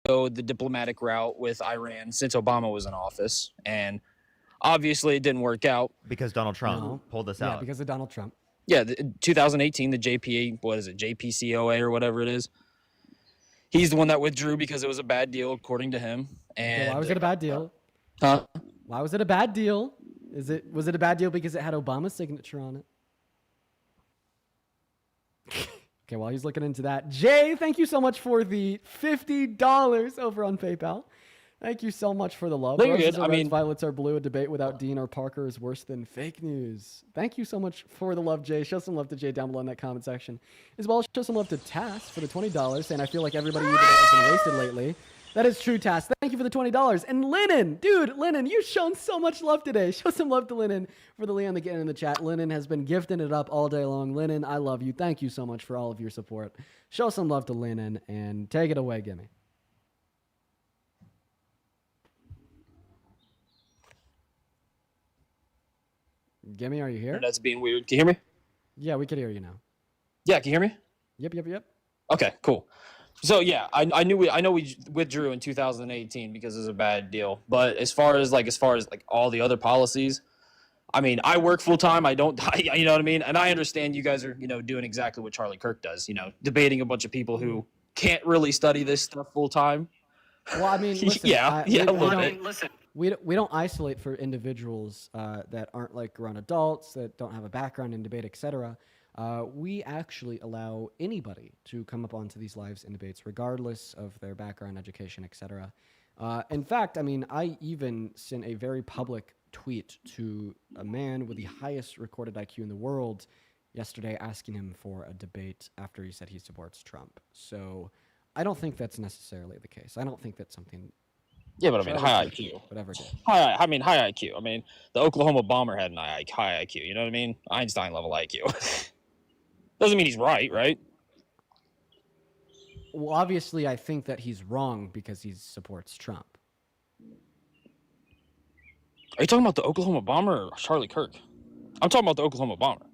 go the diplomatic route with Iran since Obama was in office, and obviously it didn't work out because Donald Trump pulled us out. Yeah, because of Donald Trump. Yeah, 2018, the JPCOA or whatever it is. He's the one that withdrew because it was a bad deal, according to him. And okay, why was it a bad deal? Huh? Why was it a bad deal? Was it a bad deal because it had Obama's signature on it? Okay, while he's looking into that, Jay, thank you so much for the $50 over on PayPal. Thank you so much for the love. Good. Violets are blue. A debate without Dean or Parker is worse than fake news. Thank you so much for the love, Jay. Show some love to Jay down below in that comment section. As well as show some love to Tass for the $20, saying I feel like everybody has been wasted lately. That is true, Tass. Thank you for the $20. And Lennon, dude, Lennon, you've shown so much love today. Show some love to Lennon for the Leon again in the chat. Lennon has been gifting it up all day long. Lennon, I love you. Thank you so much for all of your support. Show some love to Lennon and take it away, Gimme. Gimme, are you here? That's being weird. Can you hear me? Yeah, we can hear you now. Yeah, can you hear me? Yep. Okay, cool. So yeah, I know we withdrew in 2018 because it was a bad deal. But as far as all the other policies, I mean, I work full time. You know what I mean? And I understand you guys are, doing exactly what Charlie Kirk does, debating a bunch of people who can't really study this stuff full time. Well, I mean, listen, listen. We don't isolate for individuals that aren't like grown adults, that don't have a background in debate, etc. We actually allow anybody to come up onto these lives and debates, regardless of their background, education, etc. In fact, I mean, I even sent a very public tweet to a man with the highest recorded IQ in the world yesterday, asking him for a debate after he said he supports Trump. So I don't think that's necessarily the case. I don't think that's something. Yeah, but I mean, high IQ. Whatever it is. High IQ. I mean, the Oklahoma bomber had an high IQ. You know what I mean? Einstein level IQ. Doesn't mean he's right? Well, obviously, I think that he's wrong because he supports Trump. Are you talking about the Oklahoma bomber or Charlie Kirk? I'm talking about the Oklahoma bomber.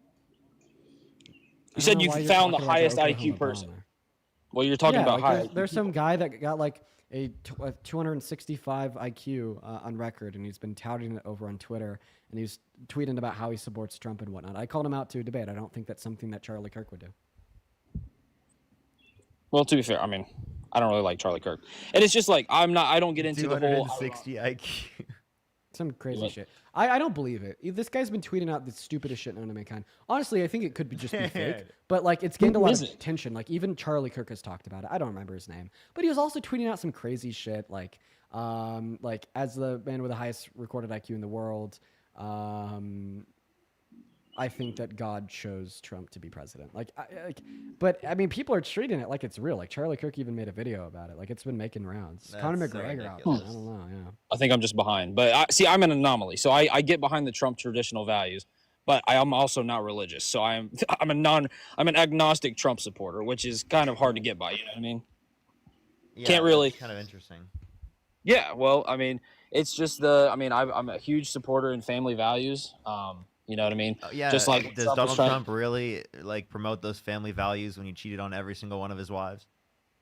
You said you found the highest IQ person. Well, you're talking about high. There's some guy that got like a 265 IQ on record, and he's been touting it over on Twitter, and he's tweeting about how he supports Trump and whatnot. I called him out to a debate. I don't think that's something that Charlie Kirk would do. Well, to be fair, I mean, I don't really like Charlie Kirk, and it's just like I don't get into the whole 260 IQ. Some crazy shit. I don't believe it. This guy's been tweeting out the stupidest shit known to mankind. Honestly, I think it could just be fake. But like, it's gained a lot of attention. Like, even Charlie Kirk has talked about it. I don't remember his name, but he was also tweeting out some crazy shit. Like as the man with the highest recorded IQ in the world, I think that God chose Trump to be president. But I mean, people are treating it like it's real. Like Charlie Kirk even made a video about it. Like it's been making rounds. Conor McGregor out there. I don't know. Yeah. I think I'm just behind. But I'm an anomaly. So I get behind the Trump traditional values, but I am also not religious. So I'm an agnostic Trump supporter, which is kind of hard to get by. You know what I mean? Yeah, can't really. Kind of interesting. Yeah. Well, I mean, it's just I'm a huge supporter in family values. You know what I mean? Yeah. Just like does Donald Trump really like promote those family values when he cheated on every single one of his wives?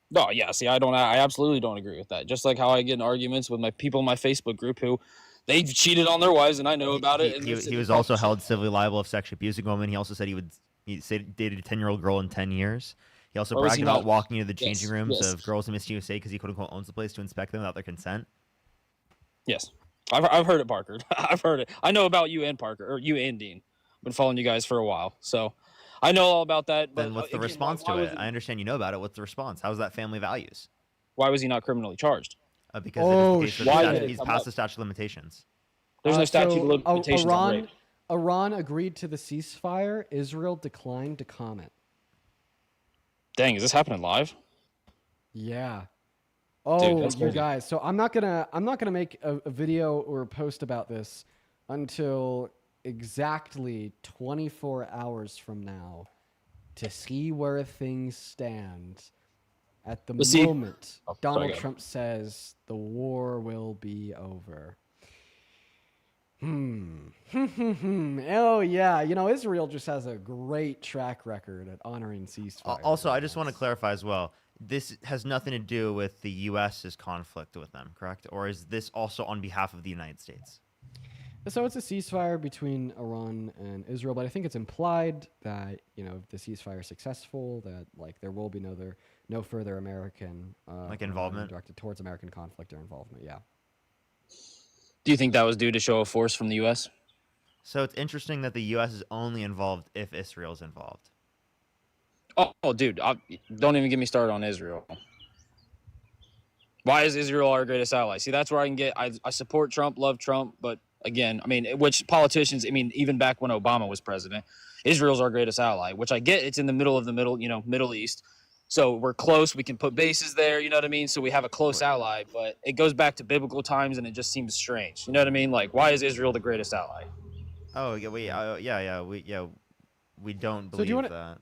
No, yeah. See, I absolutely don't agree with that. Just like how I get in arguments with my people in my Facebook group who they've cheated on their wives and I know about it. And he was also held civilly liable of sexually abusing women. He also said he dated a 10-year-old girl in 10 years. He also bragged about walking into the changing rooms of girls in Miss USA because he quote unquote owns the place to inspect them without their consent. Yes. I've heard it, Parker. I've heard it. I know about you and Parker, or you and Dean. Been following you guys for a while, so I know all about that. But then what's the response to it? I understand you know about it. What's the response? How's that family values? Why was he not criminally charged? Because he's past the statute of limitations. There's no statute of limitations. Iran agreed to the ceasefire. Israel declined to comment. Dang, is this happening live? Yeah. Oh, dude, you guys. So I'm not gonna make a video or a post about this until exactly 24 hours from now to see where things stand. At the moment, Donald Trump says the war will be over. Oh, yeah. Israel just has a great track record at honoring ceasefire. Also, I just want to clarify as well. this has nothing to do with the U.S.'s conflict with them, correct? Or is this also on behalf of the United States? So it's a ceasefire between Iran and Israel, but I think it's implied that, you know, if the ceasefire is successful, that like there will be no further American involvement directed towards American conflict or involvement. Yeah. Do you think that was due to show of force from the U.S.? So it's interesting that the U.S. is only involved if Israel's involved. Oh, dude, don't even get me started on Israel. Why is Israel our greatest ally? See, that's where I can get. I support Trump, love Trump, but again, I mean, which politicians? I mean, even back when Obama was president, Israel's our greatest ally. Which I get. It's in the middle of the Middle East, so we're close. We can put bases there. You know what I mean? So we have a close ally. But it goes back to biblical times, and it just seems strange. You know what I mean? Like, why is Israel the greatest ally? Oh yeah, we don't So believe that.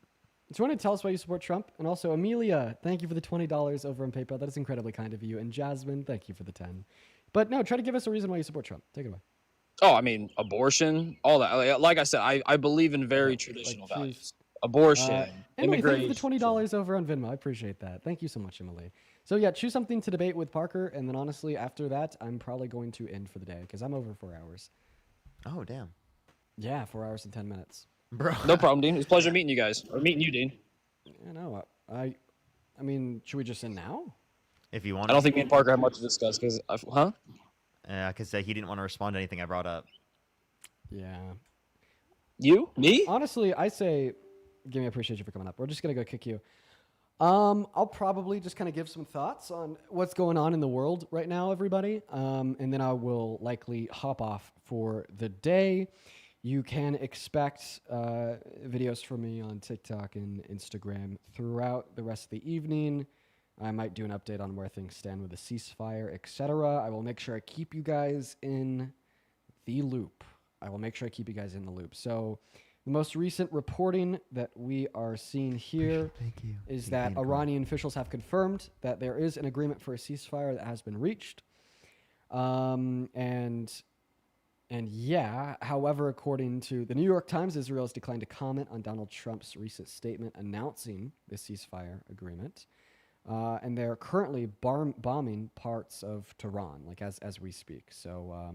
Do you want to tell us why you support Trump? And also, Amelia, thank you for the $20 over on PayPal. That is incredibly kind of you. And Jasmine, thank you for the 10. But no, try to give us a reason why you support Trump. Take it away. Oh, I mean, abortion, all that. Like I said, I believe in very traditional values. Abortion, anyway, immigration. thank you for the $20 over on Venmo. I appreciate that. Thank you so much, Emily. So yeah, choose something to debate with Parker, and then honestly, after that, I'm probably going to end for the day because I'm over 4 hours. Oh damn. Yeah, 4 hours and 10 minutes. Bro. No problem, Dean. It's a pleasure meeting you guys. Or meeting you, Dean. I know. I mean, should we just end now? If you want. I don't think me and Parker have much to discuss because, huh? I could say he didn't want to respond to anything I brought up. Yeah. You? Me? Honestly, I say, Gimme, I appreciate you for coming up. We're just gonna go kick you. I'll probably just kind of give some thoughts on what's going on in the world right now, everybody. And then I will likely hop off for the day. You can expect videos from me on TikTok and Instagram throughout the rest of the evening. I might do an update on where things stand with the ceasefire, etc. I will make sure I keep you guys in the loop. So the most recent reporting that we are seeing here is that Iranian officials have confirmed that there is an agreement for a ceasefire that has been reached. And yeah, however, according to the New York Times, Israel has declined to comment on Donald Trump's recent statement announcing the ceasefire agreement. And they're currently bombing parts of Tehran, like as we speak. So,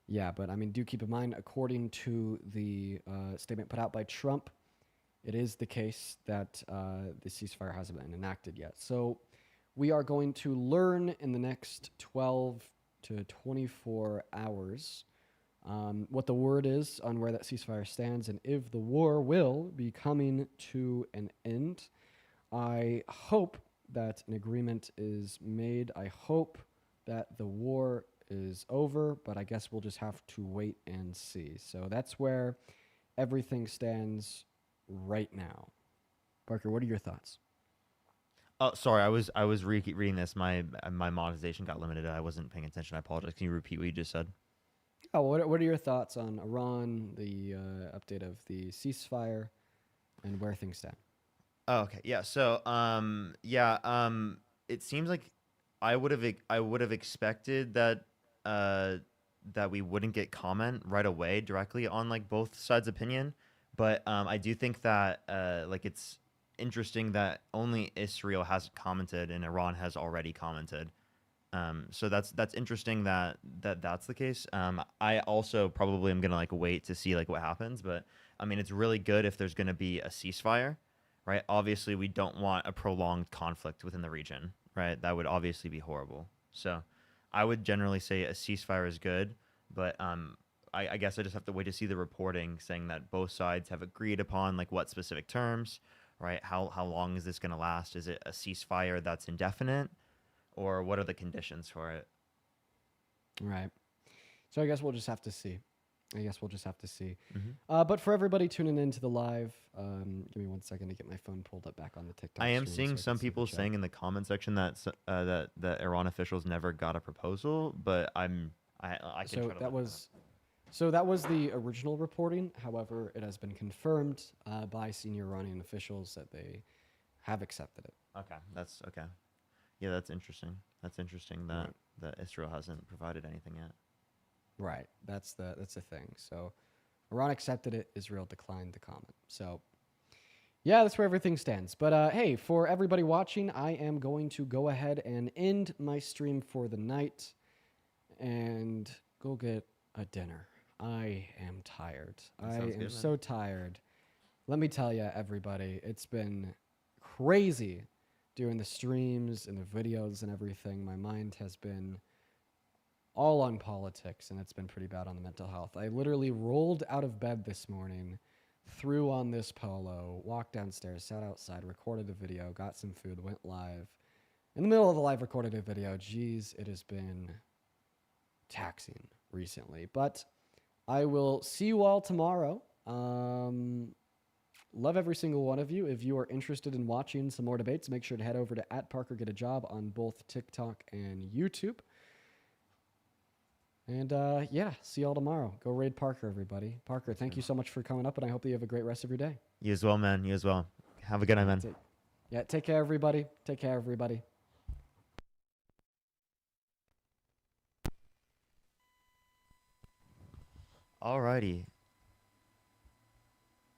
yeah, but I mean, do keep in mind, according to the statement put out by Trump, it is the case that the ceasefire hasn't been enacted yet. So we are going to learn in the next 12 to 24 hours what the word is on where that ceasefire stands and if the war will be coming to an end. I hope that an agreement is made. I hope that the war is over, but I guess we'll just have to wait and see. So that's where everything stands right now. Parker, what are your thoughts? Oh, sorry, I was reading this. My monetization got limited. I wasn't paying attention. I apologize. Can you repeat what you just said? Oh, what are your thoughts on Iran, the update of the ceasefire, and where things stand? Oh, okay. Yeah. So, it seems like I would have expected that that we wouldn't get comment right away directly on like both sides' opinion, but I do think that like it's interesting that only Israel hasn't commented and Iran has already commented. So that's interesting that's the case. I also probably am gonna like wait to see like what happens, but I mean it's really good if there's gonna be a ceasefire, right? Obviously we don't want a prolonged conflict within the region, right? That would obviously be horrible. So I would generally say a ceasefire is good, but I guess I just have to wait to see the reporting saying that both sides have agreed upon like what specific terms, right? How long is this gonna last? Is it a ceasefire that's indefinite? Or what are the conditions for it? Right. So I guess we'll just have to see. Mm-hmm. But for everybody tuning into the live, give me 1 second to get my phone pulled up back on the TikTok. I am seeing some people saying in the comment section that that Iran officials never got a proposal, but I can try to that was the original reporting. However, it has been confirmed by senior Iranian officials that they have accepted it. Okay, that's okay. Yeah, that's interesting. That's interesting that Israel hasn't provided anything yet. Right. That's the thing. So Iran accepted it. Israel declined the comment. So Yeah, that's where everything stands. But hey, for everybody watching, I am going to go ahead and end my stream for the night and go get a dinner. I am tired. That I sounds am good, so man. tired. Let me tell you, everybody, it's been crazy doing the streams and the videos and everything. My mind has been all on politics, and it's been pretty bad on the mental health. I literally rolled out of bed this morning, threw on this polo, walked downstairs, sat outside, recorded a video, got some food, went live. In the middle of the live, recorded a video. Geez, it has been taxing recently. But I will see you all tomorrow. Love every single one of you. If you are interested in watching some more debates, make sure to head over to @ParkerGetAJob on both TikTok and YouTube. And yeah, see y'all tomorrow. Go raid Parker, everybody. Parker, thank you so much for coming up, and I hope that you have a great rest of your day. You as well, man. You as well. Have a good night, man. Yeah, take care, everybody. Take care, everybody. Alrighty.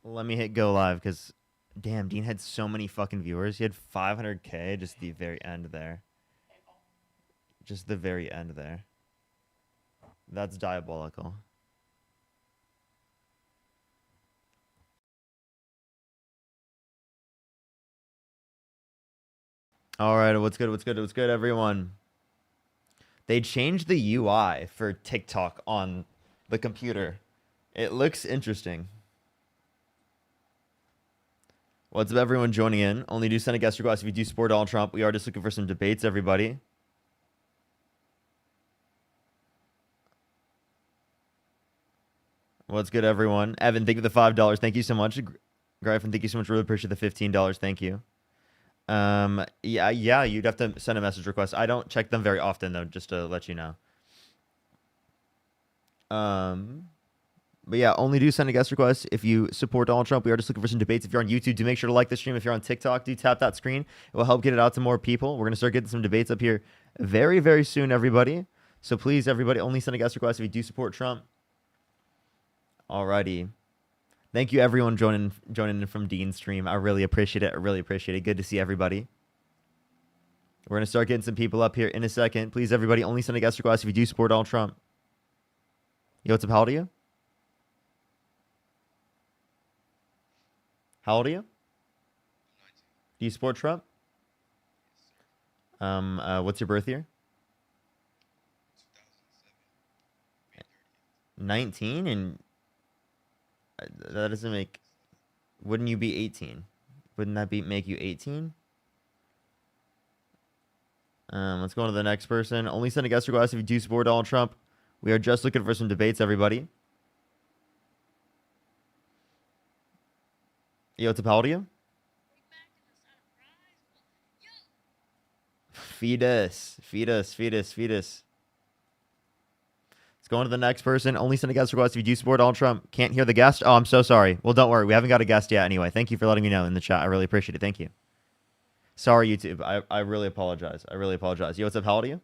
Let me hit go live because, damn, Dean had so many fucking viewers. He had 500K just the very end there. Just the very end there. That's diabolical. All right, what's good? What's good? What's good, everyone? They changed the UI for TikTok on the computer. It looks interesting. What's up, everyone joining in? Only do send a guest request if you do support Donald Trump. We are just looking for some debates, everybody. What's good, everyone? Evan, thank you for the $5. Thank you so much. Griffin, thank you so much. Really appreciate the $15. Thank you. Yeah, you'd have to send a message request. I don't check them very often, though, just to let you know. But yeah, only do send a guest request if you support Donald Trump. We are just looking for some debates. If you're on YouTube, do make sure to like the stream. If you're on TikTok, do tap that screen. It will help get it out to more people. We're going to start getting some debates up here very, very soon, everybody. So please, everybody, only send a guest request if you do support Trump. Alrighty. Thank you, everyone, joining in from Dean's stream. I really appreciate it. I really appreciate it. Good to see everybody. We're going to start getting some people up here in a second. Please, everybody, only send a guest request if you do support Donald Trump. Yo, what's up? How old are you? How old are you? Do you support Trump? What's your birth year? 19, and that doesn't make. Wouldn't you be 18? Wouldn't that make you 18? Let's go on to the next person. Only send a guest request if you do support Donald Trump. We are just looking for some debates, everybody. Yo, what's up? How old are you? Feed us. Feed us. Feed us. Feed us. Let's go on to the next person. Only send a guest request if you do support Donald Trump. Can't hear the guest? Oh, I'm so sorry. Well, don't worry. We haven't got a guest yet anyway. Thank you for letting me know in the chat. I really appreciate it. Thank you. Sorry, YouTube. I really apologize. I really apologize. Yo, what's up? How old are you?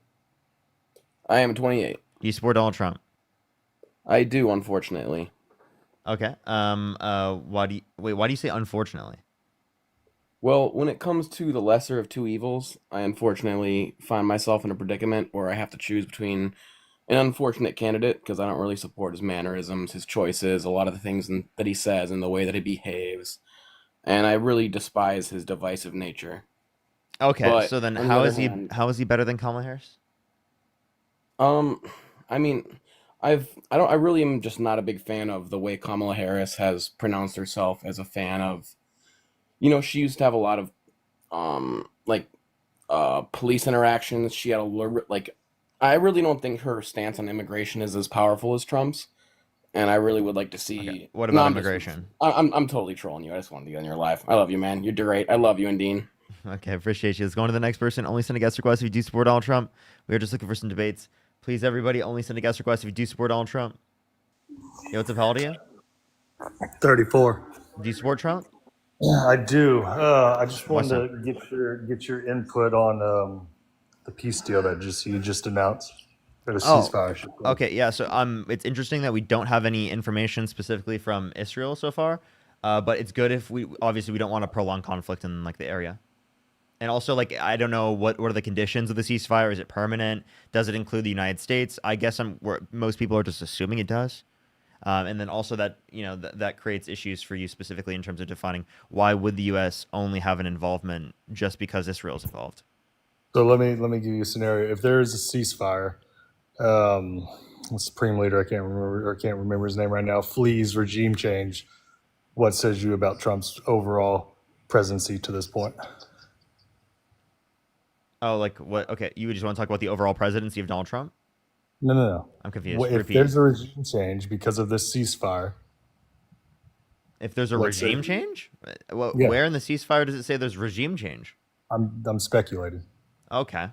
I am 28. Do you support Donald Trump? I do, unfortunately. Okay. Why do you say unfortunately? Well, when it comes to the lesser of two evils, I unfortunately find myself in a predicament where I have to choose between an unfortunate candidate because I don't really support his mannerisms, his choices, a lot of the things that he says, and the way that he behaves. And I really despise his divisive nature. Okay, But so then on the how other is he hand, better than Kamala Harris? I mean, I really am just not a big fan of the way Kamala Harris has pronounced herself as a fan of, she used to have a lot of like police interactions. She had I really don't think her stance on immigration is as powerful as Trump's, and I really would like to see. Okay. What No, about I'm just- immigration? I'm totally trolling you. I just wanted to get in your life. I love you, man. You're great. I love you and Dean. Okay, appreciate you. Let's go on to the next person. Only send a guest request if you do support Donald Trump. We are just looking for some debates. Please, everybody, only send a guest request if you do support Donald Trump. Yo, what's up? How old are you? 34. Do you support Trump? Yeah, I do. I just Why wanted to get your input on the peace deal that you just announced. Or the ceasefire. should go. Okay, yeah. So it's interesting that we don't have any information specifically from Israel so far. But it's good if we don't want to prolong conflict in like the area. And also, like, I don't know what are the conditions of the ceasefire. Is it permanent? Does it include the United States? I guess most people are just assuming it does. And then also that that creates issues for you specifically in terms of defining why would the U.S. only have an involvement just because Israel's involved. So let me give you a scenario. If there is a ceasefire, the supreme leader, I can't remember his name right now, flees regime change. What says you about Trump's overall presidency to this point? Oh, like what? Okay, you just want to talk about the overall presidency of Donald Trump? No. I'm confused. If Repeat. there's a regime change because of this ceasefire, If there's a let's say- regime change, well, Yeah. where in the ceasefire does it say there's regime change? I'm speculating. Okay,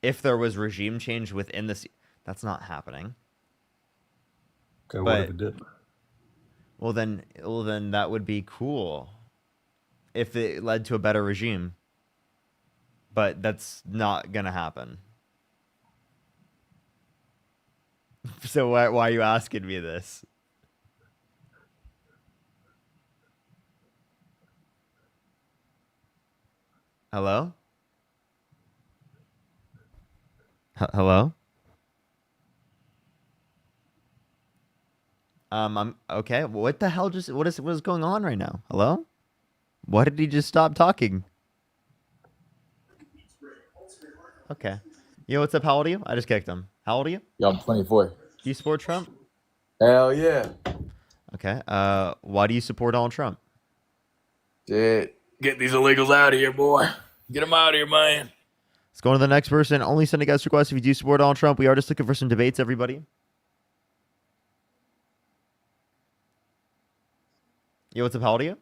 if there was regime change within that's not happening. Okay, what But- if it did? Well, then that would be cool if it led to a better regime. But that's not gonna happen. So why are you asking me this? Hello? Hello? I'm okay. What the hell what is going on right now? Hello? Why did he just stop talking? Okay. Yo, what's up? How old are you? I just kicked him. How old are you? Yo, I'm 24. Do you support Trump? Hell yeah. Okay. Why do you support Donald Trump? Shit. Get these illegals out of here, boy. Get them out of here, man. Let's go on to the next person. Only send a guest request if you do support Donald Trump. We are just looking for some debates, everybody. Yo, what's up? How old are you?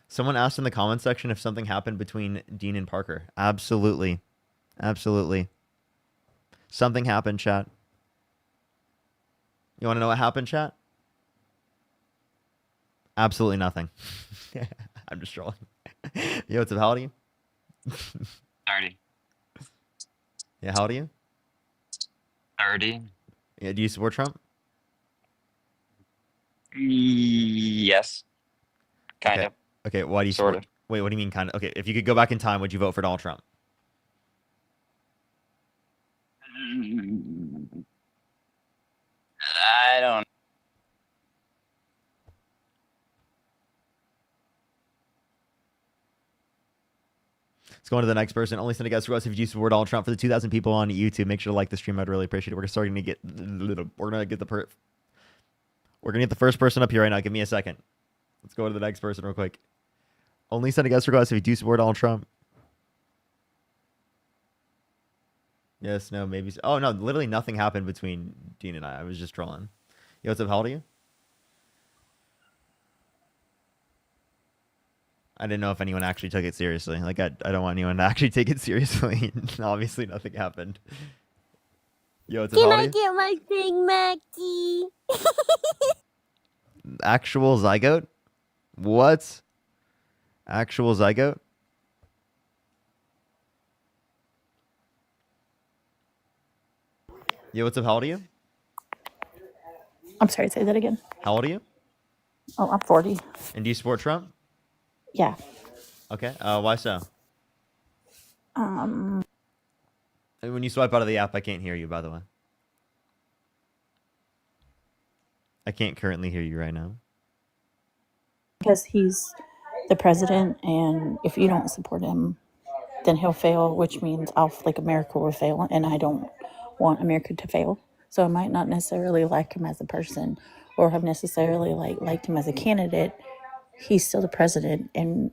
Someone asked in the comment section if something happened between Dean and Parker. Absolutely. Absolutely. Something happened, chat. You want to know what happened, chat? Absolutely nothing. I'm just trolling. Yo, what's up? How old are you? 30. Yeah, how old are you? 30. Yeah, do you support Trump? Yes. Kind of. Okay, why do you Sort support? Wait, what do you mean kind of? Okay, if you could go back in time, would you vote for Donald Trump? I don't. Let's go on to the next person. Only send a guest to us if you do support Donald Trump. For the 2,000 people on YouTube, make sure to like the stream. I'd really appreciate it. We're gonna get the first person up here right now. Give me a second. Let's go to the next person real quick. Only send a guest request if you do support Donald Trump. Yes, no, maybe. Oh no, literally nothing happened between Dean and I. I was just trolling. Yo, what's up? How old are you? I didn't know if anyone actually took it seriously. Like, I don't want anyone to actually take it seriously. Obviously, nothing happened. Yo, what's up? Can How old are I you? get my Big Mackey? Actual zygote? What? Actual zygote? Yo, what's up? How old are you? I'm sorry, say that again. How old are you? Oh, I'm 40. And do you support Trump? Yeah. Okay. Why so? Um, And when you swipe out of the app, I can't hear you, by the way. I can't currently hear you right now. because he's the president, and if you don't support him, then he'll fail, which means America will fail, and I don't want America to fail. So I might not necessarily like him as a person, or have necessarily liked him as a candidate. He's still the president, and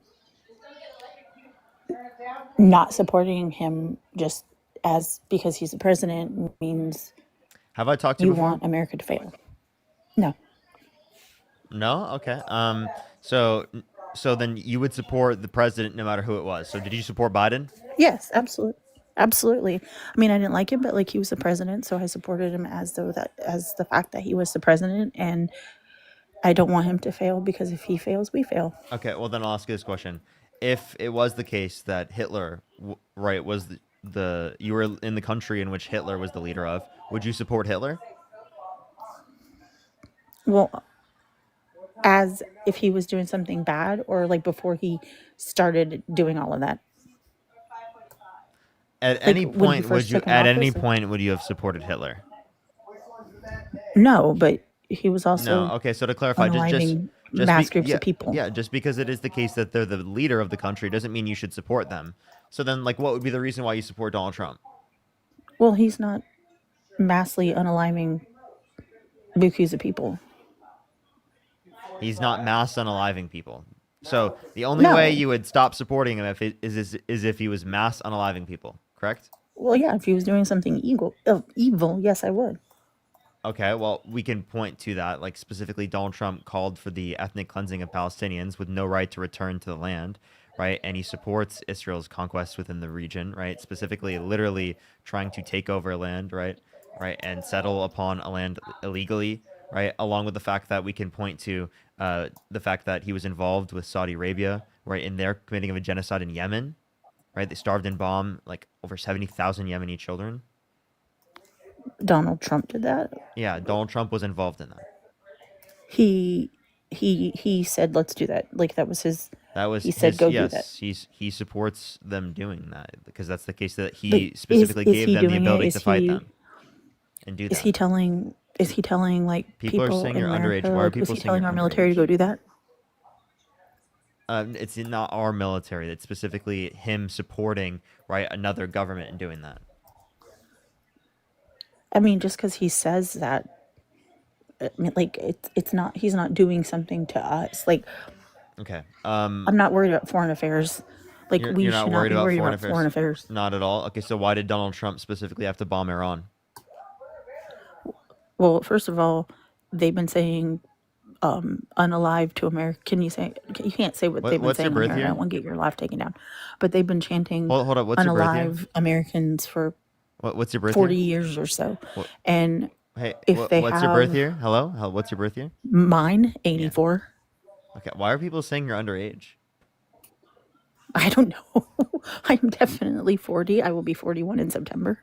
not supporting him just as because he's the president means Have I talked to you you before? want America to fail. No. No? Okay. So then you would support the president no matter who it was. So did you support Biden? Yes, absolutely. Absolutely. I mean, I didn't like him, but he was the president, so I supported him as the fact that he was the president, and I don't want him to fail because if he fails, we fail. Okay, well then I'll ask you this question. If it was the case that Hitler, was you were in the country in which Hitler was the leader of, would you support Hitler? Well, as if he was doing something bad, or like before he started doing all of that. At Like any when he point first took at any office. point would you have supported Hitler? No, but he was also No. Okay, so to clarify, unaliving just mass groups of people. Yeah, just because it is the case that they're the leader of the country doesn't mean you should support them. So then, like, what would be the reason why you support Donald Trump? Well, he's not massively unaliving bukus of people. He's not mass unaliving people. So the only way No. you would stop supporting him is if he was mass unaliving people, correct? Well, yeah, if he was doing something evil, yes, I would. Okay, well, we can point to that. Like, specifically, Donald Trump called for the ethnic cleansing of Palestinians with no right to return to the land, right? And he supports Israel's conquest within the region, right? Specifically, literally trying to take over land, right? Right, and settle upon a land illegally, right? Along with the fact that we can point to the fact that he was involved with Saudi Arabia, right, in their committing of a genocide in Yemen, right? They starved and bombed like over 70,000 Yemeni children. Donald Trump did that. Yeah, Donald Trump was involved in that. He said, let's do that. Like that was his. That was he said, go yes, do that. he supports them doing that because that's the case that he But specifically is gave he them the doing it? ability Is to fight he- them and do that. Is he telling like People are saying in you're underage. America, Why are like, people was he saying telling you're our military to underage? go do that? It's not our military. It's specifically him supporting right another government and doing that. I mean, just because he says that, I mean, like it's not. He's not doing something to us. Like Okay. I'm not worried about foreign affairs. Like You're we not should worried not be about worried foreign about foreign affairs. Not at all. Okay, so why did Donald Trump specifically have to bomb Iran? Well, first of all, they've been saying unalive to America. Can you say? You can't say what they've been what's your saying birth here. I year? don't want to get your life taken down. But they've been chanting Hold up. What's your birth year? unalive Americans for What's your birth 40 year? years or so. What- And Hey, if they what's your birth have- year? Hello? What's your birth year? mine, 84. Okay, why are people saying you're underage? I don't know. I'm definitely 40. I will be 41 in September.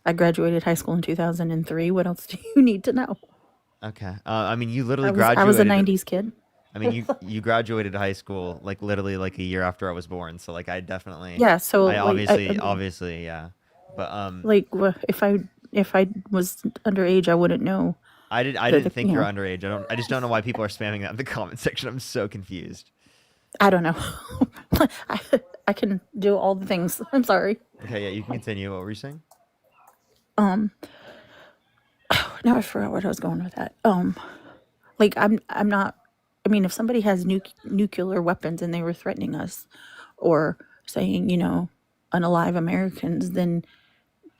I graduated high school in 2003. What else do you need to know? Okay. I mean, you literally I was graduated. a 90s kid. I mean, you graduated high school like literally like a year after I was born. So like I definitely. Yeah, so I like, obviously yeah, but like if I was underage, I wouldn't know. I didn't think you you're know. underage. I just don't know why people are spamming that in the comment section. I'm so confused. I don't know. I can do all the things. I'm sorry. Okay, yeah, you can continue. What were you saying? Now I forgot where I was going with that. Like I'm not. I mean, if somebody has nuclear weapons and they were threatening us, or saying unalive Americans, then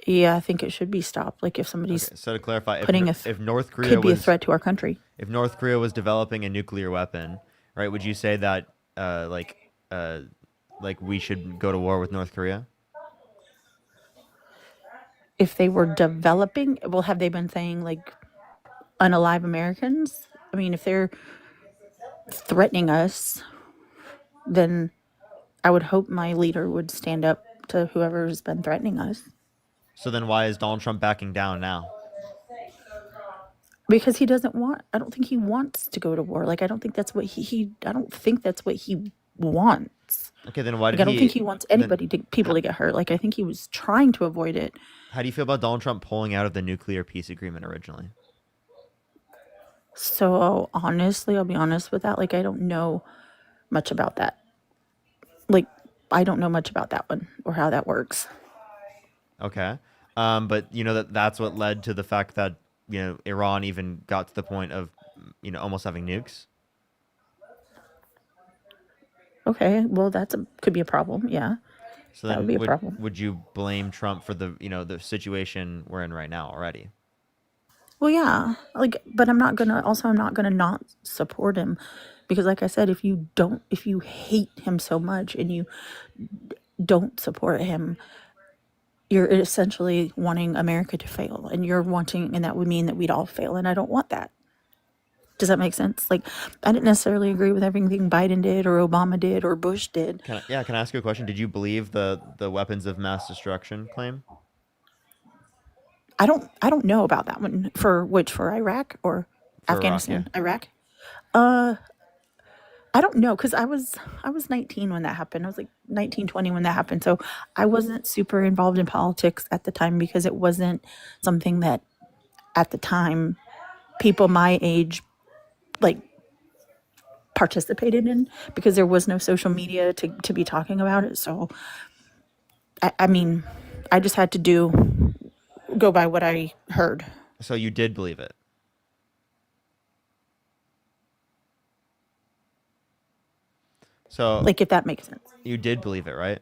yeah, I think it should be stopped. Like if somebody's Okay, so to clarify, putting if North Korea could be a was threat to our country. if North Korea was developing a nuclear weapon, right? Would you say that like we should go to war with North Korea? If they were developing, well, have they been saying like unalive Americans? I mean, if they're threatening us, then I would hope my leader would stand up to whoever's been threatening us. So then why is Donald Trump backing down now? Because he doesn't want. I don't think he wants to go to war. Like I don't think that's what I don't think that's what he wants. Okay, then why did Like I don't think he wants anybody people to get hurt. Like I think he was trying to avoid it. How do you feel about Donald Trump pulling out of the nuclear peace agreement originally? So honestly, I'll be honest with that. Like I don't know much about that. Like I don't know much about that one or how that works. Okay. But you know that's what led to the fact that, Iran even got to the point of, almost having nukes. Okay, well could be a problem. Yeah. So That then would be a problem. would you blame Trump for the situation we're in right now already? Well, yeah. Like, but I'm not gonna not support him, because like I said, if you hate him so much and you don't support him, you're essentially wanting America to fail, and that would mean that we'd all fail, and I don't want that. Does that make sense? Like, I didn't necessarily agree with everything Biden did or Obama did or Bush did. Can I ask you a question? Did you believe the weapons of mass destruction claim? I don't know about that one. For Iraq or for Afghanistan, Iraq? Iraq. I don't know because I was 19 when that happened. I was like 19, 20 when that happened. So I wasn't super involved in politics at the time because it wasn't something that at the time people my age like participated in because there was no social media to be talking about it. So I mean, I just had to go by what I heard. So you did believe it. So Like if that makes sense. you did believe it, right?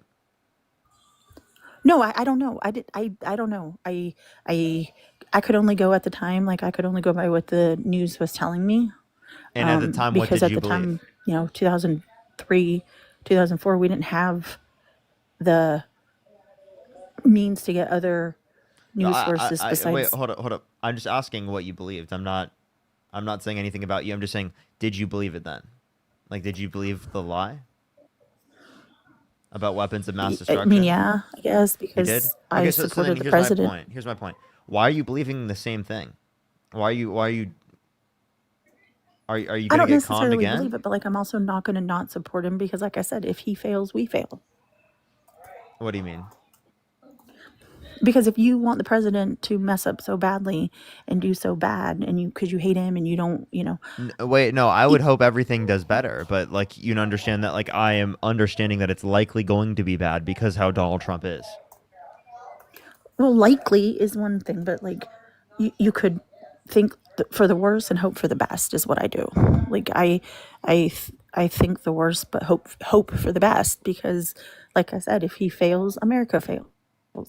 No, I don't know. I don't know. I could only go at the time. Like I could only go by what the news was telling me. And at the time, what Because did at you the believe? time, 2003, 2004, we didn't have the means to get other No, news sources wait, besides. hold up. I'm just asking what you believed. I'm not saying anything about you. I'm just saying, did you believe it then? Like, did you believe the lie about weapons of mass I destruction? mean, yeah, I guess You did. because I Okay, so then supported the here's president. my point. Here's my point. Why are you believing the same thing? Are you I gonna don't get conned necessarily again? believe it, but like I'm also not going to not support him because, like I said, if he fails, we fail. What do you mean? Because if you want the president to mess up so badly and do so bad, and because you hate him and you don't, Wait, no, I would hope everything does better, but like you understand that like I am understanding that it's likely going to be bad because how Donald Trump is. well, likely is one thing, but like you could think for the worst and hope for the best is what I do. Like I think the worst, but hope for the best because, like I said, if he fails, America fails.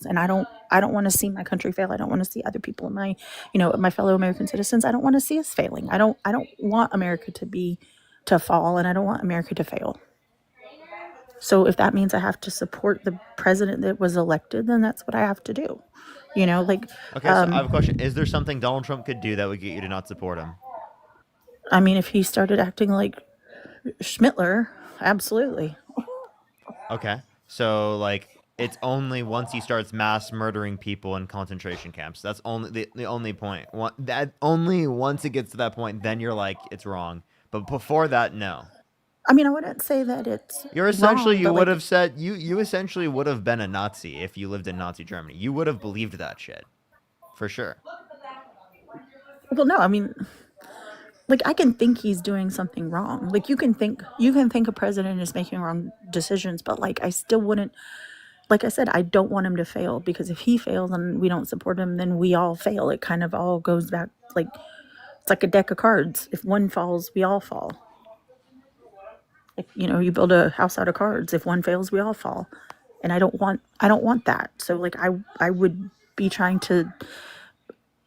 And I don't want to see my country fail. I don't want to see other people in my fellow American citizens. I don't want to see us failing. I don't want America to fall, and I don't want America to fail. So if that means I have to support the president that was elected, then that's what I have to do. Like Okay, so I have a question. Is there something Donald Trump could do that would get you to not support him? I mean, if he started acting like Schmittler, absolutely. Okay. So like it's only once he starts mass murdering people in concentration camps. That's only the only point. That only once it gets to that point, then you're like it's wrong. But before that, no. I mean, I wouldn't say that it's You're essentially wrong, you but would like, have said you essentially would have been a Nazi if you lived in Nazi Germany. You would have believed that shit. For sure. well, no, I mean, like I can think he's doing something wrong. Like you can think a president is making wrong decisions, but like I still wouldn't. Like I said, I don't want him to fail because if he fails and we don't support him, then we all fail. It kind of all goes back like it's like a deck of cards. If one falls, we all fall. Like you build a house out of cards. If one fails, we all fall. And I don't want that. So like I would be trying to,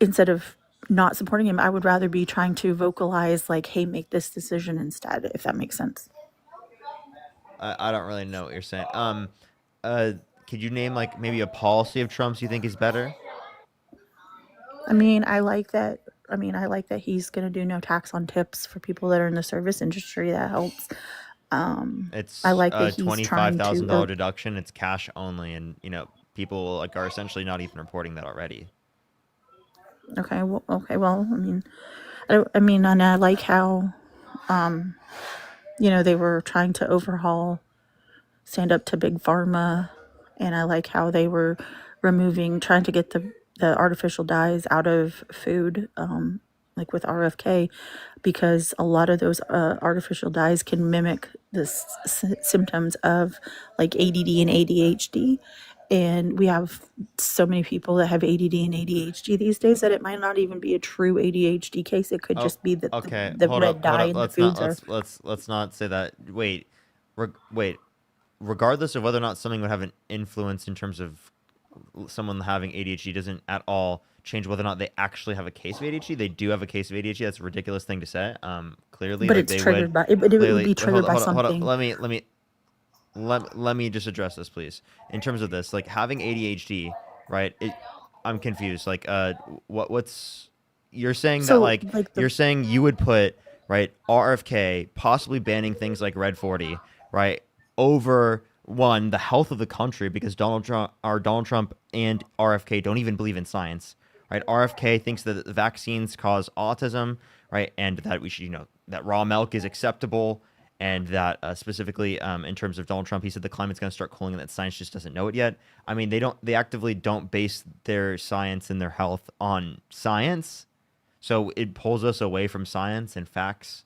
instead of not supporting him, I would rather be trying to vocalize like, hey, make this decision instead, if that makes sense. I don't really know what you're saying. Could you name like maybe a policy of Trump's you think is better? I mean, I like that. He's gonna do no tax on tips for people that are in the service industry. That helps. It's I like that a he's trying $25,000 to. deduction. It's cash only, and people like are essentially not even reporting that already. Okay. Well, and I like how, they were trying to overhaul, stand up to big pharma, and I like how they were trying to get the artificial dyes out of food, like with RFK, because a lot of those artificial dyes can mimic the symptoms of like ADD and ADHD. And we have so many people that have ADD and ADHD these days that it might not even be a true ADHD case. It could just be that Okay, the hold red up, dye in the foods are. let's not say that. Wait, wait. Regardless of whether or not something would have an influence in terms of someone having ADHD, doesn't at all change whether or not they actually have a case of ADHD. They do have a case of ADHD. That's a ridiculous thing to say. Clearly, But like it's they triggered would. by it would Clearly, be triggered by hold something. on. Let me just address this, please. In terms of this, like having ADHD, right? I'm confused. Like, what's you're saying that So like like the you're saying you would put right RFK possibly banning things like Red 40, right, over one the health of the country because Donald Trump and RFK don't even believe in science, right? RFK thinks that the vaccines cause autism, right? And that we should, that raw milk is acceptable, and that specifically in terms of Donald Trump, he said the climate's going to start cooling and that science just doesn't know it yet. I mean, they actively don't base their science and their health on science, so it pulls us away from science and facts.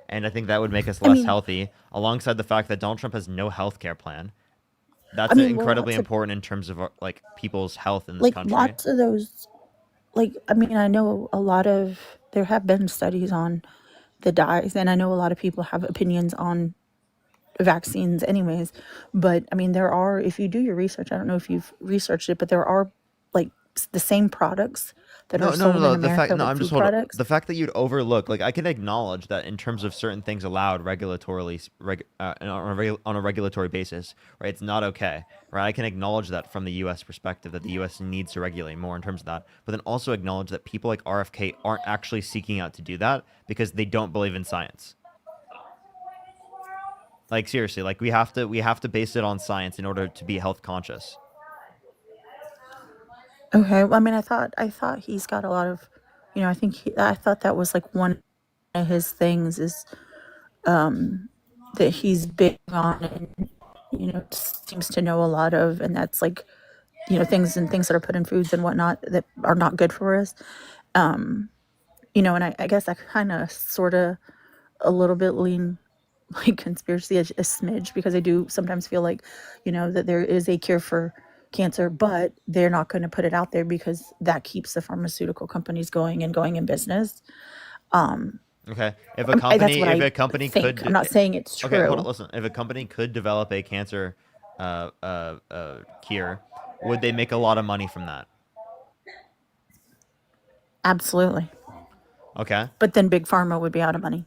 And I think that would make us less healthy, alongside the fact that Donald Trump has no health care plan. That's incredibly important in terms of like people's health in this country. Lots of those, I know there have been studies on the dyes, and I know a lot of people have opinions on vaccines anyways, but there are, if you do your research, I don't know if you've researched it, but there are the same products that are sold in America with food products. The fact that you'd overlook, I can acknowledge that in terms of certain things allowed regulatorily, on a regulatory basis, right? It's not okay, right? I can acknowledge that from the U.S. perspective, that the U.S. needs to regulate more in terms of that, but then also acknowledge that people like RFK aren't actually seeking out to do that because they don't believe in science. Seriously, we have to base it on science in order to be health conscious. Okay, well, I thought he's got a lot of, I thought that was one of his things is that he's big on and seems to know a lot of, and that's things that are put in foods and whatnot that are not good for us. And I guess I kind of sort of a little bit lean conspiracy a smidge, because I do sometimes feel that there is a cure for cancer, but they're not going to put it out there because that keeps the pharmaceutical companies going in business. Okay, if a company could, I'm not saying it's true. Okay, hold on, listen. If a company could develop a cancer cure, would they make a lot of money from that? Absolutely. Okay. But then Big Pharma would be out of money.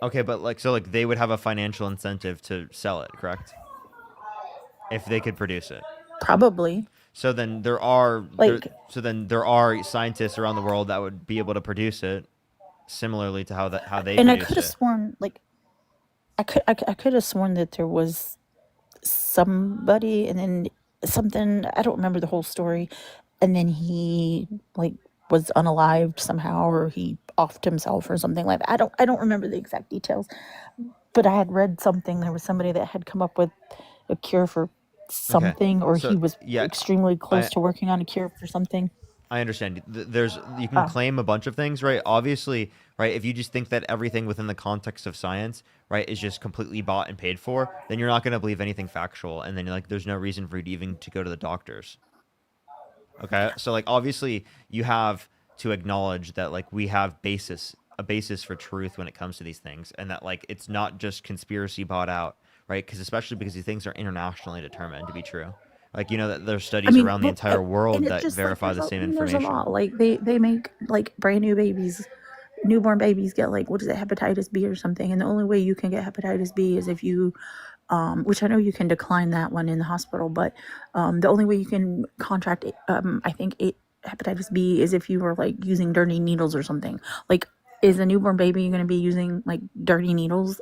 Okay, but they would have a financial incentive to sell it, correct? If they could produce it. Probably. So then there are scientists around the world that would be able to produce it similarly to how they. And I could have sworn I could have sworn that there was somebody, and then something, I don't remember the whole story, and then he was unalived somehow, or he offed himself or something like that. I don't remember the exact details, but I had read something. There was somebody that had come up with a cure for something, or he was extremely close to working on a cure for something. I understand. You can claim a bunch of things, right? Obviously, right? If you just think that everything within the context of science, right, is just completely bought and paid for, then you're not going to believe anything factual, and then there's no reason for you to even to go to the doctors. Okay, so obviously you have to acknowledge that we have a basis for truth when it comes to these things, and that it's not just conspiracy bought out, right? Especially because these things are internationally determined to be true. That there's studies around the entire world that verify the same information. There's a lot. They make brand new babies, newborn babies get what is it, hepatitis B or something, and the only way you can get hepatitis B is if you which I know you can decline that one in the hospital, but the only way you can contract I think hepatitis B is if you were using dirty needles or something. Is a newborn baby going to be using dirty needles?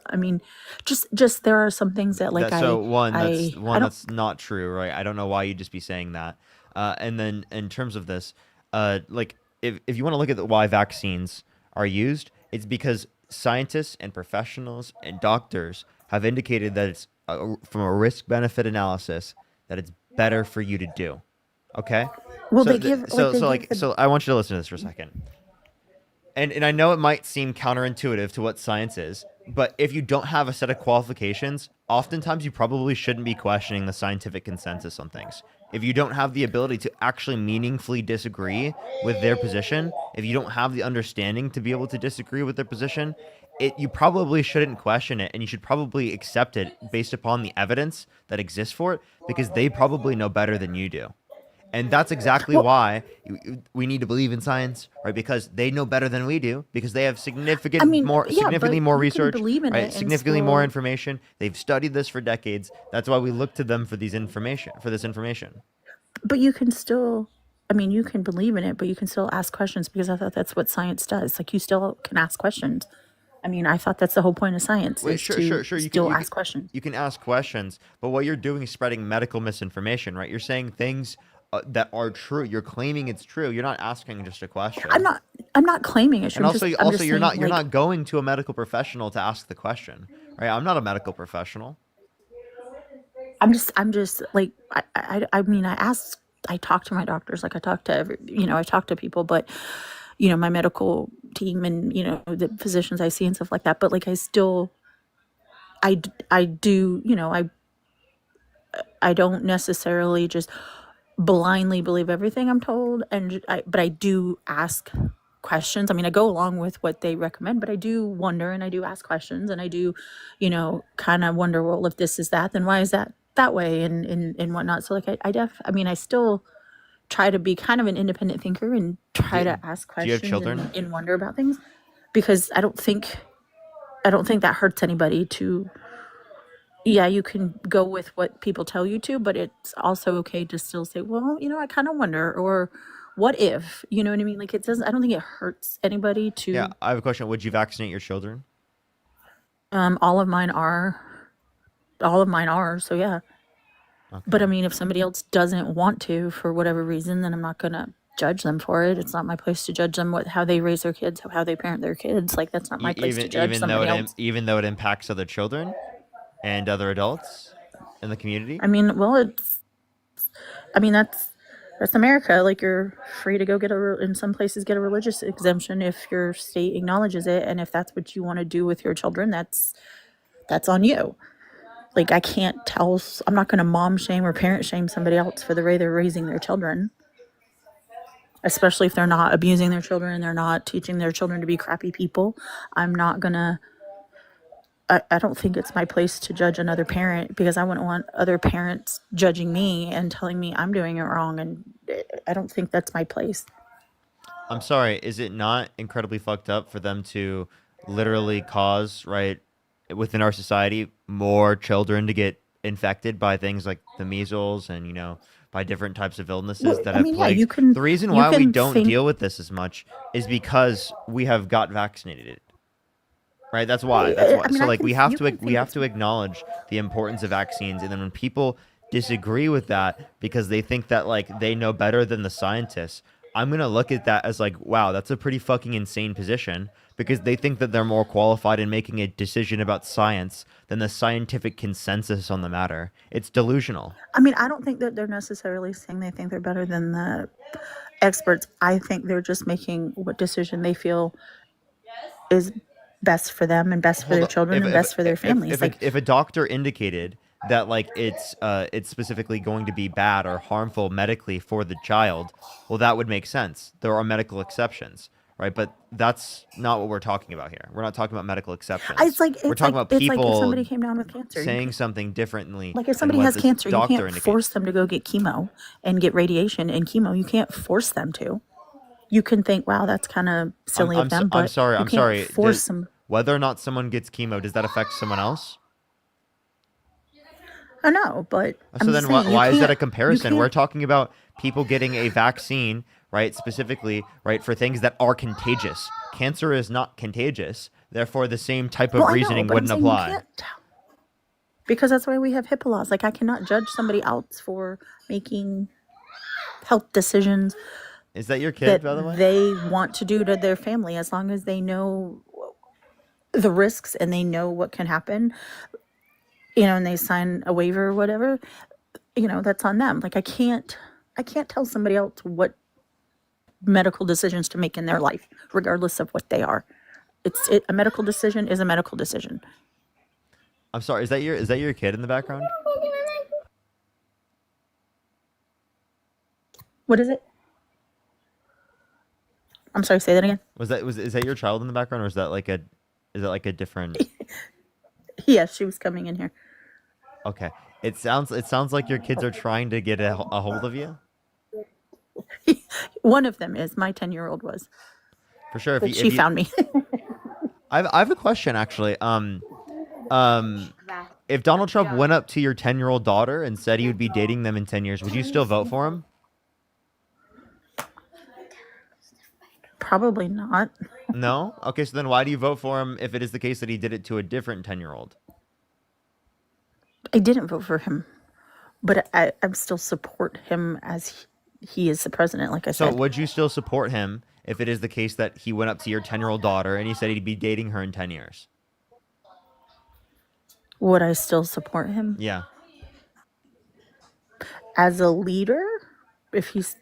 Just there are some things that that's not true, right? I don't know why you'd just be saying that. And then in terms of this, if you want to look at why vaccines are used, it's because scientists and professionals and doctors have indicated that it's from a risk-benefit analysis that it's better for you to do. Okay. Well, so I want you to listen to this for a second. And I know it might seem counterintuitive to what science is, but if you don't have a set of qualifications, oftentimes you probably shouldn't be questioning the scientific consensus on things. If you don't have the ability to actually meaningfully disagree with their position, if you don't have the understanding to be able to disagree with their position, you probably shouldn't question it, and you should probably accept it based upon the evidence that exists for it, because they probably know better than you do. And that's exactly why we need to believe in science, right? Because they know better than we do, because they have significantly more research, right? Significantly more information. They've studied this for decades. That's why we look to them for this information. But you can still, you can believe in it, but you can still ask questions, because I thought that's what science does. You still can ask questions. I thought that's the whole point of science. Sure. You can ask questions. You can ask questions, but what you're doing is spreading medical misinformation, right? You're saying things that are true. You're claiming it's true. You're not asking just a question. I'm not claiming it. And also, I'm also just you're saying, not like, going to a medical professional to ask the question, right? I'm not a medical professional. I'm just like, I mean, I talk to my doctors, like I talk to I talk to people, but my medical team and the physicians I see and stuff like that. But like, I do, I don't necessarily just blindly believe everything I'm told, but I do ask questions. I mean, I go along with what they recommend, but I do wonder and I do ask questions and I do, kind of wonder, well, if this is that, then why is that way and whatnot. So like, I mean, I still try to be kind of an independent thinker and try to ask Do you have questions children? and wonder about things, because I don't think that hurts anybody to. Yeah, you can go with what people tell you to, but it's also okay to still say, well, I kind of wonder, or what if, you know what I mean? Like, it doesn't, I don't think it hurts anybody to. Yeah, I have a question. Would you vaccinate your children? All of mine are, so yeah. Okay. But I mean, if somebody else doesn't want to for whatever reason, then I'm not gonna judge them for it. It's not my place to judge them how they raise their kids, how they parent their kids. Like, that's not my place to judge somebody else. Even though it impacts other children and other adults in the community. I mean, well, that's America. Like, you're free to go in some places get a religious exemption if your state acknowledges it, and if that's what you want to do with your children, that's on you. Like, I'm not going to mom shame or parent shame somebody else for the way they're raising their children, especially if they're not abusing their children and they're not teaching their children to be crappy people. I'm not gonna. I don't think it's my place to judge another parent, because I wouldn't want other parents judging me and telling me I'm doing it wrong, and I don't think that's my place. I'm sorry, is it not incredibly fucked up for them to literally cause, right, within our society, more children to get infected by things like the measles and, by different types of illnesses that have plagued? The reason why we don't deal with this as much is because we have got vaccinated. Right, that's why. I mean, so like, we have to acknowledge the importance of vaccines, and then when people disagree with that because they think that like they know better than the scientists, I'm gonna look at that as like, wow, that's a pretty fucking insane position, because they think that they're more qualified in making a decision about science than the scientific consensus on the matter. It's delusional. I mean, I don't think that they're necessarily saying they think they're better than the experts. I think they're just making what decision they feel is best for them and best for their children and best for their families. If a doctor indicated that like it's specifically going to be bad or harmful medically for the child, well, that would make sense. There are medical exceptions, right? But that's not what we're talking about here. We're not talking about medical exceptions. We're talking about people if somebody came down with cancer, saying something differently. Like, if somebody has cancer, you can't force them to go get chemo and get radiation and chemo. You can't force them to. You can think, wow, that's kind of silly of them, but I'm sorry. Force them. Whether or not someone gets chemo, does that affect someone else? I know, but so then why is that a comparison? We're talking about people getting a vaccine, right? Specifically, right, for things that are contagious. Cancer is not contagious. Therefore, the same type of reasoning wouldn't apply. Because that's why we have HIPAA laws. Like, I cannot judge somebody else for making health decisions. Is that your kid, by the way? They want to do to their family, as long as they know the risks and they know what can happen, and they sign a waiver or whatever, that's on them. Like, I can't tell somebody else what medical decisions to make in their life, regardless of what they are. A medical decision is a medical decision. I'm sorry, is that your kid in the background? What is it? I'm sorry, say that again. Is that your child in the background, or is that like a different? Yes, she was coming in here. Okay. It sounds like your kids are trying to get a hold of you. One of them is. My 10-year-old was. For sure. She found me. I have a question, actually. If Donald Trump went up to your 10-year-old daughter and said he would be dating them in 10 years, would you still vote for him? Probably not. No? Okay, so then why do you vote for him if it is the case that he did it to a different 10-year-old? I didn't vote for him, but I still support him as he is the president, like I said. So would you still support him if it is the case that he went up to your 10-year-old daughter and he said he'd be dating her in 10 years? Would I still support him Yeah. as a leader? If he's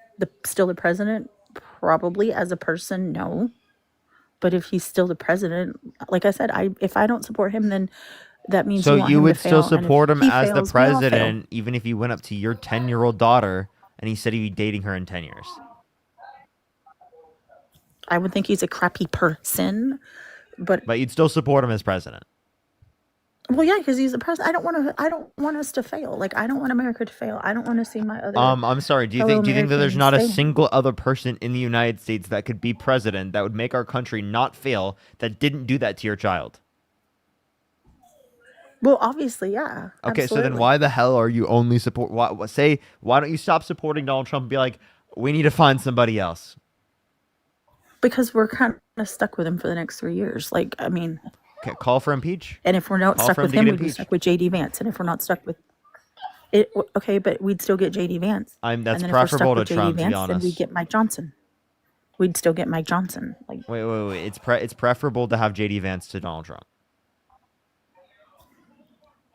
still the president, probably. As a person, no. But if he's still the president, like I said, if I don't support him, then that means So you want you him would to still fail. And if support him he as the fails, we all fail. president, even if he went up to your 10-year-old daughter and he said he'd be dating her in 10 years? I would think he's a crappy person, but you'd still support him as president. well, yeah, because he's the president. I don't want us to fail. Like, I don't want America to fail. I don't want to see my other. I'm sorry. Do you fellow think that there's Americans not a fail. single other person in the United States that could be president that would make our country not fail that didn't do that to your child? Well, obviously, yeah. Okay, so then absolutely. why the hell are you only why don't you stop supporting Donald Trump and be like, we need to find somebody else? Because we're kind of stuck with him for the next 3 years. Like, I mean, Okay, call for impeach. and if we're not Call stuck for him with to him, get we'd be impeached. stuck with JD Vance. And if we're not stuck with it, okay, but we'd still get JD Vance. That's and then if we're preferable stuck to with Trump, JD to be Vance, then honest. we'd get Mike Johnson. We'd still get Mike Johnson. Like, Wait. It's preferable to have JD Vance to Donald Trump.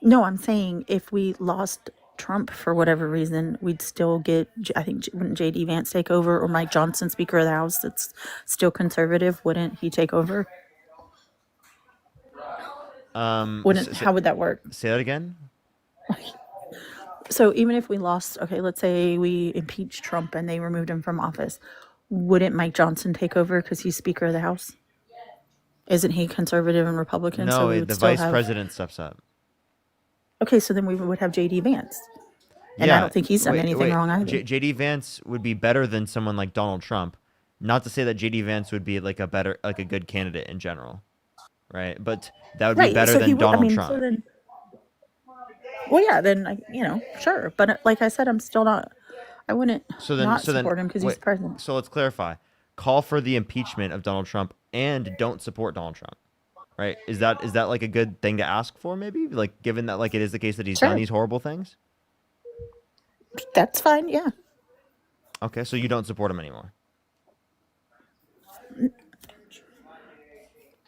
no, I'm saying if we lost Trump for whatever reason, we'd still get, I think, wouldn't JD Vance take over, or Mike Johnson, Speaker of the House, that's still conservative, wouldn't he take over? Wouldn't, how would that work? Say that again. So even if we lost, okay, let's say we impeached Trump and they removed him from office, wouldn't Mike Johnson take over because he's Speaker of the House? Isn't he conservative and Republican? So we No, would the still vice have, president steps up. okay, so then we would have JD Vance. And I don't think he's done anything wrong either. JD Vance would be better than someone like Donald Trump. Not to say that JD Vance would be like a good candidate in general, right? But that would be better so than he would, Donald I mean, Trump. So then, well, yeah, then, sure. But like I said, I'm still not, I wouldn't support him because he's wait, president. So let's clarify. Call for the impeachment of Donald Trump and don't support Donald Trump. Right? Is that like a good thing to ask for, maybe? Like, given that like it is the case that he's done these horrible things? That's fine, yeah. Okay, so you don't support him anymore.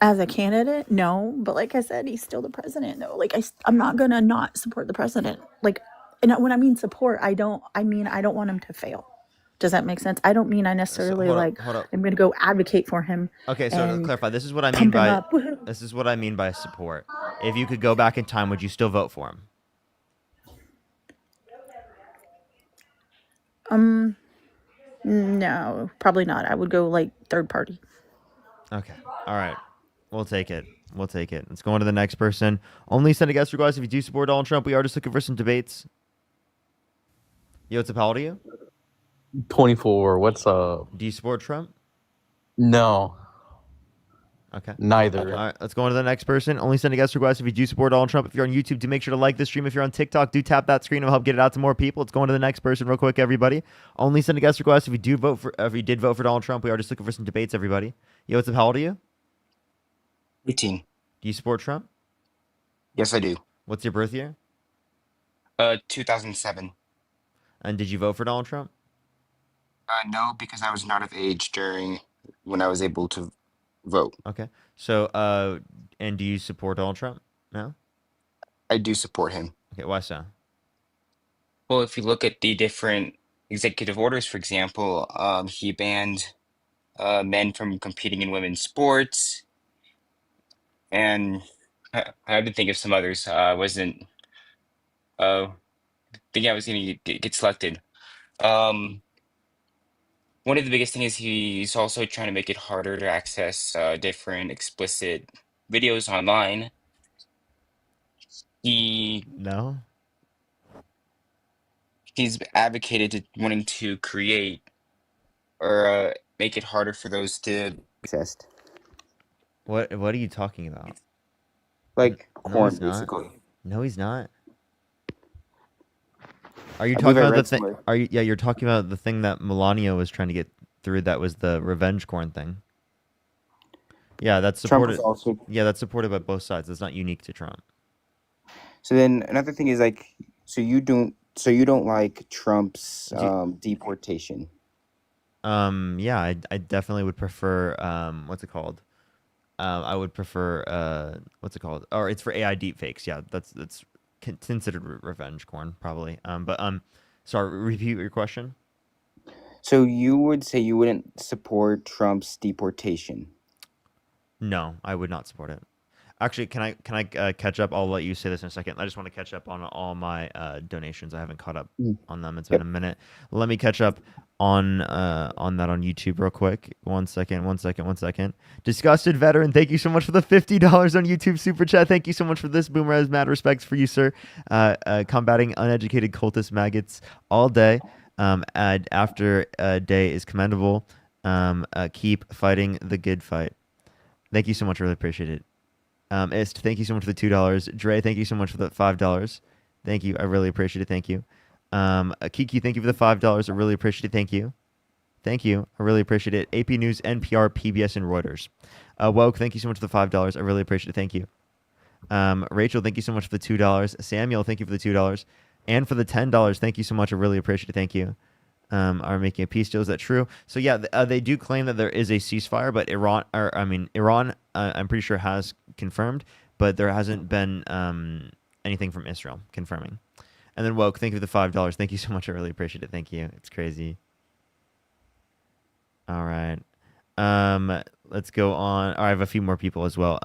As a candidate, no. But like I said, he's still the president, though. Like, I'm not going to not support the president. Like, and when I mean support, I don't want him to fail. Does that make sense? I don't mean I necessarily hold up. I'm going to go advocate for him. Okay, so to clarify, this is what I mean pump him by up. this is what I mean by support. If you could go back in time, would you still vote for him? No, probably not. I would go like third party. Okay. All right. We'll take it. Let's go on to the next person. Only send a guest request if you do support Donald Trump. We are just looking for some debates. Yo, what's up? How old are you? 24. What's up? Do you support Trump? No, Okay. neither. All right, let's go on to the next person. Only send a guest request if you do support Donald Trump. If you're on YouTube, do make sure to like this stream. If you're on TikTok, do tap that screen. It'll help get it out to more people. Let's go on to the next person real quick, everybody. Only send a guest request if you did vote for Donald Trump. We are just looking for some debates, everybody. Yo, what's up? How old are you? 18. Do you support Trump? Yes, I do. What's your birth year? 2007. And did you vote for Donald Trump? No, because I was not of age when I was able to vote. Okay. So, and do you support Donald Trump? No? I do support him. Okay, why so? Well, if you look at the different executive orders, for example, he banned men from competing in women's sports, and I've been thinking of some others. Wasn't thinking I was going to get selected. One of the biggest things is he's also trying to make it harder to access different explicit videos online. He's advocated to wanting to create or make it harder for those to exist. What are you talking about? Like No, porn, he's not. basically. No, he's not. Are you I talking believe I about the read thing? somewhere. Yeah, you're talking about the thing that Melania was trying to get through. That was the revenge corn thing. Yeah, that's Trump supported. was also. Yeah, that's supported by both sides. It's not unique to Trump. So then another thing is like, so you don't like Trump's deportation. Yeah, I definitely would prefer what's it called? I would prefer what's it called? Or it's for AI deepfakes. Yeah, that's considered revenge corn probably. Sorry, repeat your question. So you would say you wouldn't support Trump's deportation? No, I would not support it. Actually, can I catch up? I'll let you say this in a second. I just want to catch up on all my donations. I haven't caught up Mm. on them. It's been Yep. a minute. Let me catch up on that on YouTube real quick. One second. Disgusted veteran, thank you so much for the $50 on YouTube super chat. Thank you so much for this. Boomer has mad respects for you, sir. Combating uneducated cultist maggots all day. After a day is commendable. Keep fighting the good fight. Thank you so much. Really appreciate it. Ist, thank you so much for the $2. Dre, thank you so much for the $5. Thank you. I really appreciate it. Thank you. Kiki, thank you for the $5. I really appreciate it. Thank you. Thank you. I really appreciate it. AP News, NPR, PBS, and Reuters. Woke, thank you so much for the $5. I really appreciate it. Thank you. Rachel, thank you so much for the $2. Samuel, thank you for the $2. And for the $10, thank you so much. I really appreciate it. Thank you. Are making a peace deal. Is that true? So yeah, they do claim that there is a ceasefire, but Iran, I'm pretty sure has confirmed, but there hasn't been anything from Israel confirming. And then Woke, thank you for the $5. Thank you so much. I really appreciate it. Thank you. It's crazy. All right. Let's go on. I have a few more people as well.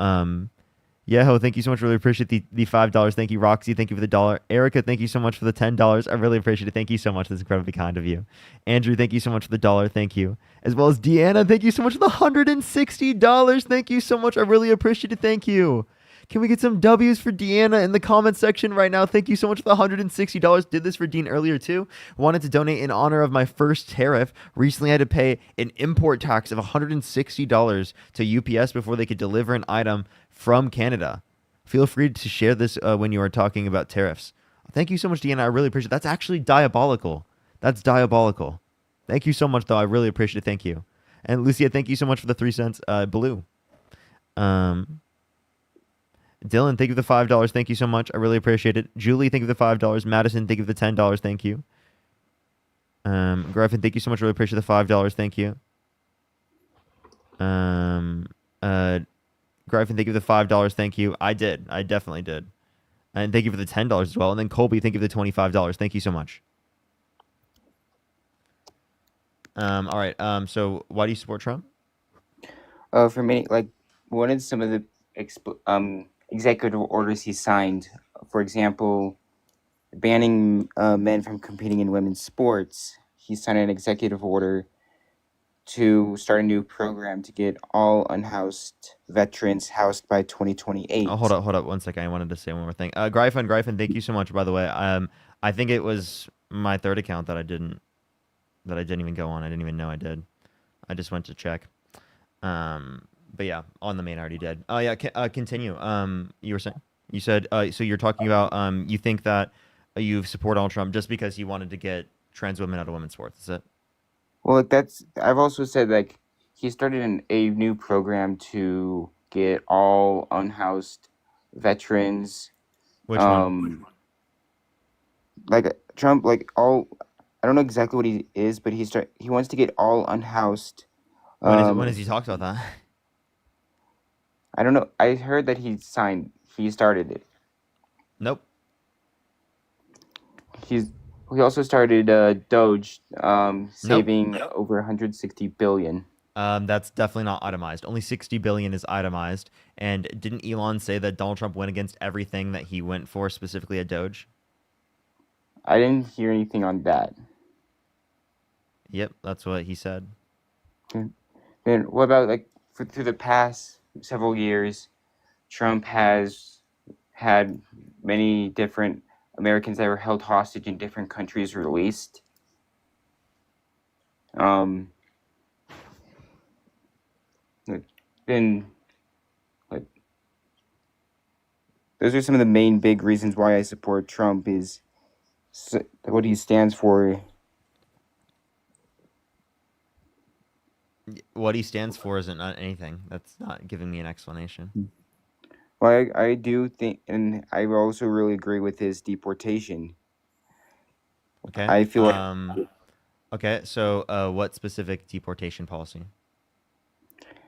Yeho, thank you so much. Really appreciate the $5. Thank you, Roxy. Thank you for the $1. Erica, thank you so much for the $10. I really appreciate it. Thank you so much. That's incredibly kind of you. Andrew, thank you so much for the $1. Thank you. As well as Deanna, thank you so much for the $160. Thank you so much. I really appreciate it. Thank you. Can we get some W's for Deanna in the comment section right now? Thank you so much for the $160. Did this for Dean earlier too. Wanted to donate in honor of my first tariff. Recently I had to pay an import tax of $160 to UPS before they could deliver an item from Canada. Feel free to share this when you are talking about tariffs. Thank you so much, Deanna. I really appreciate it. That's actually diabolical. That's diabolical. Thank you so much, though. I really appreciate it. Thank you. And Lucia, thank you so much for the 3 cents. Blue. Dylan, thank you for the $5. Thank you so much. I really appreciate it. Julie, thank you for the $5. Madison, thank you for the $10. Thank you. Griffin, thank you so much. Really appreciate the $5. Thank you. Griffin, thank you for the $5. Thank you. I did. I definitely did. And thank you for the $10 as well. And then Colby, thank you for the $25. Thank you so much. All right. So why do you support Trump? For me, like, what are some of the executive orders he signed? For example, banning men from competing in women's sports. He signed an executive order to start a new program to get all unhoused veterans housed by 2028. Oh, hold up 1 second. I wanted to say one more thing. Gryphon, thank you so much, by the way. I think it was my third account that I didn't even go on. I didn't even know I did. I just went to check. But yeah, on the main I already did. Oh yeah, continue. You were saying? You said so you're talking about you think that you support Donald Trump just because he wanted to get trans women out of women's sports, is it? Well, I've also said, like, he started a new program to get all unhoused veterans. Which one? Like Trump, like all, I don't know exactly what he is, but he wants to get all unhoused. When has he talked about that? I don't know. I heard that he started it. Nope. He also started Doge, saving over 160 billion. That's definitely not itemized. Only 60 billion is itemized. And didn't Elon say that Donald Trump went against everything that he went for, specifically at Doge? I didn't hear anything on that. Yep, that's what he said. Then what about, like, through the past several years, Trump has had many different Americans that were held hostage in different countries released. Then, like, those are some of the main big reasons why I support Trump, is what he stands for. What he stands for isn't anything. That's not giving me an explanation. Well, I do think, and I also really agree with his deportation. Okay. I feel like Okay, so what specific deportation policy?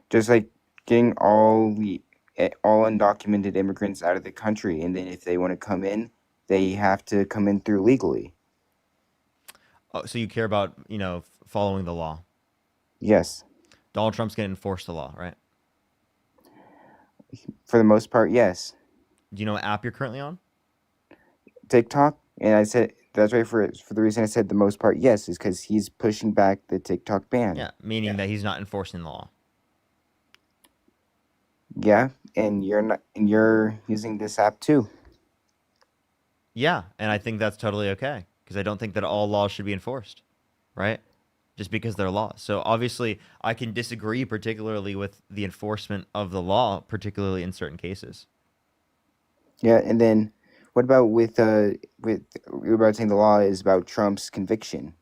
Just like getting all undocumented immigrants out of the country, and then if they want to come in, they have to come in through legally. Oh, so you care about, following the law. Yes, Donald Trump's going to enforce the law, right? for the most part, yes. Do you know what app you're currently on? TikTok, and I said that's right for the reason I said the most part, yes, is because he's pushing back the TikTok ban. Yeah, meaning that he's not enforcing the law. Yeah, and you're using this app too. Yeah, and I think that's totally okay because I don't think that all laws should be enforced, right? Just because they're laws. So obviously, I can disagree particularly with the enforcement of the law, particularly in certain cases. Yeah, and then what about with you were about saying the law is about Trump's conviction?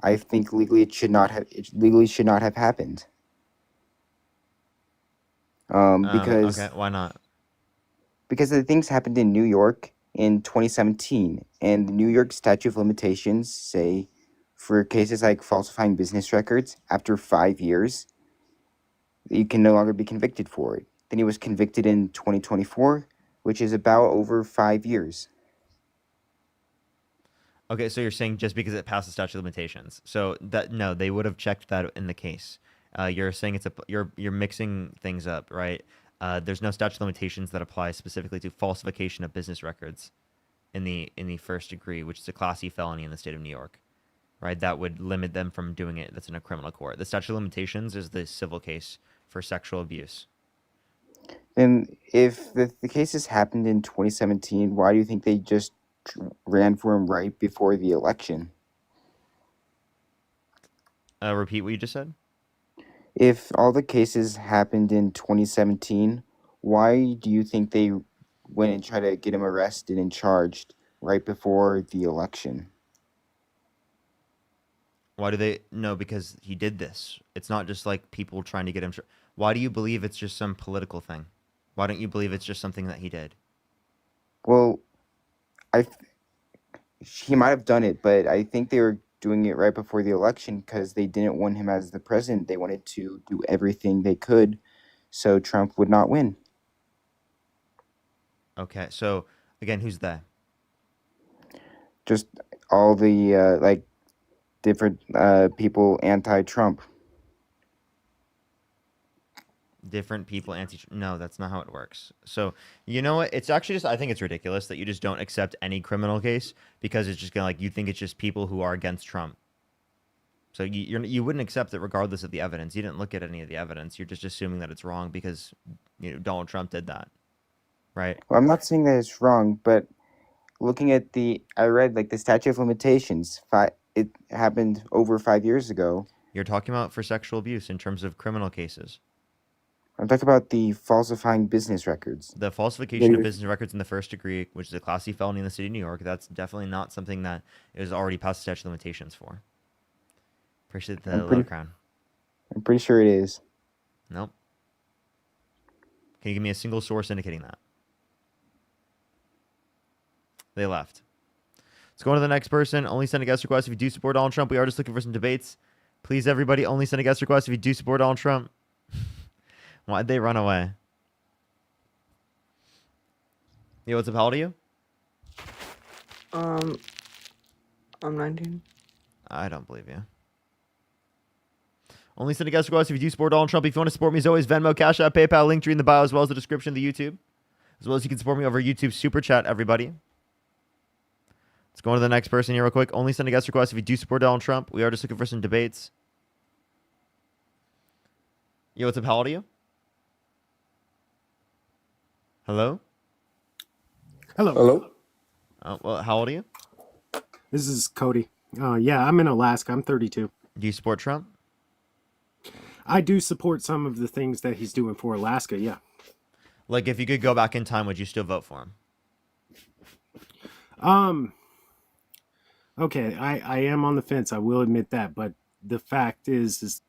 I think legally it should not have happened. Because Okay, why not? because the things happened in New York in 2017, and the New York statute of limitations say for cases like falsifying business records, after 5 years, you can no longer be convicted for it. Then he was convicted in 2024, which is about over 5 years. Okay, so you're saying just because it passed the statute of limitations. So that no, they would have checked that in the case. You're saying you're mixing things up, right? There's no statute of limitations that apply specifically to falsification of business records in the first degree, which is a Class E felony in the state of New York, right? That would limit them from doing it. That's in a criminal court. The statute of limitations is the civil case for sexual abuse. And if the cases happened in 2017, why do you think they just ran for him right before the election? Repeat what you just said. If all the cases happened in 2017, why do you think they went and tried to get him arrested and charged right before the election? Why do they? No, because he did this. It's not just like people trying to get him. Why do you believe it's just some political thing? Why don't you believe it's just something that he did? Well, he might have done it, but I think they were doing it right before the election because they didn't want him as the president. They wanted to do everything they could so Trump would not win. Okay, so again, who's that? Just all the different people anti-Trump. Different people no, that's not how it works. So you know what, it's actually just, I think it's ridiculous that you just don't accept any criminal case because it's just gonna you think it's just people who are against Trump. So you wouldn't accept it regardless of the evidence. You didn't look at any of the evidence. You're just assuming that it's wrong because Donald Trump did that, right? Well, I'm not saying that it's wrong, but looking at I read the statute of limitations. It happened over 5 years ago. You're talking about for sexual abuse in terms of criminal cases. I'm talking about the falsifying business records. The falsification of business records in the first degree, which is a Class C felony in the city of New York, that's definitely not something that is already past the statute of limitations for. Appreciate the low crown. I'm pretty sure it is. Nope. Can you give me a single source indicating that? They left. Let's go on to the next person. Only send a guest request if you do support Donald Trump. We are just looking for some debates. Please, everybody, only send a guest request if you do support Donald Trump. Why'd they run away? Yo, what's up? How old are you? I'm 19. I don't believe you. Only send a guest request if you do support Donald Trump. If you want to support me, as always, Venmo, Cash App, PayPal, link tree in the bio, as well as the description of the YouTube. As well as you can support me over YouTube Super Chat, everybody. Let's go on to the next person here real quick. Only send a guest request if you do support Donald Trump. We are just looking for some debates. Yo, what's up? How old are you? Hello? Hello. Oh, well, how old are you? This is Cody. Yeah, I'm in Alaska. I'm 32. Do you support Trump? I do support some of the things that he's doing for Alaska, yeah. Like, if you could go back in time, would you still vote for him? Okay, I am on the fence. I will admit that, but the fact is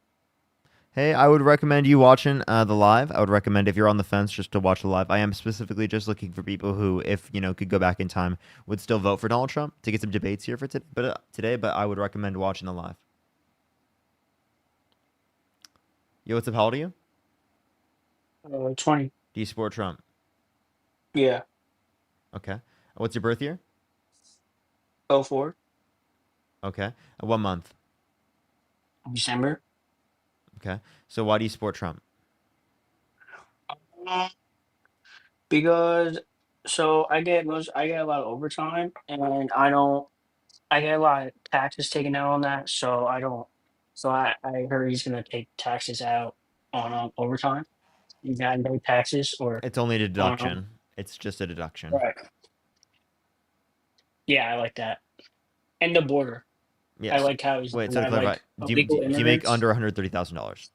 Hey, I would recommend you watching the live. I would recommend if you're on the fence just to watch the live. I am specifically just looking for people who, if could go back in time, would still vote for Donald Trump to get some debates here for today. But I would recommend watching the live. Yo, what's up? How old are you? 20. Do you support Trump? Yeah. Okay. What's your birth year? 04. Okay. What month? December. Okay. So why do you support Trump? Um, because I get a lot of overtime and I get a lot of taxes taken out on that, so I heard he's gonna take taxes out on overtime. You got no taxes or It's only a on deduction. It's just a deduction. right. Yeah, I like that. And the border. I Yes. like how he's Wait. not So to gonna clarify, like do you do, illegal do you make immigrants. under $130,000?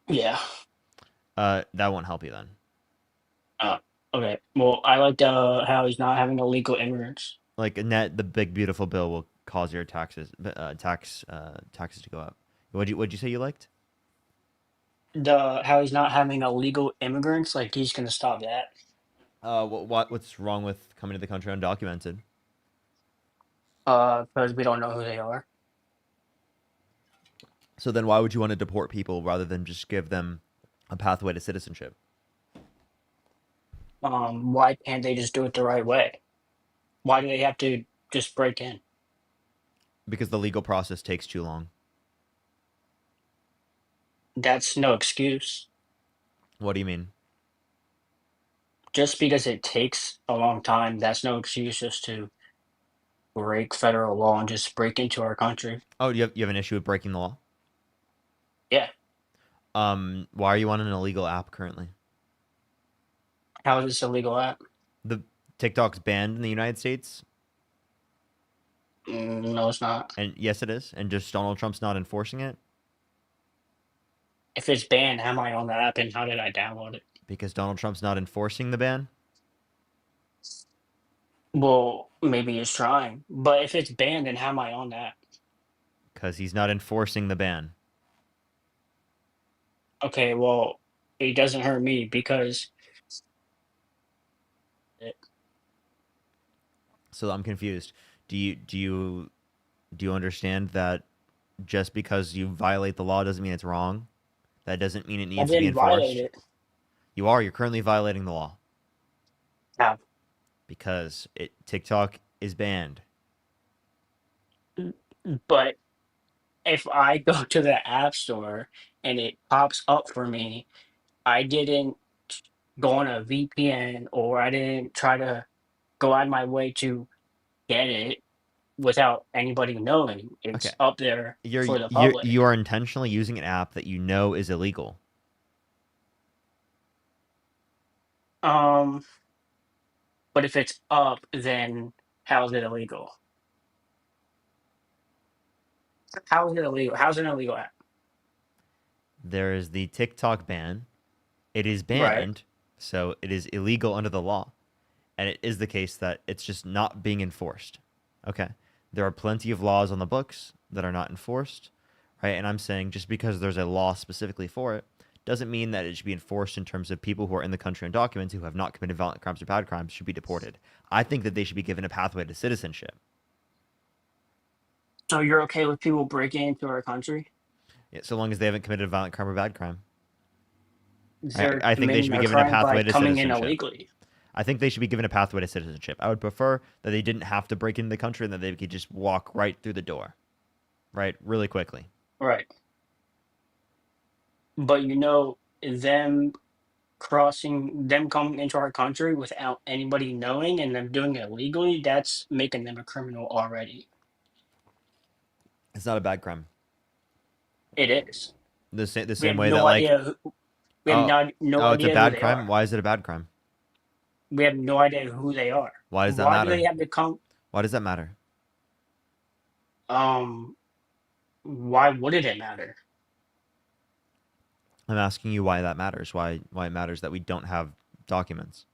Yeah. That won't help you then. Okay. Well, I like how he's not having illegal immigrants. Like net, the big beautiful bill will cause your taxes to go up. What'd you say you liked? The how he's not having illegal immigrants, like he's gonna stop that. What's wrong with coming to the country undocumented? Because we don't know who they are. So then why would you want to deport people rather than just give them a pathway to citizenship? Why can't they just do it the right way? Why do they have to just break in? Because the legal process takes too long. That's no excuse. What do you mean? Just because it takes a long time, that's no excuse just to break federal law and just break into our country. Oh, you have an issue with breaking the law? Yeah. Why are you on an illegal app currently? How is this illegal app? The TikTok's banned in the United States, No, it's not. and yes, it is. And just Donald Trump's not enforcing it If it's banned, how am I on the app and how did I download it? because Donald Trump's not enforcing the ban. Well, maybe he's trying, but if it's banned, then how am I on that? Because he's not enforcing the ban. Okay, well, it doesn't hurt me because So I'm confused. Do you understand that just because you violate the law doesn't mean it's wrong? That doesn't mean it I needs to be didn't violate enforced. it. You're currently violating the law How? because TikTok is banned. But if I go to the app store and it pops up for me, I didn't go on a VPN or I didn't try to go out of my way to get it without anybody knowing. Okay. It's up there You're for the you're public. you are intentionally using an app that you know is illegal. Um, but if it's up, then how is it illegal? How is it illegal? How's it an illegal app? There is the TikTok ban. It is Right. banned, so it is illegal under the law. And it is the case that it's just not being enforced. Okay. There are plenty of laws on the books that are not enforced, right? And I'm saying just because there's a law specifically for it doesn't mean that it should be enforced in terms of people who are in the country undocumented who have not committed violent crimes or bad crimes should be deported. I think that they should be given a pathway to citizenship. So you're okay with people breaking into our country? Yeah, so long as they haven't committed a violent crime or bad crime. They're I think they should committing be a given a crime by pathway to coming in citizenship. illegally. I think they should be given a pathway to citizenship. I would prefer that they didn't have to break into the country and that they could just walk right through the door, right, really quickly. Right. But them them coming into our country without anybody knowing and them doing it illegally, that's making them a criminal already. It's not a bad crime. It is. The We same have way that no like idea we have no it's a idea who bad they crime. are. Why is it a bad crime? We have no idea who they are. Why does that Why do they matter? have to come? Why does that matter? Why would it matter? I'm asking you why that matters. Why it matters that we don't have documents.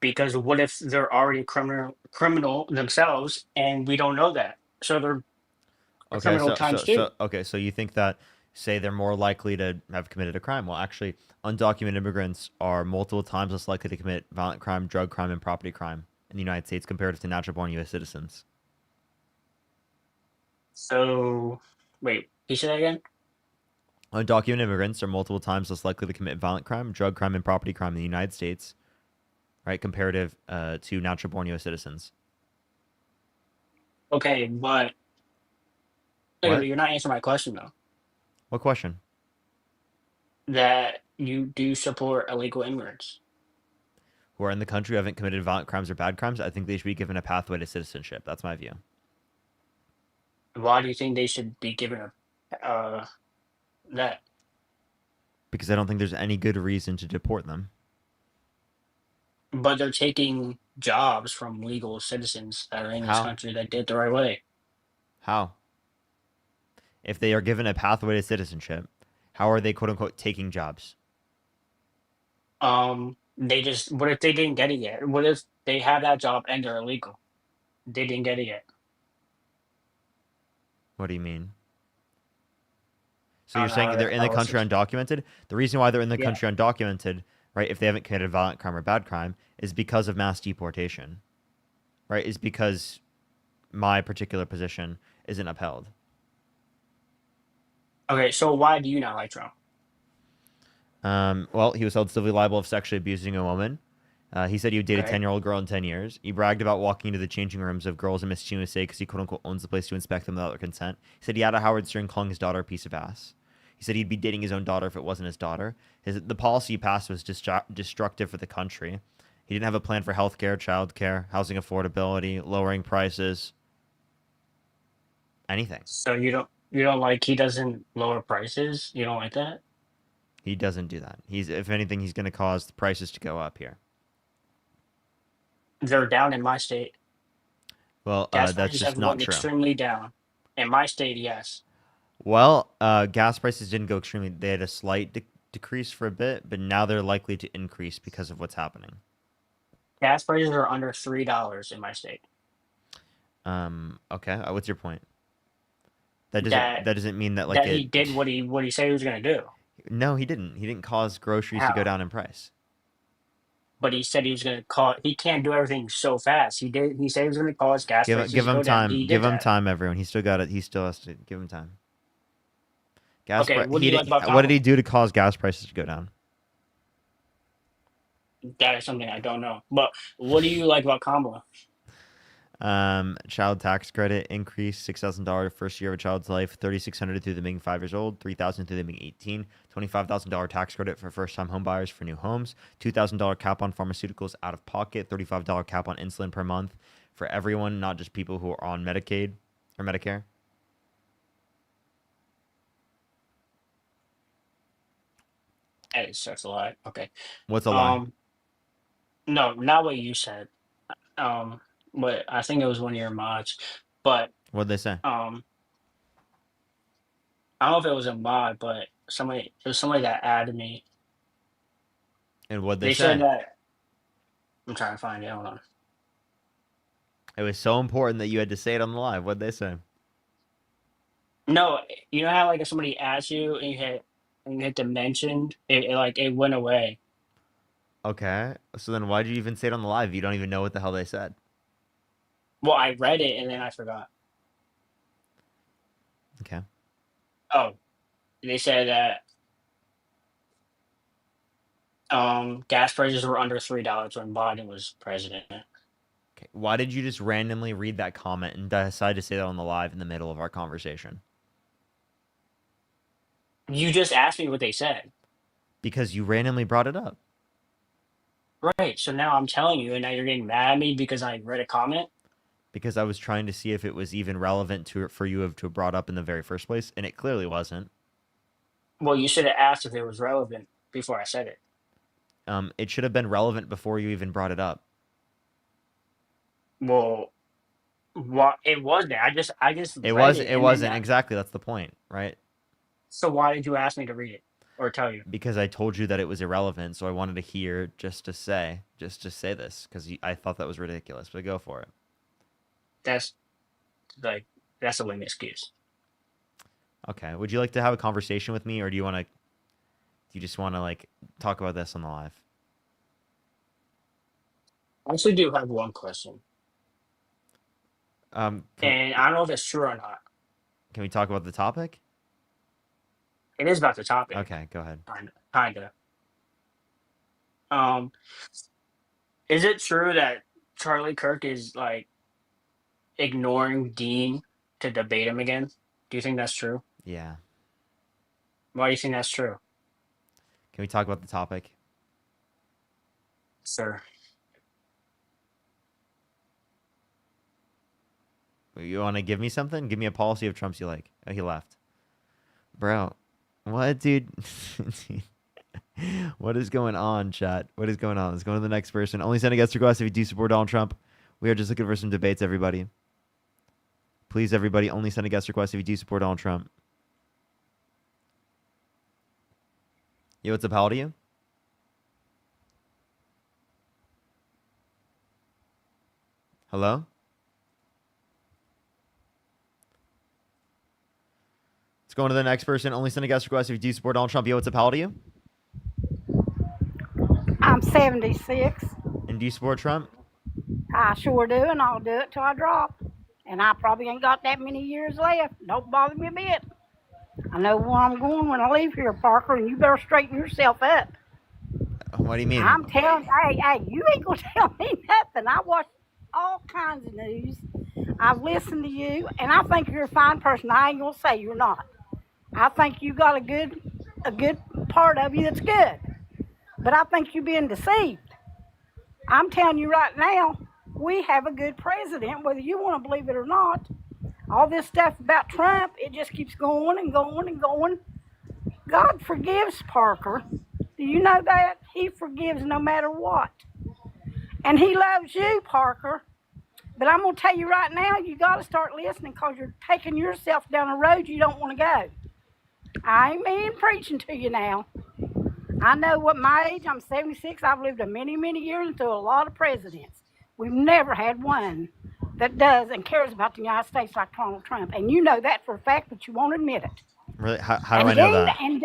Because what if they're already criminal themselves and we don't know that? So they're a Okay, criminal times two. so you think that say they're more likely to have committed a crime. Well, actually, undocumented immigrants are multiple times less likely to commit violent crime, drug crime, and property crime in the United States compared to natural born US citizens. So wait, you say that again? Undocumented immigrants are multiple times less likely to commit violent crime, drug crime, and property crime in the United States, right, comparative to natural-born U.S. citizens. Okay, but What? you're not answering my question though. What question? That you do support illegal immigrants. Who are in the country who haven't committed violent crimes or bad crimes? I think they should be given a pathway to citizenship. That's my view. Why do you think they should be given that? Because I don't think there's any good reason to deport them. But they're taking jobs from legal citizens that are in this How? country that did the right way. How? If they are given a pathway to citizenship, how are they quote unquote taking jobs? They just what if they didn't get it yet? What if they have that job and they're illegal? They didn't get it yet. What do you mean? So I you're don't know saying they're in the how else country to- undocumented? The reason why they're in the Yeah. country undocumented, right, if they haven't committed a violent crime or bad crime, is because of mass deportation, right? Is because my particular position isn't upheld. Okay, so why do you not like Trump? Well, he was held civilly liable of sexually abusing a woman. He said he would date a Okay. 10-year-old girl in 10 years. He bragged about walking into the changing rooms of girls in Miss USA because he quote-unquote owns the place to inspect them without their consent. He said he had a Howard Stern calling his daughter a piece of ass. He said he'd be dating his own daughter if it wasn't his daughter. The policy he passed was destructive for the country. He didn't have a plan for healthcare, childcare, housing affordability, lowering prices, anything. So you don't like he doesn't lower prices? You don't like that? He doesn't do that. If anything, he's going to cause the prices to go up here. They're down in my state. Well, Gas that's prices just have not gone true. extremely down. In my state, yes. Well, gas prices didn't go extremely. They had a slight decrease for a bit, but now they're likely to increase because of what's happening. Gas prices are under $3 in my state. Okay. What's your point? That That doesn't mean that that he did what he said he was going to do. No, he didn't. He didn't cause groceries to How? go down in price. But he said he was going to call. He can't do everything so fast. He did. He said he was going to cause gas prices Give to him go down. time. He Give did him that. time, everyone. He still got it. He still has to give him time. Okay, what do you like about What did Kamala? he do to cause gas prices to go down? That is something I don't know. But what do you like about Kamala? Child tax credit increase $6,000 first year of a child's life, $3,600 through them being 5 years old, $3,000 through them being 18, $25,000 tax credit for first-time home buyers for new homes, $2,000 cap on pharmaceuticals out of pocket, $35 cap on insulin per month for everyone, not just people who are on Medicaid or Medicare. That is that's a lie. Okay. What's a lie? No, not what you said. But I think it was one of your mods. But What'd they say? I don't know if it was a mod, but it was somebody that added me. And what'd They say? said that I'm trying to find it. Hold on. It was so important that you had to say it on the live. What'd they say? No, you know how like if somebody adds you and you hit the mentioned, it went away. Okay. So then why'd you even say it on the live? You don't even know what the hell they said. Well, I read it and then I forgot. Okay. Oh, they said that gas prices were under $3 when Biden was president. Okay. Why did you just randomly read that comment and decide to say that on the live in the middle of our conversation? You just asked me what they said. Because you randomly brought it up. Right. So now I'm telling you, and now you're getting mad at me because I read a comment. Because I was trying to see if it was even relevant for you to have brought up in the very first place, and it clearly wasn't. Well, you should have asked if it was relevant before I said it. It should have been relevant before you even brought it up. Well, what it wasn't. I just It read wasn't. it It and wasn't then exactly. That's the point, right? so why did you ask me to read it or tell you? Because I told you that it was irrelevant, so I wanted to hear just to say this because I thought that was ridiculous. But go for it. That's that's a lame excuse. Okay. Would you like to have a conversation with me, or do you just want to like talk about this on the live? I actually do have one question, Can and I don't know if it's true or not. we talk about the topic? It is about the topic. Okay, go ahead. Kinda. Um, is it true that Charlie Kirk is like ignoring Dean to debate him again? Do you think that's true? Yeah. Why do you think that's true, Can we talk about the topic? sir? You want to give me something? Give me a policy of Trump's you like. Oh, he left. Bro, what, dude? What is going on, chat? What is going on? Let's go to the next person. Only send a guest request if you do support Donald Trump. We are just looking for some debates, everybody. Please, everybody, only send a guest request if you do support Donald Trump. Yo, what's up? How old are you? Hello? Let's go on to the next person. Only send a guest request if you do support Donald Trump. Yo, what's up? How old are you? I'm 76. And do you support Trump? I sure do, and I'll do it till I drop. And I probably ain't got that many years left. Don't bother me a bit. I know where I'm going when I leave here, Parker, and you better straighten yourself up. What do you mean? I'm telling hey, you ain't gonna tell me nothing. I watch all kinds of news. I've listened to you, and I think you're a fine person. I ain't gonna say you're not. I think you got a good part of you that's good. But I think you're being deceived. I'm telling you right now, we have a good president, whether you want to believe it or not. All this stuff about Trump, it just keeps going and going and going. God forgives, Parker. Do you know that? He forgives no matter what. And he loves you, Parker. But I'm going to tell you right now, you got to start listening because you're taking yourself down a road you don't want to go. I ain't mean preaching to you now. I know what my age, I'm 76. I've lived a many, many years and through a lot of presidents. We've never had one that does and cares about the United States like Donald Trump. And you know that for a fact, but you won't admit it. Really? How do I know that? And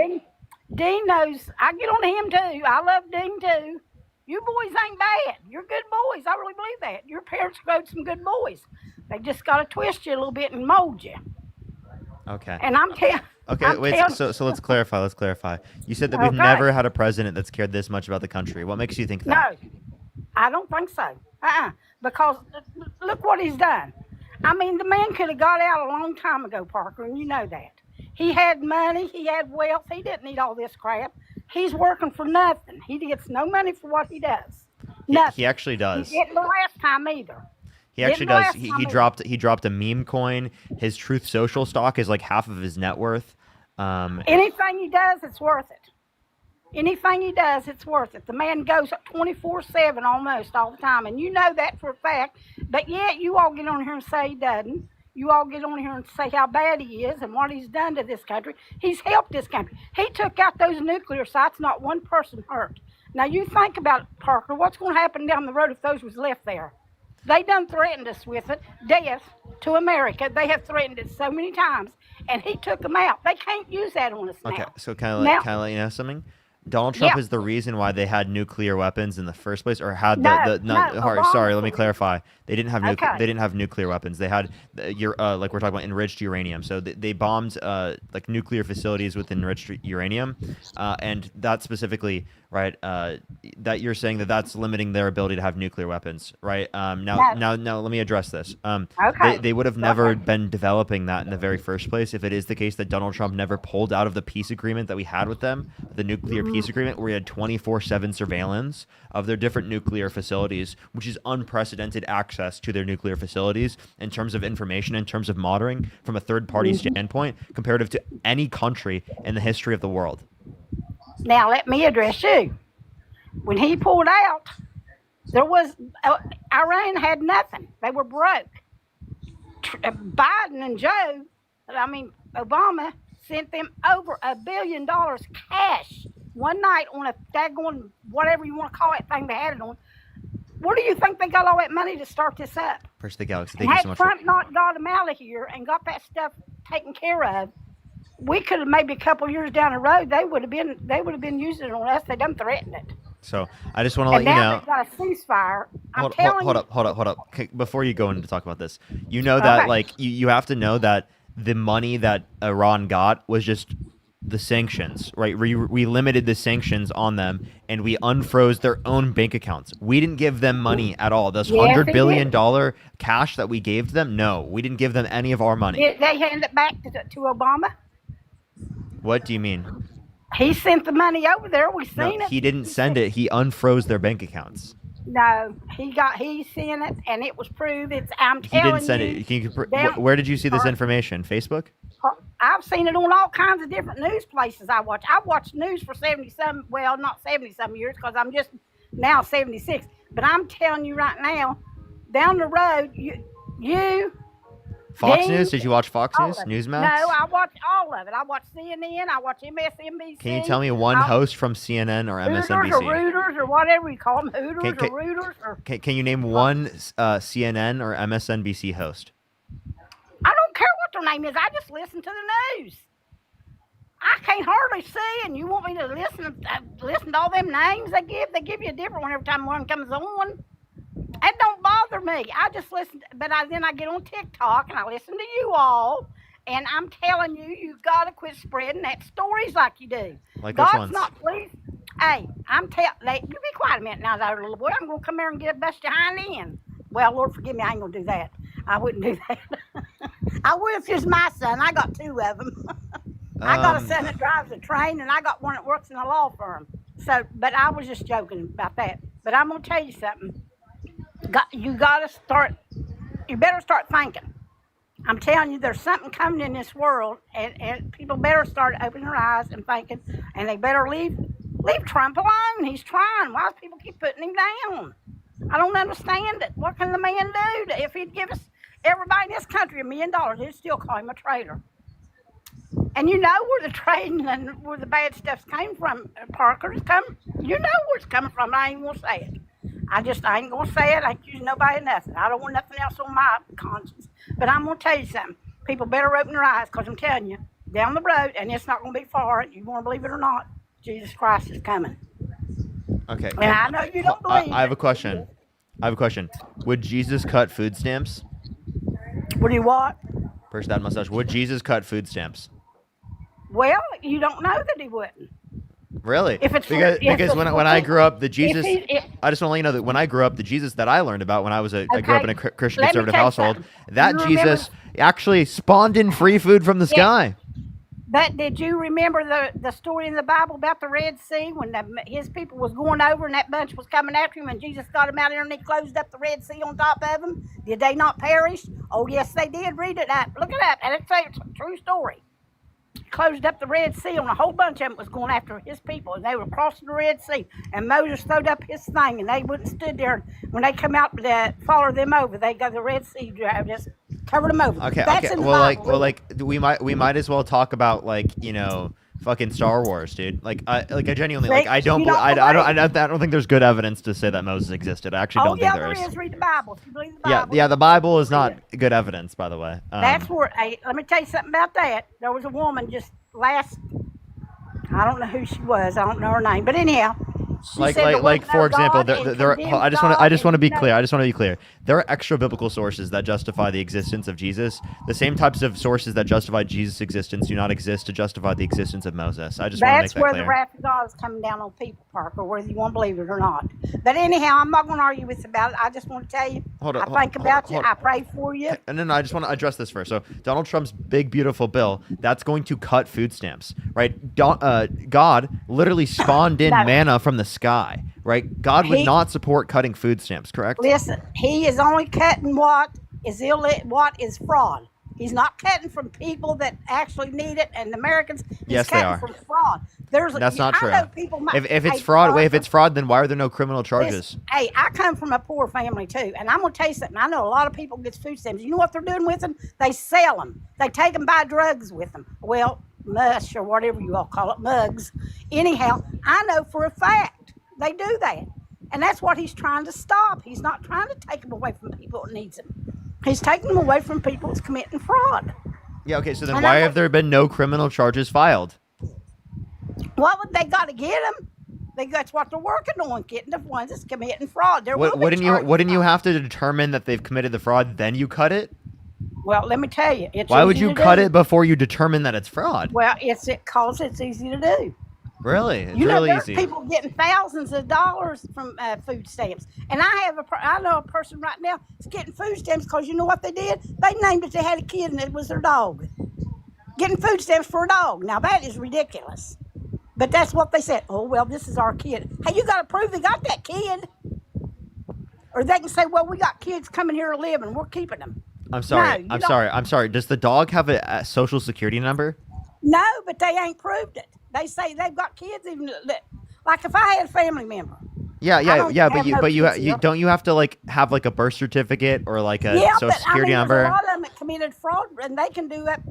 Dean knows. I get on him too. I love Dean too. You boys ain't bad. You're good boys. I really believe that. Your parents growed some good boys. They just got to twist you a little bit and mold you. Okay. And I'm telling. Okay, wait. So let's clarify. Let's clarify. You said that we've never had a president that's cared this much about the country. What makes you think that? No, I don't think so. Because look what he's done. I mean, the man could have got out a long time ago, Parker, and you know that. He had money. He had wealth. He didn't need all this crap. He's working for nothing. He gets no money for what he does. Nothing. He actually does. He didn't the last time either. He actually does. He dropped a meme coin. His Truth Social stock is like half of his net worth. Anything he does, it's worth it. Anything he does, it's worth it. The man goes 24/7 almost all the time, and you know that for a fact. But yet you all get on here and say he doesn't. You all get on here and say how bad he is and what he's done to this country. He's helped this country. He took out those nuclear sites, not one person hurt. Now you think about it, Parker. What's going to happen down the road if those was left there? They done threatened us with it, death to America. They have threatened it so many times, and he took them out. They can't use that on us now. Okay, so can I let you know something? Donald Trump is the reason why they had nuclear weapons in the first place, or had sorry, let me clarify. They didn't have they didn't have nuclear weapons. They had like we're talking about enriched uranium. So they bombed like nuclear facilities with enriched uranium, and that specifically, right? That you're saying that's limiting their ability to have nuclear weapons, right? Now let me address this. They would have never been developing that in the very first place if it is the case that Donald Trump never pulled out of the peace agreement that we had with them, the nuclear peace agreement, where we had 24/7 surveillance of their different nuclear facilities, which is unprecedented access to their nuclear facilities in terms of information, in terms of monitoring from a third-party standpoint, comparative to any country in the history of the world. Now let me address you. When he pulled out, there was Iran had nothing. They were broke. Biden and Obama sent them over $1 billion cash one night on a daggone whatever you want to call it thing they had it on. Where do you think they got all that money to start this up? Push the galaxy. Thank you so much. Had Trump not got them out of here and got that stuff taken care of, we could have maybe a couple years down the road. They would have been using it on us. They done threatened it. So I just want to let you know. Now they've got a ceasefire. Hold up. Okay, before you go in to talk about this, you know that you have to know that the money that Iran got was just the sanctions, right? We limited the sanctions on them, and we unfroze their own bank accounts. We didn't give them money at all. This Yes, $100 they billion did. cash that we gave them, no, we didn't give them any of our money. Did they hand it back to Obama? What do you mean? He sent the money over there. We No, seen it. he didn't send it. He unfroze their bank accounts. No, he sent it, and it was proved. I'm He telling didn't send you. it. Can you, Down, where did you see this information? Facebook? I've seen it on all kinds of different news places I watch. I've watched news for 70-some, well, not 70-some years because I'm just now 76. But I'm telling you right now, down the road, you Fox Dean, News? Did you watch Fox all News? of it. Newsmax? No, I watch all of it. I watch CNN. I watch MSNBC. Can you tell me one host from CNN or Hooters MSNBC? or Rooters or whatever you call them, Hooters Can- or Rooters. Or, Can you name one CNN or MSNBC host? I don't care what their name is. I just listen to the news. I can't hardly see, and you want me to listen to all them names they give? They give you a different one every time one comes on. That don't bother me. I just listen, then I get on TikTok and I listen to you all, and I'm telling you, you gotta quit spreading that stories like you do. Like which God's ones? not pleased. Hey, you be quiet a minute now, that little boy. I'm gonna come here and get a bust your hind end. Well, Lord forgive me, I ain't gonna do that. I wouldn't do that. I would if it was my son. I got two of them. I got a son that drives a train, and I got one that works in a law firm. So, but I was just joking about that. But I'm gonna tell you something. You better start thinking. I'm telling you, there's something coming in this world, and people better start opening their eyes and thinking, and they better leave Trump alone. He's trying. Why do people keep putting him down? I don't understand it. What can the man do? If he'd give us, everybody in this country, $1 million, they'd still call him a traitor. And you know where the trading and where the bad stuff came from, Parker's come. You know where it's coming from. I ain't gonna say it. I ain't gonna say it. I ain't accusing nobody of nothing. I don't want nothing else on my conscience. But I'm gonna tell you something. People better open their eyes, because I'm telling you, down the road, and it's not gonna be far, you wanna believe it or not, Jesus Christ is coming. Okay. And I know you don't believe I have a question. Would Jesus cut food stamps? Would he what? Push that mustache. Would Jesus cut food stamps? Well, you don't know that he wouldn't. Really? If it's because when I grew up, the Jesus, if I just want to let you know that when I grew up, the Jesus that I learned about when I grew up in a Christian let me conservative tell you household, something. that You remember- Jesus actually spawned in free food from the sky. But did you remember the story in the Bible about the Red Sea when his people was going over and that bunch was coming after him and Jesus got him out there and he closed up the Red Sea on top of them? Did they not perish? Oh, yes, they did. Read it up. Look it up. And it's a true story. Closed up the Red Sea, and a whole bunch of them was going after his people, and they were crossing the Red Sea. And Moses throwed up his thing, and they wouldn't stood there. When they come out to follow them over, they got the Red Sea just covered them over. Okay. That's Okay. in the Well, Bible. we might as well talk about fucking Star Wars, dude. I genuinely I don't think there's good evidence to say that Moses existed. I actually don't think there is. There is. Read the Bible. If you believe the Bible. Yeah. The Bible is not good evidence, by the way. That's where. Hey, let me tell you something about that. There was a woman just I don't know who she was. I don't know her name, but anyhow. For example, I just want to be clear. There are extra biblical sources that justify the existence of Jesus. The same types of sources that justify Jesus' existence do not exist to justify the existence of Moses. I just want to make that clear. That's where the wrath of God is coming down on people, Parker, whether you want to believe it or not. But anyhow, I'm not going to argue with you about it. I just want to tell you, I think about you. I pray for you. And then I just want to address this first. So Donald Trump's big, beautiful bill, that's going to cut food stamps, right? God literally spawned in manna from the sky, right? God would not support cutting food stamps, correct? Listen, he is only cutting what is fraud. He's not cutting from people that actually need it, and Americans. He's cutting from fraud. That's not true. I know people if it's fraud, if it's fraud, then why are there no criminal charges? Listen, hey, I come from a poor family too, and I'm gonna tell you something. I know a lot of people get food stamps. You know what they're doing with them? They sell them. They take them, buy drugs with them. Well, mush or whatever you all call it, mugs. Anyhow, I know for a fact they do that, and that's what he's trying to stop. He's not trying to take them away from people that needs them. He's taking them away from people that's committing fraud. Yeah. Okay. So then, why have there been no criminal charges filed? What would they got to get them? That's what they're working on, getting the ones that's committing fraud. Wouldn't you have to determine that they've committed the fraud, then you cut it? Well, let me tell you, it's Why would easy you to cut do. it before you determine that it's fraud? Well, it's because it's easy to do. Really? It's You know, really there's easy. people getting thousands of dollars from food stamps, and I know a person right now that's getting food stamps because you know what they did? They named it. They had a kid, and it was their dog. Getting food stamps for a dog. Now that is ridiculous, but that's what they said. Oh well, this is our kid. Hey, you got to prove they got that kid, or they can say, well, we got kids coming here to live, and we're keeping them. I'm sorry. No, I'm don't. sorry. I'm sorry. Does the dog have a social security number? No, but they ain't proved it. They say they've got kids, even like if I had a family member. Yeah, I yeah, don't yeah. have But you, no but you, kids you here. don't you have to like have like a birth certificate or like a Yeah, social but security there's number? a lot of them that committed fraud, and they can do that.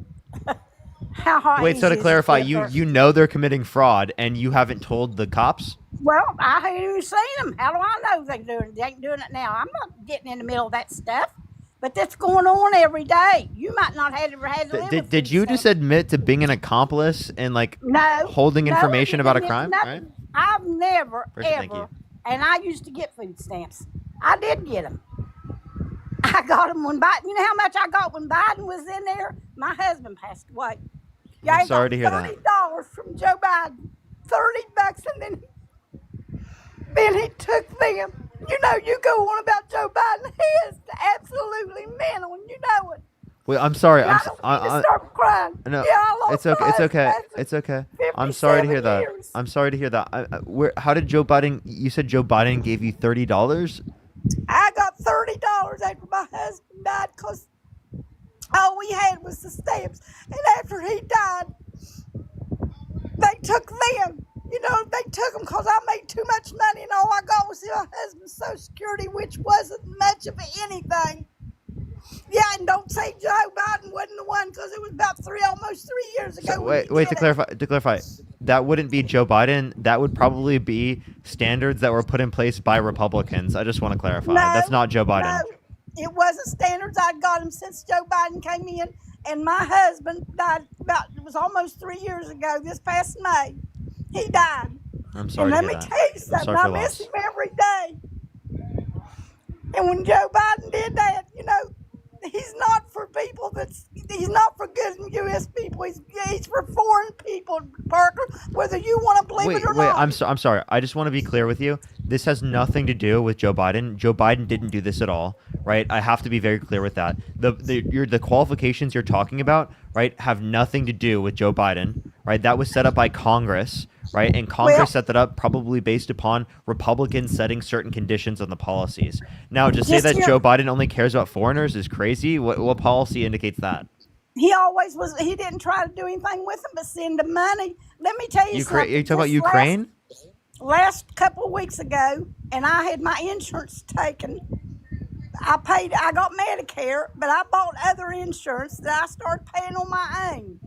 How hard? Wait, so to easy is it clarify, get a birth- you know they're committing fraud and you haven't told the cops? Well, I ain't even seen them. How do I know they ain't doing it now? I'm not getting in the middle of that stuff. But that's going on every day. You might not have ever had to live with Did food you stamps. just admit to being an accomplice and like No, holding no, I information about a didn't crime? admit Right? nothing. I've never, Person, thank ever, you. and I used to get food stamps. I did get them. I got them when Biden, you know how much I got when Biden was in there? My husband passed away. Yeah, I'm sorry to hear that. $30 from Joe Biden. $30, and then he took them. You know, you go on about Joe Biden. He is absolutely mental, and you know it. Wait, I'm sorry. And I don't need to start crying. No, Yeah, I lost it's okay. my It's okay. husband It's okay. after I'm sorry to hear 57 that. years. I'm sorry to hear that. How did Joe Biden? You said Joe Biden gave you $30. I got $30 after my husband died because all we had was the stamps. And after he died, they took them. You know, they took them because I made too much money and all I got was my husband's Social Security, which wasn't much of anything. Yeah, and don't say Joe Biden wasn't the one because it was about almost 3 years ago. So, wait. To clarify, that wouldn't be Joe Biden. That would probably be standards that were put in place by Republicans. I just want to clarify. That's not Joe Biden. No, it wasn't standards. I got them since Joe Biden came in, and my husband died it was almost 3 years ago. This past May, he died. I'm sorry And to let hear me that. tell you I'm something. sorry I for miss loss. him every day. And when Joe Biden did that, you know, he's not for people he's not for good U.S. people. He's for foreign people, Parker, whether you want to believe it or Wait, not. I'm sorry. I just want to be clear with you. This has nothing to do with Joe Biden. Joe Biden didn't do this at all, right? I have to be very clear with that. The qualifications you're talking about, right, have nothing to do with Joe Biden, right? That was set up by Congress, right? And Congress set that up probably based upon Republicans setting certain conditions on the policies. Now, to say that Joe Biden only cares about foreigners is crazy. What policy indicates that? He always was. He didn't try to do anything with them but send them money. Let me tell you something. You talking about This Ukraine? Last couple of weeks ago, and I had my insurance taken. I got Medicare, but I bought other insurance that I started paying on my own.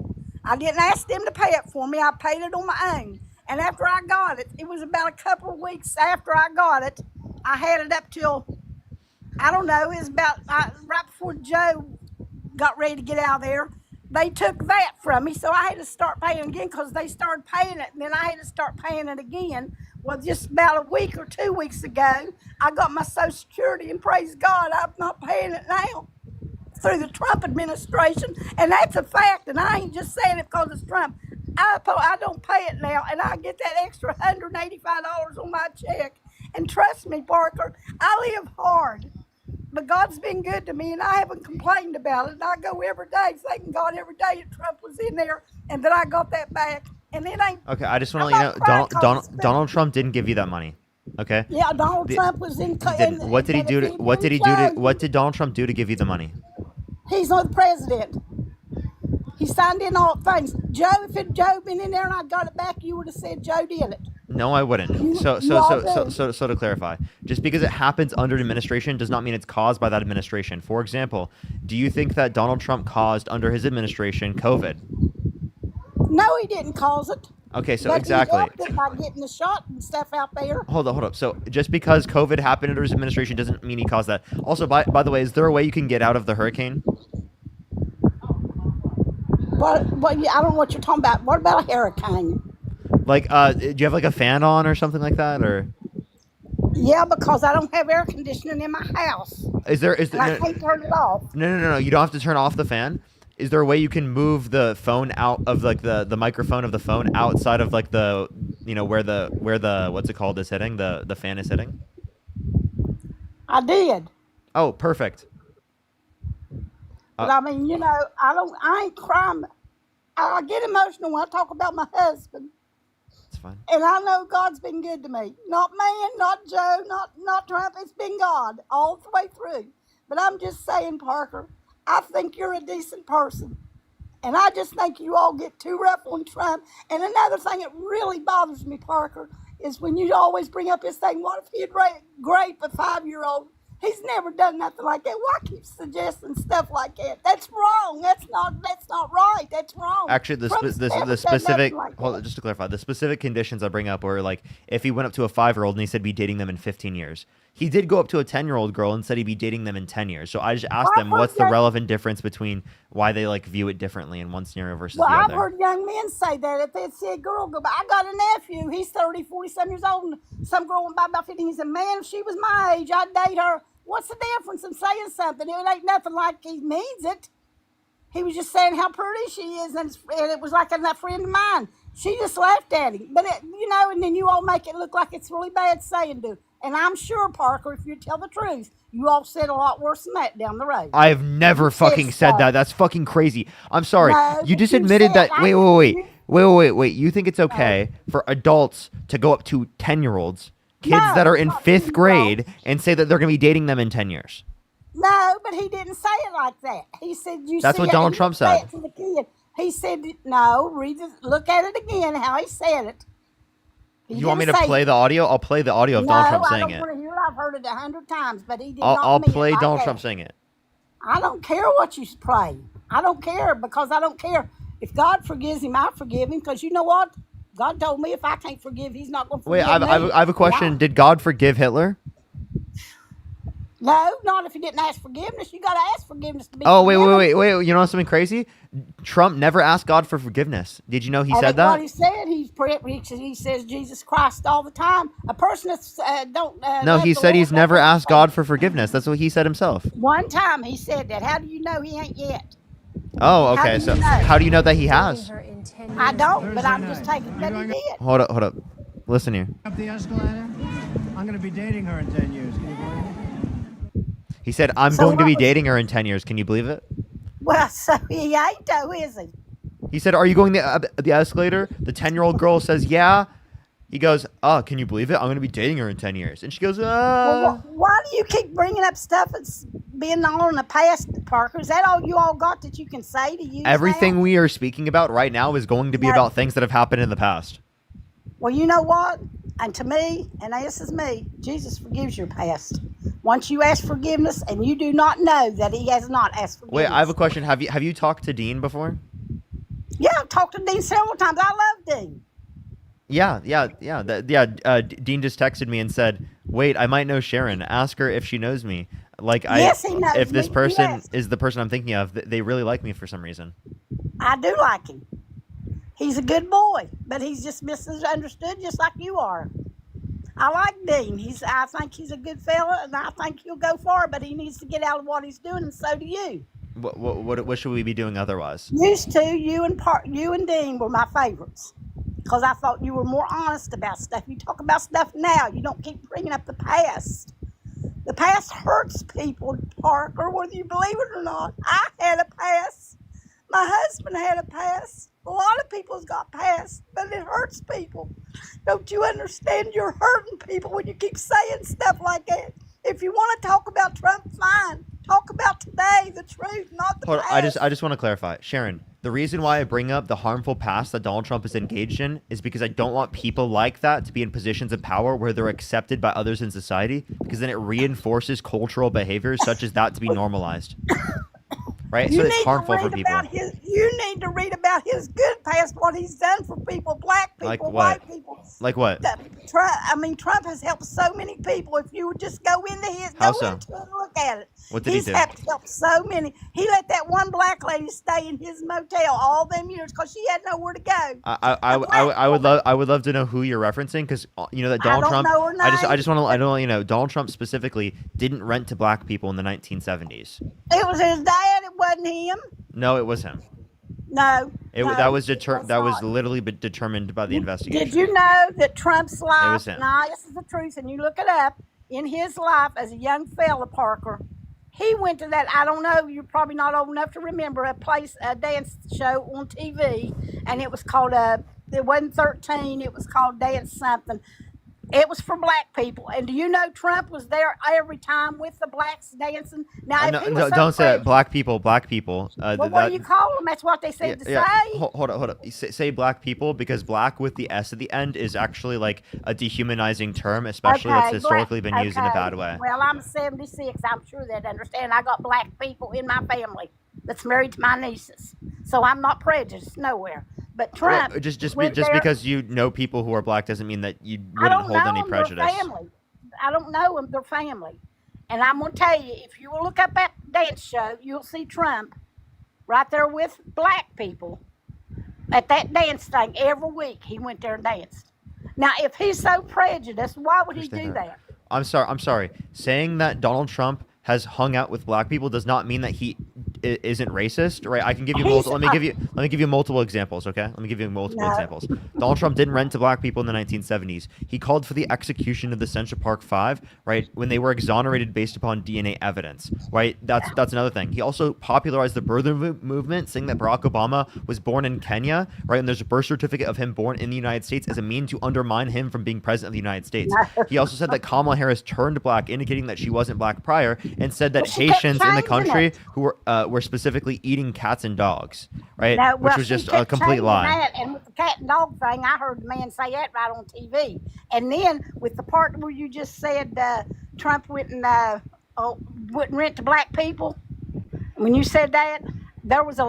I didn't ask them to pay it for me. I paid it on my own. And after I got it, it was about a couple of weeks after I got it. I had it up till, I don't know, it was about right before Joe got ready to get out of there. They took that from me, so I had to start paying again because they started paying it, and then I had to start paying it again. Well, just about a week or 2 weeks ago, I got my Social Security, and praise God, I'm not paying it now through the Trump administration, and that's a fact, and I ain't just saying it because it's Trump. I don't pay it now, and I get that extra $185 on my check, and trust me, Parker, I live hard. But God's been good to me, and I haven't complained about it. And I go every day, thanking God every day that Trump was in there and that I got that back. And it ain't. Okay, I just want to let you know, Donald Trump didn't give you that money. Okay. Yeah, Donald Trump was in. What did he do? What did Donald Trump do to give you the money? He's not the president. He signed in all things. Joe, if Joe been in there and I got it back, you would have said Joe did it. No, I wouldn't. So to clarify, just because it happens under an administration does not mean it's caused by that administration. For example, do you think that Donald Trump caused under his administration COVID? No, he didn't cause it. Okay, so But exactly. He helped it by getting the shot and stuff out there. Hold up. So just because COVID happened under his administration doesn't mean he caused that. Also, by the way, is there a way you can get out of the hurricane? Well, I don't know what you're talking about. What about a hurricane? Like, do you have like a fan on or something like that, or? Yeah, because I don't have air conditioning in my house. Is there and I can't turn it off. No. You don't have to turn off the fan. Is there a way you can move the phone out of like the microphone of the phone outside of like the where the what's it called is hitting the fan is hitting? I did. Oh, perfect. But I mean, I ain't crying. I get emotional when I talk about my husband. It's fine. And I know God's been good to me. Not man, not Joe, not Trump. It's been God all the way through. But I'm just saying, Parker, I think you're a decent person. And I just think you all get too rough on Trump. And another thing that really bothers me, Parker, is when you always bring up this thing, what if he'd grape a 5-year-old? He's never done nothing like that. Why keep suggesting stuff like that? That's wrong. That's not right. That's wrong. Actually, the specific just to clarify, the specific conditions I bring up were like if he went up to a 5-year-old and he said be dating them in 15 years. He did go up to a 10-year-old girl and said he'd be dating them in 10 years. So I just asked them what's the relevant difference between why they like view it differently in one scenario versus the other. I've heard young men say that if they see a girl go by. I got a nephew. He's 30, 40-some years old. And some girl went by about 50. He said, man, if she was my age, I'd date her. What's the difference in saying something? It ain't nothing like he means it. He was just saying how pretty she is, and it was like a friend of mine. She just laughed at him. But, and then you all make it look like it's really bad saying to. And I'm sure, Parker, if you tell the truth, you all said a lot worse than that down the road. I've never fucking said that. That's fucking crazy. I'm sorry. No, you just admitted that. Wait. You think it's okay for adults to go up to 10-year-olds, kids that are in 5th grade, and say that they're going to be dating them in 10 years? No, but he didn't say it like that. He said That's what Donald Trump said. To the kid. He said, no, look at it again, how he said it. You want me to play the audio? I'll play the audio of Donald Trump saying it. I don't want to hear it. I've heard it 100 times, but he did I'll not play mean it Donald like Trump that. saying it. I don't care what you play. I don't care because I don't care. If God forgives him, I forgive him because you know what? God told me if I can't forgive, he's not going to forgive me. Wait, I have a question. Why? Did God forgive Hitler? No, not if he didn't ask forgiveness. You got to ask forgiveness to be Oh, forgiven. wait. You know something crazy? Trump never asked God for forgiveness. Did you know he said that? What he said, he says Jesus Christ all the time. A person that's don't. No, he said he's never asked God for forgiveness. That's what he said himself. One time he said that. How do you know he ain't yet? Oh, okay. So how do you know that he has? I don't, but I'm just taking that he did. Hold up. Listen here. Up the escalator. I'm going to be dating her in 10 years. Can you believe it? He said, I'm going to be dating her in 10 years. Can you believe it? Well, so he ain't though, is he? He said, are you going the escalator? The 10-year-old girl says, yeah. He goes, oh, can you believe it? I'm going to be dating her in 10 years. And she goes, Well, why do you keep bringing up stuff that's being all in the past, Parker? Is that all you all got that you can say to use everything we are speaking about right now is going to be about things that have happened in the past. Well, you know what? And to me, and this is me, Jesus forgives your past. Once you ask forgiveness and you do not know that he has not asked forgiveness. Wait, I have a question. Have you talked to Dean before? Yeah, I've talked to Dean several times. I love Dean. Yeah. Dean just texted me and said, wait, I might know Sharon. Ask her if she knows me. Yes, he knows if this me. person is the person I'm thinking of, they really like me for some reason. I do like him. He's a good boy, but he's just misunderstood just like you are. I like Dean. I think he's a good fella, and I think he'll go far, but he needs to get out of what he's doing, and so do you. What should we be doing otherwise? Used to, you and Dean were my favorites because I thought you were more honest about stuff. You talk about stuff now. You don't keep bringing up the past. The past hurts people, Parker, whether you believe it or not. I had a past. My husband had a past. A lot of people's got past, but it hurts people. Don't you understand? You're hurting people when you keep saying stuff like that. If you want to talk about Trump, fine. Talk about today, the truth, not the past. I just want to clarify. Sharon, the reason why I bring up the harmful past that Donald Trump is engaged in is because I don't want people like that to be in positions of power where they're accepted by others in society, because then it reinforces cultural behaviors such as that to be normalized. Right? So it's harmful for people. You need to read about his good past, what he's done for people, black people, white people. Like what? Trump has helped so many people. If you would just go into his, How go so? into it and look at it. What did he He's do? helped so many. He let that one black lady stay in his motel all them years because she had nowhere to go. I would love to know who you're referencing, because you know that Donald I don't Trump. know her I just name, want to let you know Donald Trump specifically didn't rent to black people in the 1970s. It was his dad. It wasn't him. No, it was him. No. That was literally determined by the investigation. Did you know that Trump's It life? was him. Now this is the truth, and you look it up. In his life as a young fella, Parker, he went to that. I don't know. You're probably not old enough to remember a dance show on TV, and it was called It wasn't 13. It was called Dance Something. It was for black people. And do you know Trump was there every time with the blacks dancing? Now, Don't say that. Black people. What do you call them? That's what they said to say. Hold up. Say black people, because black with the S at the end is actually like a dehumanizing term, especially that's historically been used in a bad way. Well, I'm 76. I'm sure they'd understand. I got black people in my family that's married to my nieces. So I'm not prejudiced nowhere. But Trump, well, just because you know people who are black doesn't mean that you wouldn't hold any prejudice. I don't know them. They're family. And I'm going to tell you, if you will look up that dance show, you'll see Trump right there with black people at that dance thing every week. He went there and danced. Now, if he's so prejudiced, why would he do that? I'm sorry. Saying that Donald Trump has hung out with black people does not mean that he isn't racist, right? I can give you multiple. Let me give you multiple examples, okay? Let me give you multiple examples. Donald Trump didn't rent to black people in the 1970s. He called for the execution of the Central Park Five, right? When they were exonerated based upon DNA evidence, right? That's another thing. He also popularized the birther movement, saying that Barack Obama was born in Kenya, right? And there's a birth certificate of him born in the United States as a mean to undermine him from being president of the United States. He also said that Kamala Harris turned black, indicating that she wasn't black prior, and said that Haitians in the country who were specifically eating cats and dogs, right? No, which was just a complete lie. And with the cat and dog thing, I heard the man say that right on TV. And then with the part where you just said Trump wouldn't rent to black people, when you said that, there was a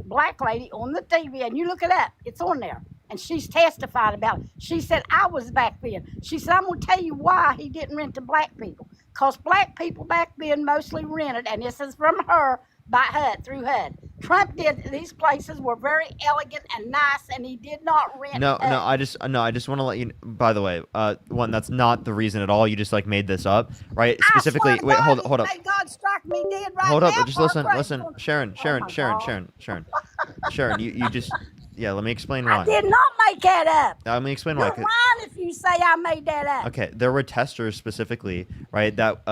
black lady on the TV, and you look it up, it's on there. And she's testified about it. She said, I was back then. She said, I'm going to tell you why he didn't rent to black people. Because black people back then mostly rented, and this is from her, by HUD, through HUD. Trump did, these places were very elegant and nice, and he did not rent. I just want to let you, by the way, one, that's not the reason at all. You just like made this up, right? Specifically, wait, hold up. May God strike me dead right hold now. up, just listen, Sharon, you just, yeah, let me explain why. I did not make that up. Let me explain You're why. lying if you say I made that up. Okay, there were testers specifically, right, that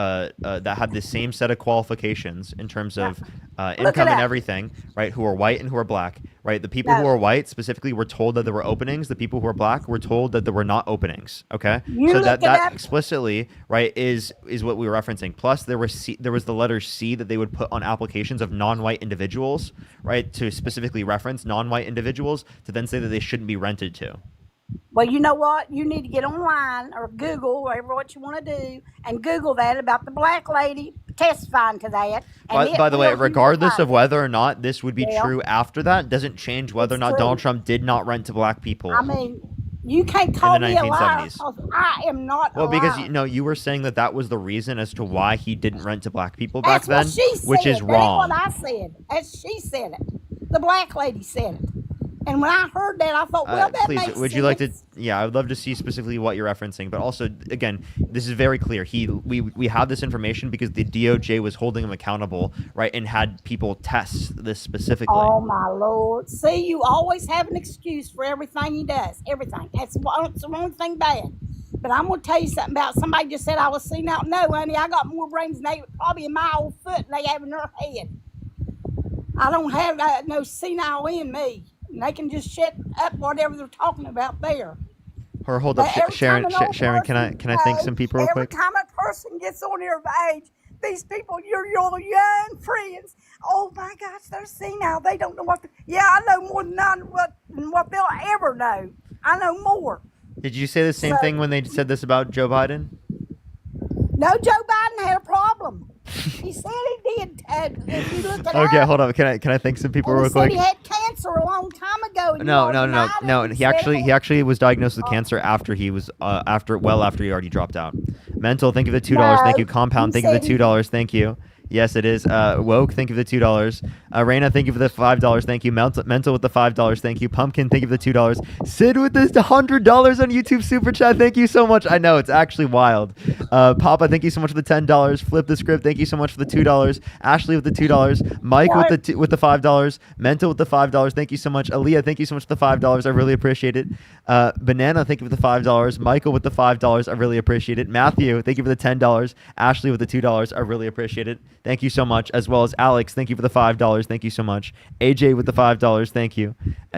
had the same set of qualifications in terms of income and everything, right, who are white and who are black, right? The people who are white specifically were told that there were openings. The people who are black were told that there were not openings. Okay, so that explicitly, right, is what we were referencing. Plus, there was the letter C that they would put on applications of non-white individuals, right, to specifically reference non-white individuals to then say that they shouldn't be rented to. Well, you know what? You need to get online or Google, whatever what you want to do, and Google that about the black lady testifying to that. By the way, regardless of whether or not this would be true after that, doesn't change whether or not Donald Trump did not rent to black people. I mean, you can't call me a liar because I am not a liar. Well, because you were saying that was the reason as to why he didn't rent to black people back then, That's what she said. Which is wrong. That's what I said. As she said it. The black lady said it. And when I heard that, I thought, well, that makes sense. Would you like to? Yeah, I would love to see specifically what you're referencing. But also, again, this is very clear. We have this information because the DOJ was holding him accountable, right, and had people test this specifically. Oh my Lord! See, you always have an excuse for everything he does. Everything. That's the one thing bad. But I'm going to tell you something about somebody just said I was senile. No, honey, I got more brains than they probably in my old foot and they have in their head. I don't have no senile in me. And they can just shut up whatever they're talking about there. Or hold up, Sharon. Can I thank some people real quick? Every time a person gets on here of age, these people, your young friends, oh my gosh, they're senile. They don't know what. I know more than what they'll ever know. I know more. Did you say the same thing when they said this about Joe Biden? No, Joe Biden had a problem. He said he did. If you look at okay, hold on. Can I thank some people real quick? He said he had cancer a long time ago. ago. And you No, are no, no, no, united no. and He said actually it. he actually was diagnosed with cancer after he was after he already dropped out. Mental, thank you for the $2. Thank No, you. Compound, you thank you for said the he. $2. Thank you. Yes, it is. Woke, thank you for the $2. Raina, thank you for the $5. Thank you. Mental with the $5. Thank you. Pumpkin, thank you for the $2. Sid with this $100 on YouTube super chat. Thank you so much. I know it's actually wild. Papa, thank you so much for the $10. Flip the script, thank you so much for the $2. Ashley with the $2. Mike with the $5. Mental with the $5. Thank you so much. Aaliyah, thank you so much for the $5. I really appreciate it. Banana, thank you for the $5. Michael with the $5. I really appreciate it. Matthew, thank you for the $10. Ashley with the $2. I really appreciate it. Thank you so much. As well as Alex, thank you for the $5. Thank you so much. AJ with the $5. Thank you.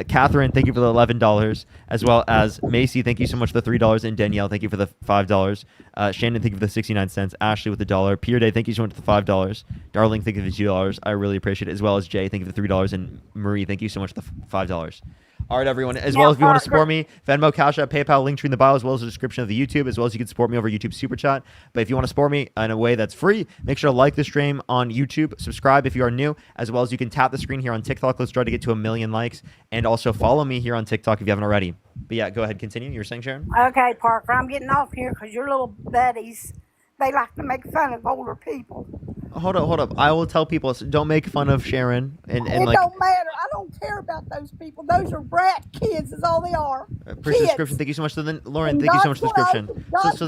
Catherine, thank you for the $11. As well as Macy, thank you so much for the $3. And Danielle, thank you for the $5. Shannon, thank you for the 69 cents. Ashley with the $1. Pierre Day, thank you so much for the $5. Darling, thank you for the $2. I really appreciate it. As well as Jay, thank you for the $3. And Marie, thank you so much for the $5. All right, everyone. As well as if you want to support me, Venmo, Cash App, PayPal, link tree in the bio, as well as the description of the YouTube, as well as you can support me over YouTube Super Chat. But if you want to support me in a way that's free, make sure to like the stream on YouTube, subscribe if you are new, as well as you can tap the screen here on TikTok. Let's try to get to 1 million likes, and also follow me here on TikTok if you haven't already. But yeah, go ahead, continue. You were saying, Sharon? Okay, Parker, I'm getting off here because your little buddies, they like to make fun of older people. Hold up. I will tell people, don't make fun of Sharon. And It like, don't matter. I don't care about those people. Those are brat kids is all they are. push the description. Thank you so much. So then, Lauren, thank you so much for the description. So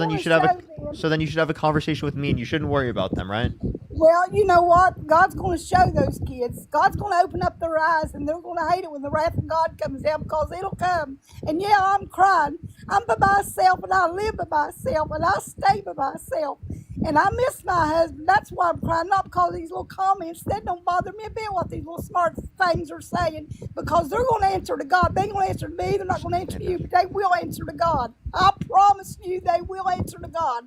then you should have a conversation with me, and you shouldn't worry about them, right? Well, you know what? God's going to show those kids. God's going to open up their eyes, and they're going to hate it when the wrath of God comes down, because it'll come. And yeah, I'm crying. I'm by myself, and I live by myself, and I stay by myself. And I miss my husband. That's why I'm crying, not because of these little comments. That don't bother me a bit what these little smart things are saying, because they're going to answer to God. They ain't going to answer to me. They're not going to answer to you, but they will answer to God. I promise you they will answer to God.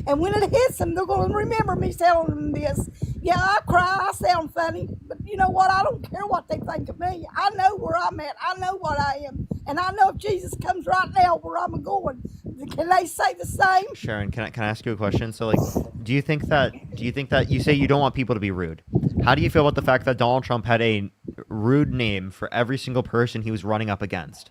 And when it hits them, they're going to remember me telling them this. Yeah, I cry, I sound funny, but you know what? I don't care what they think of me. I know where I'm at. I know what I am. And I know if Jesus comes right now where I'm going, can they say the same? Sharon, can I ask you a question? So, like, do you think that you say you don't want people to be rude? How do you feel about the fact that Donald Trump had a rude name for every single person he was running up against?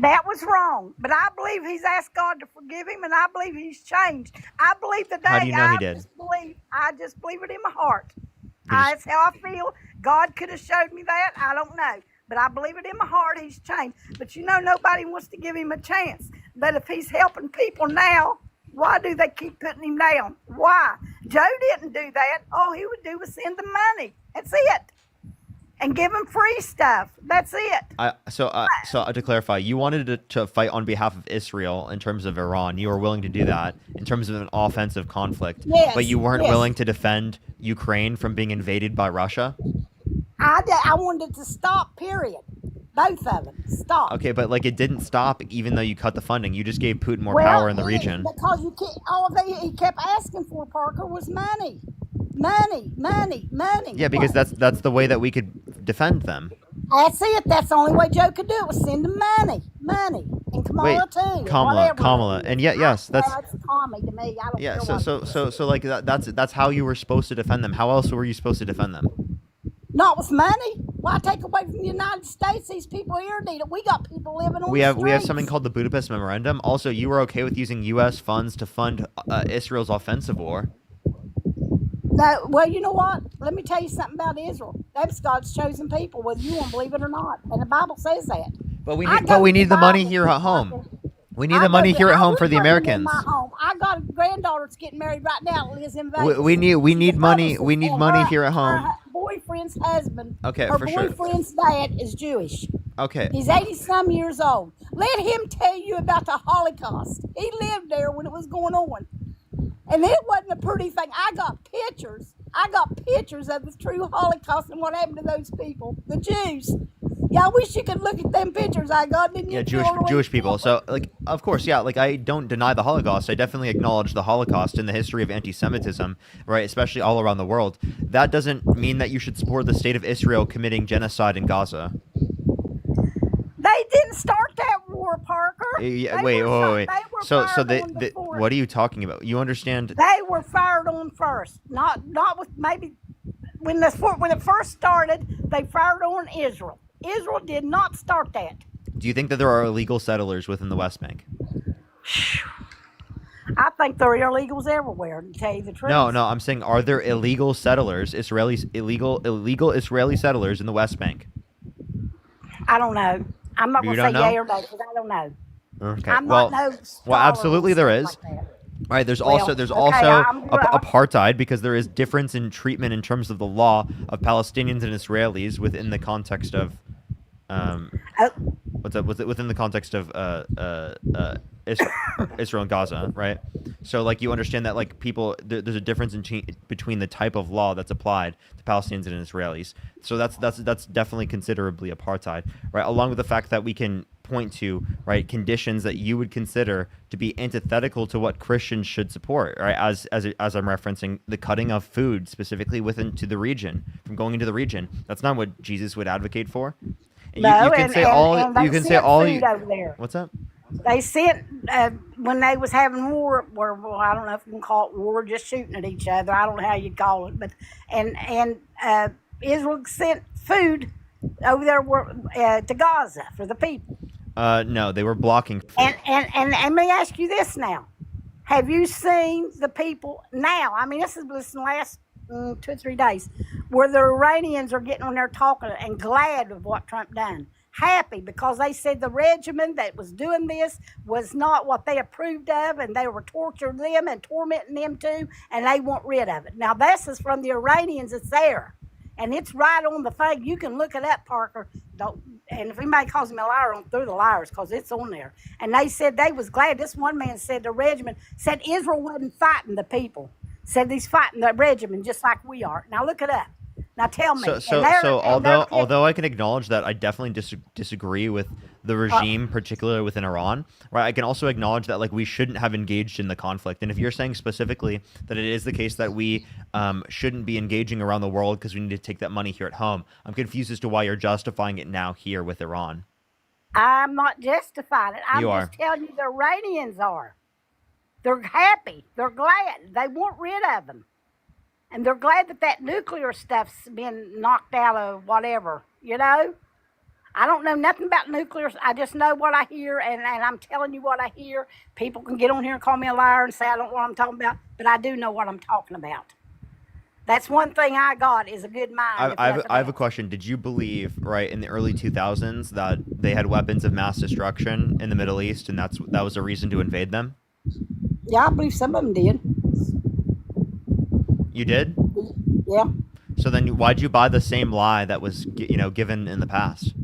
That was wrong, but I believe he's asked God to forgive him, and I believe he's changed. I believe today. How do you know he did? I just believe it in my heart. That's how I feel. God could have showed me that. I don't know, but I believe it in my heart. He's changed. But you know, nobody wants to give him a chance. But if he's helping people now, why do they keep putting him down? Why? Joe didn't do that. All he would do was send them money. That's it. And give them free stuff. That's it. So to clarify, you wanted to fight on behalf of Israel in terms of Iran. You were willing to do that in terms of an offensive conflict. Yes, but you weren't yes. willing to defend Ukraine from being invaded by Russia? I wanted it to stop, period. Both of them. Stop. Okay, but like it didn't stop even though you cut the funding. You just gave Putin more power in the region. Because you can't, he kept asking for, Parker, was money. Money. Yeah, because that's the way that we could defend them. That's it. That's the only way Joe could do it, was send them money. And Kamala too. Kamala. And yes, that's it's Tommy to me. I don't yeah. care So like that's how you were supposed to defend them. How else were you supposed to defend them? Not with money. Why take away from the United States? These people here need it. We got people living on We the have streets. something called the Budapest Memorandum. Also, you were okay with using U.S. funds to fund Israel's offensive war. No, well, you know what? Let me tell you something about Israel. That's God's chosen people, whether you want to believe it or not. And the Bible says that. But we need the money here at home. We need the money here at home for the Americans. I got a granddaughter that's getting married right now that lives in Vegas. We need money. We need money here at home. Her boyfriend's husband. Okay, her for sure. boyfriend's dad is Jewish. Okay. He's 80-some years old. Let him tell you about the Holocaust. He lived there when it was going on. And it wasn't a pretty thing. I got pictures of the true Holocaust and what happened to those people, the Jews. Yeah, I wish you could look at them pictures I got, didn't you? Yeah, Jewish people. So, like, of course, yeah, like, I don't deny the Holocaust. I definitely acknowledge the Holocaust in the history of anti-Semitism, right, especially all around the world. That doesn't mean that you should support the state of Israel committing genocide in Gaza. They didn't start that war, Parker. Wait. So what are you talking about? You understand? They were fired on first, not with maybe when it first started. They fired on Israel. Israel did not start that. Do you think that there are illegal settlers within the West Bank? I think there are illegals everywhere, to tell you the truth. No, I'm saying, are there illegal settlers, illegal Israeli settlers in the West Bank? I don't know. I'm not You going to don't say know? yay or no because I don't know. Okay. I'm well, not no well, absolutely there is. like that. All right, there's Well, also okay, apartheid because there is difference in treatment in terms of the law of Palestinians and Israelis within the context of within the context of Israel and Gaza, right? So like you understand that like people there's a difference between the type of law that's applied to Palestinians and Israelis. So that's definitely considerably apartheid, right? Along with the fact that we can point to right conditions that you would consider to be antithetical to what Christians should support, right? As I'm referencing the cutting of food specifically into the region from going into the region. That's not what Jesus would advocate for. And No, you can say all. You can say all. Over there. What's up? They sent when they was having war, or well, I don't know if you can call it war, just shooting at each other. I don't know how you call it, but and Israel sent food over there to Gaza for the people. No, they were blocking food. And let me ask you this now: have you seen the people now? I mean, this is the last 2 or 3 days, where the Iranians are getting on there talking and glad of what Trump done. Happy because they said the regimen that was doing this was not what they approved of, and they were torturing them and tormenting them too, and they want rid of it. Now this is from the Iranians. It's there, and it's right on the thing. You can look it up, Parker. And if anybody calls me a liar, I'm through the liars because it's on there. And they said they was glad. This one man said the regiment said Israel wasn't fighting the people. Said he's fighting the regiment just like we are. Now look it up. Now tell me. So although I can acknowledge that I definitely disagree with the regime, particularly within Iran, right? I can also acknowledge that like we shouldn't have engaged in the conflict. And if you're saying specifically that it is the case that we shouldn't be engaging around the world because we need to take that money here at home, I'm confused as to why you're justifying it now here with Iran. I'm not justifying it. I'm You just telling you the Iranians are. They're happy. They're glad. They want rid of them. And they're glad that nuclear stuff's been knocked out of whatever, you know? I don't know nothing about nuclear. I just know what I hear, and I'm telling you what I hear. People can get on here and call me a liar and say I don't know what I'm talking about, but I do know what I'm talking about. That's one thing I got is a good mind. I have a question. Did you believe, right, in the early 2000s that they had weapons of mass destruction in the Middle East, and that was a reason to invade them? Yeah, I believe some of them did. You did? Yeah. So then why'd you buy the same lie that was given in the past?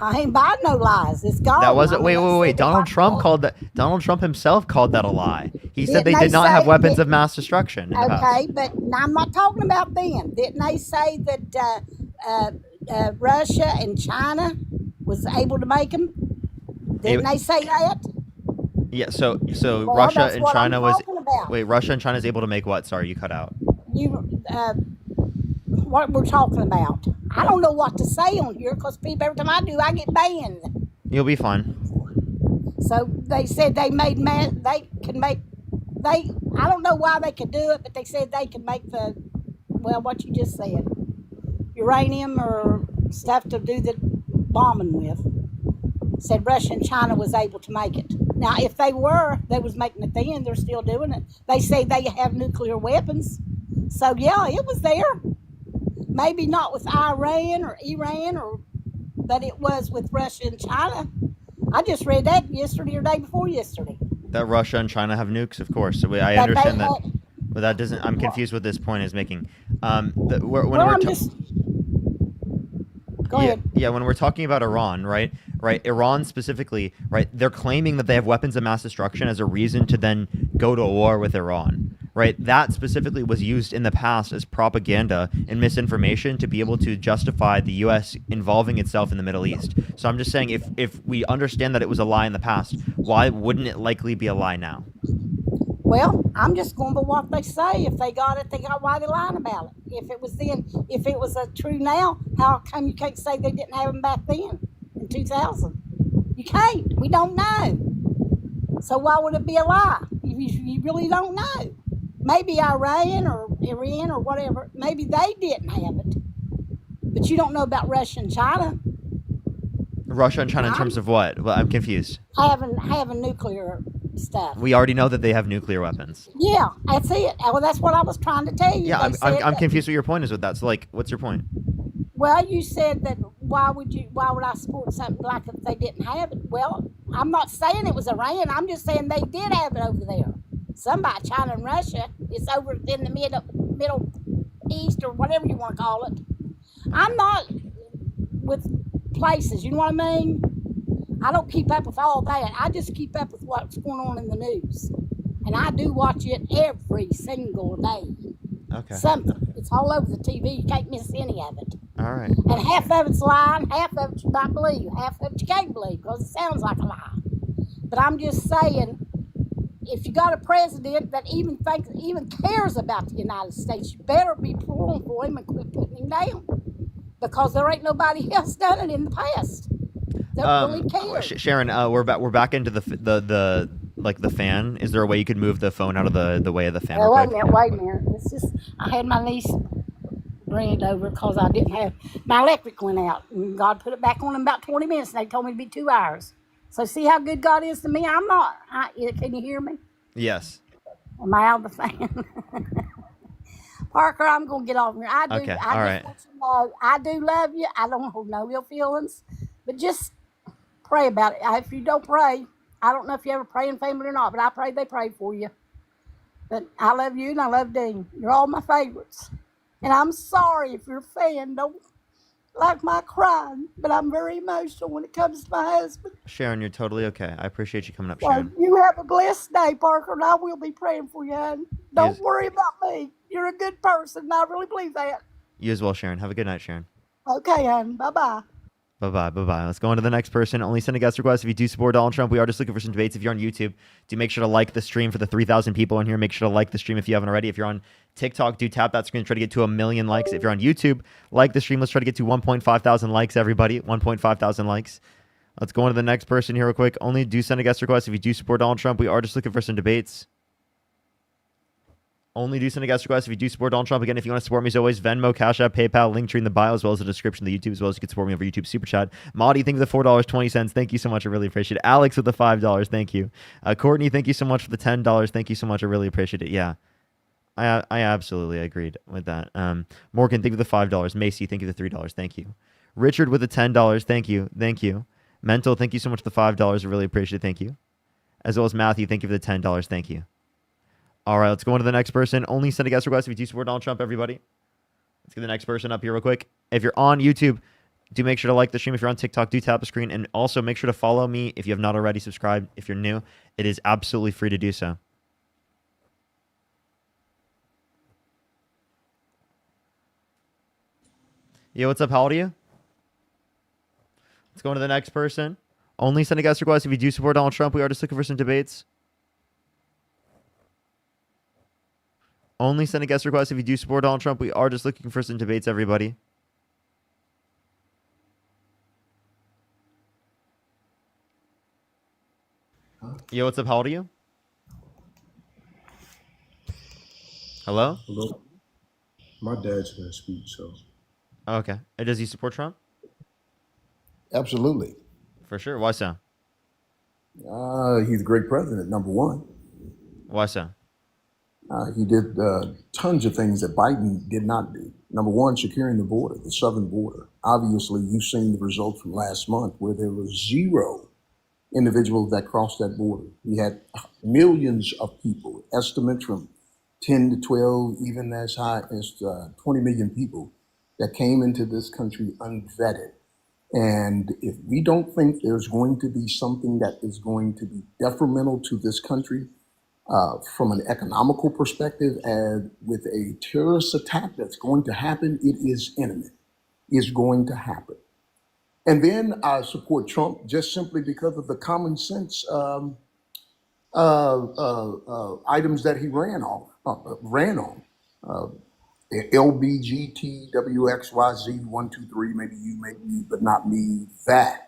I ain't buying no lies. It's gone. That wasn't. Wait. Donald Trump himself called that a lie. He said they did not have weapons of mass destruction in the past. Okay, but I'm not talking about them. Didn't they say that Russia and China was able to make them? Didn't they say that? Yeah. So Well, Russia that's and what I'm China was. talking about. Wait, Russia and China is able to make what? Sorry, you cut out. What we're talking about. I don't know what to say on here because people, every time I do, I get banned. You'll be fine. So they said I don't know why they could do it, but they said they could make what you just said. Uranium or stuff to do the bombing with. Said Russia and China was able to make it. Now, if they was making it then, they're still doing it. They say they have nuclear weapons. So, yeah, it was there. Maybe not with Iran, but it was with Russia and China. I just read that yesterday or day before yesterday. That Russia and China have nukes, of course. So I understand that. But that doesn't. I'm confused what this point is making. Go ahead. Yeah, when we're talking about Iran, right, Iran specifically, right, they're claiming that they have weapons of mass destruction as a reason to then go to war with Iran, right? That specifically was used in the past as propaganda and misinformation to be able to justify the U.S. involving itself in the Middle East. So I'm just saying, if we understand that it was a lie in the past, why wouldn't it likely be a lie now? Well, I'm just going by what they say. If they got it, they got why they lying about it. If it was then, if it was true now, how come you can't say they didn't have them back then in 2000? You can't. We don't know. So why would it be a lie? You really don't know. Maybe Iran or whatever, maybe they didn't have it. But you don't know about Russia and China. Russia and China in terms of what? Well, I'm confused. having nuclear stuff. We already know that they have nuclear weapons. Yeah, that's it. Well, that's what I was trying to tell you. Yeah, They I'm said that- confused what your point is with that. So, like, what's your point? Well, you said that why would I support something like if they didn't have it? Well, I'm not saying it was Iran. I'm just saying they did have it over there. Somebody, China and Russia, it's over in the Middle East or whatever you want to call it. I'm not with places, you know what I mean? I don't keep up with all that. I just keep up with what's going on in the news. And I do watch it every single day. Okay. Something. It's all over the TV. You can't miss any of it. All right. And half of it's lying, half of it you might believe, half of it you can't believe because it sounds like a lie. But I'm just saying, if you got a president that even cares about the United States, you better be pulling for him and quit putting him down. Because there ain't nobody else done it in the past that really cares. Sharon, we're back into the like the fan. Is there a way you could move the phone out of the way of the fan? Wait a minute. It's just I had my niece bring it over because I didn't have my electric went out, and God put it back on in about 20 minutes, and they told me to be 2 hours. So see how good God is to me. I'm not. Can you hear me? Yes. Am I out of the fan? Parker, I'm gonna get off here. I do. Okay. I All right. want you to know, I do love you. I don't hold no ill feelings, but just pray about it. If you don't pray, I don't know if you ever pray in family or not, but I pray they pray for you. But I love you and I love Dean. You're all my favorites. And I'm sorry if you're a fan, don't like my crying, but I'm very emotional when it comes to my husband. Sharon, you're totally okay. I appreciate you coming up, Well, Sharon. you have a blessed day, Parker, and I will be praying for you, hon. Don't worry about me. You're a good person, and I really believe that. You as well, Sharon. Have a good night, Sharon. Okay, hon. Bye-bye. Bye-bye. Let's go on to the next person. Only send a guest request if you do support Donald Trump. We are just looking for some debates. If you're on YouTube, do make sure to like the stream for the 3,000 people in here. Make sure to like the stream if you haven't already. If you're on TikTok, do tap that screen to try to get to 1 million likes. If you're on YouTube, like the stream. Let's try to get to 1.5 thousand likes, everybody. 1.5 thousand likes. Let's go on to the next person here real quick. Only do send a guest request if you do support Donald Trump. We are just looking for some debates. Only do send a guest request if you do support Donald Trump. Again, if you want to support me as always, Venmo, Cash App, PayPal, link tree in the bio, as well as the description of the YouTube, as well as you can support me over YouTube Super Chat. Maudie, thank you for the $4.20. Thank you so much. I really appreciate it. Alex with the $5. Thank you. Courtney, thank you so much for the $10. Thank you so much. I really appreciate it. Yeah, I absolutely agreed with that. Morgan, thank you for the $5. Macy, thank you for the $3. Thank you. Richard with the $10. Thank you. Thank you. Mental, thank you so much for the $5. I really appreciate it. Thank you. As well as Matthew, thank you for the $10. Thank you. All right, let's go on to the next person. Only send a guest request if you do support Donald Trump, everybody. Let's get the next person up here real quick. If you're on YouTube, do make sure to like the stream. If you're on TikTok, do tap the screen. And also make sure to follow me if you have not already subscribed. If you're new, it is absolutely free to do so. Yo, what's up? How old are you? Let's go on to the next person. Only send a guest request if you do support Donald Trump. We are just looking for some debates. Only send a guest request if you do support Donald Trump. We are just looking for some debates, everybody. Yo, what's up? How old are you? Hello? Hello. My dad's going to speak, so. Okay. And does he support Trump? Absolutely. For sure. Why so? He's a great president, number one. Why so? He did tons of things that Biden did not do. Number one, securing the border, the southern border. Obviously, you've seen the results from last month where there was 0 individuals that crossed that border. We had millions of people, estimates from 10 to 12, even as high as 20 million people that came into this country unvetted. And if we don't think there's going to be something that is going to be detrimental to this country, from an economical perspective, and with a terrorist attack that's going to happen, it is imminent. It's going to happen. And then I support Trump just simply because of the common sense items that he ran on. LBGTWXYZ 1, 2, 3, maybe you, maybe me, but not me. That.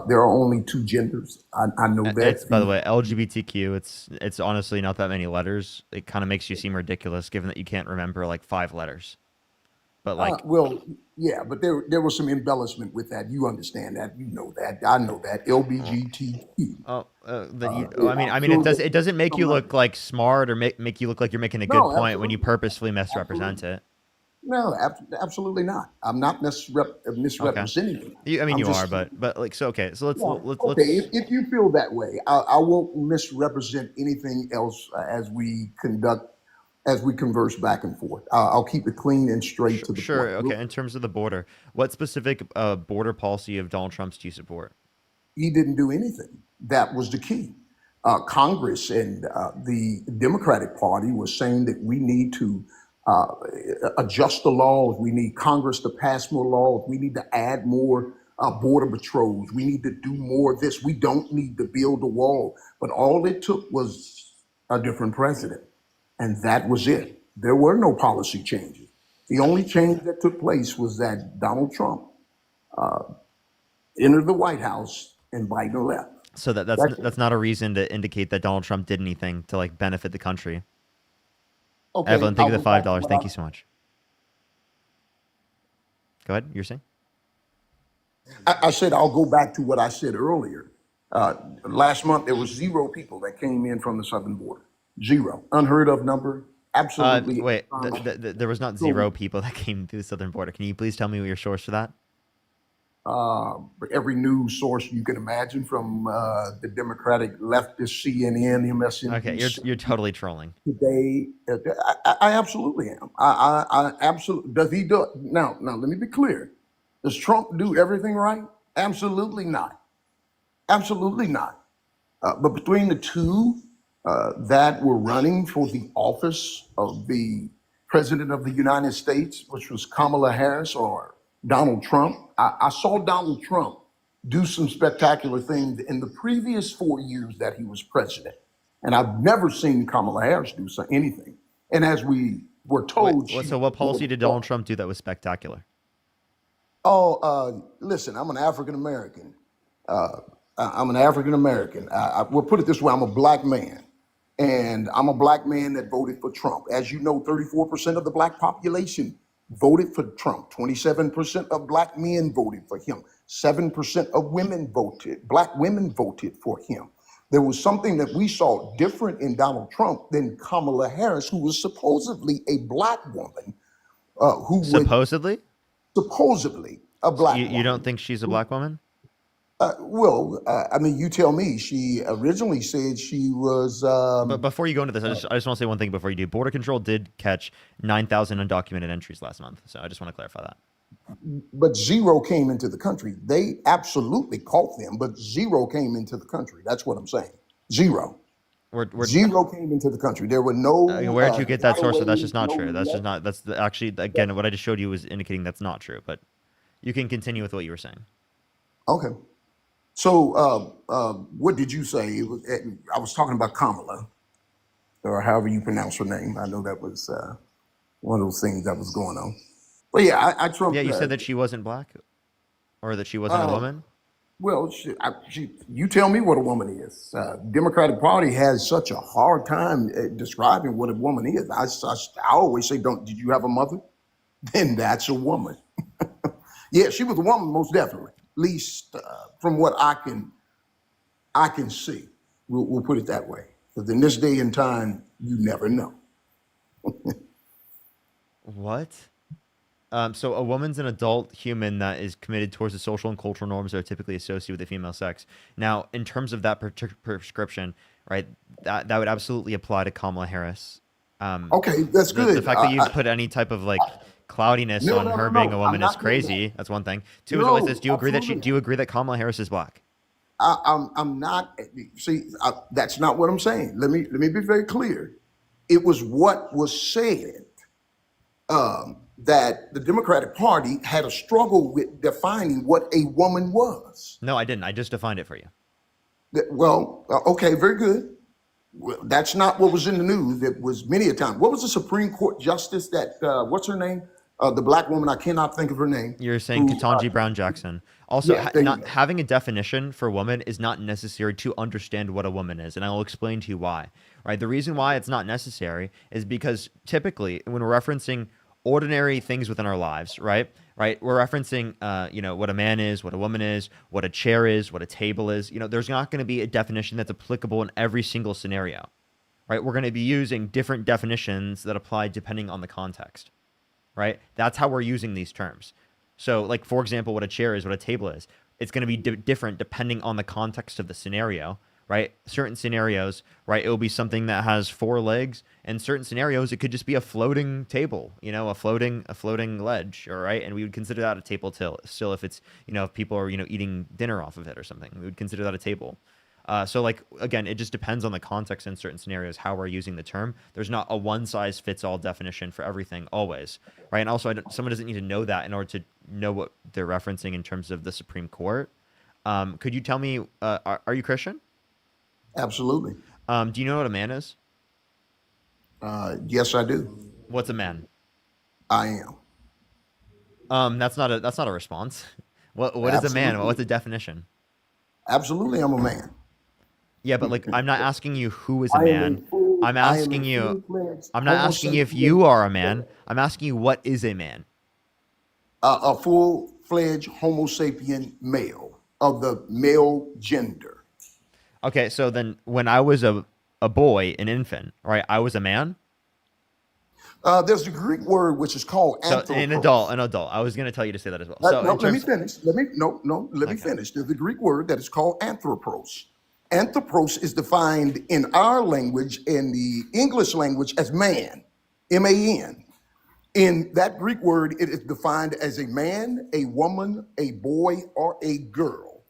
There are only 2 genders. I know that. It's, by the way, LGBTQ. It's honestly not that many letters. It kind of makes you seem ridiculous, given that you can't remember like 5 letters. But like, Well, yeah, but there was some embellishment with that. You understand that. You know that. I know that. LBGTQ. I mean, I'm sure it doesn't make you some look others. like smart or make you look like you're making a good No, point when you absolutely. purposefully misrepresent Absolutely. it. No, absolutely not. I'm not Okay. misrepresenting it. I mean, I'm you are, just but like, so okay. So yeah. Okay, let's. if you feel that way, I won't misrepresent anything else as we converse back and forth. I'll keep it clean and straight to the Sure. point. Okay. In terms of the border, what specific border policy of Donald Trump's do you support? He didn't do anything. That was the key. Congress and the Democratic Party was saying that we need to uh, adjust the laws. We need Congress to pass more laws. We need to add more border patrols. We need to do more of this. We don't need to build a wall. But all it took was a different president. And that was it. There were no policy changes. The only change that took place was that Donald Trump entered the White House and Biden left. So That's it. that's not a reason to indicate that Donald Trump did anything to like benefit the country. Okay, Evelyn, thank I'll you for the go back to $5. what Thank you so much. Go ahead. You're saying? I said I'll go back to what I said earlier. Last month there was 0 people that came in from the southern border. 0, unheard of number. Absolutely. Wait. There was not So 0 people that came through the southern border. Can you please tell me your source for that? every news source you can imagine, from the Democratic leftist CNN, Okay, MSNBC, you're totally trolling. today. I absolutely am. I absolutely. Does he do it? Now, let me be clear. Does Trump do everything right? Absolutely not. Absolutely not. But between the two that were running for the office of the President of the United States, which was Kamala Harris or Donald Trump, I saw Donald Trump do some spectacular things in the previous 4 years that he was president. And I've never seen Kamala Harris do anything. And as we were told, So what policy did Donald Trump do that was spectacular? Listen, I'm an African American. I'm an African American. We'll put it this way: I'm a black man, and I'm a black man that voted for Trump. As you know, 34% of the black population voted for Trump. 27% of black men voted for him. 7% of black women voted for him. There was something that we saw different in Donald Trump than Kamala Harris, who was supposedly a black woman, who would Supposedly? supposedly a black You woman. don't think she's a black woman? I mean, you tell me. She originally said she was. But before you go into this, I just want to say one thing before you do. Border Control did catch 9,000 undocumented entries last month, so I just want to clarify that. But 0 came into the country. They absolutely caught them, but 0 came into the country. That's what I'm saying. 0. We're 0 came into the country. There were no. where did you get that source? So that's gotaways, just not no true. That's just let- not. Actually, again, what I just showed you was indicating that's not true. But you can continue with what you were saying. Okay. So, what did you say? I was talking about Kamala, or however you pronounce her name. I know that was one of those things that was going on. But yeah, I trumped. Yeah, you said that she wasn't black, or that she wasn't a woman. Well, you tell me what a woman is. Democratic Party has such a hard time describing what a woman is. I always say, did you have a mother? Then that's a woman. Yeah, she was a woman, most definitely. At least from what I can see. We'll put it that way. Because in this day and time, you never know. What? So a woman's an adult human that is committed towards the social and cultural norms that are typically associated with the female sex. Now, in terms of that prescription, right, that would absolutely apply to Kamala Harris. Okay, that's good. The fact that you put any type of like cloudiness on her being a woman is crazy. That's one thing. Two is this: do you agree that Kamala Harris is black? I'm not. See, that's not what I'm saying. Let me be very clear. It was what was said that the Democratic Party had a struggle with defining what a woman was. No, I didn't. I just defined it for you. Well, okay, very good. Well, that's not what was in the news. It was many a time. What was the Supreme Court justice that? What's her name? The black woman. I cannot think of her name. You're saying Ketanji Brown Jackson. Also, Yeah, not having a definition for woman is not necessary to understand what a woman is, and I will explain to you why. Right? The reason why it's not necessary is because typically, when we're referencing ordinary things within our lives, right? Right? We're referencing, what a man is, what a woman is, what a chair is, what a table is. There's not going to be a definition that's applicable in every single scenario, right? We're going to be using different definitions that apply depending on the context, right? That's how we're using these terms. So, like, for example, what a chair is, what a table is, it's going to be different depending on the context of the scenario, right? Certain scenarios, right, it will be something that has 4 legs, and certain scenarios it could just be a floating table, a floating ledge, all right? And we would consider that a table still if it's, if people are, eating dinner off of it or something. We would consider that a table. So, like, again, it just depends on the context in certain scenarios how we're using the term. There's not a one-size-fits-all definition for everything always, right? And also, someone doesn't need to know that in order to know what they're referencing in terms of the Supreme Court. Could you tell me, are you Christian? Absolutely. Do you know what a man is? Yes, I do. What's a man? I am. That's not a response. What is a man? What's the definition? Absolutely, I'm a man. Yeah, but like, I'm not asking you who is a man. I'm not asking you if you are a man. I'm asking you what is a man. A full-fledged Homo sapien male of the male gender. Okay, so then when I was a boy, an infant, right, I was a man? There's a Greek word which is called anthropos. So an adult. I was going to tell you to say that as well. Let me finish. Let me finish. There's a Greek word that is called anthropos. Anthropos is defined in our language, in the English language, as man, M-A-N. In that Greek word, it is defined as a man, a woman, a boy, or a girl.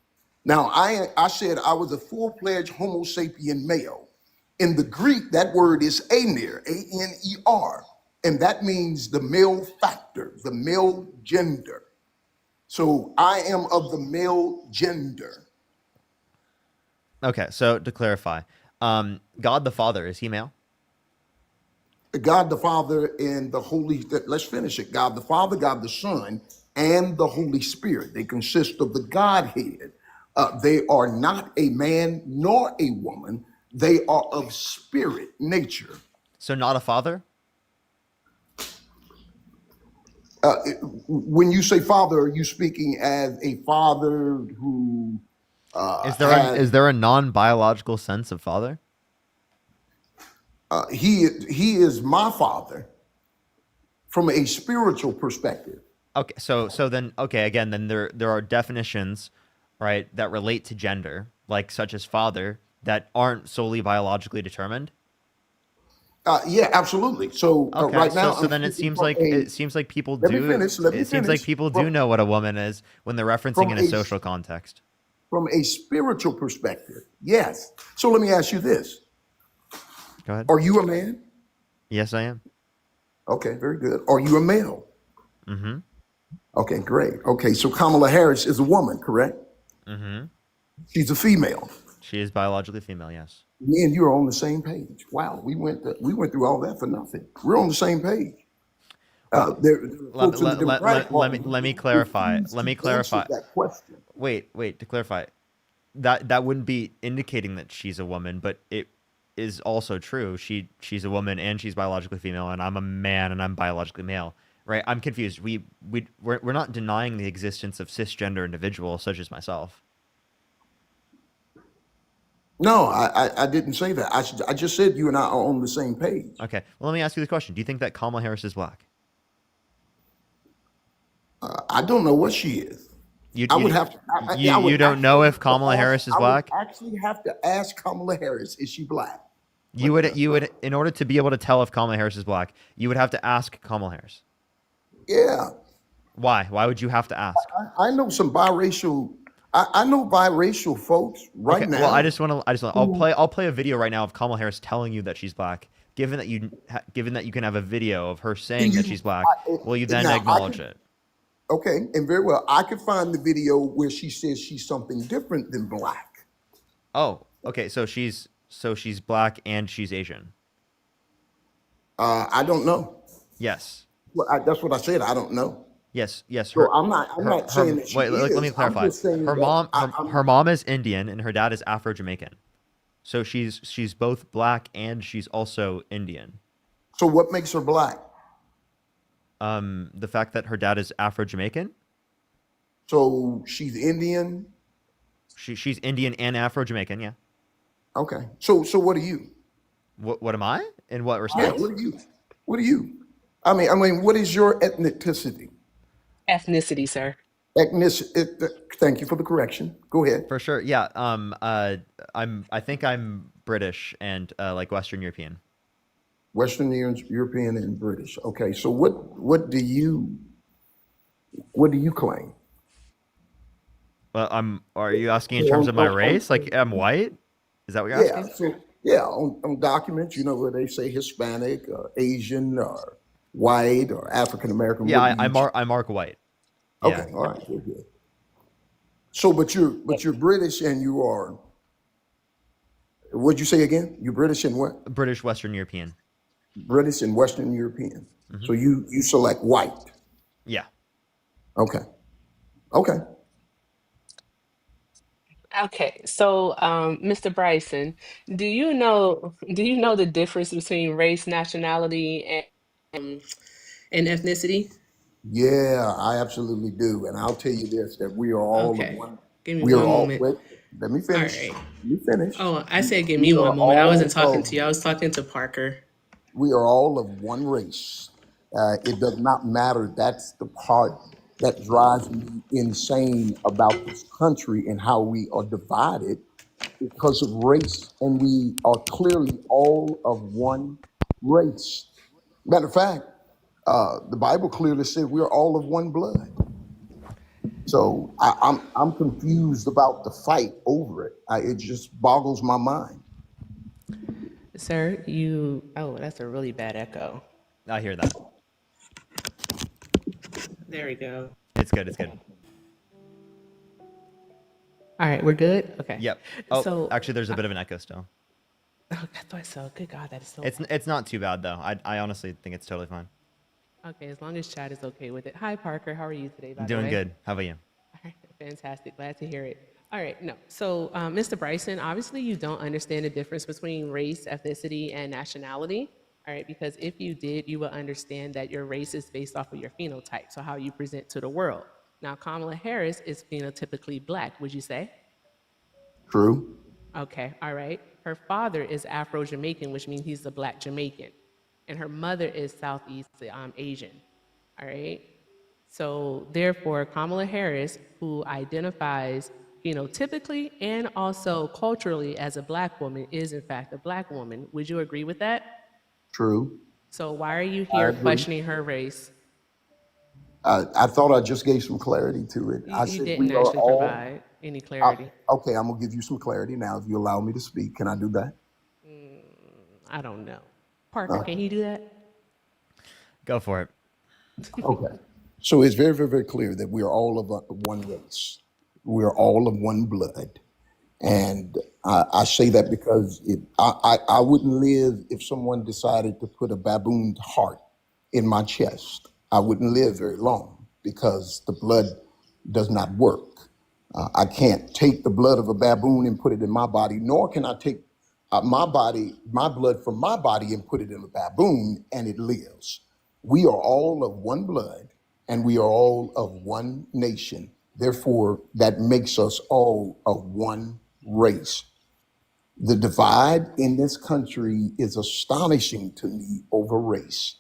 Now, I said I was a full-fledged Homo sapien male. In the Greek, that word is aner, A-N-E-R, and that means the male factor, the male gender. So I am of the male gender. Okay, so to clarify, God the Father, is he male? God the Father and the Holy, let's finish it. God the Father, God the Son, and the Holy Spirit. They consist of the Godhead. They are not a man nor a woman. They are of spirit nature. So not a father? When you say father, are you speaking as a father who is there a non-biological sense of father? He is my father from a spiritual perspective. Okay, so then again, then there are definitions, right, that relate to gender, like such as father, that aren't solely biologically determined. Yeah, absolutely. So okay, right now, so then it seems like people do. It seems like people do know what a woman is when they're referencing in a social context. From a spiritual perspective, yes. So let me ask you this: Go ahead. Are you a man? Yes, I am. Okay, very good. Are you a male? Mm-hmm. Okay, great. Okay, so Kamala Harris is a woman, correct? Mm-hmm. She's a female. She is biologically female, yes. Me and you are on the same page. Wow, we went through all that for nothing. We're on the same page. Let me clarify. That question. Wait. To clarify, that wouldn't be indicating that she's a woman, but it is also true. She's a woman and she's biologically female, and I'm a man and I'm biologically male. Right? I'm confused. We're not denying the existence of cisgender individuals such as myself. No, I didn't say that. I just said you and I are on the same page. Okay. Well, let me ask you the question. Do you think that Kamala Harris is black? I don't know what she is. You don't know if Kamala Harris is black? I would actually have to ask Kamala Harris, is she black? You would, in order to be able to tell if Kamala Harris is black, you would have to ask Kamala Harris. Yeah. Why? Why would you have to ask? I know some biracial. I know biracial folks right now. Well, I'll play a video right now of Kamala Harris telling you that she's black. Given that you can have a video of her saying that she's black, will you then acknowledge it? Okay, and very well. I could find the video where she says she's something different than black. Oh, okay. So she's black and she's Asian. I don't know. Yes. Well, that's what I said. I don't know. Yes. So I'm not saying that she is. Let me clarify. Her mom is Indian and her dad is Afro-Jamaican. So she's both black and she's also Indian. So what makes her black? The fact that her dad is Afro-Jamaican. So she's Indian. She's Indian and Afro-Jamaican. Yeah. Okay. So what are you? What am I? In what Yeah. respect? What are you? What are you? I mean, what is your ethnicity? Ethnicity, sir. Ethnicity. Thank you for the correction. Go ahead. For sure. Yeah. I think I'm British and like Western European. Western European and British. Okay. So what do you claim? Well, are you asking in terms of my race? Like I'm white? Is that what you're Yeah. asking? So yeah, on documents, where they say Hispanic, or Asian, or white, or African American. Yeah, I mark white. Yeah. Okay. All right. Good. So, but you're British and you are. What'd you say again? You're British and what? British Western European. British and Western European. So you select white. Yeah. Okay. Okay. Okay, so Mr. Bryson, do you know the difference between race, nationality, and ethnicity? Yeah, I absolutely do, and I'll tell you this: that we are all of Okay, one. give me We are one all. moment. Wait, let me All finish. right. Let me finish. Oh, I said give We me are one moment. I wasn't all talking of. to you. I was talking to Parker. We are all of one race. It does not matter. That's the part that drives me insane about this country and how we are divided because of race, and we are clearly all of one race. Matter of fact, the Bible clearly said we are all of one blood. So I'm confused about the fight over it. It just boggles my mind. Sir, oh, that's a really bad echo. I hear that. There we go. It's good. It's good. All right, we're good? Okay. Yep. Oh, So, actually, there's a bit of an echo still. oh, I thought so. Good God, that is so. It's not too bad though. I honestly think it's totally fine. Okay, as long as Chad is okay with it. Hi, Parker. How are you today, by the Doing way? good. How about you? All right, fantastic. Glad to hear it. All right, no. So, Mr. Bryson, obviously you don't understand the difference between race, ethnicity, and nationality. All right, because if you did, you would understand that your race is based off of your phenotype, so how you present to the world. Now, Kamala Harris is phenotypically black, would you say? True. Okay, all right. Her father is Afro-Jamaican, which means he's a black Jamaican. And her mother is Southeast Asian, all right? So therefore, Kamala Harris, who identifies phenotypically and also culturally as a black woman, is in fact a black woman. Would you agree with that? True. So why are you I here agree. questioning her race? I thought I just gave some clarity to it. I You said didn't we are actually all. provide any clarity. Okay, I'm gonna give you some clarity now. If you allow me to speak, can I do that? I don't know. Parker, can he do that? Go for it. Okay. So it's very, very, very clear that we are all of one race. We are all of one blood. And I say that because I wouldn't live if someone decided to put a baboon's heart in my chest. I wouldn't live very long because the blood does not work. I can't take the blood of a baboon and put it in my body, nor can I take my blood from my body and put it in a baboon and it lives. We are all of one blood and we are all of one nation. Therefore, that makes us all of one race. The divide in this country is astonishing to me over race.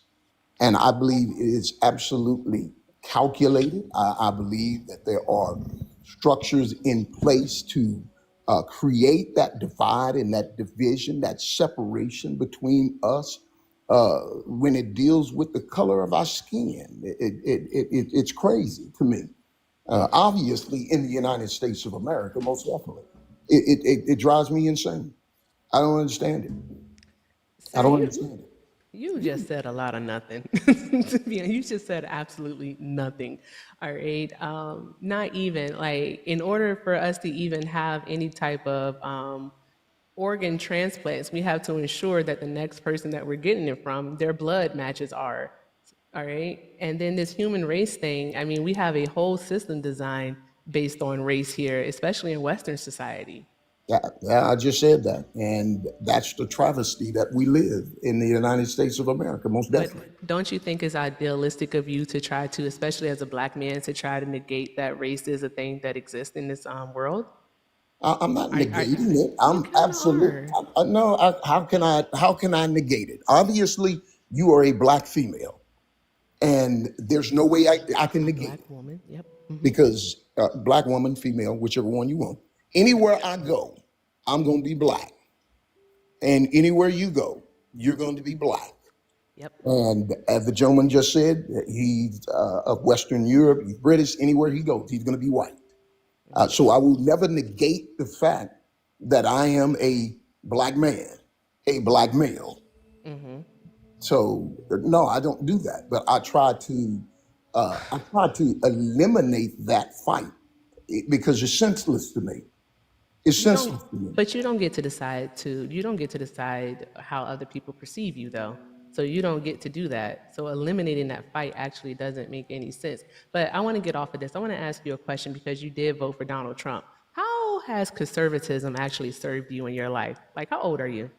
And I believe it is absolutely calculated. I believe that there are structures in place to create that divide and that division, that separation between us when it deals with the color of our skin. It's crazy to me. Obviously, in the United States of America, most definitely. It drives me insane. I don't understand it. I Sir, don't understand it. you just said a lot of nothing. To be honest, you just said absolutely nothing. All right. Not even like in order for us to even have any type of organ transplants, we have to ensure that the next person that we're getting it from, their blood matches ours. All right. And then this human race thing, I mean, we have a whole system designed based on race here, especially in Western society. Yeah, I just said that. And that's the travesty that we live in the United States of America, most definitely. But don't you think it's idealistic of you to try to, especially as a black man, to try to negate that race is a thing that exists in this world? I'm not Are negating it. you I'm kind of absolutely are? no. How can I negate it? Obviously, you are a black female, and there's no way I can A negate it black woman. Yep. Hmm. because black woman, female, whichever one you want. Anywhere I go, I'm going to be black, and anywhere you go, you're going to be black. Yep. And as the gentleman just said, he's of Western Europe, he's British. Anywhere he goes, he's going to be white. So I will never negate the fact that I am a black man, a black male. Hmm. So no, I don't do that. But I try to eliminate that fight because it's senseless to me. It's You don't, senseless to me. but you don't get to decide you don't get to decide how other people perceive you though. So you don't get to do that. So eliminating that fight actually doesn't make any sense. But I want to get off of this. I want to ask you a question because you did vote for Donald Trump. How has conservatism actually served you in your life? Like, how old are you?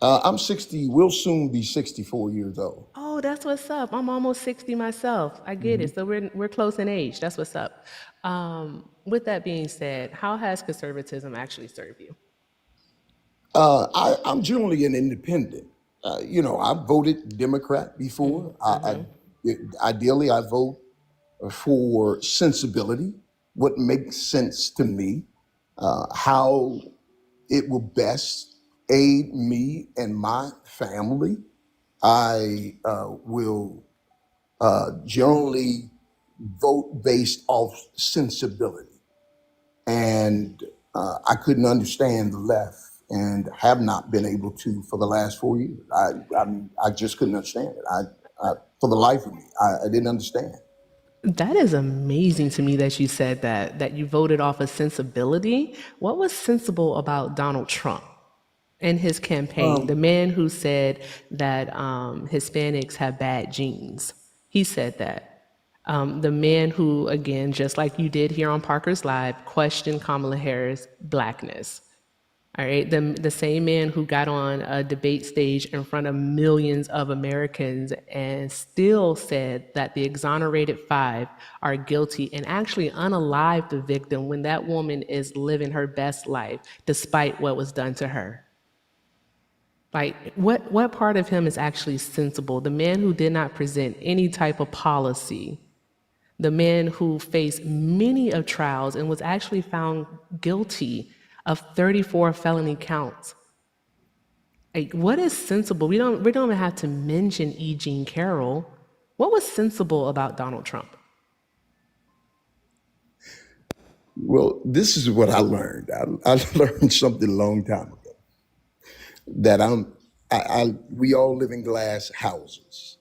I'm 60. Will soon be 64 years old. Oh, that's what's up. I'm almost 60 myself. I get Mhm. it. So we're close in age. That's what's up. With that being said, how has conservatism actually served you? I'm generally an independent. I've voted Democrat before. Ideally, I vote for sensibility, what makes sense to me, how it will best aid me and my family. I will generally vote based off sensibility. And I couldn't understand the left and have not been able to for the last 4 years. I just couldn't understand it. For the life of me, I didn't understand. That is amazing to me that you said that you voted off of sensibility. What was sensible about Donald Trump and his campaign? The Um, man who said that Hispanics have bad genes. He said that. The man who, again, just like you did here on Parker's Live, questioned Kamala Harris' blackness. All right, the same man who got on a debate stage in front of millions of Americans and still said that the exonerated five are guilty and actually unalive the victim when that woman is living her best life despite what was done to her. Like, what part of him is actually sensible? The man who did not present any type of policy, the man who faced many of trials and was actually found guilty of 34 felony counts. Like, what is sensible? We don't even have to mention E. Jean Carroll. What was sensible about Donald Trump? well, this is what I learned. I learned something a long time ago that we all live in glass houses,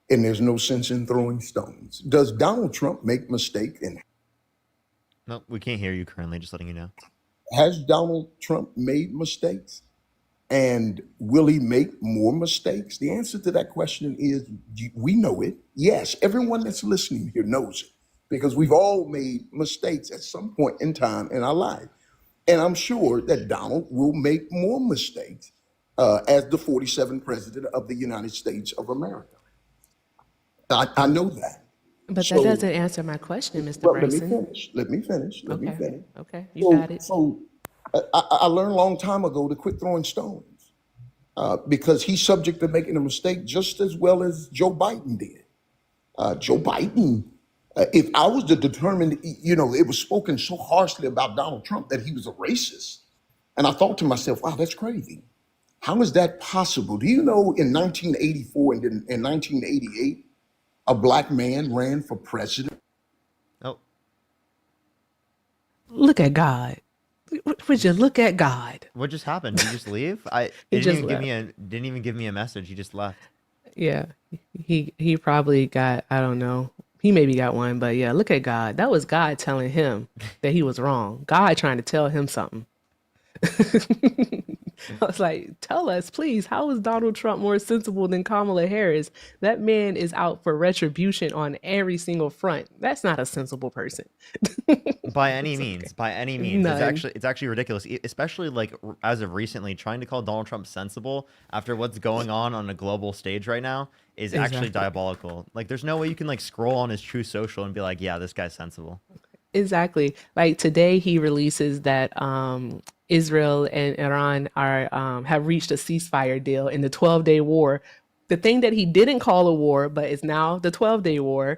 and there's no sense in throwing stones. Does Donald Trump make mistakes? And No, we can't hear you currently. Just letting you know. has Donald Trump made mistakes? And will he make more mistakes? The answer to that question is we know it. Yes, everyone that's listening here knows it because we've all made mistakes at some point in time in our life. And I'm sure that Donald will make more mistakes as the 47th president of the United States of America. I know that. But that So, doesn't answer my question, Mr. well, let me Bryson. finish. Let me finish. Let me Okay, finish. okay, you got it. I learned a long time ago to quit throwing stones because he's subject to making a mistake just as well as Joe Biden did. Joe Biden, if I was to determine, it was spoken so harshly about Donald Trump that he was a racist. And I thought to myself, wow, that's crazy. How is that possible? Do you know in 1984 and in 1988, a black man ran for president? Oh, Look at God. Would you look at God? what just happened? Did you just leave? He It just didn't even give me a message. He just left. Yeah, he probably got, I don't know. He maybe got one, but yeah, look at God. That was God telling him that he was wrong. God trying to tell him something. I was like, tell us, please, how is Donald Trump more sensible than Kamala Harris? That man is out for retribution on every single front. That's not a sensible person. By any It's okay. means, by any means, None. it's actually ridiculous. Especially like as of recently, trying to call Donald Trump sensible after what's going on a global stage right now is actually Exactly. diabolical. Like, there's no way you can like scroll on his True Social and be like, yeah, this guy's sensible. Exactly. Like today, he releases that Israel and Iran are have reached a ceasefire deal in the 12-day war. The thing that he didn't call a war, but is now the 12-day war.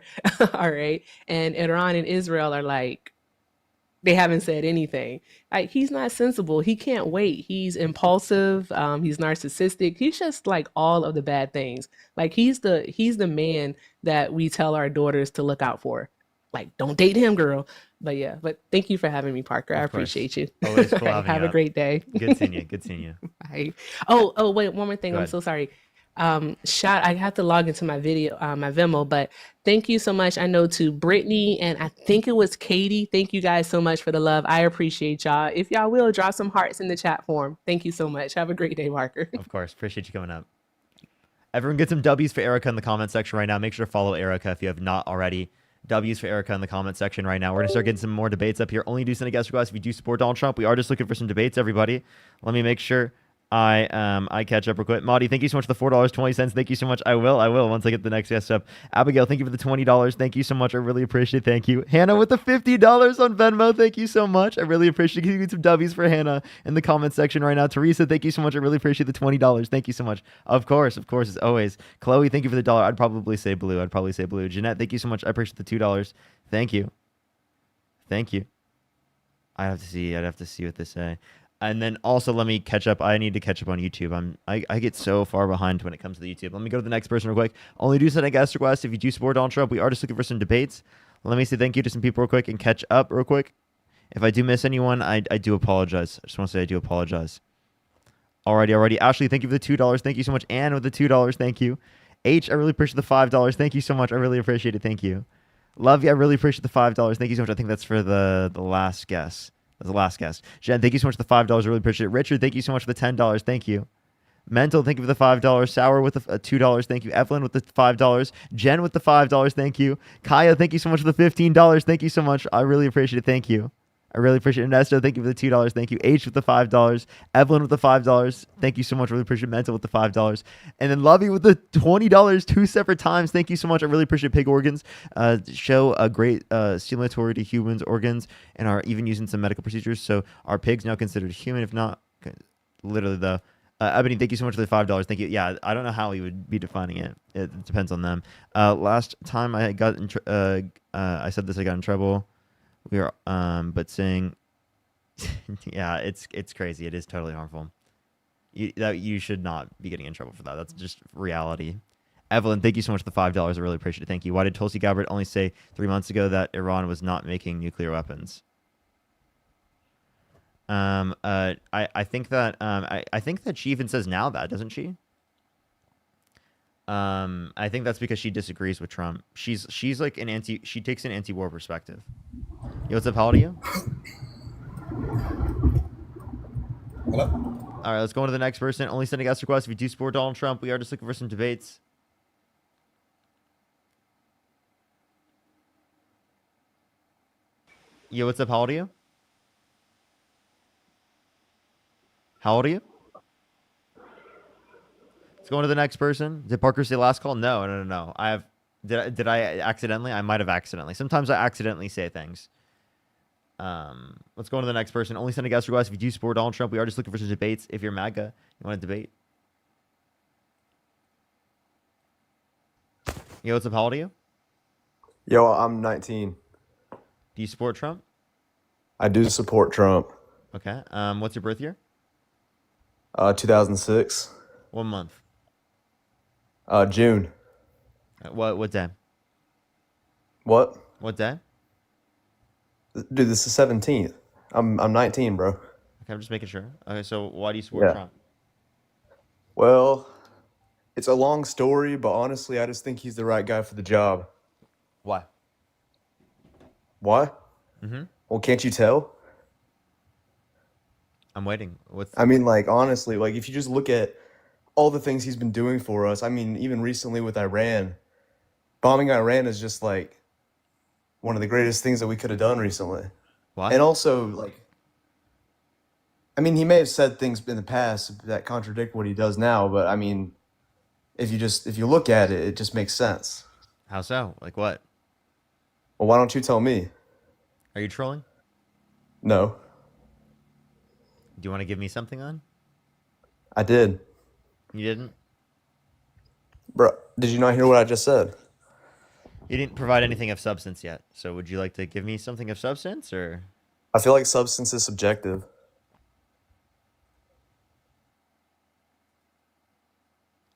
All right, and Iran and Israel are like, they haven't said anything. Like, he's not sensible. He can't wait. He's impulsive. He's narcissistic. He's just like all of the bad things. Like, he's the man that we tell our daughters to look out for. Like, don't date him, girl. But yeah, but thank you for having me, Parker. I Of course. appreciate you. Always cool All right, having have you a up. great day. Good seeing you. Good seeing you. Bye. Oh, wait, one more thing. Go I'm ahead. so sorry. I have to log into my video, my Venmo, but thank you so much. I know to Brittany and I think it was Katie. Thank you guys so much for the love. I appreciate y'all. If y'all will, drop some hearts in the chat form. Thank you so much. Have a great day, Parker. Of course. Appreciate you coming up. Everyone get some W's for Erica in the comment section right now. Make sure to follow Erica if you have not already. W's for Erica in the comment section right now. We're going to start getting some more debates up here. Only do send a guest request if you do support Donald Trump. We are just looking for some debates, everybody. Let me make sure I catch up real quick. Maudie, thank you so much for the $4.20. Thank you so much. I will once I get the next guest up. Abigail, thank you for the $20. Thank you so much. I really appreciate it. Thank you. Hannah with the $50 on Venmo. Thank you so much. I really appreciate it. Give me some W's for Hannah in the comment section right now. Teresa, thank you so much. I really appreciate the $20. Thank you so much. Of course, as always. Chloe, thank you for the $1. I'd probably say blue. Jeanette, thank you so much. I appreciate the $2. Thank you. I'd have to see what they say. And then also let me catch up. I need to catch up on YouTube. I get so far behind when it comes to the YouTube. Let me go to the next person real quick. Only do send a guest request if you do support Donald Trump. We are just looking for some debates. Let me say thank you to some people real quick and catch up real quick. If I do miss anyone, I do apologize. I just want to say I do apologize. Alrighty. Ashley, thank you for the $2. Thank you so much. Anne with the $2. Thank you. H, I really appreciate the $5. Thank you so much. I really appreciate it. Thank you. Love you. I really appreciate the $5. Thank you so much. I think that's for the last guess. That's the last guest. Jen, thank you so much for the $5. Really appreciate it. Richard, thank you so much for the $10. Thank you. Mental, thank you for the $5. Sour with the $2. Thank you. Evelyn with the $5. Jen with the $5. Thank you. Kaya, thank you so much for the $15. Thank you so much. I really appreciate it. Thank you. I really appreciate it. Ernesto, thank you for the $2. Thank you. H with the $5. Evelyn with the $5. Thank you so much. Really appreciate it. Mental with the $5. And then Lovey with the $20 two separate times. Thank you so much. I really appreciate Pig Organs. Show a great stimulatory to humans organs and are even using some medical procedures. So are pigs now considered human? If not, literally though. Ebony, thank you so much for the $5. Thank you. Yeah, I don't know how we would be defining it. It depends on them. Last time I got I said this, I got in trouble. We are, but saying, yeah, it's crazy. It is totally harmful. You should not be getting in trouble for that. That's just reality. Evelyn, thank you so much for the $5. I really appreciate it. Thank you. Why did Tulsi Gabbard only say 3 months ago that Iran was not making nuclear weapons? I think that I think that she even says now that, doesn't she? I think that's because she disagrees with Trump. She's like she takes an anti-war perspective. Yo, what's up? How old are you? Hello? All right, let's go on to the next person. Only sending guest requests if you do support Donald Trump. We are just looking for some debates. Yo, what's up? How old are you? How old are you? Let's go on to the next person. Did Parker say last call? No. Did I accidentally? I might have accidentally. Sometimes I accidentally say things. Let's go on to the next person. Only send a guest request if you do support Donald Trump. We are just looking for some debates. If you're MAGA, you want to debate. Yo, what's up? How old are you? Yo, I'm 19. Do you support Trump? I do support Trump. Okay. What's your birth year? 2006. What month? June. What day? What? What day? Dude, this is 17th. I'm 19, bro. Okay, I'm just making sure. Okay, so why do you support Trump? Well, it's a long story, but honestly, I just think he's the right guy for the job. Why? Why? Mm-hmm. Well, can't you tell? I'm waiting. What's I mean, like, honestly, like, if you just look at all the things he's been doing for us, I mean, even recently with Iran, bombing Iran is just, like, one of the greatest things that we could have done recently. what? And also, like, I mean, he may have said things in the past that contradict what he does now, but I mean, if you look at it, it just makes sense. How so? Like what? Well, why don't you tell me? Are you trolling? No, Do you want to give me something on? I did. You didn't? Bro, did you not hear what I just said? You didn't provide anything of substance yet. So would you like to give me something of substance, or? I feel like substance is subjective.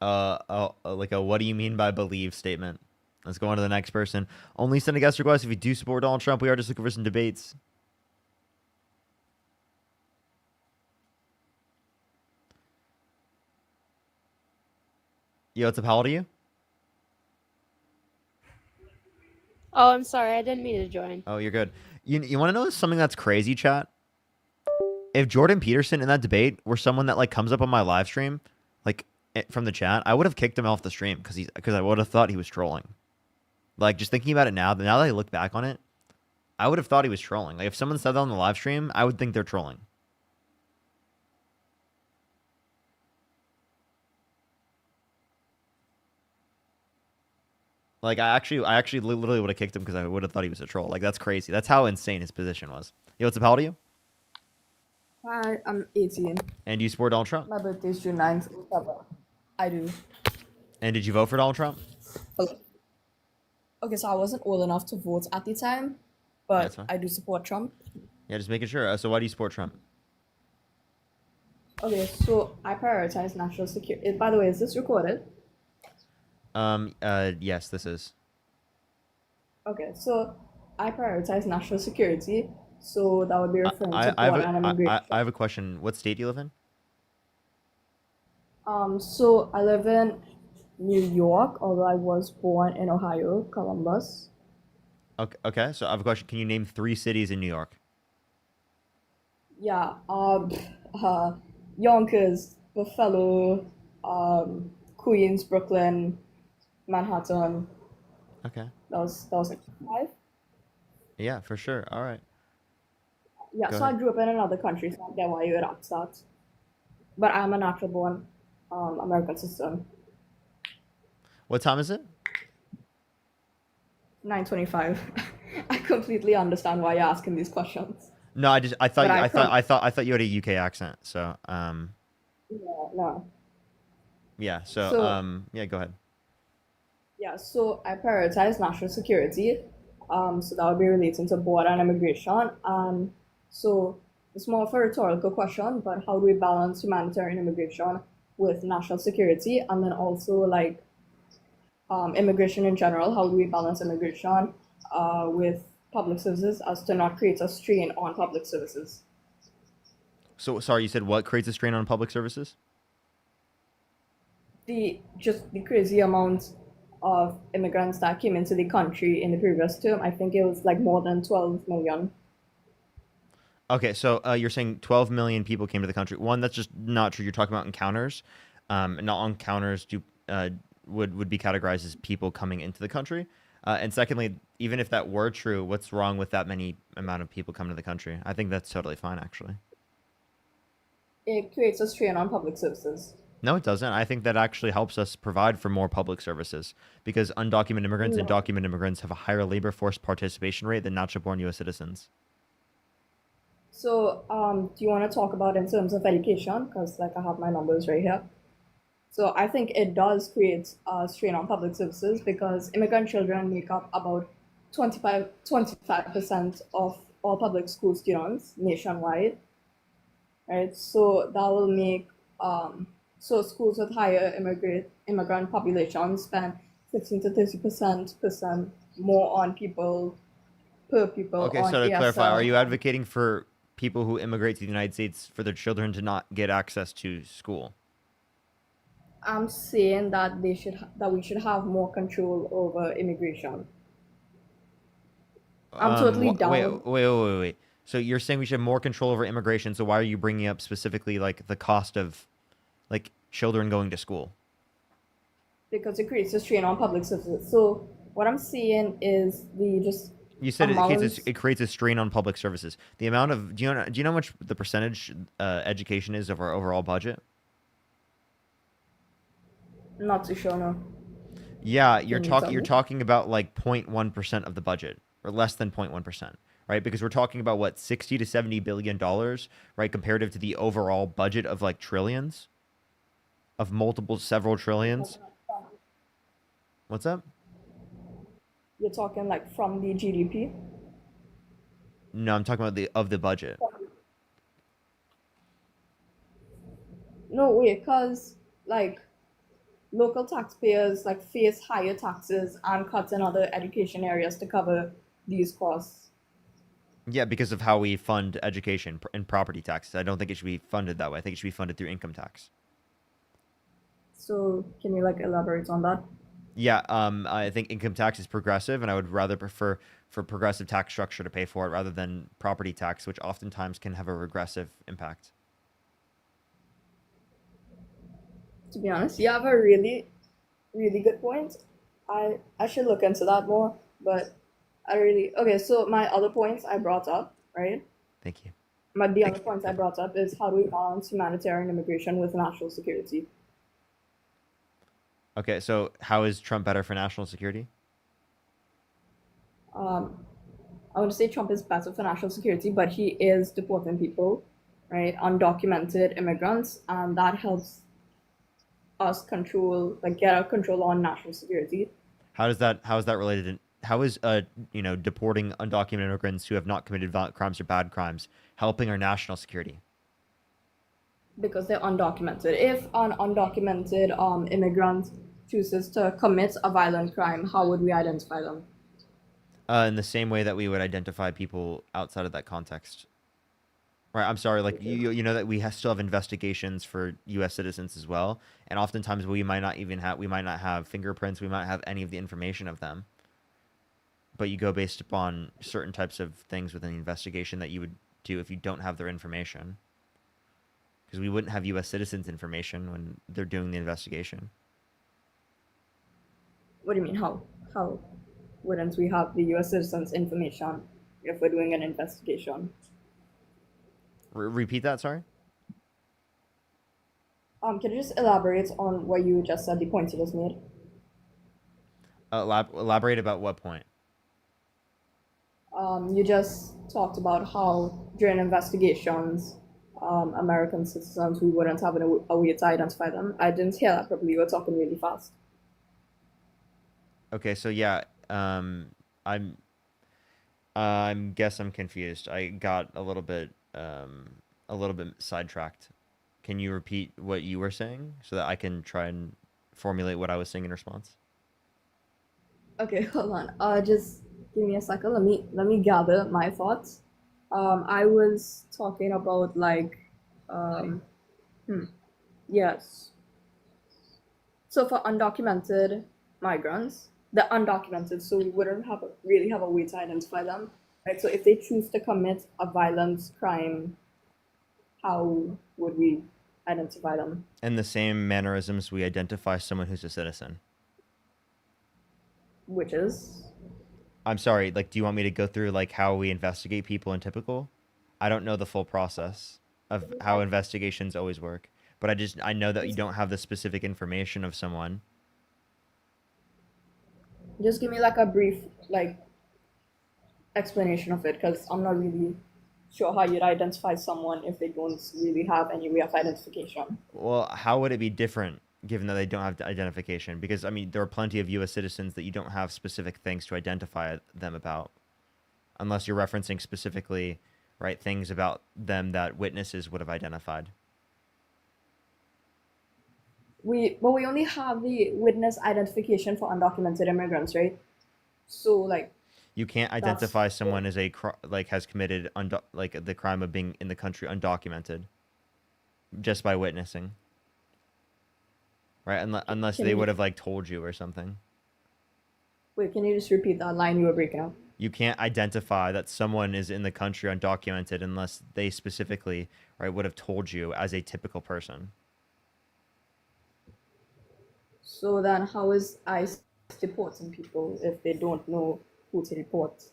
Like a what do you mean by believe statement. Let's go on to the next person. Only send a guest request if you do support Donald Trump. We are just looking for some debates. Yo, what's up? How old are you? Oh, I'm sorry. I didn't mean to join. Oh, you're good. You want to know something that's crazy, chat? If Jordan Peterson in that debate were someone that like comes up on my live stream, like from the chat, I would have kicked him off the stream because I would have thought he was trolling. Like just thinking about it now that I look back on it, I would have thought he was trolling. Like if someone said that on the live stream, I would think they're trolling. Like I actually literally would have kicked him because I would have thought he was a troll. Like that's crazy. That's how insane his position was. Yo, what's up? How old are you? Hi, I'm 18. And do you support Donald Trump? My birthday is June 9th. I do. And did you vote for Donald Trump? Okay, so I wasn't old enough to vote at the time, That's but fine. I do support Trump. Yeah, just making sure. So why do you support Trump? Okay, so I prioritize national security. By the way, is this recorded? Yes, this is. Okay, so I prioritize national security, so that would be referring to I border and immigration. I have a question. What state do you live in? So I live in New York, although I was born in Ohio, Columbus. Okay, so I have a question. Can you name 3 cities in New York? Yeah, Yonkers, Buffalo, Queens, Brooklyn, Manhattan. Okay. That was like 5. Yeah, for sure. All right. Yeah, Go so I ahead. grew up in another country, so I get why you would ask that. But I'm a natural born American citizen. What time is it? 9:25. I completely understand why you're asking these questions. No, I thought But I thought you had a UK accent. So No. yeah. So So yeah, go ahead. yeah, so I prioritize national security. So that would be relating to border and immigration. So it's more of a rhetorical question, but how do we balance humanitarian immigration with national security, and then also like immigration in general? How do we balance immigration with public services as to not create a strain on public services? So sorry, you said what creates a strain on public services? The crazy amount of immigrants that came into the country in the previous term. I think it was like more than 12 million. Okay, so you're saying 12 million people came to the country. One, that's just not true. You're talking about encounters. Not encounters would be categorized as people coming into the country. And secondly, even if that were true, what's wrong with that many amount of people coming to the country? I think that's totally fine, actually. It creates a strain on public services. No, it doesn't. I think that actually helps us provide for more public services because undocumented immigrants and No. documented immigrants have a higher labor force participation rate than natural-born U.S. citizens. So, do you want to talk about in terms of education? Because like I have my numbers right here. So I think it does create a strain on public services because immigrant children make up about 25% of all public school students nationwide, right? So that will make so schools with higher immigrant populations spend 15 to 30% more on people per pupil Okay, on so to clarify, are ASL. you advocating for people who immigrate to the United States for their children to not get access to school? I'm saying that that we should have more control over immigration. I'm totally down. Wait. So you're saying we should have more control over immigration. So why are you bringing up specifically like the cost of like children going to school? Because it creates a strain on public services. So what I'm seeing is the just You said amounts. it creates a strain on public services. The amount of do you know how much the percentage education is of our overall budget? Not too sure, no. Yeah, Can you tell you're me? talking about like 0.1% of the budget or less than 0.1%, right? Because we're talking about what 60 to 70 billion dollars, right, comparative to the overall budget of like trillions of several trillions. What's up? You're talking like from the GDP? No, I'm talking about the budget. No, wait, because like local taxpayers like face higher taxes and cuts in other education areas to cover these costs. Yeah, because of how we fund education and property taxes. I don't think it should be funded that way. I think it should be funded through income tax. So can you like elaborate on that? Yeah, I think income tax is progressive, and I would rather prefer for progressive tax structure to pay for it rather than property tax, which oftentimes can have a regressive impact. To be honest, you have a really, really good point. I should look into that more, but okay, so my other points I brought up, right? Thank you. But the other points I brought up is how do we balance humanitarian immigration with national security? Okay, so how is Trump better for national security? I would say Trump is better for national security, but he is deporting people, right? Undocumented immigrants, and that helps us control, like get our control on national security. How is that related? How is deporting undocumented immigrants who have not committed violent crimes or bad crimes helping our national security? Because they're undocumented. If an undocumented immigrant chooses to commit a violent crime, how would we identify them? In the same way that we would identify people outside of that context. Right, I'm sorry, like you know that we still have investigations for U.S. citizens as well, and oftentimes we might not have fingerprints, we might have any of the information of them. But you go based upon certain types of things within the investigation that you would do if you don't have their information. Because we wouldn't have U.S. citizens' information when they're doing the investigation. What do you mean, how wouldn't we have the U.S. citizens' information if we're doing an investigation? Repeat that, sorry? Can you just elaborate on what you just said, the points you just made? Elaborate about what point? You just talked about how during investigations, American citizens, we wouldn't have a way to identify them. I didn't hear that properly. You were talking really fast. Okay, so yeah, I'm guess I'm confused. I got a little bit sidetracked. Can you repeat what you were saying so that I can try and formulate what I was saying in response? Okay, hold on. Just give me a second. Let me gather my thoughts. I was talking about like, yes. So for undocumented migrants, the undocumented, so we wouldn't really have a way to identify them, right? So if they choose to commit a violent crime, how would we identify them? In the same mannerisms we identify someone who's a citizen. Which is? I'm sorry, like, do you want me to go through like how we investigate people in typical? I don't know the full process of how investigations always work, but I know that you don't have the specific information of someone. Just give me like a brief like explanation of it, because I'm not really sure how you'd identify someone if they don't really have any way of identification. Well, how would it be different given that they don't have identification? Because I mean, there are plenty of U.S. citizens that you don't have specific things to identify them about, unless you're referencing specifically, right, things about them that witnesses would have identified. We only have the witness identification for undocumented immigrants, right? So like You can't identify someone as has committed the crime of being in the country undocumented just by witnessing, right? Unless they would have like told you or something. Wait, can you just repeat that line you were breaking up? You can't identify that someone is in the country undocumented unless they specifically, right, would have told you as a typical person. So then, how is ICE deporting people if they don't know who to deport?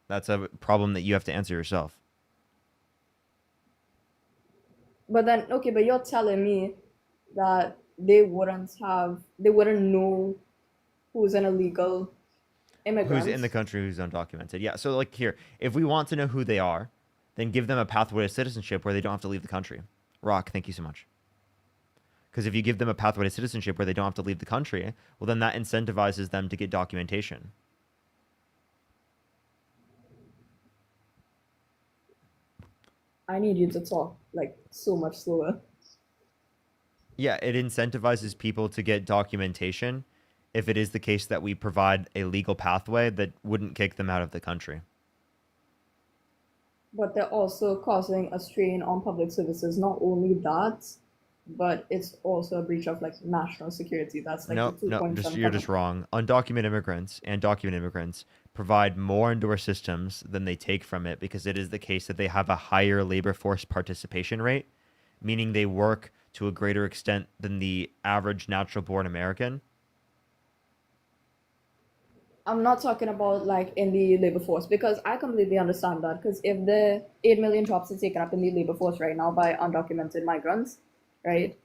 That's a problem that you have to answer yourself. But then, okay, but you're telling me that they wouldn't know who's an illegal immigrant. Who's in the country, who's undocumented. Yeah, so like here, if we want to know who they are, then give them a pathway to citizenship where they don't have to leave the country. Rock, thank you so much. Because if you give them a pathway to citizenship where they don't have to leave the country, well, then that incentivizes them to get documentation. I need you to talk like so much slower. Yeah, it incentivizes people to get documentation if it is the case that we provide a legal pathway that wouldn't kick them out of the country. But they're also causing a strain on public services. Not only that, but it's also a breach of like national security. That's like No, the 2.7. you're just wrong. Undocumented immigrants and documented immigrants provide more into our systems than they take from it because it is the case that they have a higher labor force participation rate, meaning they work to a greater extent than the average natural-born American. I'm not talking about like in the labor force because I completely understand that because if the 8 million jobs are taken up in the labor force right now by undocumented migrants, right?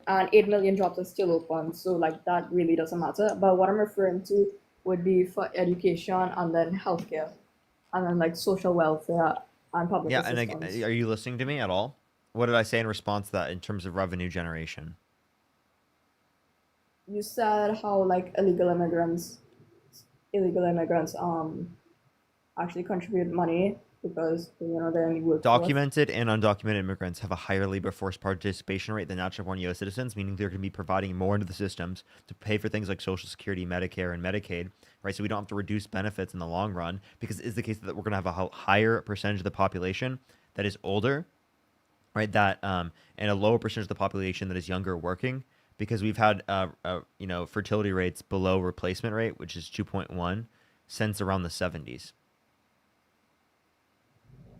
And 8 million jobs are still open, so like that really doesn't matter. But what I'm referring to would be for education and then healthcare and then like social welfare and public Yeah, and assistance. are you listening to me at all? What did I say in response to that in terms of revenue generation? You said how like illegal immigrants actually contribute money because they're in the workforce. Documented and undocumented immigrants have a higher labor force participation rate than natural-born U.S. citizens, meaning they're going to be providing more into the systems to pay for things like Social Security, Medicare, and Medicaid, right? So we don't have to reduce benefits in the long run because it's the case that we're going to have a higher percentage of the population that is older, right? That and a lower percentage of the population that is younger working because we've had fertility rates below replacement rate, which is 2.1, since around the 70s.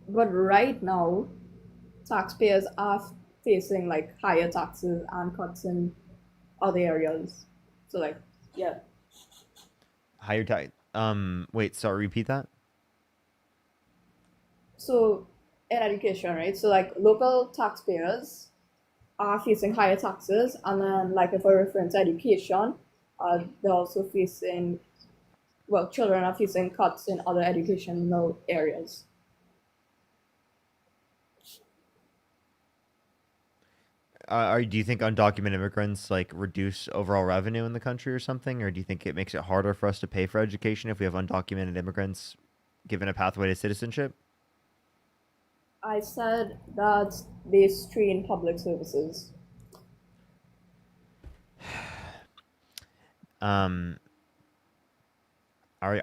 But right now, taxpayers are facing like higher taxes and cuts in other areas. So like, yeah. Higher tax. Wait, sorry, repeat that. So in education, right? So like local taxpayers are facing higher taxes, and then like if we're referring to education, they're also facing, well, children are facing cuts in other educational areas. Do you think undocumented immigrants like reduce overall revenue in the country or something, or do you think it makes it harder for us to pay for education if we have undocumented immigrants given a pathway to citizenship? I said that they strain public services. I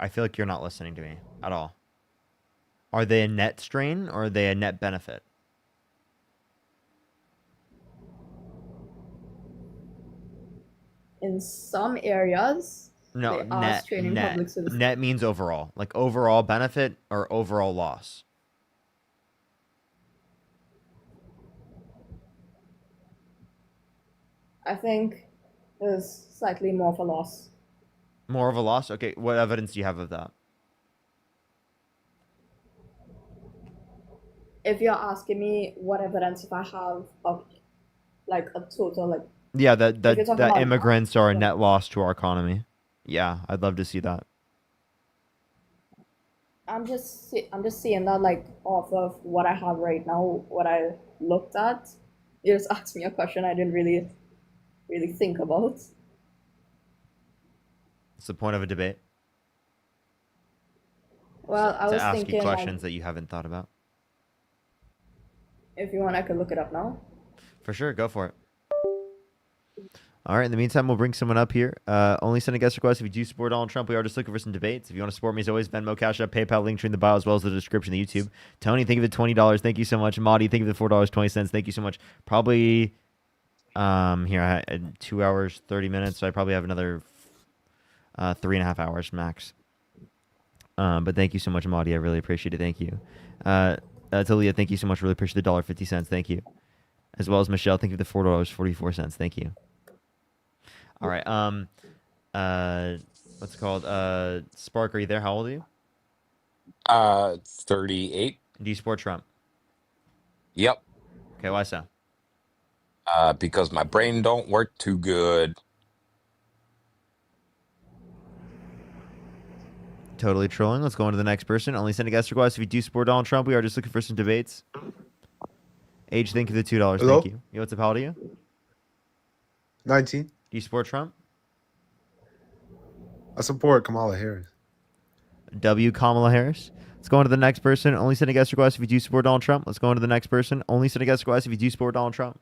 feel like you're not listening to me at all. Are they a net strain or are they a net benefit? In some areas, No, they are straining public services. Net means overall, like overall benefit or overall loss. I think there's slightly more of a loss. More of a loss? Okay, what evidence do you have of that? If you're asking me what evidence if I have of like a total like Yeah, if you're talking that about immigrants are a net loss to our economy. Yeah, I'd love to see that. I'm just saying that like off of what I have right now, what I looked at. You just asked me a question I didn't really think about. It's the point of a debate. Well, I to was ask thinking you questions that you haven't thought about. If you want, I could look it up now. For sure, go for it. All right, in the meantime, we'll bring someone up here. Only send a guest request if you do support Donald Trump. We are just looking for some debates. If you want to support me, as always, Venmo, Cash App, PayPal, link tree in the bio, as well as the description of the YouTube. Tony, thank you for the $20. Thank you so much. Madi, thank you for the $4.20. Thank you so much. Probably, here, I had 2 hours, 30 minutes, so I probably have another 3.5 hours max. But thank you so much, Amadi. I really appreciate it. Thank you. Talia, thank you so much. Really appreciate the $1.50. Thank you. As well as Michelle, thank you for the $4.44. Thank you. All right. What's it called? Spark, are you there? How old are you? 38. Do you support Trump? Yep. Okay, why so? Because my brain don't work too good. Totally trolling. Let's go on to the next person. Only send a guest request if you do support Donald Trump. We are just looking for some debates. Age, thank you for the $2. Hello? Thank you. Yo, what's up? How old are you? 19. Do you support Trump? I support Kamala Harris. W. Kamala Harris. Let's go on to the next person. Only send a guest request if you do support Donald Trump. Let's go on to the next person. Only send a guest request if you do support Donald Trump.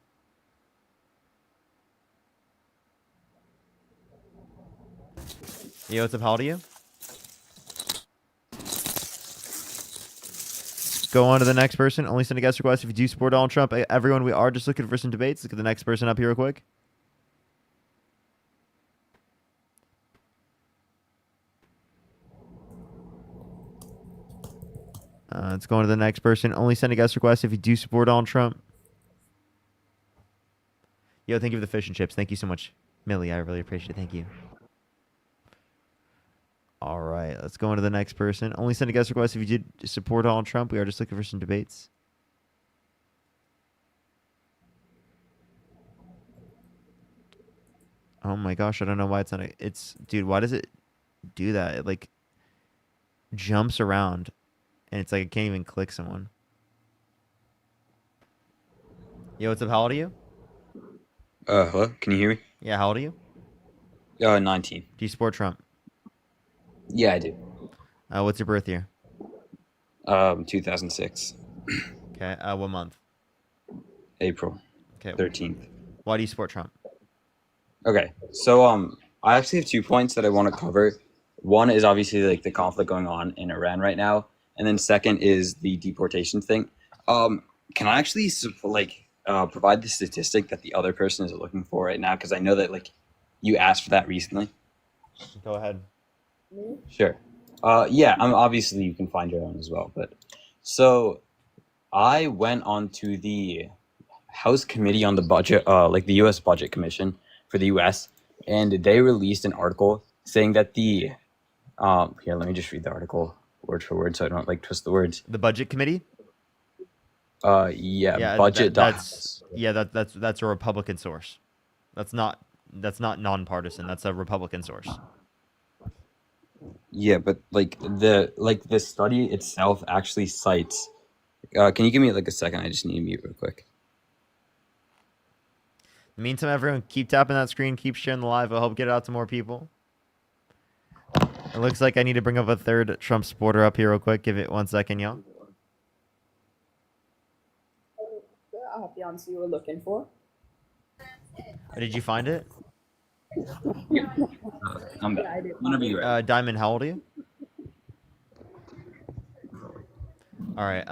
Yo, what's up? How old are you? Go on to the next person. Only send a guest request if you do support Donald Trump. Everyone, we are just looking for some debates. Look at the next person up here real quick. Let's go on to the next person. Only send a guest request if you do support Donald Trump. Yo, thank you for the fish and chips. Thank you so much, Millie. I really appreciate it. Thank you. All right, let's go on to the next person. Only send a guest request if you did support Donald Trump. We are just looking for some debates. Oh my gosh, I don't know why it's not. Dude, why does it do that? It like jumps around, and it's like I can't even click someone. Yo, what's up? How old are you? Hello? Can you hear me? Yeah, how old are you? 19. Do you support Trump? Yeah, I do. What's your birth year? 2006. Okay, what month? April. Okay. 13th. Why do you support Trump? Okay, so I actually have 2 points that I want to cover. One is obviously like the conflict going on in Iran right now, and then second is the deportation thing. Can I actually provide the statistic that the other person is looking for right now? Because I know that like you asked for that recently. Go ahead. Sure. Yeah, obviously you can find your own as well. But so I went on to the House Committee on the Budget, like the U.S. Budget Commission for the U.S., and they released an article saying that the here, let me just read the article word for word so I don't like twist the words. The Budget Committee? Yeah, budget. That's a Republican source. That's not nonpartisan. That's a Republican source. Yeah, but like the study itself actually cites. Can you give me like a second? I just need to mute real quick. In the meantime, everyone, keep tapping that screen, keep sharing the live. I'll help get it out to more people. It looks like I need to bring up a third Trump supporter up here real quick. Give it 1 second, y'all. I have the answer you were looking for. Did you find it? I'm back. Yeah, I did. Whenever you're ready. Diamond, how old are you? All right.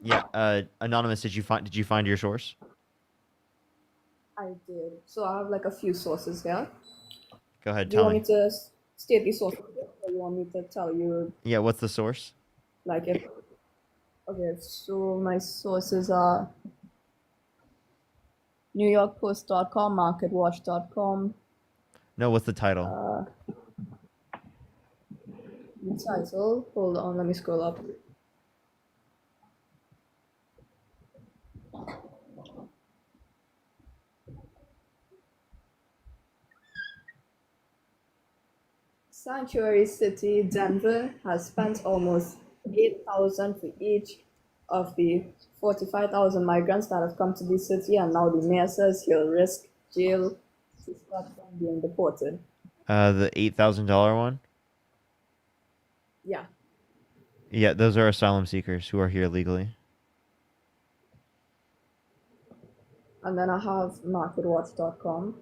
Yeah. Anonymous, did you find your source? I did. So I have like a few sources here. Go ahead. Do you Tell want me. me to state the source, or you want me to tell you? Yeah. What's the source? Like if. Okay, so my sources are NewYorkPost.com, MarketWatch.com. No. What's the title? The title. Hold on, let me scroll up. Sanctuary City, Denver, has spent almost $8,000 for each of the 45,000 migrants that have come to the city, and now the mayor says he'll risk jail to stop them being deported. The $8,000 one. Yeah. Yeah, those are asylum seekers who are here legally. And then I have MarketWatch.com.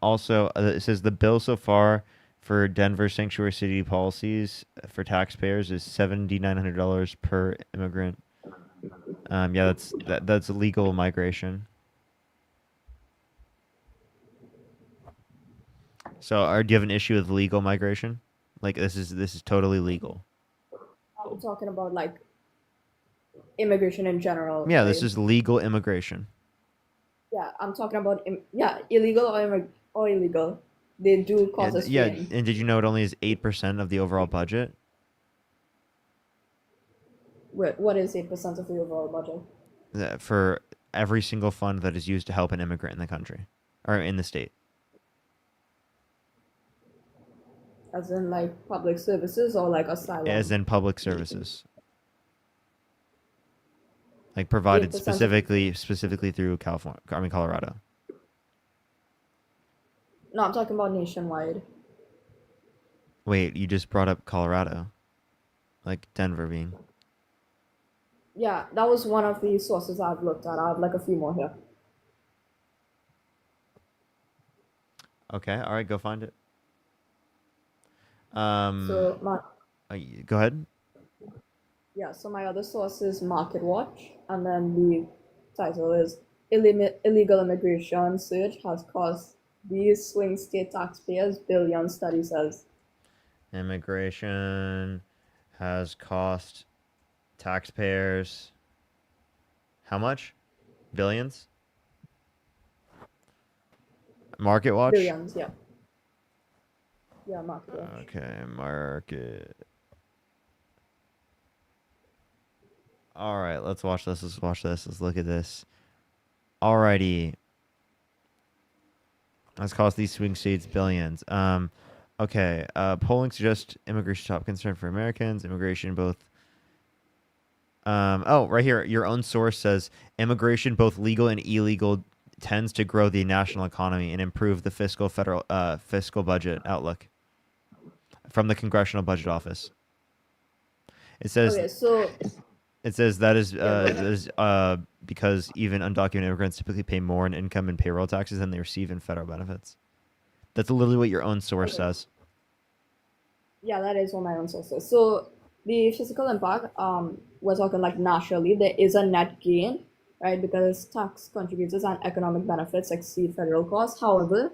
Also, it says the bill so far for Denver sanctuary city policies for taxpayers is $7,900 per immigrant. Yeah, that's legal migration. So, do you have an issue with legal migration? Like this is totally legal. I'm talking about like immigration in general, Yeah, right? this is legal immigration. Yeah, I'm talking about illegal or illegal. They do cause us Yeah, pain. and did you know it only is 8% of the overall budget? What is 8% of the overall budget? For every single fund that is used to help an immigrant in the country or in the state. As in like public services or like asylum? As in public services. Like provided 8% specifically through Colorado. No, I'm talking about nationwide. Wait, you just brought up Colorado. Like Denver being. Yeah, that was one of the sources I've looked at. I have like a few more here. Okay, all right, go find it. So Go ahead. Yeah, so my other source is Market Watch, and then the title is Illegal Immigration Surge Has Cost These Swing State Taxpayers Billions, study says. Immigration has cost taxpayers how much? Billions? Market Watch? Billions, yeah. Yeah, Market Watch. Okay, market. All right, let's watch this. Let's look at this. Alrighty. Has cost these swing states billions. Okay. Polling suggests immigration top concern for Americans. Immigration both. Right here. Your own source says immigration, both legal and illegal, tends to grow the national economy and improve the fiscal budget outlook. From the Congressional Budget Office. It says. Okay, so. It says that is because even undocumented immigrants typically pay more in income and payroll taxes than they receive in federal benefits. That's literally what your own source says. Yeah, that is what my own source says. So the physical impact, we're talking like nationally, there is a net gain, right? Because tax contributors and economic benefits exceed federal costs. However,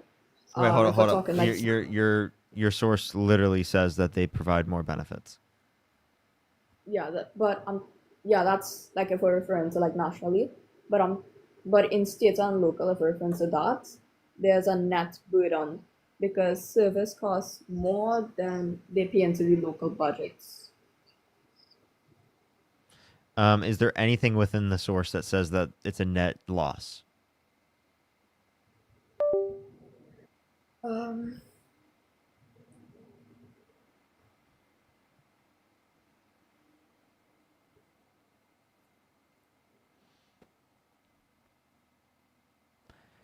wait, hold up. Like your source literally says that they provide more benefits. Yeah, that's like if we're referring to like nationally, but in state and local, if we're referring to that, there's a net burden because service costs more than they pay into the local budgets. Is there anything within the source that says that it's a net loss?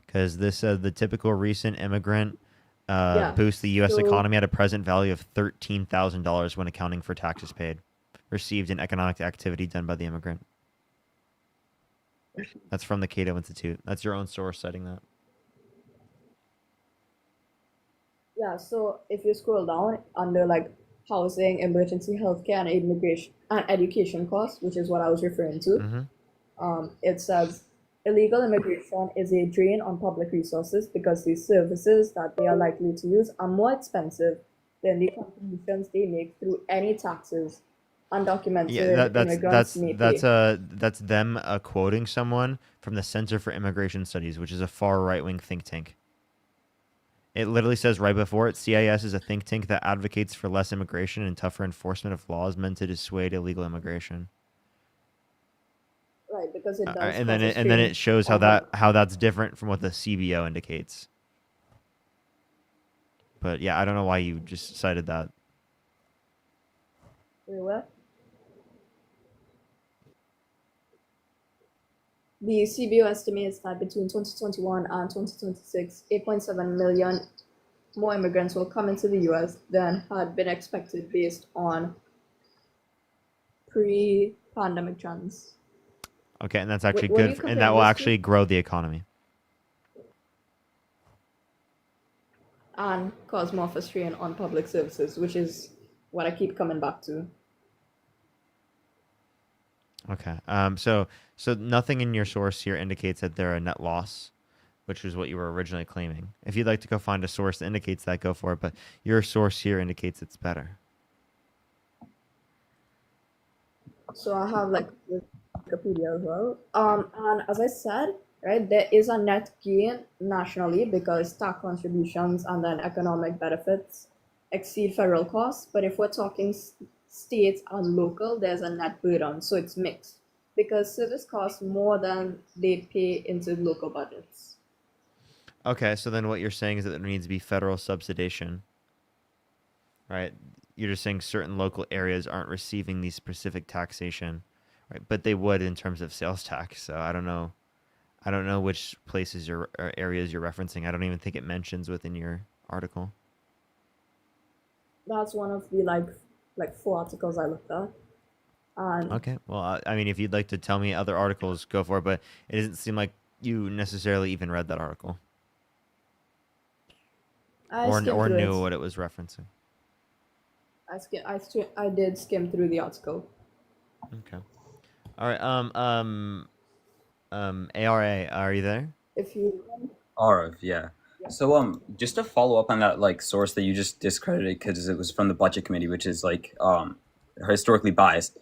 Because this said the typical recent immigrant boosts the U.S. economy at a present value of $13,000 when accounting for taxes paid, received in economic activity done by the immigrant. That's from the Cato Institute. That's your own source citing that. Yeah, so if you scroll down under like housing, emergency healthcare, and immigration and education costs, which is what I was referring to, it says illegal immigration is a drain on public resources because the services that they are likely to use are more expensive than the contributions they make through any taxes undocumented immigrants may pay. That's them quoting someone from the Center for Immigration Studies, which is a far right-wing think tank. It literally says right before it, CIS is a think tank that advocates for less immigration and tougher enforcement of laws meant to dissuade illegal immigration. Right, because it does. And then it shows how that's different from what the CBO indicates. But yeah, I don't know why you just cited that. Wait, what? The CBO estimates that between 2021 and 2026, 8.7 million more immigrants will come into the U.S. than had been expected based on pre-pandemic trends. Okay, and that's actually good, and that will actually grow the economy. And cause more strain on public services, which is what I keep coming back to. Okay. So nothing in your source here indicates that they're a net loss. which is what you were originally claiming. If you'd like to go find a source that indicates that, go for it. But your source here indicates it's better. So I have like Wikipedia as well. And as I said, right, there is a net gain nationally because tax contributions and then economic benefits exceed federal costs. But if we're talking state and local, there's a net burden, so it's mixed because service costs more than they pay into local budgets. Okay, so then what you're saying is that there needs to be federal subsidization, right? You're just saying certain local areas aren't receiving the specific taxation, right? But they would in terms of sales tax. So I don't know. I don't know which places or areas you're referencing. I don't even think it mentions within your article. That's one of the like 4 articles I looked at. And Okay, well, I mean, if you'd like to tell me other articles, go for it. But it doesn't seem like you necessarily even read that article or knew what it was referencing. I did skim through the article. Okay. All right. ARA, are you there? If you Arav, yeah. So just to follow up on that like source that you just discredited because it was from the budget committee, which is like historically biased.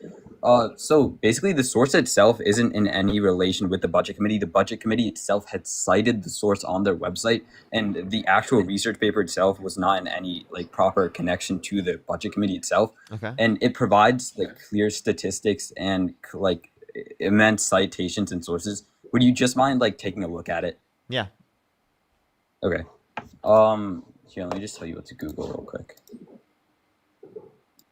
So basically the source itself isn't in any relation with the budget committee. The budget committee itself had cited the source on their website, and the actual research paper itself was not in any like proper connection to the budget committee itself. Okay. And it provides like clear statistics and like immense citations and sources. Would you just mind like taking a look at it? Yeah. Okay. Here, let me just tell you what to Google real quick.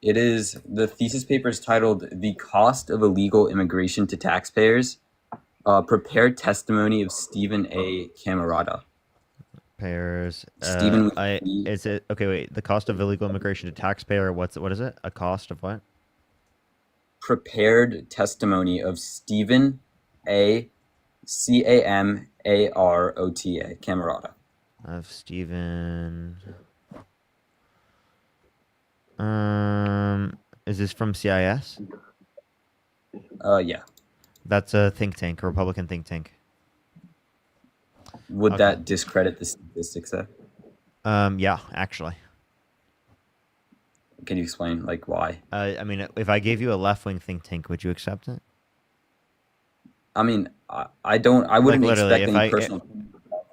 The thesis paper is titled "The Cost of Illegal Immigration to Taxpayers." Prepared testimony of Stephen A. Camarada. Pairs. Stephen. Is it okay? Wait, the cost of illegal immigration to taxpayer. What is it? A cost of what? Prepared testimony of Stephen A. Camarota. Camarada. Of Stephen. Is this from CIS? Yeah. That's a think tank, a Republican think tank. Would that discredit the statistics there? Yeah, actually. Can you explain like why? I mean, if I gave you a left-wing think tank, would you accept it? I mean, I wouldn't like literally, expect any personal.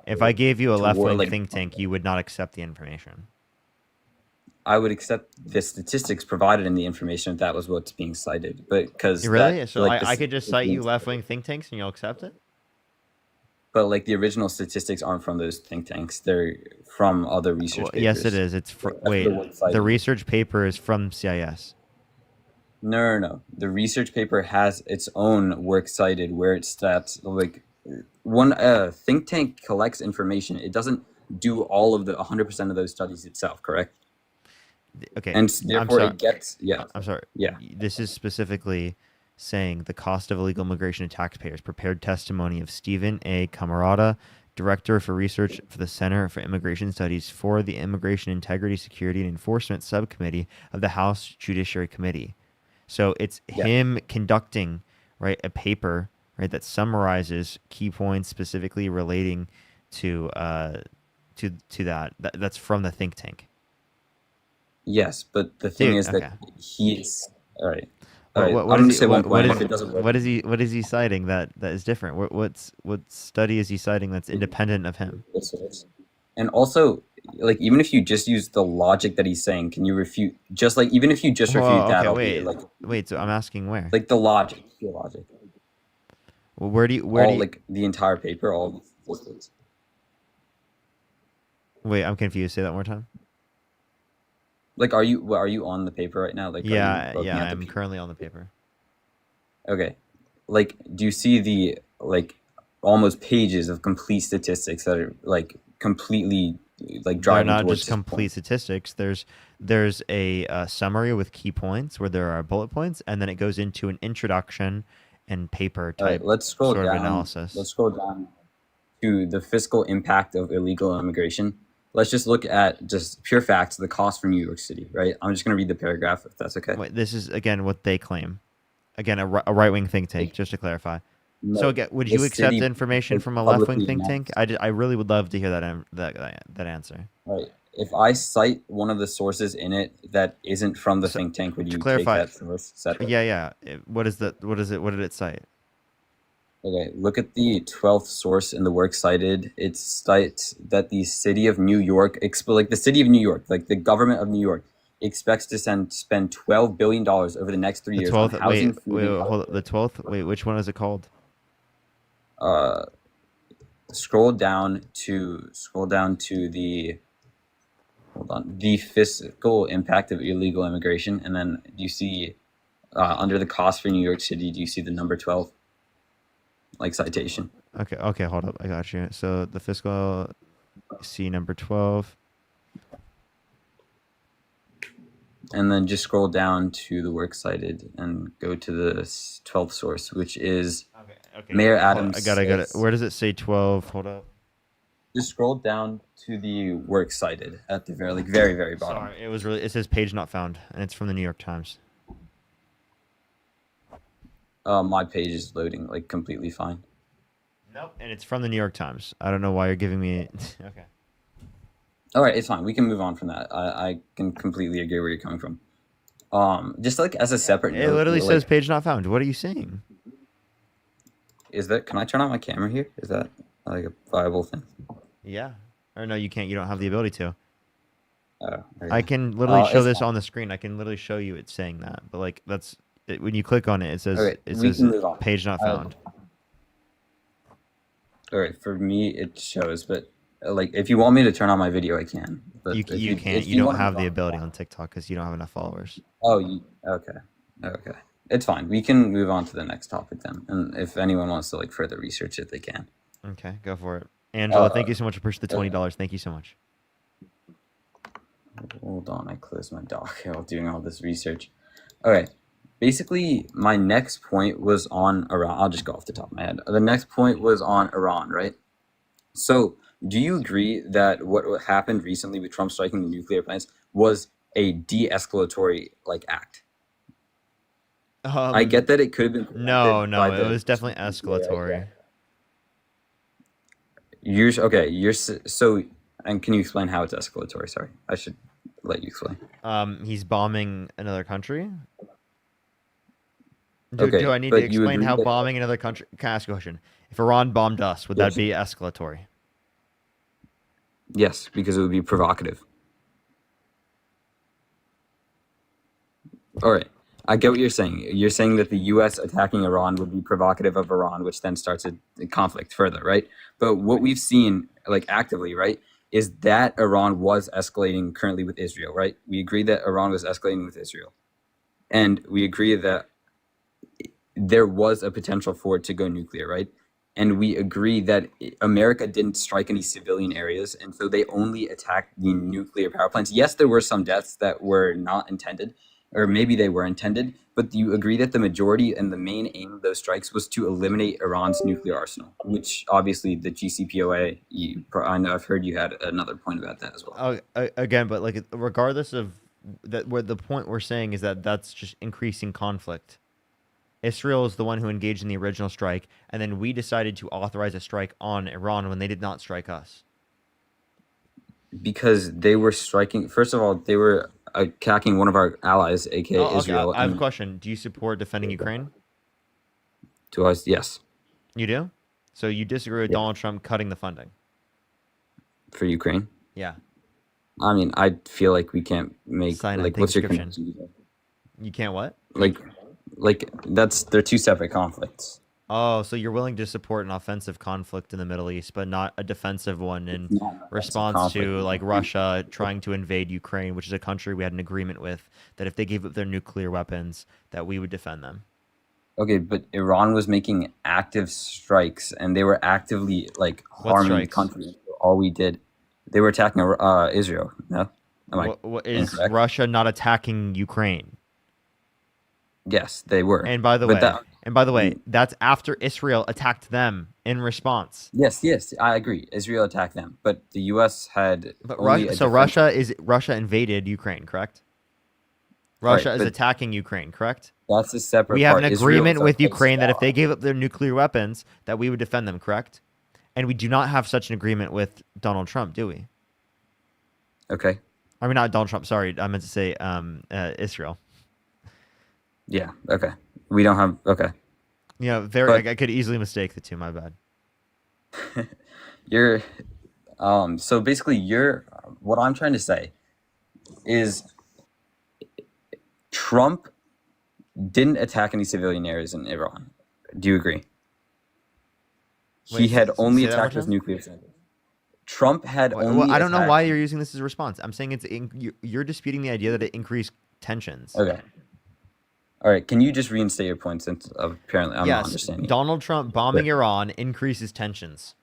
If I gave you a left-wing think tank, you would not accept the information. I would accept the statistics provided in the information if that was what's being cited, but because really, so like, I could just cite you left-wing think tanks and you'll accept it. But like the original statistics aren't from those think tanks; they're from other research papers. Yes, it is. It's the research paper is from CIS. No. The research paper has its own work cited where it stats like one think tank collects information. It doesn't do all of the 100% of those studies itself, correct? Okay. And therefore it gets I'm sorry. Yeah. This is specifically saying the cost of illegal immigration to taxpayers. Prepared testimony of Stephen A. Camarada, Director for Research for the Center for Immigration Studies for the Immigration Integrity, Security, and Enforcement Subcommittee of the House Judiciary Committee. So it's him conducting, right, a paper, right, that summarizes key points specifically relating to that. That's from the think tank. Yes, but the thing is that he's all right. What is he citing that is different? What study is he citing that's independent of him? And also, like, even if you just use the logic that he's saying, can you refute? Just like even if you just refute that, wait. So I'm asking where? Like the logic, pure logic. Well, where do you like the entire paper, all the statistics. Wait, I'm confused. Say that one more time. Like, are you on the paper right now? Like, I'm currently on the paper. Okay, like, do you see the like almost pages of complete statistics that are like completely like driving They're not towards just complete statistics. There's a summary with key points where there are bullet points, and then it goes into an introduction and paper type let's scroll sort down, of analysis. Let's scroll down to the fiscal impact of illegal immigration. Let's just look at just pure facts, the cost for New York City, right? I'm just going to read the paragraph if that's okay. Wait, this is, again, what they claim. Again, a right-wing think tank, just to clarify. So No, again, would the you accept city information like from a left-wing publicly think tank? announced. I really would love to hear that answer. Right. If I cite one of the sources in it that isn't from the So think tank, would to you take clarify, that source separate? yeah. What is the what is it? What did it cite? Okay, look at the 12th source in the work cited. It states that the city of New York, like the city of New York, like the government of New York, expects to spend $12 billion over the next 3 The years on 12th. housing, food, and Hold up. The 12th. Wait, which one is it called? uh, scroll down to the hold on the fiscal impact of illegal immigration, and then you see under the cost for New York City, do you see the number 12 like citation? Okay, hold up. I got you. So the fiscal C number 12. And then just scroll down to the works cited and go to the 12th source, which is Okay. Mayor Hold on, Adams. I got it. Where does it say 12? Hold up. Just scroll down to the works cited at the very, very bottom. Sorry, it says page not found, and it's from the New York Times. My page is loading like completely fine. Nope. And it's from the New York Times. I don't know why you're giving me. Okay. All right, it's fine. We can move on from that. I can completely agree where you're coming from. Just like as a separate It note, literally like, says page not found. What are you saying? can I turn on my camera here? Is that like a viable thing? Yeah. Or no, you can't. You don't have the ability to. Okay. I can literally show it's this fine. on the screen. I can literally show you it saying that. But like when you click on it, it says Okay, we can move on. page not found. All right, for me it shows, but like if you want me to turn on my video, I can. But You if can't. if You don't wanna have move the on- ability on TikTok because you don't have enough followers. Oh, okay. It's fine. We can move on to the next topic then. And if anyone wants to like further research it, they can. Okay, go for it. Angela, thank you so much for pushing the $20. Thank you so much. Hold on, I closed my doc while doing all this research. Okay. Basically, my next point was on Iran. I'll just go off the top of my head. The next point was on Iran, right? So, do you agree that what happened recently with Trump striking the nuclear plants was a de-escalatory like act? I get that it could have been. No, it was definitely escalatory. So, and can you explain how it's escalatory? Sorry, I should let you explain. He's bombing another country. Okay, Do I need but to you explain agree how that- bombing another country? Can I ask a question? If Iran bombed us, would that be escalatory? Yes, because it would be provocative. All right, I get what you're saying. You're saying that the U.S. attacking Iran would be provocative of Iran, which then starts a conflict further, right? But what we've seen, like actively, right, is that Iran was escalating currently with Israel, right? We agree that Iran was escalating with Israel. And we agree that there was a potential for it to go nuclear, right? And we agree that America didn't strike any civilian areas, and so they only attacked the nuclear power plants. Yes, there were some deaths that were not intended, or maybe they were intended, but do you agree that the majority and the main aim of those strikes was to eliminate Iran's nuclear arsenal, which obviously the GCPOA, I know I've heard you had another point about that as well. Again, but like regardless of that, where the point we're saying is that that's just increasing conflict. Israel is the one who engaged in the original strike, and then we decided to authorize a strike on Iran when they did not strike us. Because they were striking, first of all, they were attacking one of our allies, aka Okay, Israel. I have a question. Do you support defending Ukraine? To us, yes. You do? So you disagree with Donald Trump cutting the funding? For Ukraine? Yeah. I mean, I feel like we can't make Sign like anything what's your description. connection? You can't what? Like they're two separate conflicts. Oh, so you're willing to support an offensive conflict in the Middle East, but not a defensive one in response to like Russia trying to invade Ukraine, which is a country we had an agreement with that if they gave up their nuclear weapons, that we would defend them. Okay, but Iran was making active strikes, and they were actively like harming the country. All we did, they were attacking Israel. No, What is incorrect? Russia not attacking Ukraine? Yes, they were. And by the way, that's after Israel attacked them in response. Yes, I agree. Israel attacked them, but the U.S. had. But only a Russia invaded Ukraine, correct? Russia is but attacking Ukraine, correct? that's a separate We have an part. Israel agreement is a with place Ukraine that if law. they gave up their nuclear weapons, that we would defend them, correct? And we do not have such an agreement with Donald Trump, do we? Okay. I mean, not Donald Trump. Sorry, I meant to say Israel. Yeah. Okay. We don't have. Okay. You know, very. But I could easily mistake the two. My bad. you're. So basically, what I'm trying to say is Trump didn't attack any civilian areas in Iran. Do you agree? He Wait, had only say that one attacked more his time? nuclear centers. Trump had Well, only I don't know attacked. why you're using this as a response. I'm saying you're disputing the idea that it increased tensions. Okay. All right. Can you just reinstate your point since apparently I'm not Yes, understanding? Donald Trump bombing Iran increases tensions.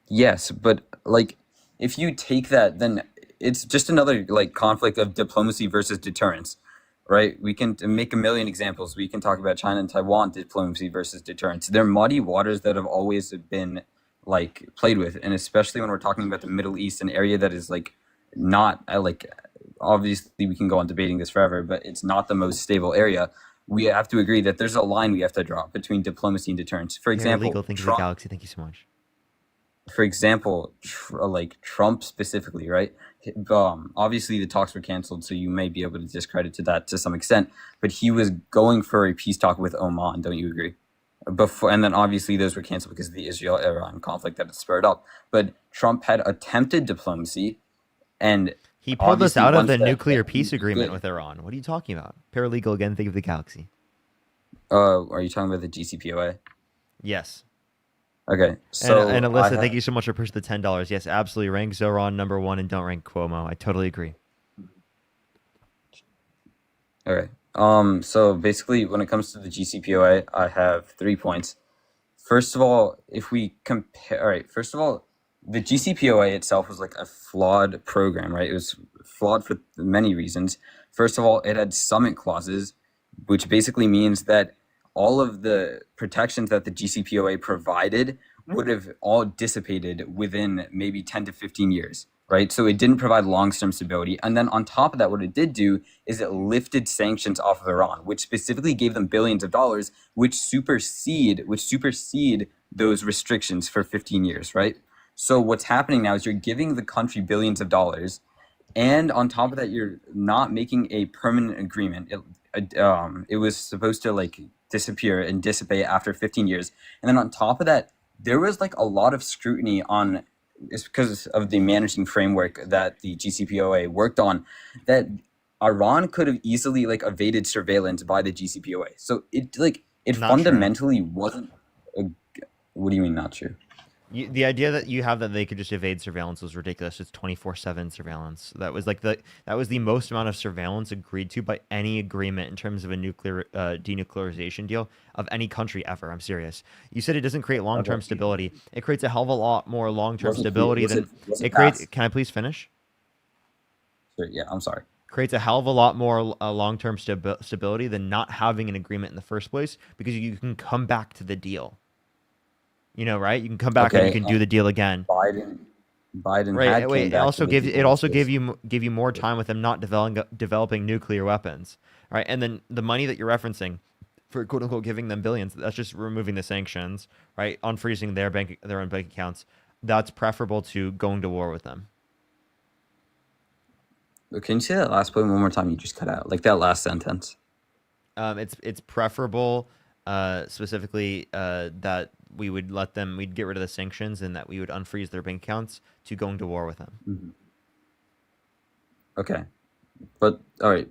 Yes, but like if you take that, then it's just another like conflict of diplomacy versus deterrence, right? We can make a million examples. We can talk about China and Taiwan diplomacy versus deterrence. They're muddy waters that have always been like played with, and especially when we're talking about the Middle East, an area that is like not like obviously we can go on debating this forever, but it's not the most stable area. We have to agree that there's a line we have to draw between diplomacy and deterrence. For example, Legal, thank you, the Galaxy. Thank you so much. For example, like Trump specifically, right? Obviously the talks were canceled, so you may be able to discredit to that to some extent. But he was going for a peace talk with Oman. Don't you agree? Before, and then obviously those were canceled because of the Israel-Iran conflict that it spurred up. But Trump had attempted diplomacy, and he pulled us out of the that nuclear peace agreement with Iran. What are you talking about? Paralegal again. Think of the Galaxy. Are you talking about the GCPOA? Yes. Okay, so and Alyssa, thank you so much for pushing the $10. Yes, absolutely. Rank Zoran number 1 and don't rank Cuomo. I totally agree. Okay. So basically, when it comes to the GCPOA, I have 3 points. First of all, if we compare, all right. First of all, the GCPOA itself was like a flawed program, right? It was flawed for many reasons. First of all, it had summit clauses, which basically means that all of the protections that the GCPOA provided would have all dissipated within maybe 10 to 15 years, right? So it didn't provide long-term stability. And then on top of that, what it did do is it lifted sanctions off of Iran, which specifically gave them billions of dollars, which supersede those restrictions for 15 years, right? So what's happening now is you're giving the country billions of dollars, and on top of that, you're not making a permanent agreement. It was supposed to like disappear and dissipate after 15 years. And then on top of that, there was like a lot of scrutiny on, it's because of the managing framework that the GCPOA worked on, that Iran could have easily like evaded surveillance by the GCPOA. So it Not fundamentally wasn't what do you mean not true? The idea that you have that they could just evade surveillance was ridiculous. It's 24/7 surveillance. That was the most amount of surveillance agreed to by any agreement in terms of a nuclear denuclearization deal of any country ever. I'm serious. You said it doesn't create long-term stability. It creates a hell of a lot more long-term stability than it creates. Can I please finish? Sure, yeah, I'm sorry. Creates a hell of a lot more long-term stability than not having an agreement in the first place, because you can come back to the deal. You know, right? You can come back and you can do the deal again. Biden right. Wait, it also gave you more time with them not developing nuclear weapons, right? And then the money that you're referencing for quote unquote giving them billions, that's just removing the sanctions, right? Unfreezing their own bank accounts. That's preferable to going to war with them. Can you say that last point one more time? You just cut out like that last sentence. It's preferable, specifically that we'd get rid of the sanctions and that we would unfreeze their bank accounts to going to war with them. Mm-hmm. Okay. But all right.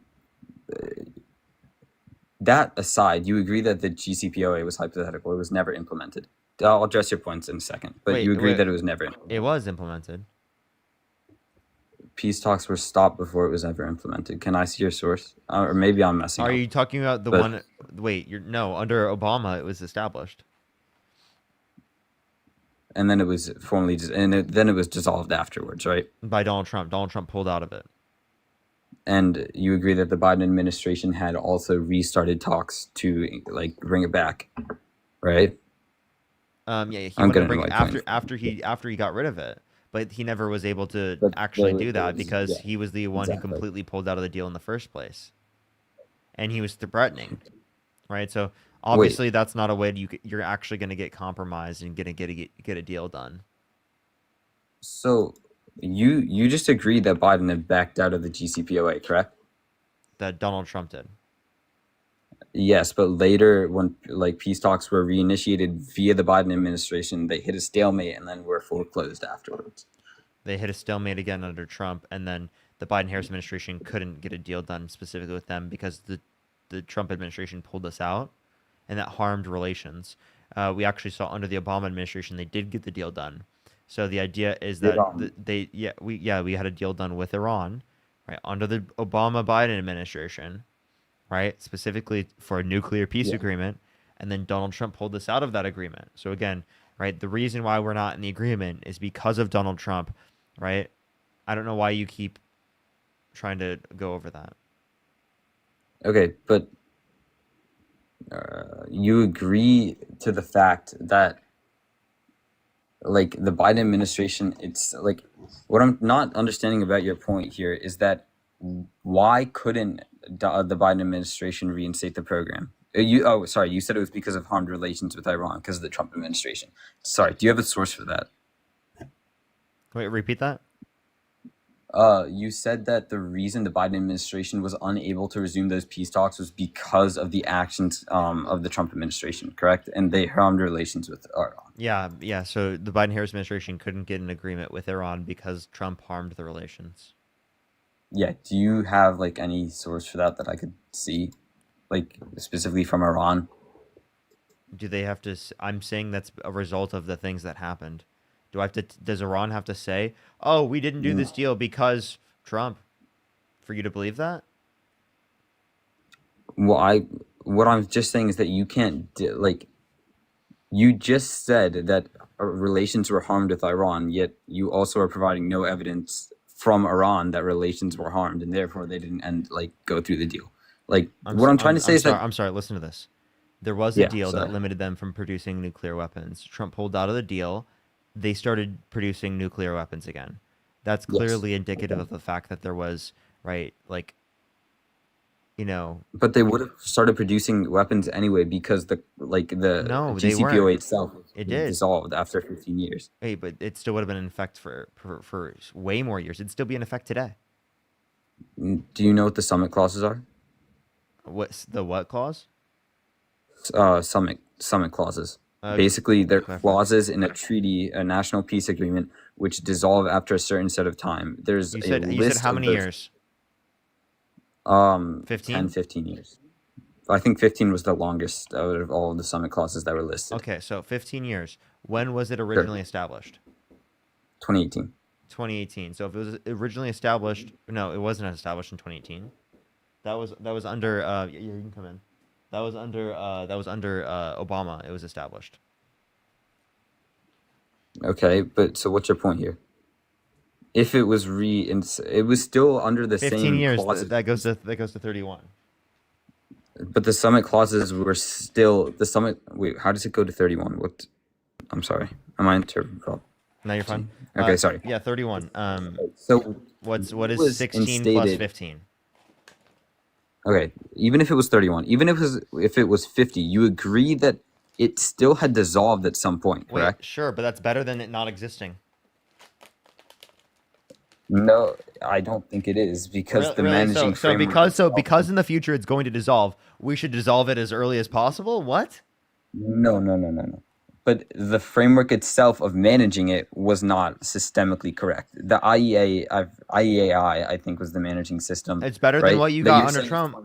That aside, you agree that the GCPOA was hypothetical. It was never implemented. I'll address your points in a second. But you agree that it was never implemented. It was implemented. Peace talks were stopped before it was ever implemented. Can I see your source? Or maybe I'm messing up. Are you talking about the one? Wait, no. Under Obama, it was established. And then it was formally, then it was dissolved afterwards, right? By Donald Trump. Donald Trump pulled out of it. And you agree that the Biden administration had also restarted talks to like bring it back, right? Yeah, he wanted to bring it after he got rid of it. but he never was able to But actually do there that was, because yeah, he was the one who exactly. completely pulled out of the deal in the first place, and he was threatening, right? So Wait, obviously that's not a way you're actually going to get compromised and get a deal done. so you just agreed that Biden had backed out of the GCPOA, correct? That Donald Trump did. Yes, but later when like peace talks were reinitiated via the Biden administration, they hit a stalemate and then were foreclosed afterwards. They hit a stalemate again under Trump, and then the Biden-Harris administration couldn't get a deal done specifically with them because the Trump administration pulled us out, and that harmed relations. We actually saw under the Obama administration they did get the deal done. So the idea is that we had a deal done with Iran, right, under the Obama Biden administration, right, specifically for a nuclear peace agreement, and then Donald Trump pulled us out of that agreement. So again, right, the reason why we're not in the agreement is because of Donald Trump, right? I don't know why you keep trying to go over that. Okay, but you agree to the fact that like the Biden administration, it's like what I'm not understanding about your point here is that why couldn't the Biden administration reinstate the program? You said it was because of harmed relations with Iran because of the Trump administration. Sorry, do you have a source for that? Wait, repeat that. You said that the reason the Biden administration was unable to resume those peace talks was because of the actions of the Trump administration, correct? And they harmed relations with Iran. Yeah. So the Biden-Harris administration couldn't get an agreement with Iran because Trump harmed the relations. Yeah. Do you have like any source for that I could see, like specifically from Iran? Do they have to? I'm saying that's a result of the things that happened. Do I have to? Does Iran have to say, "Oh, we didn't do this deal because Trump," for you to believe that? Well, what I'm just saying is that you can't you just said that relations were harmed with Iran, yet you also are providing no evidence from Iran that relations were harmed, and therefore they didn't go through the deal. I'm trying to say is that I'm sorry. Listen to this. There was a deal that limited them from producing nuclear weapons. Trump pulled out of the deal. They started producing nuclear weapons again. That's clearly indicative of the fact that there was, right, like, But they would have started producing weapons anyway because the GCPOA itself dissolved after 15 years. Hey, but it still would have been in effect for way more years. It'd still be in effect today. Do you know what the summit clauses are? What's the what clause? Summit clauses. Basically, they're clauses in a treaty, a national peace agreement, which dissolve after a certain set of time. There's you said how many years? 15? 10, 15 years. I think 15 was the longest out of all of the summit clauses that were listed. Okay, so 15 years. When was it originally established? 2018. 2018. So if it was originally established, no, it wasn't established in 2018. That was under you can come in. That was under Obama. It was established. Okay, but so what's your point here? If it was it was still under the 15 same years. clauses. That goes to 31. But the summit clauses were still the summit. Wait, how does it go to 31? What? I'm sorry. Am I interrupting? No, you're fine. Okay, sorry. Yeah, 31. So what is 16 plus 15? Okay, even if it was 31, even if it was 50, you agree that it still had dissolved at some point, correct? Wait, sure, but that's better than it not existing. No, I don't think it is because managing framework. Because in the future it's going to dissolve, we should dissolve it as early as possible. What? No. But the framework itself of managing it was not systemically correct. The IEAI, I think, was the managing system. It's better than what you got under Trump.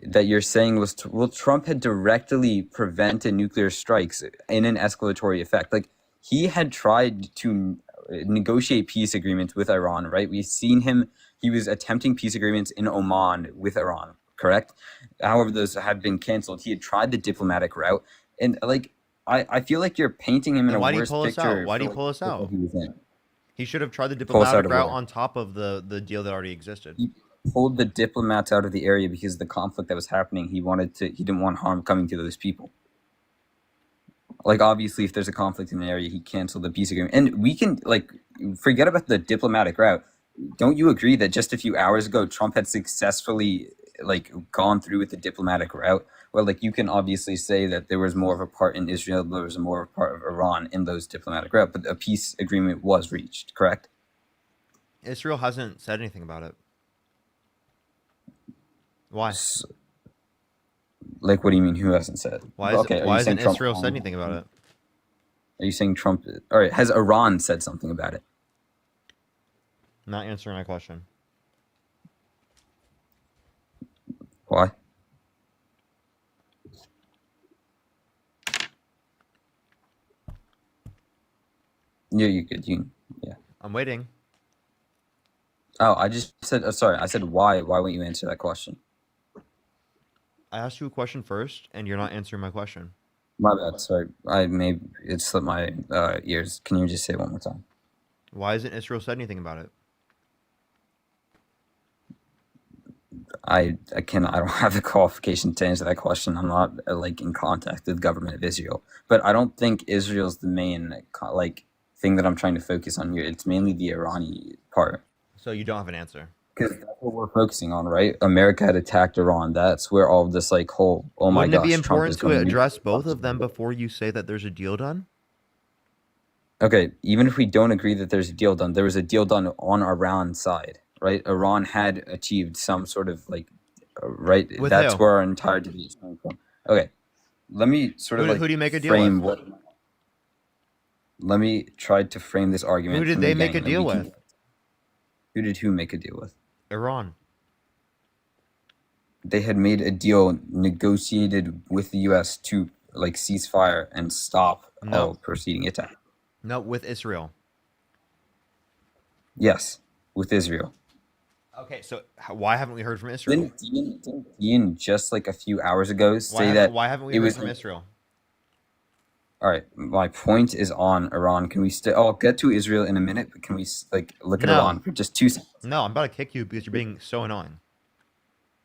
That you're saying was Trump had directly prevented nuclear strikes in an escalatory effect. Like he had tried to negotiate peace agreements with Iran, right? We've seen him. He was attempting peace agreements in Oman with Iran, correct? However, those had been canceled. He had tried the diplomatic route. And like, I feel like you're painting him in a worse picture. Why do you pull us out? He should have tried the diplomatic route on top of the deal that already existed. He pulled the diplomats out of the area because the conflict that was happening. He didn't want harm coming to those people. like obviously if there's a conflict in the area, he canceled the peace agreement, and we can like forget about the diplomatic route. Don't you agree that just a few hours ago Trump had successfully like gone through with the diplomatic route? Well, like you can obviously say that there was more of a part in Israel, there was more of a part of Iran in those diplomatic route, but a peace agreement was reached, correct? Israel hasn't said anything about it. Why? Like, what do you mean? Who hasn't said? Why is Okay, it, are why you saying hasn't Trump? Israel said anything about it? Are you saying Trump? All right, has Iran said something about it? Not answering my question. Why? Yeah, you could. Yeah. I'm waiting. Oh, I just said. Sorry, I said why. Why won't you answer that question? I asked you a question first, and you're not answering my question. My bad. Sorry, it slipped my ears. Can you just say it one more time? Why hasn't Israel said anything about it? I cannot. I don't have the qualification to answer that question. I'm not like in contact with the government of Israel, but I don't think Israel's the main like thing that I'm trying to focus on here. It's mainly the Irani part. So you don't have an answer. Because that's what we're focusing on, right? America had attacked Iran. That's where all of this like whole my Wouldn't it be gosh, Trump is important to going to address both of them before you say that there's a deal done? Okay, even if we don't agree that there's a deal done, there was a deal done on Iran's side, right? Iran had achieved some sort of like, right? With That's who? where our entire debate is coming from. Okay, let me sort of Who like do you make a deal frame with? what. Let me try to frame this argument. Who did from they the make a beginning, deal and with? Who did who make a deal with? Iran. They had made a deal negotiated with the U.S. to like ceasefire and stop all proceeding attack. No, with Israel. Yes, with Israel. Okay, so why haven't we heard from Israel? Didn't Dean just like a few hours ago say that why haven't we it heard was from Israel? All right, my point is on Iran. Can we I'll get to Israel in a minute, but can we like look at Iran for just 2 seconds? No, I'm about to kick you because you're being so annoying.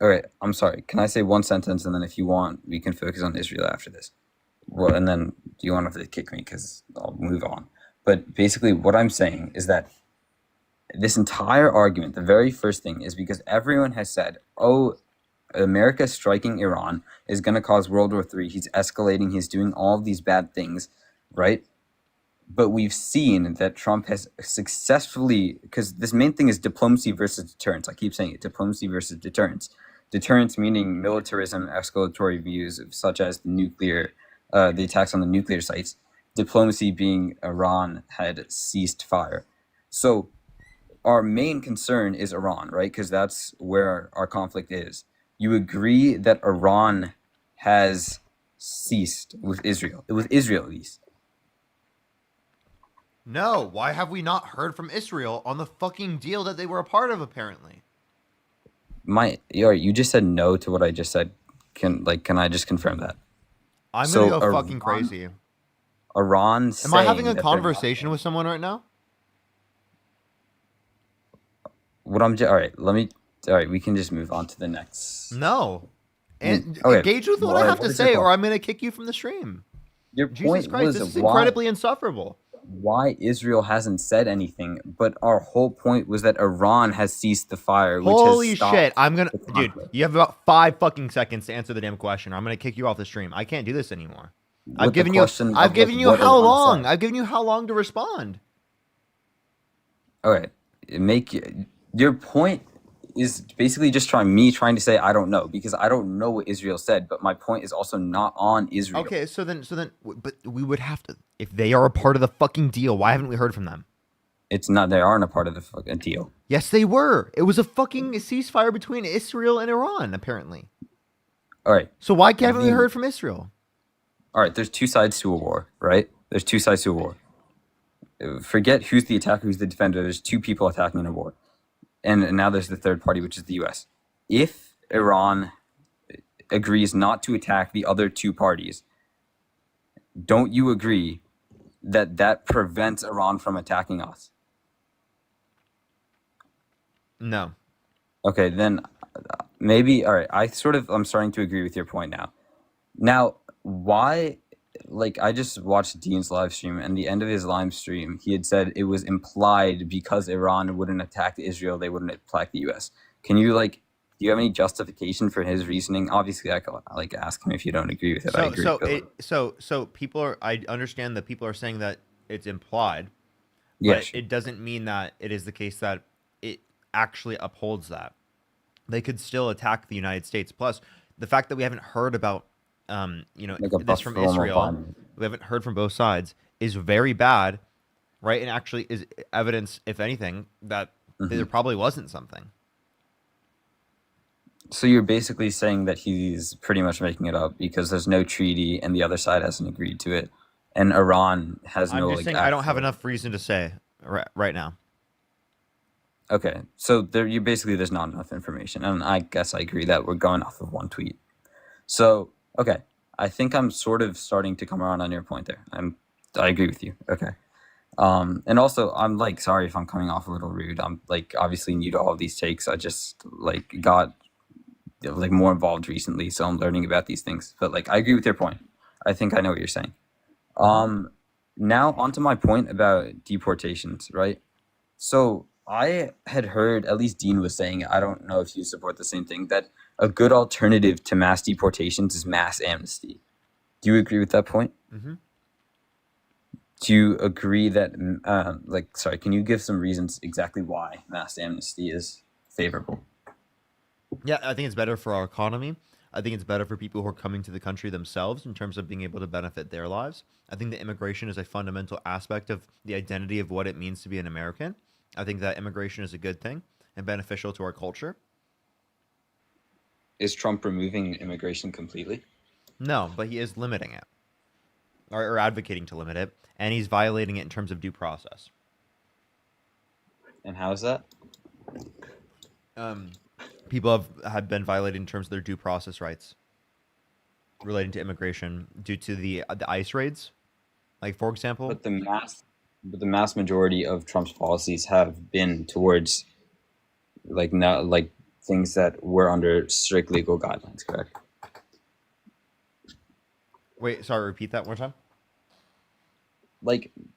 All right, I'm sorry. Can I say one sentence, and then if you want, we can focus on Israel after this. Well, and then you won't have to kick me because I'll move on. But basically, what I'm saying is that this entire argument, the very first thing, is because everyone has said, "Oh, America striking Iran is going to cause World War III. He's escalating. He's doing all of these bad things, right?" But we've seen that Trump has successfully, because this main thing is diplomacy versus deterrence. I keep saying it, diplomacy versus deterrence. Deterrence meaning militarism, escalatory views such as the attacks on the nuclear sites. Diplomacy being Iran had ceased fire. So our main concern is Iran, right? Because that's where our conflict is. You agree that Iran has ceased with Israel, with Israel at least. No, why have we not heard from Israel on the fucking deal that they were a part of, apparently? You just said no to what I just said. Can I just confirm that? I'm gonna go fucking crazy. Iran. Am I having a conversation with someone right now? All right, we can just move on to the next. No. And Okay. engage with what I have to say, or I'm gonna kick you from the stream. Your Jesus point Christ, was this is why- incredibly insufferable. Why Israel hasn't said anything, but our whole point was that Iran has ceased the fire, which Holy has stopped shit! I'm gonna, the dude. conflict. You have about 5 fucking seconds to answer the damn question. Or I'm gonna kick you off the stream. I can't do this anymore. I've With the given you. question of, I've given like, you what how Iran long? said. I've given you how long to respond. Okay, your point is basically just trying to say I don't know, because I don't know what Israel said, but my point is also not on Israel. Okay, so then, but we would have to. If they are a part of the fucking deal, why haven't we heard from them? It's not. They aren't a part of the fucking deal. Yes, they were. It was a fucking ceasefire between Israel and Iran, apparently. All right. So why haven't we heard from Israel? All right. There's 2 sides to a war, right? There's 2 sides to a war. Forget who's the attacker, who's the defender. There's 2 people attacking in a war. And now there's the third party, which is the U.S. If Iran agrees not to attack the other 2 parties, don't you agree that that prevents Iran from attacking us? No. Okay, then maybe, all right, I'm starting to agree with your point now. Now, why like I just watched Dean's live stream, and the end of his live stream, he had said it was implied because Iran wouldn't attack Israel, they wouldn't attack the U.S. Can you do you have any justification for his reasoning? Obviously, I could ask him if you don't agree with it. I agree. So people are. I understand that people are saying that it's implied, but Yeah, sure. it doesn't mean that it is the case that it actually upholds that. They could still attack the United States. Plus, the fact that we haven't heard about, Like a this from formal Israel, finding. we haven't heard from both sides, is very bad, right? And actually is evidence, if anything, that there probably wasn't something. So you're basically saying that he's pretty much making it up because there's no treaty and the other side hasn't agreed to it, and Iran has no. I'm just saying I don't have enough reason to say right now. Okay, so there's not enough information, and I guess I agree that we're going off of one tweet. So okay, I think I'm sort of starting to come around on your point there. I agree with you. Okay, and also I'm sorry if I'm coming off a little rude. I'm obviously new to all of these takes. I just got more involved recently, so I'm learning about these things. But I agree with your point. I think I know what you're saying. Now onto my point about deportations, right? So I had heard, at least Dean was saying, I don't know if you support the same thing, that a good alternative to mass deportations is mass amnesty. Do you agree with that point? Mm-hmm. Do you agree that, sorry, can you give some reasons exactly why mass amnesty is favorable? Yeah, I think it's better for our economy. I think it's better for people who are coming to the country themselves in terms of being able to benefit their lives. I think that immigration is a fundamental aspect of the identity of what it means to be an American. I think that immigration is a good thing and beneficial to our culture. Is Trump removing immigration completely? No, but he is limiting it or advocating to limit it, and he's violating it in terms of due process. And how is that? People have been violated in terms of their due process rights relating to immigration due to the ICE raids, for example. But the mass majority of Trump's policies have been towards things that were under strict legal guidelines, correct? Wait, sorry, repeat that one more time.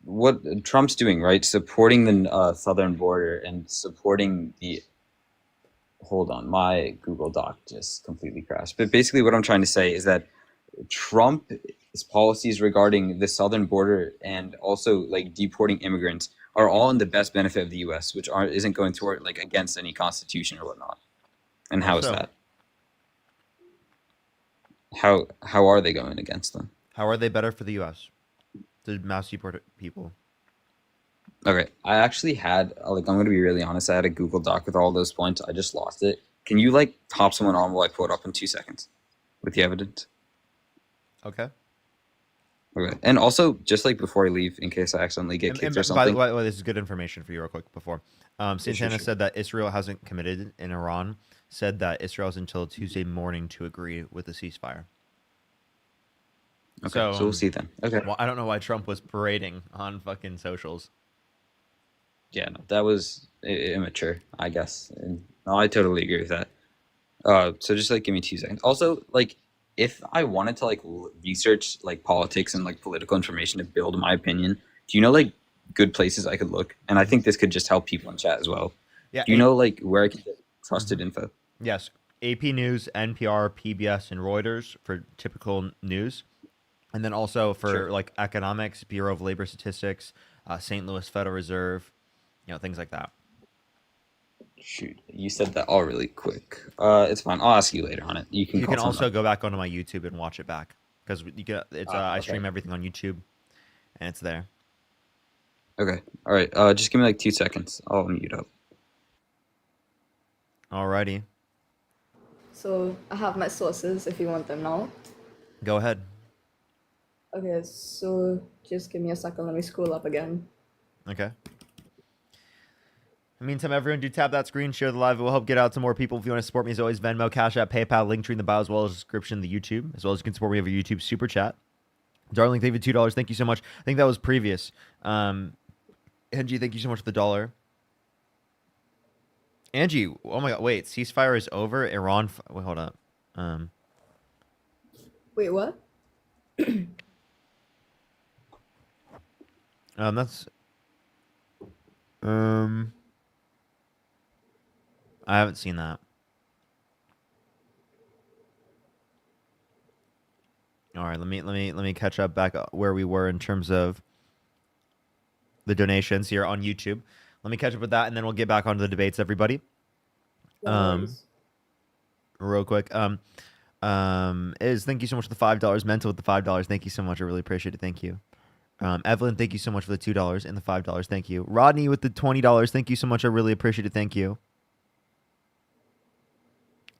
What Trump's doing, right? Supporting the southern border and supporting the. Hold on, my Google Doc just completely crashed. But basically what I'm trying to say is that Trump's policies regarding the southern border and also deporting immigrants are all in the best benefit of the U.S., which isn't going toward against any constitution or whatnot. And how is that? How are they going against them? How are they better for the U.S. to mass deport people? Okay, I actually had I'm going to be really honest. I had a Google Doc with all those points. I just lost it. Can you hop someone on while I pull it up in 2 seconds with the evidence? Okay. Okay, and also just before I leave, in case I accidentally get kicked or something. By the way, this is good information for you, real quick. Before Santana said that Israel hasn't committed, and Iran said that Israel has until Tuesday morning to agree with the ceasefire. Okay, so we'll see then. Okay. Well, I don't know why Trump was parading on fucking socials. Yeah, no, that was immature, I guess. And no, I totally agree with that. So just give me 2 seconds. Also, if I wanted to research politics and political information to build my opinion, do you know good places I could look? And I think this could just help people in chat as well. Yeah. Do you know where I can get trusted info? Yes, AP News, NPR, PBS, and Reuters for typical news, and then also for economics, Bureau of Labor Statistics, St. Louis Federal Reserve, things like that. Shoot, you said that all really quick. It's fine. I'll ask you later on it. You can also go back onto my YouTube and watch it back because I stream everything on YouTube, and it's there. Okay. All right. Just give me 2 seconds. I'll mute up. Alrighty. So I have my sources if you want them now. Go ahead. Okay, so just give me a second. Let me scroll up again. Okay. In the meantime, everyone, do tap that screen, share the live. It will help get out to more people. If you want to support me, as always, Venmo, Cash App, PayPal, link tree in the bio, as well as the description of the YouTube, as well as you can support me over YouTube Super Chat. Darling, thank you $2. Thank you so much. I think that was previous. Angie, thank you so much for the $1. Angie, oh my God, wait, ceasefire is over. Iran, wait, hold up. Wait, what? That's um. I haven't seen that. All right, let me catch up back where we were in terms of the donations here on YouTube. Let me catch up with that, and then we'll get back onto the debates, everybody. No Um, worries. real quick. Is thank you so much for the $5. Mental with the $5. Thank you so much. I really appreciate it. Thank you. Evelyn, thank you so much for the $2 and the $5. Thank you. Rodney with the $20. Thank you so much. I really appreciate it. Thank you.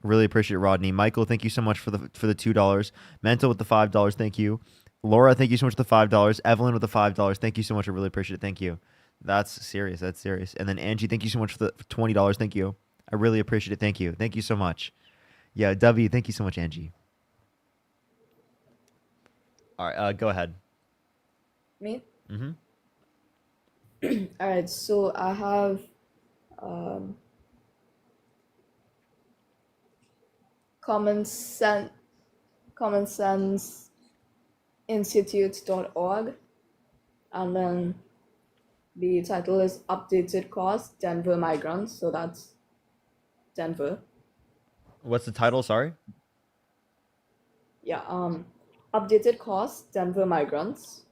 Really appreciate it, Rodney. Michael, thank you so much for the $2. Mental with the $5. Thank you. Laura, thank you so much for the $5. Evelyn with the $5. Thank you so much. I really appreciate it. Thank you. That's serious. That's serious. And then Angie, thank you so much for the $20. Thank you. I really appreciate it. Thank you. Thank you so much. Yeah, W, thank you so much, Angie. All right, go ahead. Me? Mm-hmm. All right, so I have um, common sense institute.org, and then the title is Updated Cost Denver Migrants, so that's Denver. What's the title? Sorry. Yeah, Updated Cost Denver Migrants.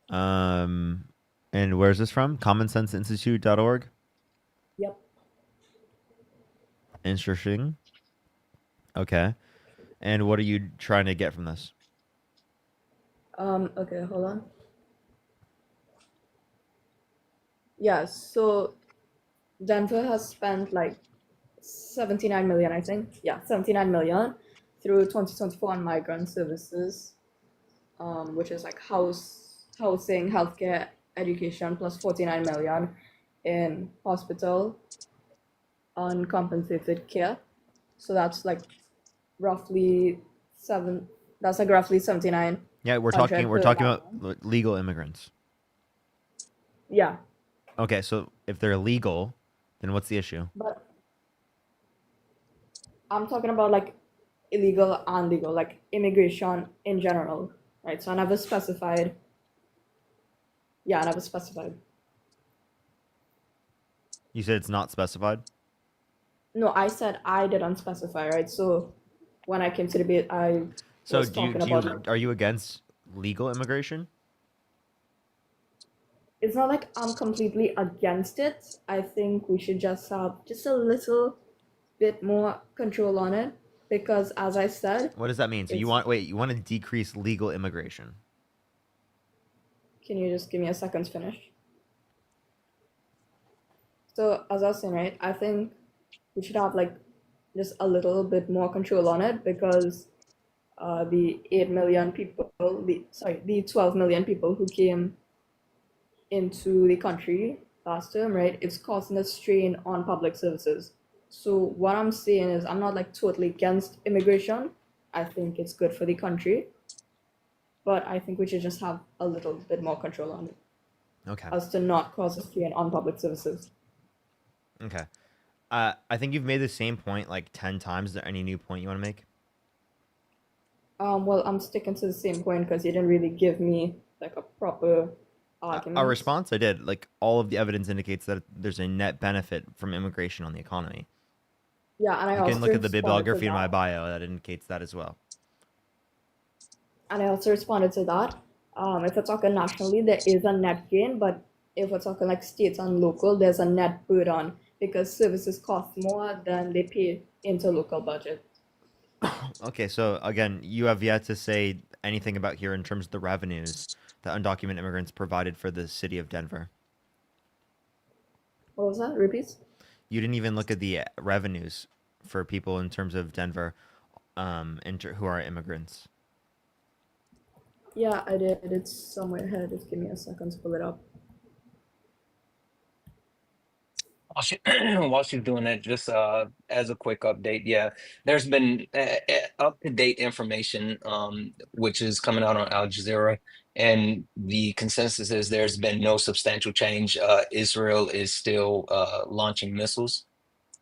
And where's this from? CommonSenseInstitute.org. Yep. Interesting. Okay. And what are you trying to get from this? Okay, hold on. Yeah, so Denver has spent like 79 million, I think. Yeah, 79 million through 2024 on migrant services, which is like housing, healthcare, education, plus 49 million in hospital uncompensated care. So that's like roughly roughly 79. Yeah, we're talking about legal immigrants. Yeah. Okay, so if they're legal, then what's the issue? But I'm talking about like illegal and legal, like immigration in general, right? So I never specified. Yeah, I never specified. You said it's not specified? No, I said I didn't specify, right? So when I came to debate, I So was talking about like, are you against legal immigration? it's not like I'm completely against it. I think we should just have just a little bit more control on it because, as I said, What does that mean? So you want to decrease legal immigration? Can you just give me a second to finish? So as I was saying, right, I think we should have like just a little bit more control on it because the 8 million people, the 12 million people who came into the country last term, right, it's causing a strain on public services. So what I'm saying is I'm not like totally against immigration. I think it's good for the country, but I think we should just have a little bit more control on it. Okay. As to not cause a strain on public services. Okay. I think you've made the same point like 10 times. Is there any new point you want to make? Well, I'm sticking to the same point because you didn't really give me like a proper argument. A response? I did. Like all of the evidence indicates that there's a net benefit from immigration on the economy. Yeah, and I also You can look at the responded to bibliography in my that. bio that indicates that as well. And I also responded to that. If we're talking nationally, there is a net gain, but if we're talking like states and local, there's a net burden because services cost more than they pay into local budget. Okay, so again, you have yet to say anything about here in terms of the revenues that undocumented immigrants provided for the city of Denver. What was that? Repeat? You didn't even look at the revenues for people in terms of Denver, who are immigrants. Yeah, I did. It's somewhere here. Just give me a second to pull it up. While she's doing that, just as a quick update, yeah, there's been up-to-date information, which is coming out on Al Jazeera, and the consensus is there's been no substantial change. Israel is still launching missiles,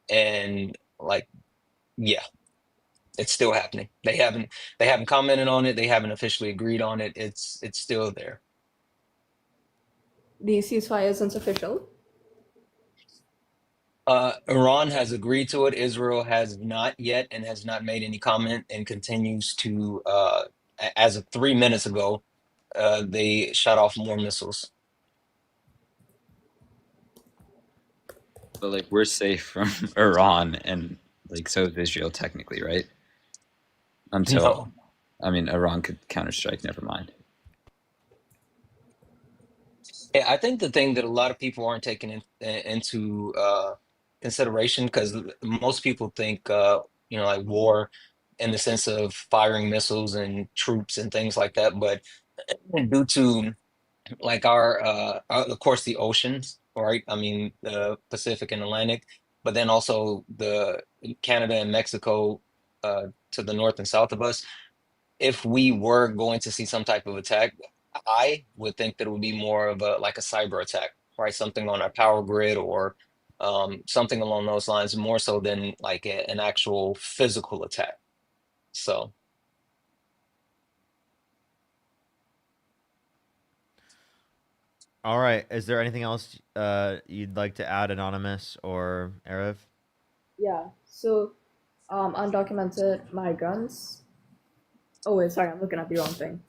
and like, yeah. It's still happening. They haven't commented on it. They haven't officially agreed on it. It's still there. The ceasefire isn't official. Iran has agreed to it. Israel has not yet and has not made any comment and continues to, as of 3 minutes ago, they shot off more missiles. But like we're safe from Iran, and like so is Israel technically, right? Until No. I mean Iran could counterstrike. Never mind. Yeah, I think the thing that a lot of people aren't taking into consideration, because most people think, like war in the sense of firing missiles and troops and things like that, but due to like of course the oceans, right? I mean the Pacific and Atlantic, but then also the Canada and Mexico to the north and south of us. If we were going to see some type of attack, I would think that it would be more of a like a cyber attack, right? Something on our power grid or something along those lines, more so than like an actual physical attack. So All right. Is there anything else you'd like to add, Anonymous or Arif? Yeah. So, undocumented migrants. Oh wait, sorry, I'm looking at the wrong thing.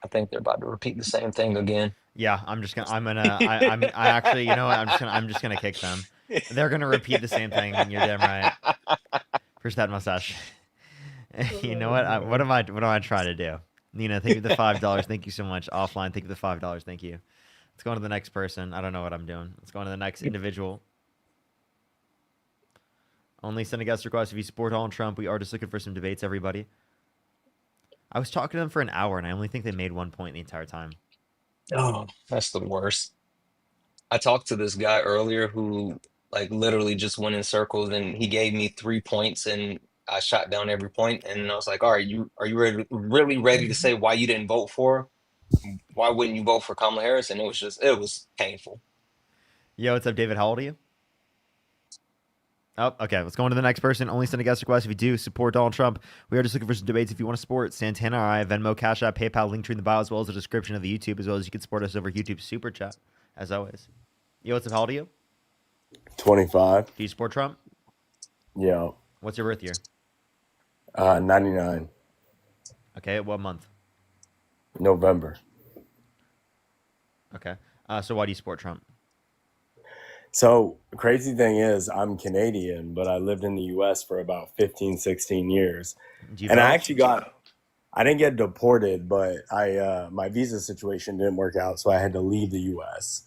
I think they're about to repeat the same thing again. Yeah, I'm actually, you know what? I'm just gonna kick them. They're gonna repeat the same thing. You're damn right. Push that mustache. You know what? What am I trying to do? Nina, thank you for the $5. Thank you so much. Offline, thank you for the $5. Thank you. Let's go on to the next person. I don't know what I'm doing. Let's go on to the next individual. Only send a guest request if you support Donald Trump. We are just looking for some debates, everybody. I was talking to them for an hour, and I only think they made 1 point the entire time. Oh, that's the worst. I talked to this guy earlier who like literally just went in circles, and he gave me 3 points, and I shot down every point, and I was like, all right, are you really ready to say why you didn't vote for her? Why wouldn't you vote for Kamala Harris? And it was painful. Yo, what's up, David? How old are you? Oh, okay. Let's go on to the next person. Only send a guest request if you do support Donald Trump. We are just looking for some debates. If you want to support Santana or I, Venmo, Cash App, PayPal, link tree in the bio, as well as the description of the YouTube, as well as you can support us over YouTube Super Chat, as always. Yo, what's up? How old are you? 25. Do you support Trump? Yeah. What's your birth year? 99. Okay, what month? November. Okay. So why do you support Trump? So, crazy thing is, I'm Canadian, but I lived in the US for about 15, 16 years. Do you And vote? I didn't get deported, but my visa situation didn't work out, so I had to leave the US.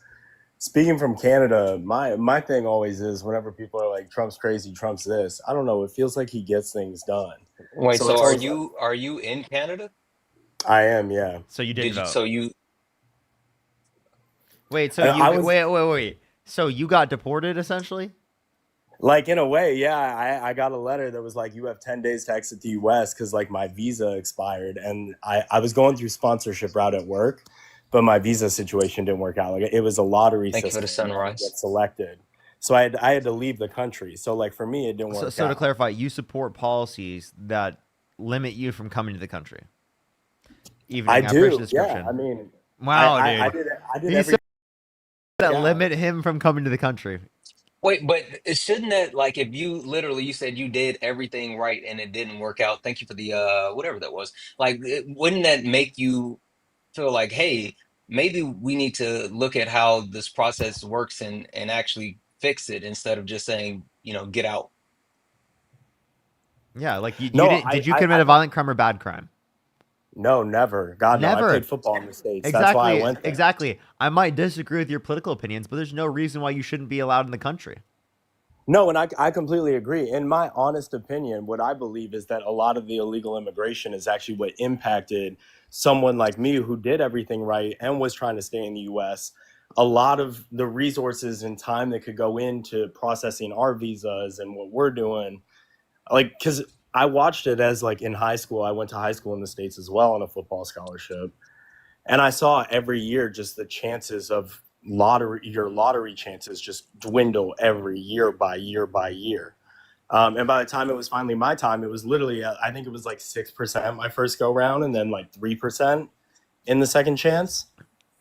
Speaking from Canada, my thing always is whenever people are like, Trump's crazy, Trump's this, I don't know, it feels like he gets things done. Wait, So so it's are always you in Canada? I am, yeah. So you didn't vote. So you Wait, so I you was wait. So you got deported essentially? like in a way, yeah. I got a letter that was like, you have 10 days to exit the US because like my visa expired, and I was going through sponsorship route at work, but my visa situation didn't work out. Like it was a lottery thank you for system the and I didn't sunrise. get selected. So I had to leave the country. So like for me, it didn't work So to out. clarify, you support policies that limit you from coming to the country. I Evening, I appreciate the do, description. yeah. I mean, Wow, I dude. did He everything said that out. limit him from coming to the country. Wait, but shouldn't that, like, if you said you did everything right and it didn't work out, thank you for the whatever that was. Like, wouldn't that make you feel like, hey, maybe we need to look at how this process works and actually fix it instead of just saying, get out. Yeah, like you No, didn't. Did you commit a violent crime or bad crime? no, never. God, no. I Never. played football in the States. That's why I went there. Exactly. I might disagree with your political opinions, but there's no reason why you shouldn't be allowed in the country. No, and I completely agree. In my honest opinion, what I believe is that a lot of the illegal immigration is actually what impacted someone like me who did everything right and was trying to stay in the US. A lot of the resources and time that could go into processing our visas and what we're doing, like, because I watched it as like in high school. I went to high school in the States as well on a football scholarship. And I saw every year just the chances of lottery chances just dwindle every year by year by year. And by the time it was finally my time, it was literally, I think it was like 6% my first go round, and then like 3% in the second chance.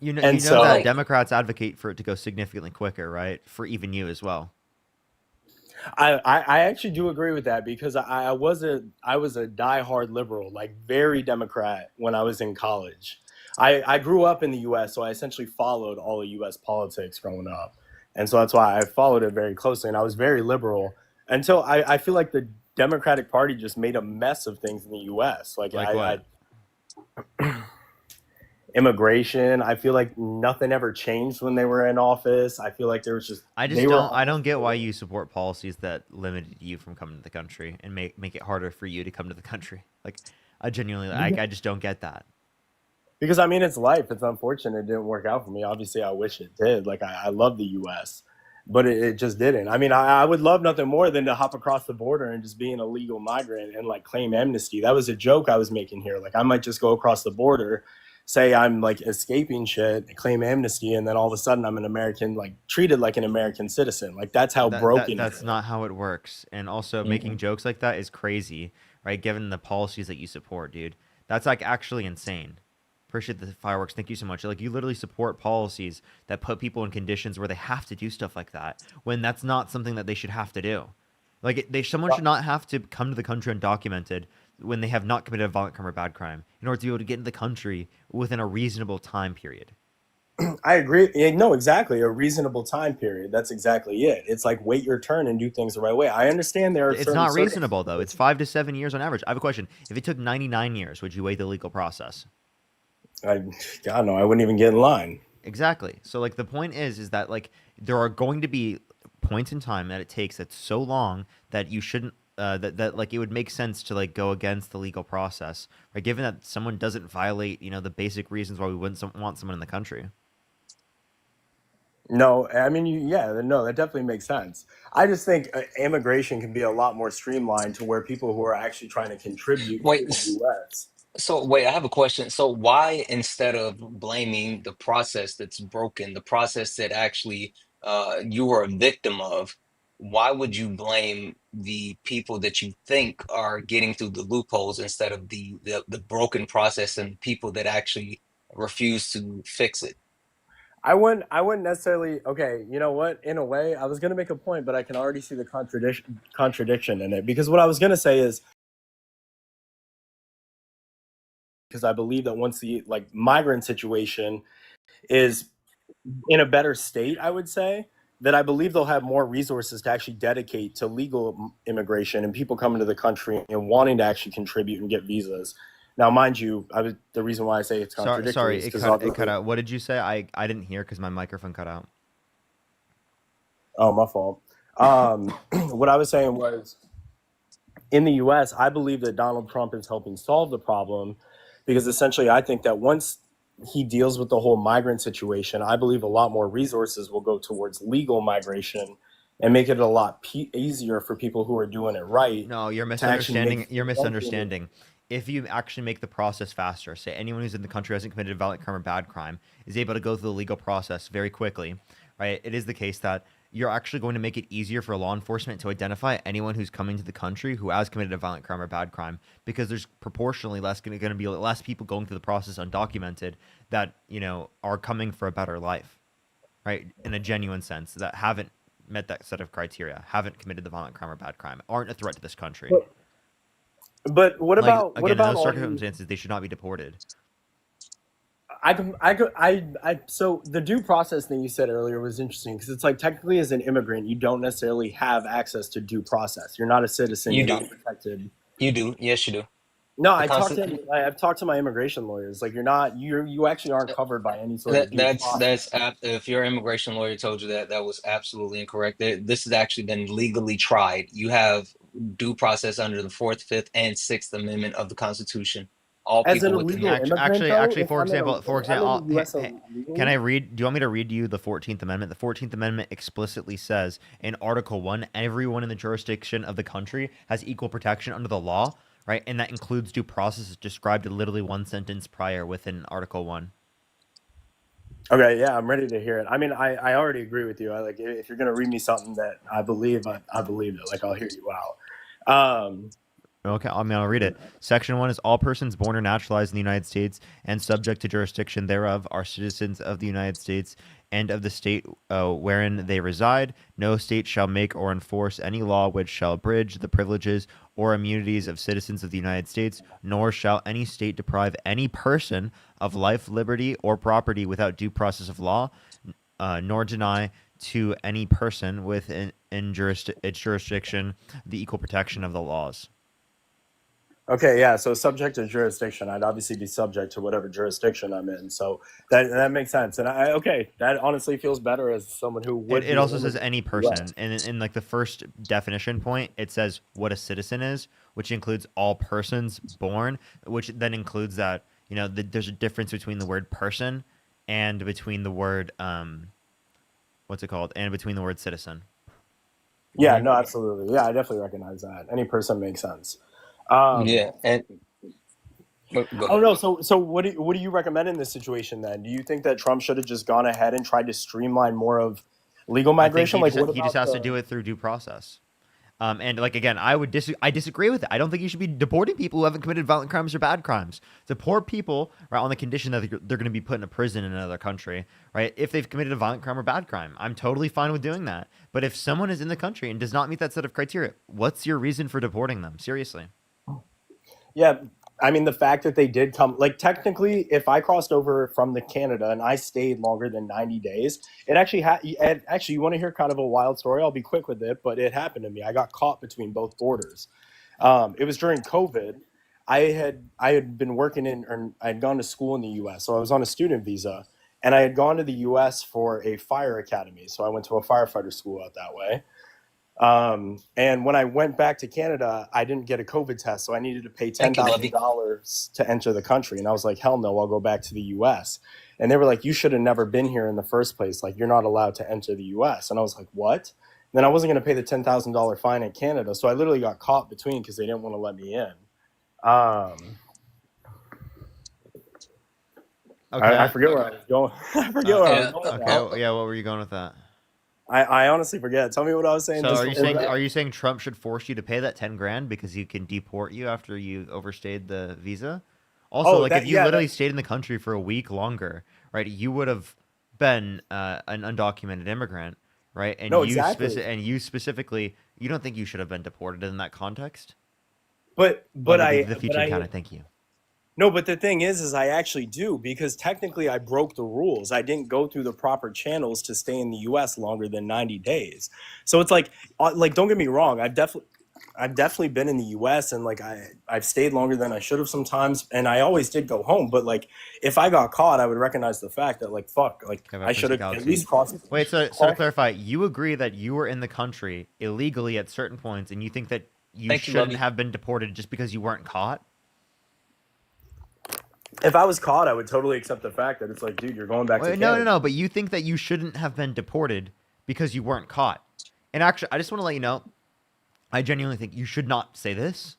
You know, And you know But so that like, Democrats advocate for it to go significantly quicker, right? For even you as well. I actually do agree with that, because I was a diehard liberal, like very Democrat when I was in college. I grew up in the U.S., so I essentially followed all of U.S. politics growing up, and so that's why I followed it very closely. And I was very liberal until I feel like the Democratic Party just made a mess of things in the U.S. Like Like what? immigration. I feel like nothing ever changed when they were in office. I feel like there was just they were I always don't get why you support policies that limited you from coming to the country and make it harder for you to come to the country. Like I genuinely I just don't get that. because I mean it's life. It's unfortunate it didn't work out for me. Obviously, I wish it did. Like I love the U.S., but it just didn't. I mean, I would love nothing more than to hop across the border and just be an illegal migrant and like claim amnesty. That was a joke I was making here. Like I might just go across the border, say I'm like escaping shit, claim amnesty, and then all of a sudden I'm an American, like treated like an American citizen. Like that's how broken it That's is. not how it works. And also making jokes like that is crazy, right? Given the policies that you support, dude. That's like actually insane. Appreciate the fireworks. Thank you so much. Like you literally support policies that put people in conditions where they have to do stuff like that when that's not something that they should have to do. Like someone should not have to come to the country undocumented when they have not committed a violent crime or bad crime in order to be able to get into the country within a reasonable time period. I agree. No, exactly. A reasonable time period. That's exactly it. It's like wait your turn and do things the right way. I understand there are It's certain not reasonable though. It's circumstances. 5 to 7 years on average. I have a question. If it took 99 years, would you wait the legal process? God no, I wouldn't even get in line. Exactly. So like the point is that like there are going to be points in time that it takes that's so long that you shouldn't that like it would make sense to like go against the legal process, right? Given that someone doesn't violate, the basic reasons why we wouldn't want someone in the country. No, I mean, no, that definitely makes sense. I just think immigration can be a lot more streamlined to where people who are actually trying to contribute to wait, the U.S. so wait, I have a question. So why, instead of blaming the process that's broken, the process that actually you were a victim of, why would you blame the people that you think are getting through the loopholes instead of the broken process and people that actually refuse to fix it? I wouldn't necessarily. Okay, you know what? In a way, I was going to make a point, but I can already see the contradiction in it, because what I was going to say is, because I believe that once the like migrant situation is in a better state, I would say that I believe they'll have more resources to actually dedicate to legal immigration and people coming to the country and wanting to actually contribute and get visas. Now, mind you, the reason why I say it's contradictory Sorry, is because it cut out. What did you say? I didn't hear because my microphone cut out. oh, my fault. What I was saying was, in the U.S., I believe that Donald Trump is helping solve the problem, because essentially I think that once he deals with the whole migrant situation, I believe a lot more resources will go towards legal migration and make it a lot easier for people who are doing it right No, you're to actually misunderstanding. make You're misunderstanding. If you actually make the process faster, say anyone who's in the country who hasn't committed a violent crime or bad crime is able to go through the legal process very quickly, right? It is the case that you're actually going to make it easier for law enforcement to identify anyone who's coming to the country who has committed a violent crime or bad crime, because there's proportionally going to be less people going through the process undocumented that are coming for a better life, right? In a genuine sense, that haven't met that set of criteria, haven't committed the violent crime or bad crime, aren't a threat to this country. But what Like about again, in those all the circumstances, they should not be deported. so the due process thing you said earlier was interesting, because it's like technically as an immigrant you don't necessarily have access to due process. You're not a citizen. You You're do. not protected. You do. Yes, you do. No, The constant. I've talked to my immigration lawyers. Like you actually aren't covered by any sort of due process. If your immigration lawyer told you that, that was absolutely incorrect. This has actually been legally tried. You have due process under the Fourth, Fifth, and Sixth Amendment of the Constitution. All As an people within illegal the immigrant, though, Actually, for example, if I'm in the U.S. can illegally, I read? Do you want me to read you the 14th Amendment? The 14th Amendment explicitly says in Article 1, everyone in the jurisdiction of the country has equal protection under the law, right? And that includes due process, described in literally one sentence prior within Article 1. Okay, yeah, I'm ready to hear it. I mean, I already agree with you. I like if you're gonna read me something that I believe, I believe it. Like I'll hear you out. Okay, I'll read it. Section 1 is all persons born or naturalized in the United States and subject to jurisdiction thereof are citizens of the United States and of the state wherein they reside. No state shall make or enforce any law which shall abridge the privileges or immunities of citizens of the United States, nor shall any state deprive any person of life, liberty, or property without due process of law, nor deny to any person within its jurisdiction the equal protection of the laws. Okay, yeah. So subject to jurisdiction, I'd obviously be subject to whatever jurisdiction I'm in. So that makes sense. And okay, that honestly feels better as someone who would It be an also says immigrant any to the US. person, and in like the first definition point, it says what a citizen is, which includes all persons born, which then includes that there's a difference between the word person and between the word what's it called, and between the word citizen. Yeah, no, absolutely. Yeah, I definitely recognize that. Any person makes sense. Um, Yeah, and go oh ahead. no, so what do you recommend in this situation then? Do you think that Trump should have just gone ahead and tried to streamline more of legal I think migration? Like what he just about has to the do it through due process. And like again, I disagree with it. I don't think you should be deporting people who haven't committed violent crimes or bad crimes. Deport people right on the condition that they're going to be put in a prison in another country, right? If they've committed a violent crime or bad crime, I'm totally fine with doing that. But if someone is in the country and does not meet that set of criteria, what's your reason for deporting them? Seriously. Yeah, I mean the fact that they did come, like technically, if I crossed over from the Canada and I stayed longer than 90 days, it actually actually you want to hear kind of a wild story? I'll be quick with it, but it happened to me. I got caught between both borders. It was during COVID. I had been working or I had gone to school in the U.S., so I was on a student visa, and I had gone to the U.S. for a fire academy. So I went to a firefighter school out that way. And when I went back to Canada, I didn't get a COVID test, so I needed to pay ten Thank you, thousand Lovey. dollars to enter the country. And I was like, hell no, I'll go back to the U.S. And they were like, you should have never been here in the first place. Like, you're not allowed to enter the U.S. And I was like, what? And then I wasn't going to pay the $10,000 fine in Canada, so I literally got caught between because they didn't want to let me in. Okay. I forget where I was going. I forget where I was Yeah. going Okay. now. Yeah. What were you going with that? I honestly forget. Tell me what I was saying So just are you before saying that. Trump should force you to pay that 10 grand because he can deport you after you overstayed the visa? Also, Oh, like if that you yeah, literally that stayed in the country for a week longer, right, you would have been an undocumented immigrant, right? And no, exactly. you specifically, you don't think you should have been deported in that context? But Let but me be I the but feature I encounter. Thank you. No, but the thing is I actually do because technically I broke the rules. I didn't go through the proper channels to stay in the U.S. longer than 90 days. So it's like don't get me wrong. I've definitely been in the U.S. and like I've stayed longer than I should have sometimes, and I always did go home. But like if I got caught, I would recognize the fact that like fuck, like Okay, I about should Percy have at Galaxy. least crossed. Wait, so to clarify, you agree that you were in the country illegally at certain points, and you think that you Thank you, shouldn't Lovey. have been deported just because you weren't caught? If I was caught, I would totally accept the fact that it's like, dude, you're going back to Wait, no, no, Canada. no. But you think that you shouldn't have been deported because you weren't caught. And actually, I just want to let you know, I genuinely think you should not say this.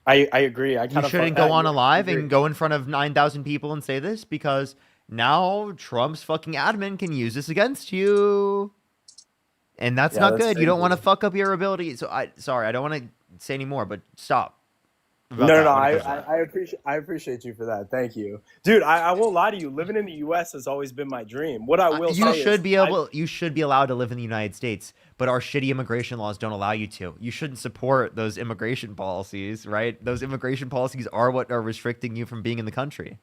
I agree. I You kind of shouldn't go on yeah, a I live agree. and go in front of 9,000 people and say this because now Trump's fucking admin can use this against you. And that's Yeah, not that's good. You don't crazy. want to fuck up your ability. So sorry, I don't want to say any more, but stop about No, no, no. that when it I, comes to I, that. I appreciate you for that. Thank you, dude. I won't lie to you. Living in the U.S. has always been my dream. What I will say is, You should be allowed to live in the United States, but our shitty immigration laws don't allow you to. You shouldn't support those immigration policies, right? Those immigration policies are what are restricting you from being in the country.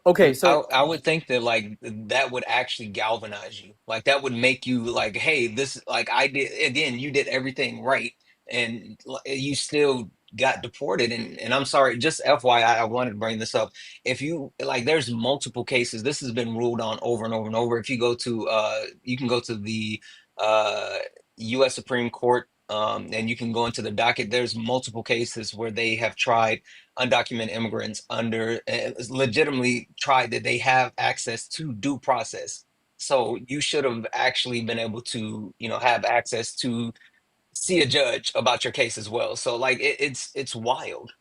okay. So I would think that like that would actually galvanize you. Like that would make you like, hey, this like I did again, you did everything right and you still got deported and I'm sorry, just FYI, I wanted to bring this up. If you like there's multiple cases. This has been ruled on over and over and over. If you go to you can go to the uh US Supreme Court and you can go into the docket. There's multiple cases where they have tried undocumented immigrants under legitimately tried that they have access to due process. So you should have actually been able to, have access to see a judge about your case as well. So like it's wild.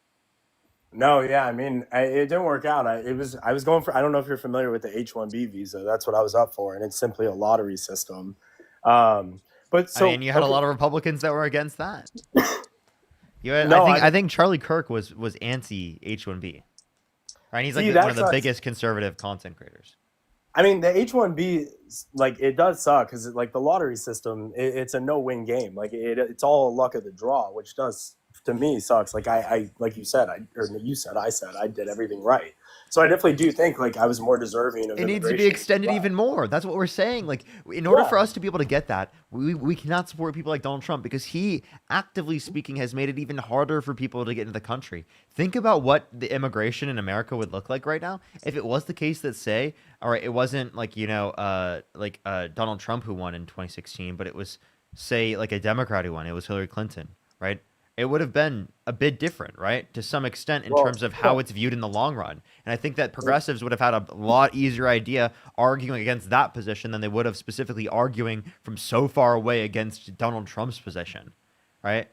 No, yeah, I mean, it didn't work out. I was going for. I don't know if you're familiar with the H-1B visa. That's what I was up for, and it's simply a lottery system. But I mean, so you had a okay, lot of Republicans that were against that. You had, no, I think Charlie Kirk was anti H1B. Right? He's like see one that of the sucks. biggest conservative content creators. I mean, the H-1B, like, it does suck because, like, the lottery system, it's a no-win game. Like, it's all luck of the draw, which does, to me, sucks. Like, like you said, I said, I did everything right. So I definitely do think, like, I was more deserving of It needs to be immigration. extended even more. That's what we're saying. Like, in order for us to be able to get that, we cannot support people like Donald Trump because he, actively speaking, has made it even harder for people to get into the country. Think about what the immigration in America would look like right now if it was the case that, say, all right, it wasn't like, Donald Trump who won in 2016, but it was, say, like a Democrat who won. It was Hillary Clinton, right? It would have been a bit different, right? To some extent in terms of how it's viewed in the long run. And I think that progressives would have had a lot easier idea arguing against that position than they would have specifically arguing from so far away against Donald Trump's position, right?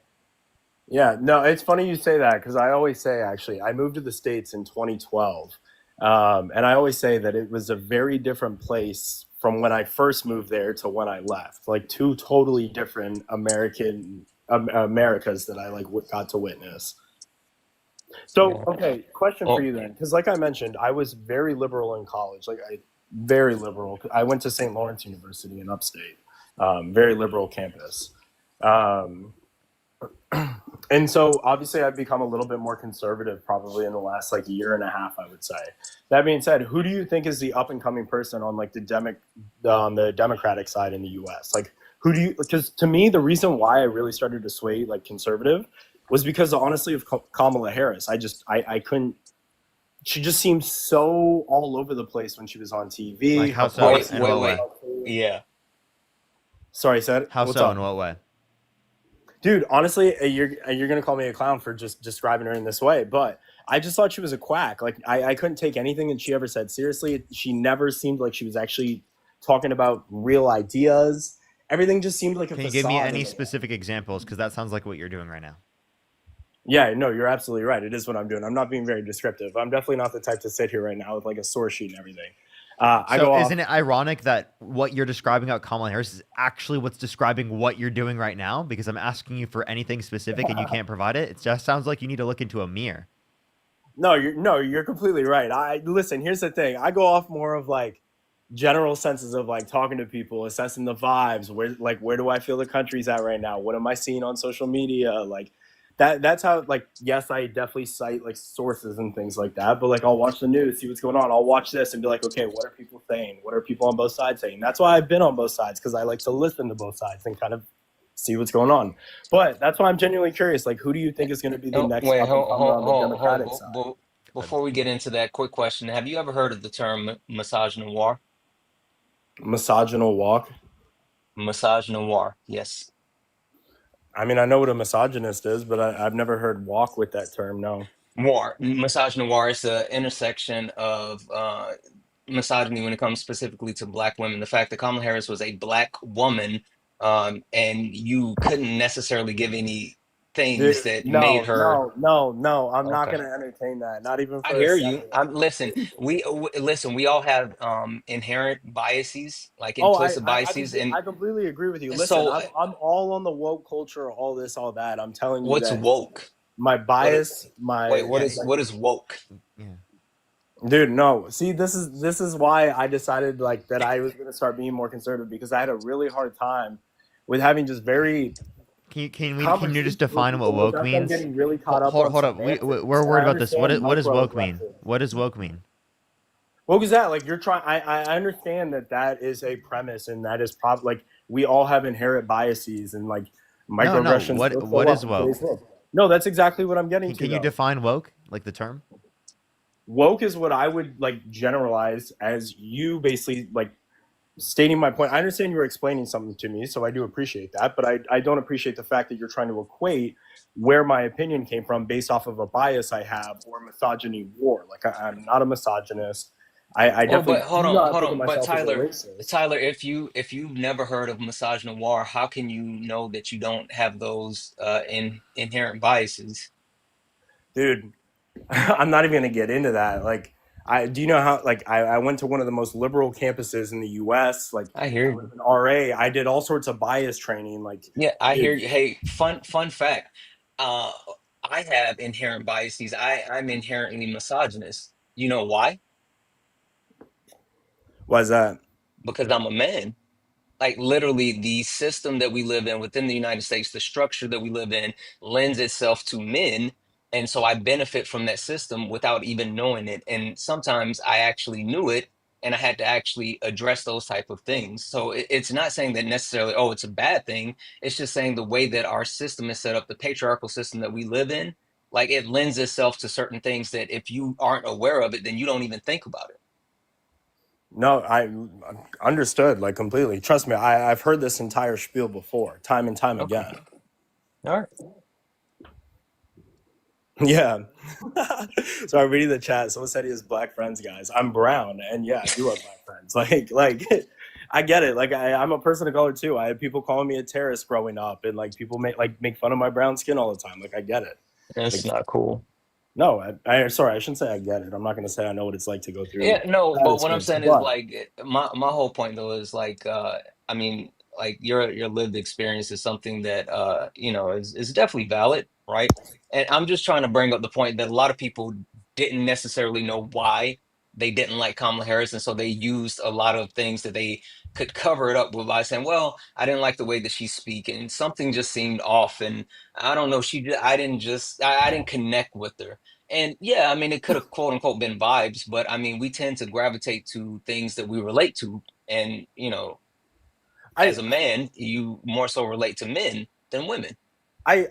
Yeah, no, it's funny you say that because I always say, actually, I moved to the States in 2012. And I always say that it was a very different place from when I first moved there to when I left. Like two totally different Americas that I like got to witness. So, Yeah. okay, question for Oh, you then, because like I mentioned, I was very liberal in college. Very liberal. I went to St. Lawrence University in upstate, very liberal campus. Um, and so obviously I've become a little bit more conservative probably in the last like year and a half, I would say. That being said, who do you think is the up and coming person on like the Democratic side in the US? Like who do you, because to me the reason why I really started to sway like conservative was because honestly of Kamala Harris. I couldn't, she just seemed so all over the place when she was on TV. Like Her how so? wait, policies In wait, what were way? wait. Yeah. sorry, said How what's so? In up? what way? Dude, honestly, you're gonna call me a clown for just describing her in this way, but I just thought she was a quack. Like I couldn't take anything that she ever said seriously. She never seemed like she was actually talking about real ideas. Everything just seemed like a Can you give me facade. any specific examples? Because that sounds like what you're doing right now. Yeah, no, you're absolutely right. It is what I'm doing. I'm not being very descriptive. I'm definitely not the type to sit here right now with like a source sheet and everything. I So go off. isn't it ironic that what you're describing about Kamala Harris is actually what's describing what you're doing right now? Because I'm asking you for anything specific and you can't provide it. It just sounds like you need to look into a mirror. No, you're completely right. I listen. Here's the thing. I go off more of like general senses of like talking to people, assessing the vibes. Where do I feel the country's at right now? What am I seeing on social media? Like that's how like yes, I definitely cite like sources and things like that. But like I'll watch the news, see what's going on. I'll watch this and be like, okay, what are people saying? What are people on both sides saying? That's why I've been on both sides because I like to listen to both sides and kind of see what's going on. But that's why I'm genuinely curious. Like, who do you think is going to be the Oh, next wait, up and comer on the hold. Democratic side? Before we get into that, quick question: have you ever heard of the term massage noir? Misogynal walk. Massage noir, yes. I mean, I know what a misogynist is, but I've never heard walk with that term. No. Noir, massage noir is the intersection of misogyny when it comes specifically to black women. The fact that Kamala Harris was a black woman, and you couldn't necessarily give any things Dude, that made no, her no, no, no. I'm not okay. going to entertain that. Not even I for a hear you. second. Listen. Listen. We all have inherent biases, like Oh, implicit biases, and I completely agree with you. Listen, so I'm all on the woke culture, all this, all that. I'm telling you what's that woke? my What? bias, Wait. my like, What is woke? Yeah. dude, no. See, this is why I decided like that I was going to start being more conservative because I had a really hard time with having just very Can you just conversations with define what people woke without them means? getting really caught up on Hold up. semantics. We're And worried I about this. understand What does woke mean? microaggressions. What does woke mean? What was that? Like you're trying. I understand that that is a premise, and that is probably like we all have inherent biases, and like No. microaggressions still What show up is in today's woke? world. No, that's exactly what I'm getting to. Can you Though define woke, like the term? woke is what I would like generalize as you basically like stating my point. I understand you were explaining something to me, so I do appreciate that. But I don't appreciate the fact that you're trying to equate where my opinion came from based off of a bias I have or misogyny war. Like I'm not a misogynist. I Well, but definitely do not hold think of on. But myself as a Tyler, racist. Tyler, if you've never heard of massage noir, how can you know that you don't have those inherent biases? Dude. I'm not even gonna get into that. Like, do you know how? Like, I went to one of the most liberal campuses in the U.S. Like, I hear I you. was an RA. I did all sorts of bias training. Like, Yeah, I hear if you. Hey, fun fact. Uh, I have inherent biases. I'm inherently misogynist. You know why? was that Because I'm a man. Like literally the system that we live in within the United States, the structure that we live in lends itself to men. And so I benefit from that system without even knowing it. And sometimes I actually knew it and I had to actually address those type of things. So it's not saying that necessarily, oh, it's a bad thing. It's just saying the way that our system is set up, the patriarchal system that we live in, like it lends itself to certain things that if you aren't aware of it, then you don't even think about it. no, I understood like completely. Trust me, I've heard this entire spiel before, time and time Okay. again. All right. Yeah. So I'm reading the chat. Someone said he has black friends, guys. I'm brown, and yeah, I do have black friends. Like, I get it. Like, I'm a person of color too. I had people calling me a terrorist growing up, and like people make fun of my brown skin all the time. Like, I get it. That's Like, not cool. no, sorry, I shouldn't say I get it. I'm not going to say I know what it's like to go through Yeah, no, that but what I'm experience, saying is but like my whole point though is like I mean like your lived experience is something that you know is definitely valid, right? And I'm just trying to bring up the point that a lot of people didn't necessarily know why they didn't like Kamala Harris, and so they used a lot of things that they could cover it up with by saying, "Well, I didn't like the way that she's speaking. Something just seemed off, and I don't know. I didn't connect with her." And yeah, I mean, it could have quote unquote been vibes, but I mean, we tend to gravitate to things that we relate to. And, you know, I as a man, you more so relate to men than women.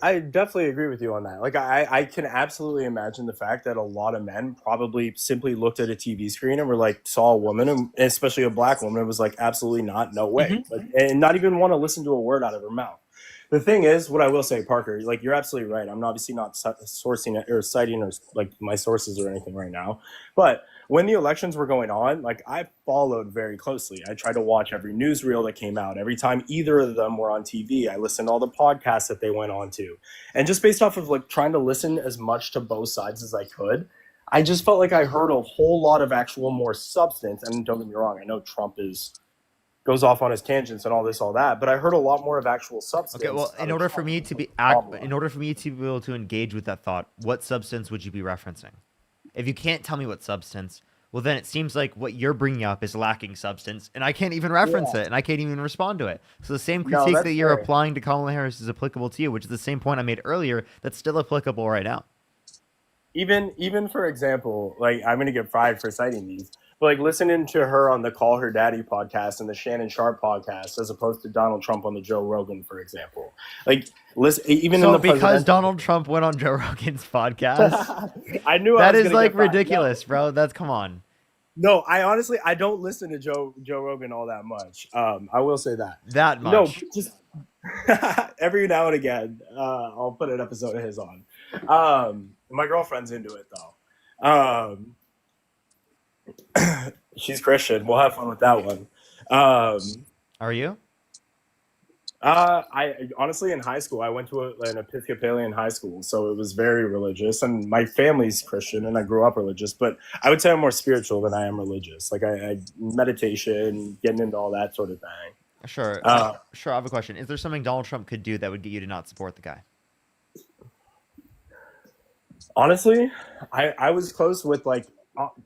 I definitely agree with you on that. Like I can absolutely imagine the fact that a lot of men probably simply looked at a TV screen and were like saw a woman, and especially a black woman, and was like absolutely not, no way, Hmm. like, and not even want to listen to a word out of her mouth. The thing is, what I will say, Parker, like you're absolutely right. I'm obviously not sourcing it or citing or like my sources or anything right now, but when the elections were going on, like I followed very closely. I tried to watch every newsreel that came out. Every time either of them were on TV, I listened to all the podcasts that they went on to. And just based off of like trying to listen as much to both sides as I could, I just felt like I heard a whole lot of actual more substance. And don't get me wrong, I know Trump is goes off on his tangents and all this, all that, but I heard a lot more of actual substance Okay, well, out in of order for Trump me than to be Kamala. in order for me to be able to engage with that thought, what substance would you be referencing? If you can't tell me what substance, well, then it seems like what you're bringing up is lacking substance, and I can't even reference Yeah, it, and I can't even respond to it. So the same no, critique that's that you're fair. applying to Kamala Harris is applicable to you, which is the same point I made earlier that's still applicable right now. Even for example, like I'm gonna get fried for citing these, but like listening to her on the Call Her Daddy podcast and the Shannon Sharp podcast, as opposed to Donald Trump on the Joe Rogan, for example. Like listen, even in So the because presidential Donald Trump went on Joe Rogan's podcast, debate, I knew I that was is gonna like get fried. No, ridiculous, bro. That's come on. no, I honestly I don't listen to Joe Rogan all that much. I will say that. That No, much. just every now and again, I'll put an episode of his on. My girlfriend's into it though. She's Christian. We'll have fun with that one. Um, Are you? I honestly in high school I went to an Episcopalian high school, so it was very religious, and my family's Christian, and I grew up religious. But I would say I'm more spiritual than I am religious. Like I meditation, getting into all that sort of thing. Sure. Uh, Sure. I have a question. Is there something Donald Trump could do that would get you to not support the guy? Honestly, I was close with like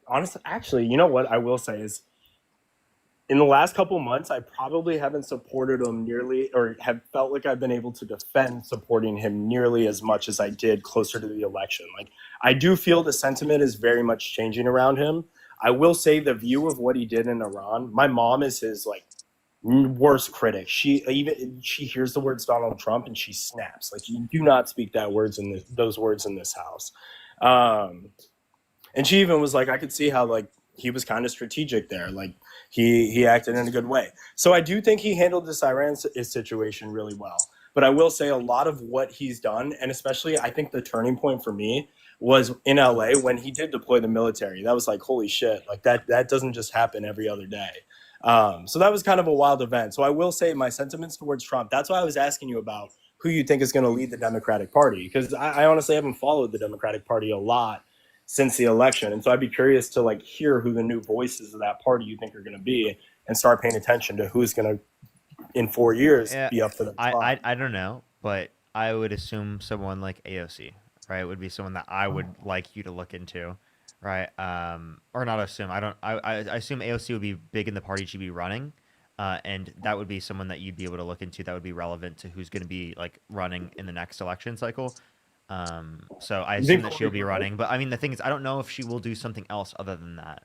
honestly. Actually, you know what I will say is in the last couple months, I probably haven't supported him nearly, or have felt like I've been able to defend supporting him nearly as much as I did closer to the election. Like, I do feel the sentiment is very much changing around him. I will say the view of what he did in Iran. My mom is his like worst critic. She hears the words Donald Trump and she snaps. Like, you do not speak those words in this house. Um, and she even was like, I could see how like he was kind of strategic there. Like he acted in a good way. So I do think he handled this Iran situation really well. But I will say a lot of what he's done, and especially I think the turning point for me was in LA when he did deploy the military. That was like, holy shit, like that doesn't just happen every other day. So that was kind of a wild event. So I will say my sentiments towards Trump. That's why I was asking you about who you think is going to lead the Democratic Party, because I honestly haven't followed the Democratic Party a lot. since the election. And so I'd be curious to like hear who the new voices of that party you think are going to be, and start paying attention to who's going to in 4 years be up for the spot. I don't know, but I would assume someone like AOC, right, would be someone that I would like you to look into, right? Or not assume. I assume AOC would be big in the party she'd be running, and that would be someone that you'd be able to look into that would be relevant to who's going to be like running in the next election cycle. So I assume that she'll be running, but I mean the thing is, I don't know if she will do something else other than that.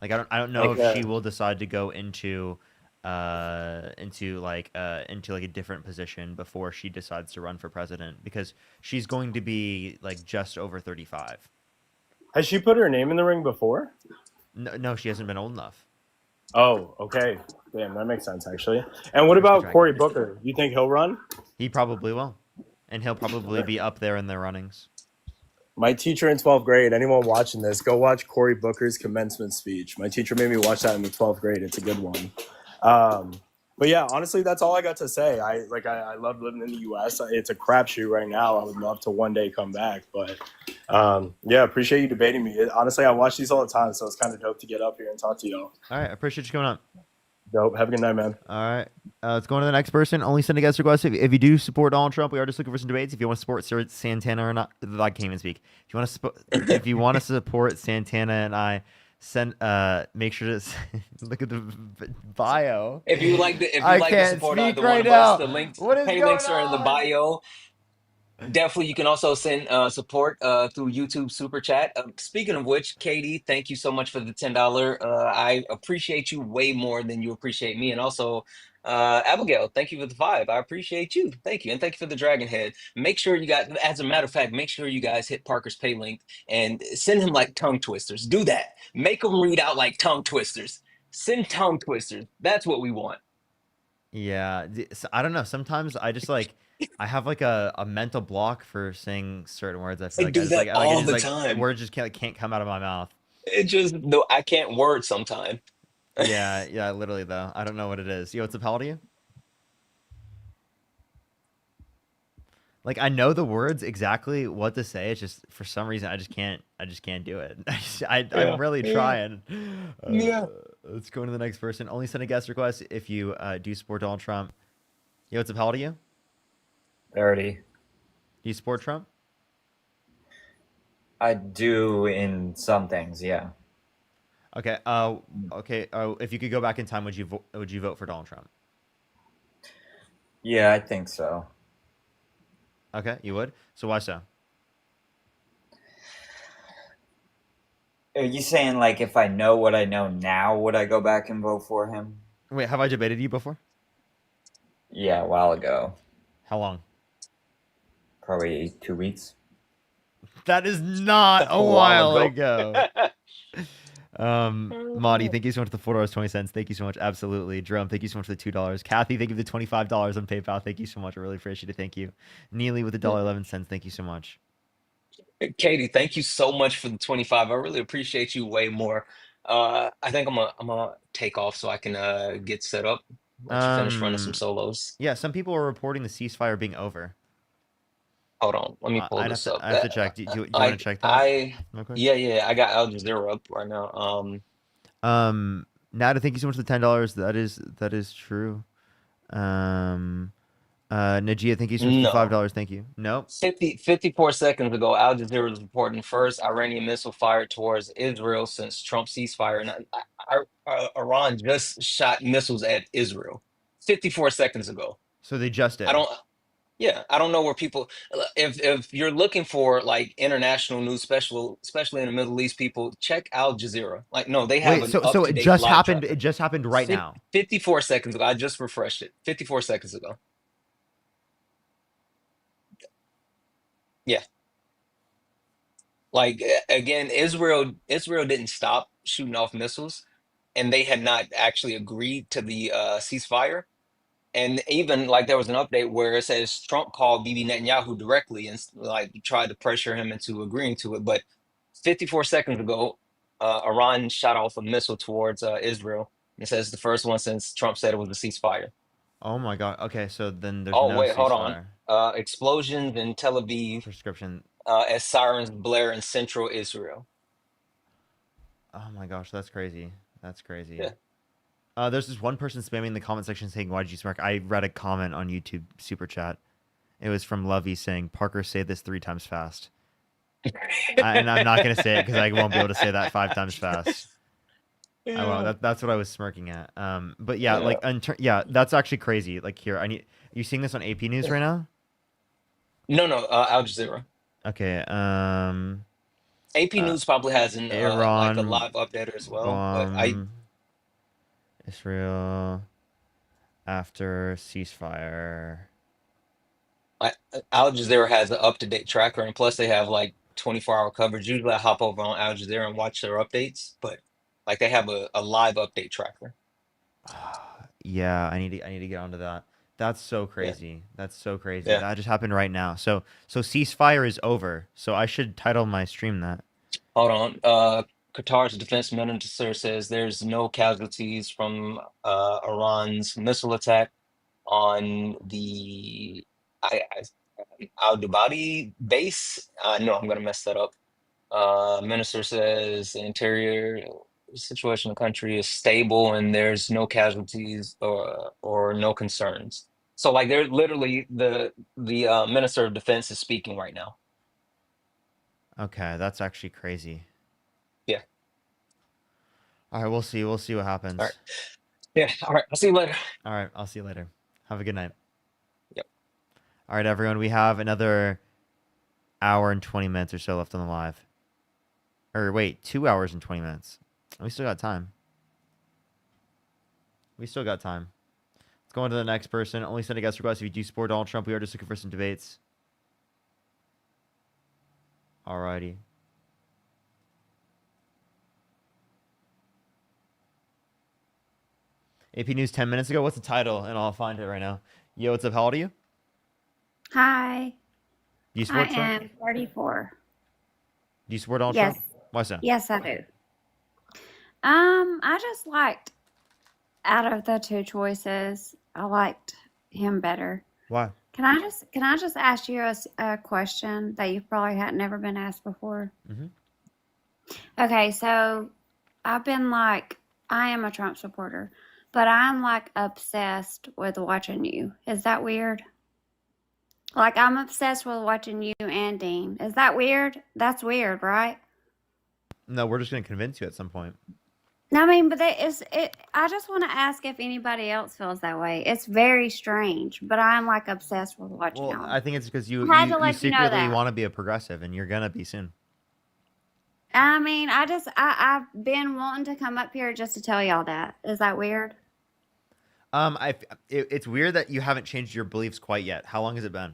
Like I don't know Like, if she will decide to go into like a different position before she decides to run for president, because she's going to be like just over 35. Has she put her name in the ring before? No, she hasn't been old enough. Oh, okay. Damn, that makes sense actually. And what about Cory Booker? You think he'll run? He probably will, and he'll probably be up there in the runnings. My teacher in 12th grade, anyone watching this, go watch Cory Booker's commencement speech. My teacher made me watch that in the 12th grade. It's a good one. But yeah, honestly, that's all I got to say. I love living in the U.S. It's a crapshoot right now. I would love to one day come back. But yeah, appreciate you debating me. Honestly, I watch these all the time, so it's kind of dope to get up here and talk to y'all. All right, I appreciate you coming up. Dope. Have a good night, man. All right. Let's go on to the next person. Only send a guest request if you do support Donald Trump. We are just looking for some debates. If you want to support Santana or not, I can't even speak. If you want to support Santana and I, make sure to look at the bio. If you like to support either one of us, the links, links are in the bio. Definitely, you can also send support through YouTube Super Chat. Speaking of which, Katie, thank you so much for the $10. I appreciate you way more than you appreciate me. And also, Abigail, thank you for the 5. I appreciate you. Thank you. And thank you for the Dragon Head. Make sure you guys, as a matter of fact, make sure you guys hit Parker's pay link and send him like tongue twisters. Do that. Make him read out like tongue twisters. Send tongue twisters. That's what we want. Yeah. I don't know. Sometimes I just like... I have like a mental block for saying certain words. I feel I do that all the time. Words just can't come out of my mouth. It just I can't word sometimes. Yeah, literally though. I don't know what it is. Yo, what's up, how old are you? Like I know the words exactly what to say. It's just for some reason I just can't do it. I'm really trying. Yeah. Let's go to the next person. Only send a guest request if you do support Donald Trump. Yo, what's up, how old are you? 30. Do you support Trump? I do in some things, yeah. Okay. Okay. If you could go back in time, would you vote for Donald Trump? Yeah, I think so. Okay, you would. So why so? Are you saying like if I know what I know now, would I go back and vote for him? Wait, have I debated you before? Yeah, a while ago. How long? Probably 2 weeks. That is not a while ago. Monty, thank you so much for the $4.20. Thank you so much. Absolutely. Drum, thank you so much for the $2. Kathy, thank you for the $25 on PayPal. Thank you so much. I really appreciate it. Thank you. Neely with the $1.11. Thank you so much. Katie, thank you so much for the 25. I really appreciate you way more. I think I'm gonna take off so I can get set up. Let you finish running some solos. Yeah, some people are reporting the ceasefire being over. Hold on, let me pull this up. I have to check. Do you want to check that? Okay. Yeah, I got Al Jazeera up right now. Nada, thank you so much for the $10. That is true. Najia, thank you so much for the $5. Thank you. Nope. 54 seconds ago, Al Jazeera was reporting first Iranian missile fired towards Israel since Trump ceasefire. And Iran just shot missiles at Israel 54 seconds ago. So they just did. I don't know where people. If you're looking for like international news, especially in the Middle East, people check Al Jazeera. Like, no, they have. So it just happened. Tracker. It just happened right now. 54 seconds ago. I just refreshed it. 54 seconds ago. Yeah. Like again, Israel didn't stop shooting off missiles, and they had not actually agreed to the ceasefire. And even like there was an update where it says Trump called Bibi Netanyahu directly and like tried to pressure him into agreeing to it. But 54 seconds ago, Iran shot off a missile towards Israel. It says the first one since Trump said it was a ceasefire. Oh my God. Okay, so then there's no ceasefire. Hold on. Explosions in Tel Aviv. Prescription. as sirens blare in central Israel. Oh my gosh, that's crazy. That's crazy. Yeah. There's this one person spamming the comment section saying, "Why did you smirk?" I read a comment on YouTube super chat. It was from Lovey saying, "Parker, say this 3 times fast." And I'm not gonna say it because I won't be able to say that 5 times fast. I won't. That's what I was smirking at. But yeah, like, yeah, that's actually crazy. Like, here, are you seeing this on AP News right now? No, Al Jazeera. Okay. AP News probably has like a Iran live updater as well, but bomb Israel after ceasefire. Al Jazeera has an up-to-date tracker, and plus they have like 24-hour coverage. Usually I hop over on Al Jazeera and watch their updates, but like they have a live update tracker. Yeah, I need to get onto that. That's so crazy. That's so crazy. Yeah. That just happened right now. So ceasefire is over. So I should title my stream that. Hold on. Qatar's defense minister says there's no casualties from Iran's missile attack on the Al Dubadi base. No, I'm gonna mess that up. Minister says the interior situation in the country is stable and there's no casualties or no concerns. So like they're literally the Minister of Defense is speaking right now. Okay, that's actually crazy. Yeah. All right, we'll see. We'll see what happens. All right. Yeah. All right. I'll see you later. All right. I'll see you later. Have a good night. Yep. All right, everyone. We have another hour and 20 minutes or so left on the live. Or wait, 2 hours and 20 minutes. We still got time. We still got time. Let's go on to the next person. Only send a guest request if you do support Donald Trump. We are just looking for some debates. Alrighty. AP News 10 minutes ago. What's the title? And I'll find it right now. Yo, what's up? How old are you? Hi. Do you support Trump? I am 44. Do you support Donald Yes. Trump? Why so? Yes, I do. I just liked, out of the two choices, I liked him better. Why? Can I just ask you a question that you probably had never been asked before? Mm-hmm. Okay, so I've been like, I am a Trump supporter, but I'm like obsessed with watching you. Is that weird? Like, I'm obsessed with watching you and Dean. Is that weird? That's weird, right? No, we're just going to convince you at some point. I mean, but I just want to ask if anybody else feels that way. It's very strange, but I'm like obsessed with watching Well, y'all. I think it's because you I had to let you know secretly that. want to be a progressive, and you're going to be soon. I mean, I've been wanting to come up here just to tell y'all that. Is that weird? It's weird that you haven't changed your beliefs quite yet. How long has it been?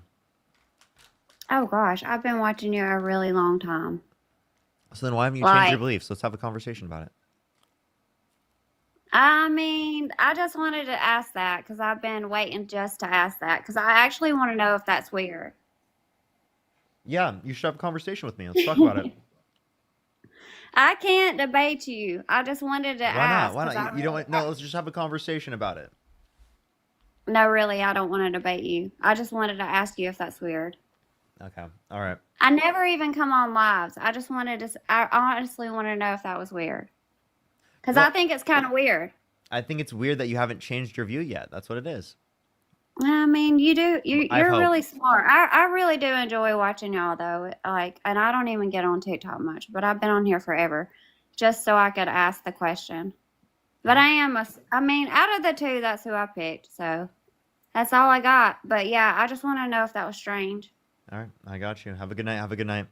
Oh gosh, I've been watching you a really long time. So then why haven't you changed your beliefs? Let's have a conversation about it. I mean, I just wanted to ask that because I've been waiting just to ask that because I actually want to know if that's weird. Yeah, you should have a conversation with me. Let's talk about it. I can't debate you. I just wanted to ask. Why not? You don't want, no, let's just have a conversation about it. No, really, I don't want to debate you. I just wanted to ask you if that's weird. Okay. All right. I never even come on lives. I just wanted to, I honestly want to know if that was weird. Because I think it's kind of weird. I think it's weird that you haven't changed your view yet. That's what it is. I mean, you do. You're hope. really smart. I really do enjoy watching y'all, though. Like, and I don't even get on TikTok much, but I've been on here forever just so I could ask the question. But I mean, out of the two, that's who I picked. So that's all I got. But yeah, I just want to know if that was strange. All right. I got you. Have a good night. Have a good night.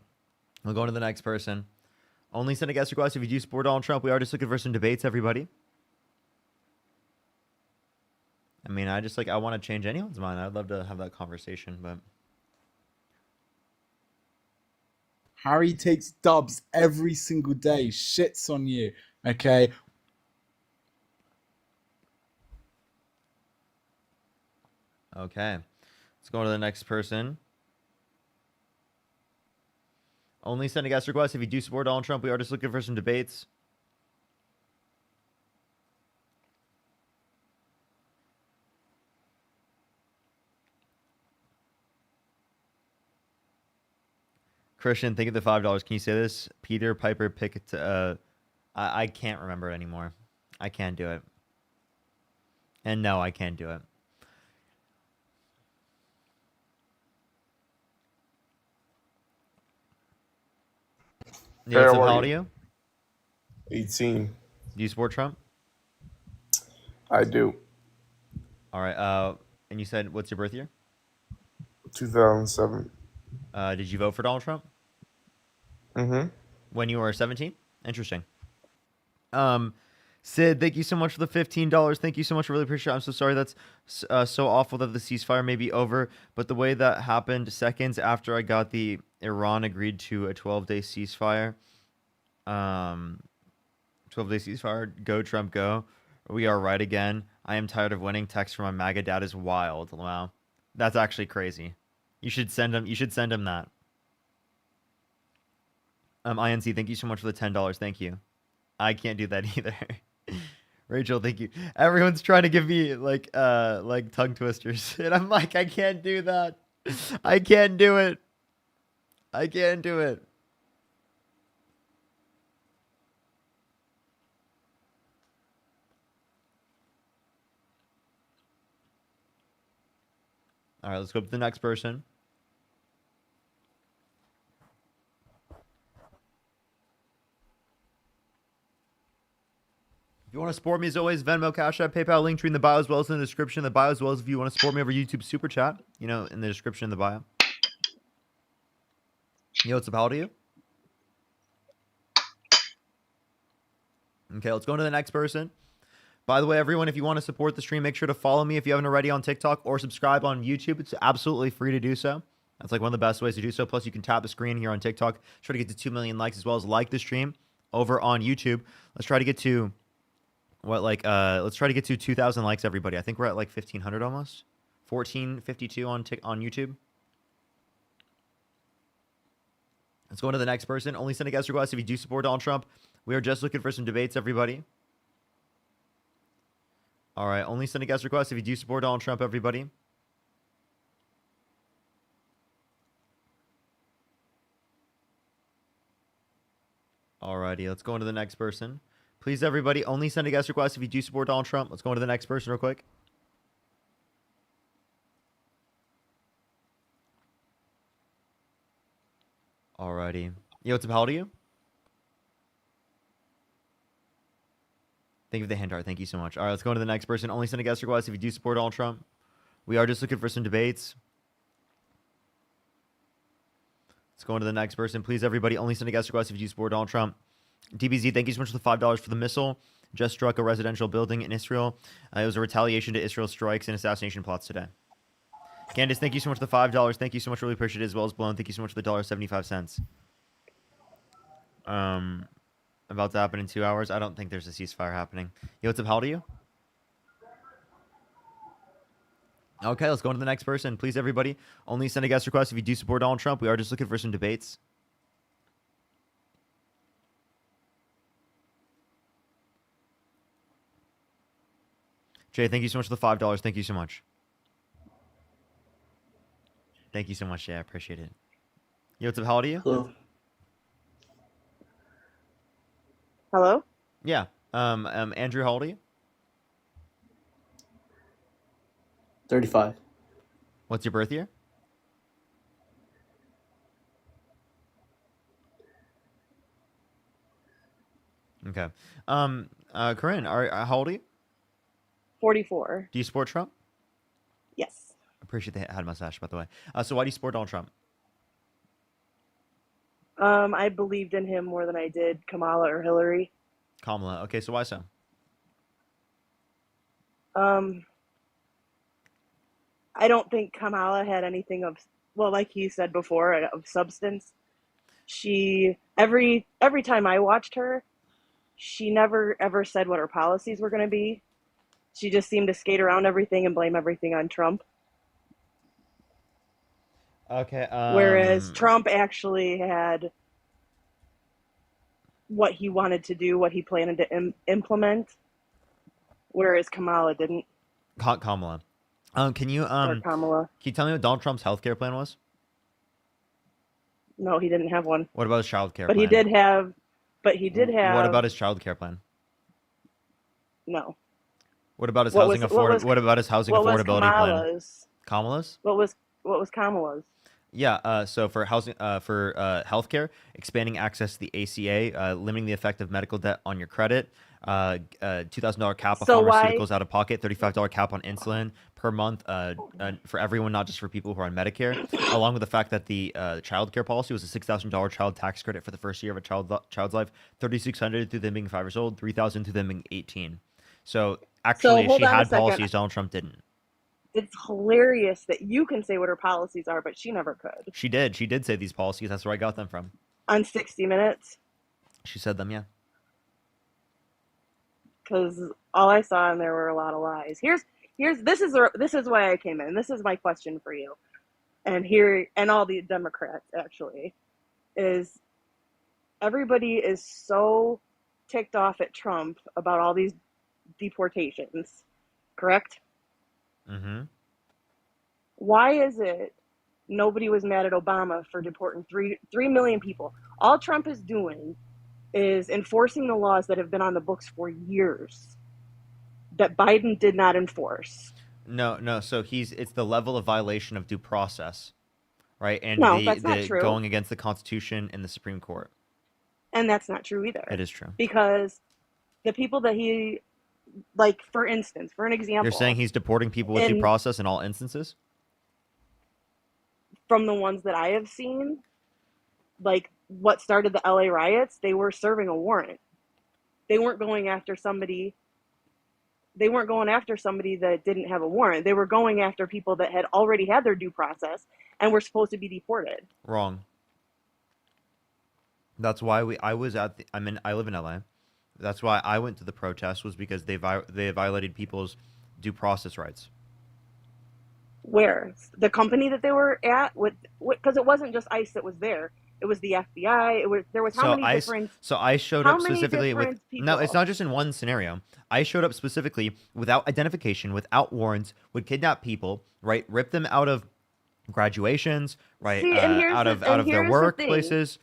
We'll go on to the next person. Only send a guest request if you do support Donald Trump. We are just looking for some debates, everybody. I mean, I want to change anyone's mind. I'd love to have that conversation, but Harry takes dubs every single day, shits on you, okay? okay. Let's go on to the next person. Only send a guest request if you do support Donald Trump. We are just looking for some debates. Christian, think of the $5. Can you say this? Peter Piper picked. I can't remember it anymore. I can't do it. And no, I can't do it. Neil, how old are you? 18. Do you support Trump? I do. All right. And you said, what's your birth year? 2007. Did you vote for Donald Trump? Mm-hmm. When you were 17? Interesting. Sid, thank you so much for the $15. Thank you so much. I really appreciate it. I'm so sorry that's so awful that the ceasefire may be over, but the way that happened seconds after I got the Iran agreed to a 12-day ceasefire. 12-day ceasefire. Go, Trump, go. We are right again. I am tired of winning. Text from my MAGA dad is wild. Wow. That's actually crazy. You should send him that. INC, thank you so much for the $10. Thank you. I can't do that either. Rachel, thank you. Everyone's trying to give me like tongue twisters. And I'm like, I can't do that. I can't do it. I can't do it. All right, let's go to the next person. If you want to support me, as always, Venmo, Cash App, PayPal, link tree in the bio, as well as in the description of the bio, as well as if you want to support me over YouTube Super Chat, in the description in the bio. What's up? How old are you? Okay, let's go to the next person. By the way, everyone, if you want to support the stream, make sure to follow me if you haven't already on TikTok or subscribe on YouTube. It's absolutely free to do so. That's like one of the best ways to do so. Plus, you can tap the screen here on TikTok. Try to get to 2 million likes, as well as like the stream over on YouTube. Let's try to get to let's try to get to 2,000 likes, everybody. I think we're at like 1,500 almost. 1,452 on YouTube. Let's go on to the next person. Only send a guest request if you do support Donald Trump. We are just looking for some debates, everybody. All right, only send a guest request if you do support Donald Trump, everybody. Alrighty, let's go on to the next person. Please, everybody, only send a guest request if you do support Donald Trump. Let's go on to the next person real quick. Alrighty. What's up? How old are you? Thank you for the hand art. Thank you so much. All right, let's go on to the next person. Only send a guest request if you do support Donald Trump. We are just looking for some debates. Let's go on to the next person. Please, everybody, only send a guest request if you do support Donald Trump. DBZ, thank you so much for the $5 for the missile. Just struck a residential building in Israel. It was a retaliation to Israel strikes and assassination plots today. Candace, thank you so much for the $5. Thank you so much. Really appreciate it, as well as Blown. Thank you so much for the $1.75. About to happen in 2 hours. I don't think there's a ceasefire happening. What's up? How old are you? Okay, let's go on to the next person. Please, everybody, only send a guest request if you do support Donald Trump. We are just looking for some debates. Jay, thank you so much for the $5. Thank you so much. Thank you so much, Jay. I appreciate it. What's up? How old are you? Hello. Hello? Yeah. Andrew, how old are you? 35. What's your birth year? Okay. Corinne, how old are you? 44. Do you support Trump? Yes. Appreciate the head mustache, by the way. So why do you support Donald Trump? I believed in him more than I did Kamala or Hillary. Kamala. Okay, so why so? I don't think Kamala had anything of, well, like you said before, of substance. She, every time I watched her, she never ever said what her policies were going to be. She just seemed to skate around everything and blame everything on Trump. Okay. Whereas Trump actually had what he wanted to do, what he planned to implement, whereas Kamala didn't. Kamala. Can you Or Kamala. Can you tell me what Donald Trump's healthcare plan was? No, he didn't have one. What about his child care But plan? he did have. But he did have. What about his child care plan? No. What about his What housing was what was What about his housing what was affordability plan? Kamala's? Kamala's? What was Kamala's? Yeah. So for housing, for healthcare, expanding access to the ACA, limiting the effect of medical debt on your credit, $2,000 cap on So why? pharmaceuticals out of pocket, $35 cap on insulin per month, for everyone, not just for people who are on Medicare. Along with the fact that the child care policy was a $6,000 child tax credit for the first year of a child's life, $3,600 through them being 5 years old, $3,000 through them being 18. So actually, hold she on a had second. policies Donald Trump didn't. It's hilarious that you can say what her policies are, but she never could. She did. She did say these policies. That's where I got them from. On 60 Minutes, She said them, yeah. because all I saw in there were a lot of lies. This is why I came in. This is my question for you, and all the Democrats actually, is everybody is so ticked off at Trump about all these deportations, correct? Mm-hmm. Why is it nobody was mad at Obama for deporting 3 million people? All Trump is doing is enforcing the laws that have been on the books for years that Biden did not enforce. No. So it's the level of violation of due process, right? And No, that's not true. going against the Constitution and the Supreme Court. And that's not true either. It is true. Because the people that he, like, for instance, for an example. You're saying he's deporting people with due process in all instances? From the ones that I have seen, like what started the LA riots, they were serving a warrant. They weren't going after somebody. They weren't going after somebody that didn't have a warrant. They were going after people that had already had their due process and were supposed to be deported. Wrong. That's why I live in LA. That's why I went to the protest, was because they violated people's due process rights. Where? The company that they were at? Because it wasn't just ICE that was there. It was the FBI. There was how many different... So I showed up specifically with... No, it's not just in one scenario. I showed up specifically without identification, without warrants, would kidnap people, right? Rip them out of graduations, right? Out of their workplaces,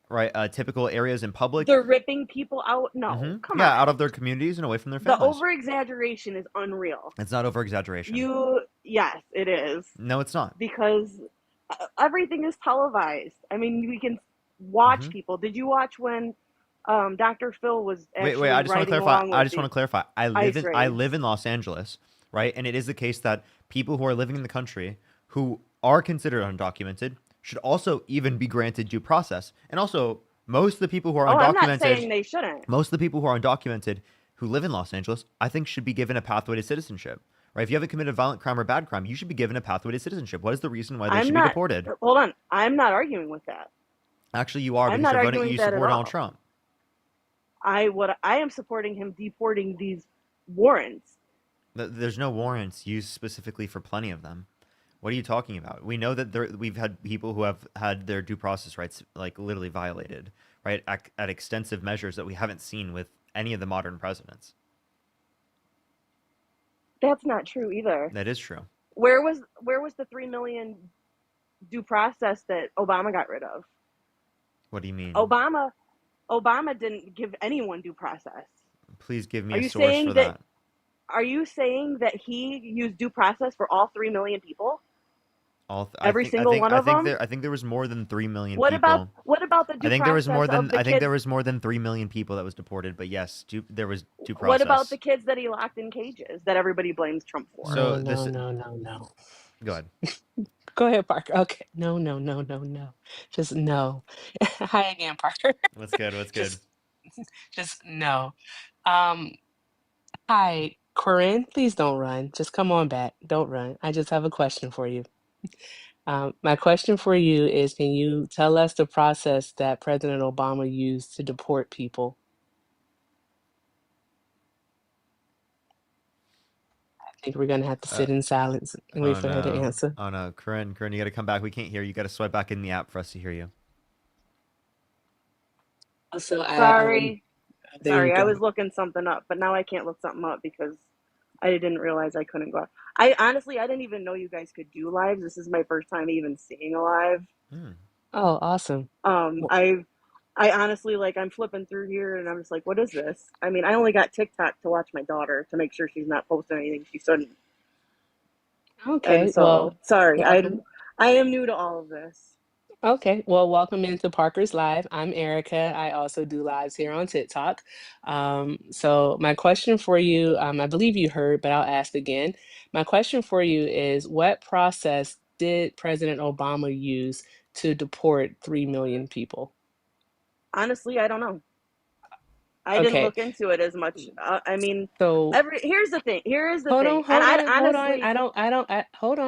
right? Typical areas in public. They're ripping people out? No, come on. Yeah, out of their communities and away from their families. The over-exaggeration is unreal. It's not over-exaggeration. Yes, it is. No, it's not. Because everything is televised. I mean, we can watch people. Did you watch when Dr. Phil was actually wait, I just want to clarify. I live in Los Angeles, right? And it is the case that people who are living in the country who are considered undocumented should also even be granted due process. And also, most of the people who are undocumented... I'm not saying they shouldn't. Most of the people who are undocumented who live in Los Angeles, I think, should be given a pathway to citizenship. Right? If you haven't committed a violent crime or bad crime, you should be given a pathway to citizenship. What is the reason why they should be deported? Hold on. I'm not arguing with that. Actually, you are, because you support Donald Trump. I am supporting him deporting these warrants. There's no warrants used specifically for plenty of them. What are you talking about? We know that we've had people who have had their due process rights like literally violated, right? At extensive measures that we haven't seen with any of the modern presidents. That's not true either. That is true. Where was the 3 million due process that Obama got rid of? What do you mean? Obama didn't give anyone due process. Please give me a source for that. Are you saying that he used due process for all 3 million people? Every single one of them? I think there was more than 3 million what people. What about the due process? I think there was more than 3 million people that was deported, but yes, there was due process. What about the kids that he locked in cages that everybody blames Trump for? So No. Go ahead. Go ahead, Parker. Okay. No. Just no. Hi again, Parker. What's good? Just no. Hi, Corinne. Please don't run. Just come on back. Don't run. I just have a question for you. My question for you is, can you tell us the process that President Obama used to deport people? I think we're going to have to sit in silence and wait for her to answer. Oh, no. Corinne, you got to come back. We can't hear you. You got to swipe back in the app for us to hear you. So Sorry, I was looking something up, but now I can't look something up because I didn't realize I couldn't go. I didn't even know you guys could do lives. This is my first time even seeing a live. Oh, awesome. Well, I honestly, like, I'm flipping through here and I'm just like, what is this? I mean, I only got TikTok to watch my daughter to make sure she's not posting anything she shouldn't. And okay. so, sorry, Welcome. I am new to all of this. Okay, well, welcome into Parker's Live. I'm Erica. I also do lives here on TikTok. So my question for you, I believe you heard, but I'll ask again. My question for you is, what process did President Obama use to deport 3 million people? Honestly, I don't know. I didn't Okay, look into it as much. I mean, so here's the thing. Here is the hold thing. on, And hold I on, hold on. honestly, Hold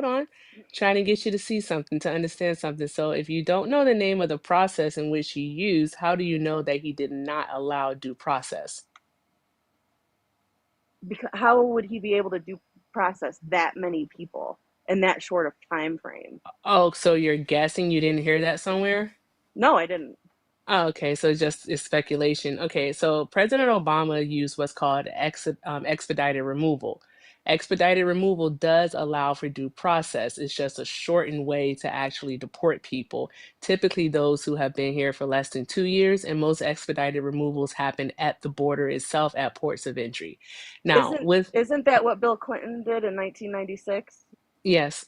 on. Trying to get you to see something, to understand something. So if you don't know the name of the process in which he used, how do you know that he did not allow due process? because how would he be able to do process that many people in that short of time frame? Oh, so you're guessing you didn't hear that somewhere? No, I didn't. Oh, okay, so it's speculation. Okay, so President Obama used what's called expedited removal. Expedited removal does allow for due process. It's just a shortened way to actually deport people, typically those who have been here for less than 2 years, and most expedited removals happen at the border itself at ports of entry. Now, Isn't that what Bill Clinton did in 1996? yes,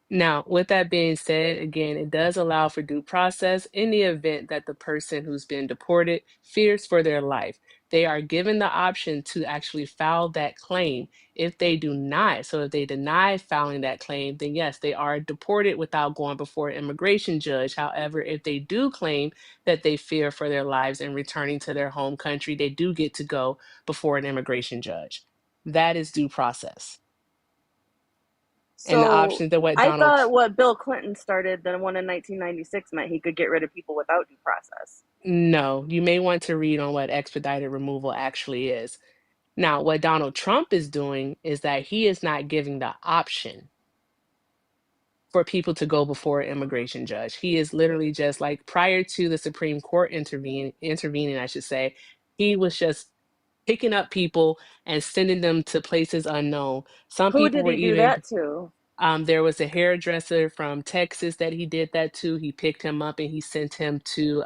now, with that being said, again, it does allow for due process in the event that the person who's been deported fears for their life. They are given the option to actually file that claim. If they do not, so if they deny filing that claim, then yes, they are deported without going before an immigration judge. However, if they do claim that they fear for their lives and returning to their home country, they do get to go before an immigration judge. That is due process. And the So options that what I Donald thought what Bill Clinton started, the one in 1996, meant he could get rid of people without due process. No, you may want to read on what expedited removal actually is. Now, what Donald Trump is doing is that he is not giving the option for people to go before an immigration judge. He is literally just like prior to the Supreme Court intervening, I should say, he was just picking up people and sending them to places unknown. Some Who people did were he do even that to? there was a hairdresser from Texas that he did that to. He picked him up and he sent him to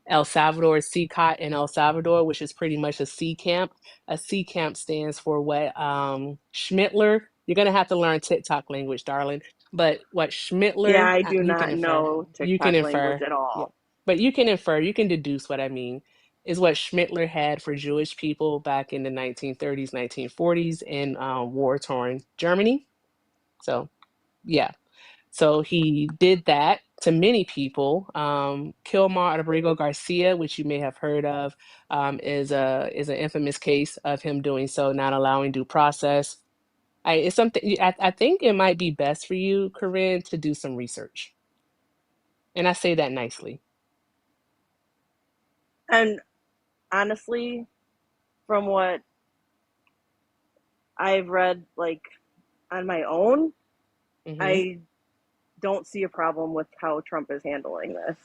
El Salvador, CCOT in El Salvador, which is pretty much a C camp. A C camp stands for what Schmittler. You're gonna have to learn TikTok language, darling. But what Yeah, Schmittler, I do you can not infer. know You can TikTok language infer. at Yeah. all. But you can infer, you can deduce what I mean, is what Schmittler had for Jewish people back in the 1930s, 1940s in war-torn Germany. So yeah. So he did that to many people. Kilmar Abrigo Garcia, which you may have heard of, is an infamous case of him doing so, not allowing due process. It's something I think it might be best for you, Corinne, to do some research. And I say that nicely. And honestly, from what I've read, like on my own, Hmm. I don't see a problem with how Trump is handling this.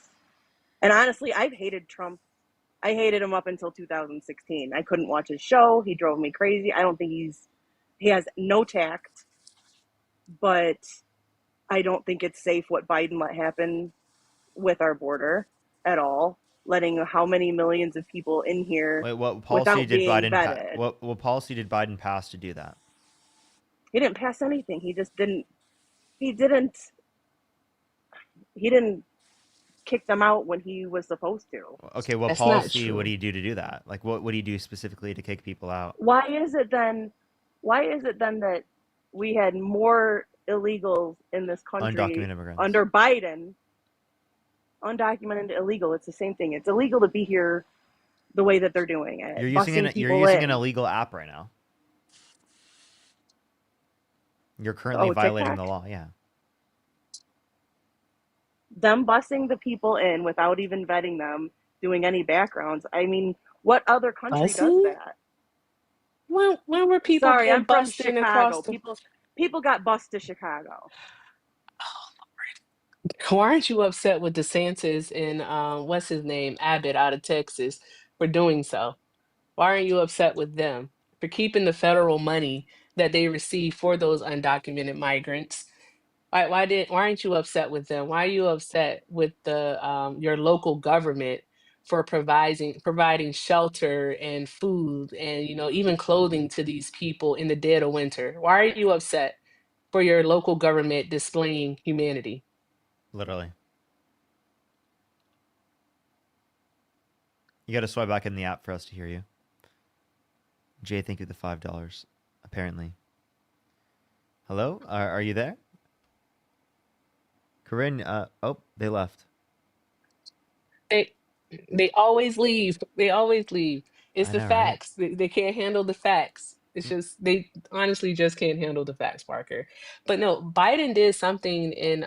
And honestly, I've hated Trump. I hated him up until 2016. I couldn't watch his show. He drove me crazy. I don't think he has no tact, but I don't think it's safe what Biden let happen with our border at all, letting how many millions of people in here Wait, what policy without did being Biden vetted. what policy did Biden pass to do that? He didn't pass anything. He didn't he didn't kick them out when he was supposed to. Okay, what That's not policy would true. he do to do that? Like, what would he do specifically to kick people out? Why is it then that we had more illegals in this country Undocumented immigrants. under Biden? Undocumented illegal, it's the same thing. It's illegal to be here the way that they're doing it, busing You're people using an in. illegal app right now. You're currently Oh, violating the TikTok? law. Yeah. Them busing the people in without even vetting them, doing any backgrounds. I mean, what other country does Bussy? that? When were people Sorry, getting I'm from bussed in across Chicago. the People got bused to Chicago. Why aren't you upset with DeSantis and what's his name, Abbott out of Texas for doing so? Why aren't you upset with them for keeping the federal money that they receive for those undocumented migrants? Why aren't you upset with them? Why are you upset with the your local government for providing shelter and food and even clothing to these people in the dead of winter? Why are you upset for your local government displaying humanity? Literally. You got to swipe back in the app for us to hear you. Jay, thank you for the $5. Apparently. Hello? Are you there? Corinne, oh, they left. They they always leave. They always leave. It's I the know, right? facts. They can't handle the facts. It's just they honestly just can't handle the facts, Parker. But no, Biden did something in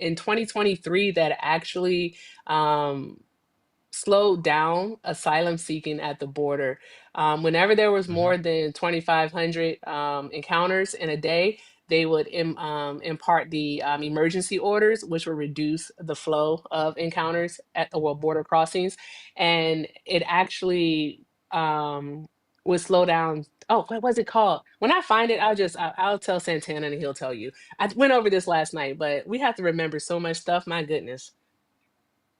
2023 that actually slowed down asylum seeking at the border. Whenever there was Mm-hmm. more than 2,500 encounters in a day, they would impart the emergency orders, which would reduce the flow of encounters at the border crossings. And it actually would slow down. Oh, what was it called? When I find it, I'll tell Santana and he'll tell you. I went over this last night, but we have to remember so much stuff. My goodness.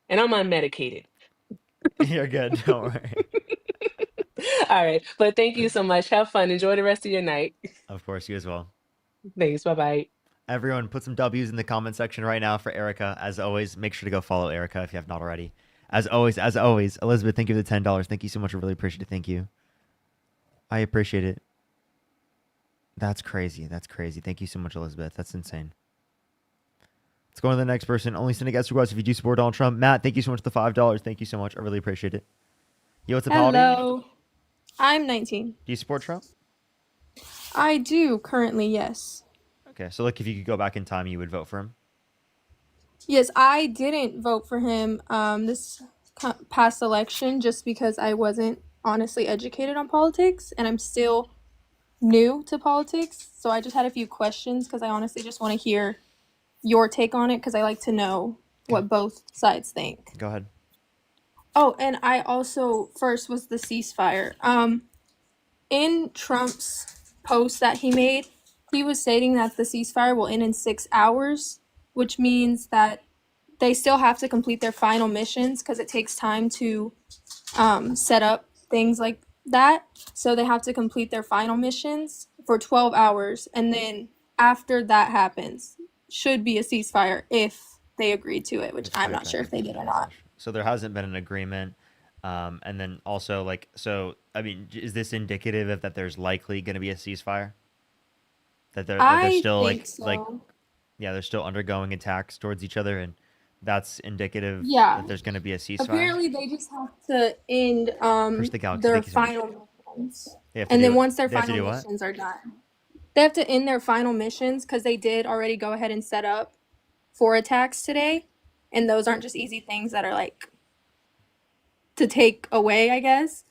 And I'm unmedicated. You're good. Don't worry. All right. But thank you so much. Have fun. Enjoy the rest of your night. Of course, you as well. Thanks. Bye bye. Everyone, put some W's in the comment section right now for Erica. As always, make sure to go follow Erica if you have not already. As always, Elizabeth, thank you for the $10. Thank you so much. I really appreciate it. Thank you. I appreciate it. That's crazy. That's crazy. Thank you so much, Elizabeth. That's insane. Let's go on to the next person. Only send a guest request if you do support Donald Trump. Matt, thank you so much for the $5. Thank you so much. I really appreciate it. Yo, what's up, Paladin? Hello. I'm 19. Do you support Trump? I do currently, yes. Okay, so like if you could go back in time, you would vote for him? Yes, I didn't vote for him this past election just because I wasn't honestly educated on politics, and I'm still new to politics. So I just had a few questions because I honestly just want to hear your take on it because I like to know what both sides think. Go ahead. Oh, and I also first was the ceasefire. In Trump's post that he made, he was stating that the ceasefire will end in 6 hours, which means that they still have to complete their final missions because it takes time to set up things like that. So they have to complete their final missions for 12 hours. And then after that happens, should be a ceasefire if they agreed to it, which I'm not sure if they did or not. So there hasn't been an agreement. And then also, like, so, I mean, is this indicative of that there's likely going to be a ceasefire? That they're still, they're still undergoing attacks towards each other, and that's indicative that there's going to be a ceasefire? Apparently, they just have to end their final missions. And then once their final missions are done, they have to end their final missions because they did already go ahead and set up 4 attacks today. And those aren't just easy things that are like to take away, I guess.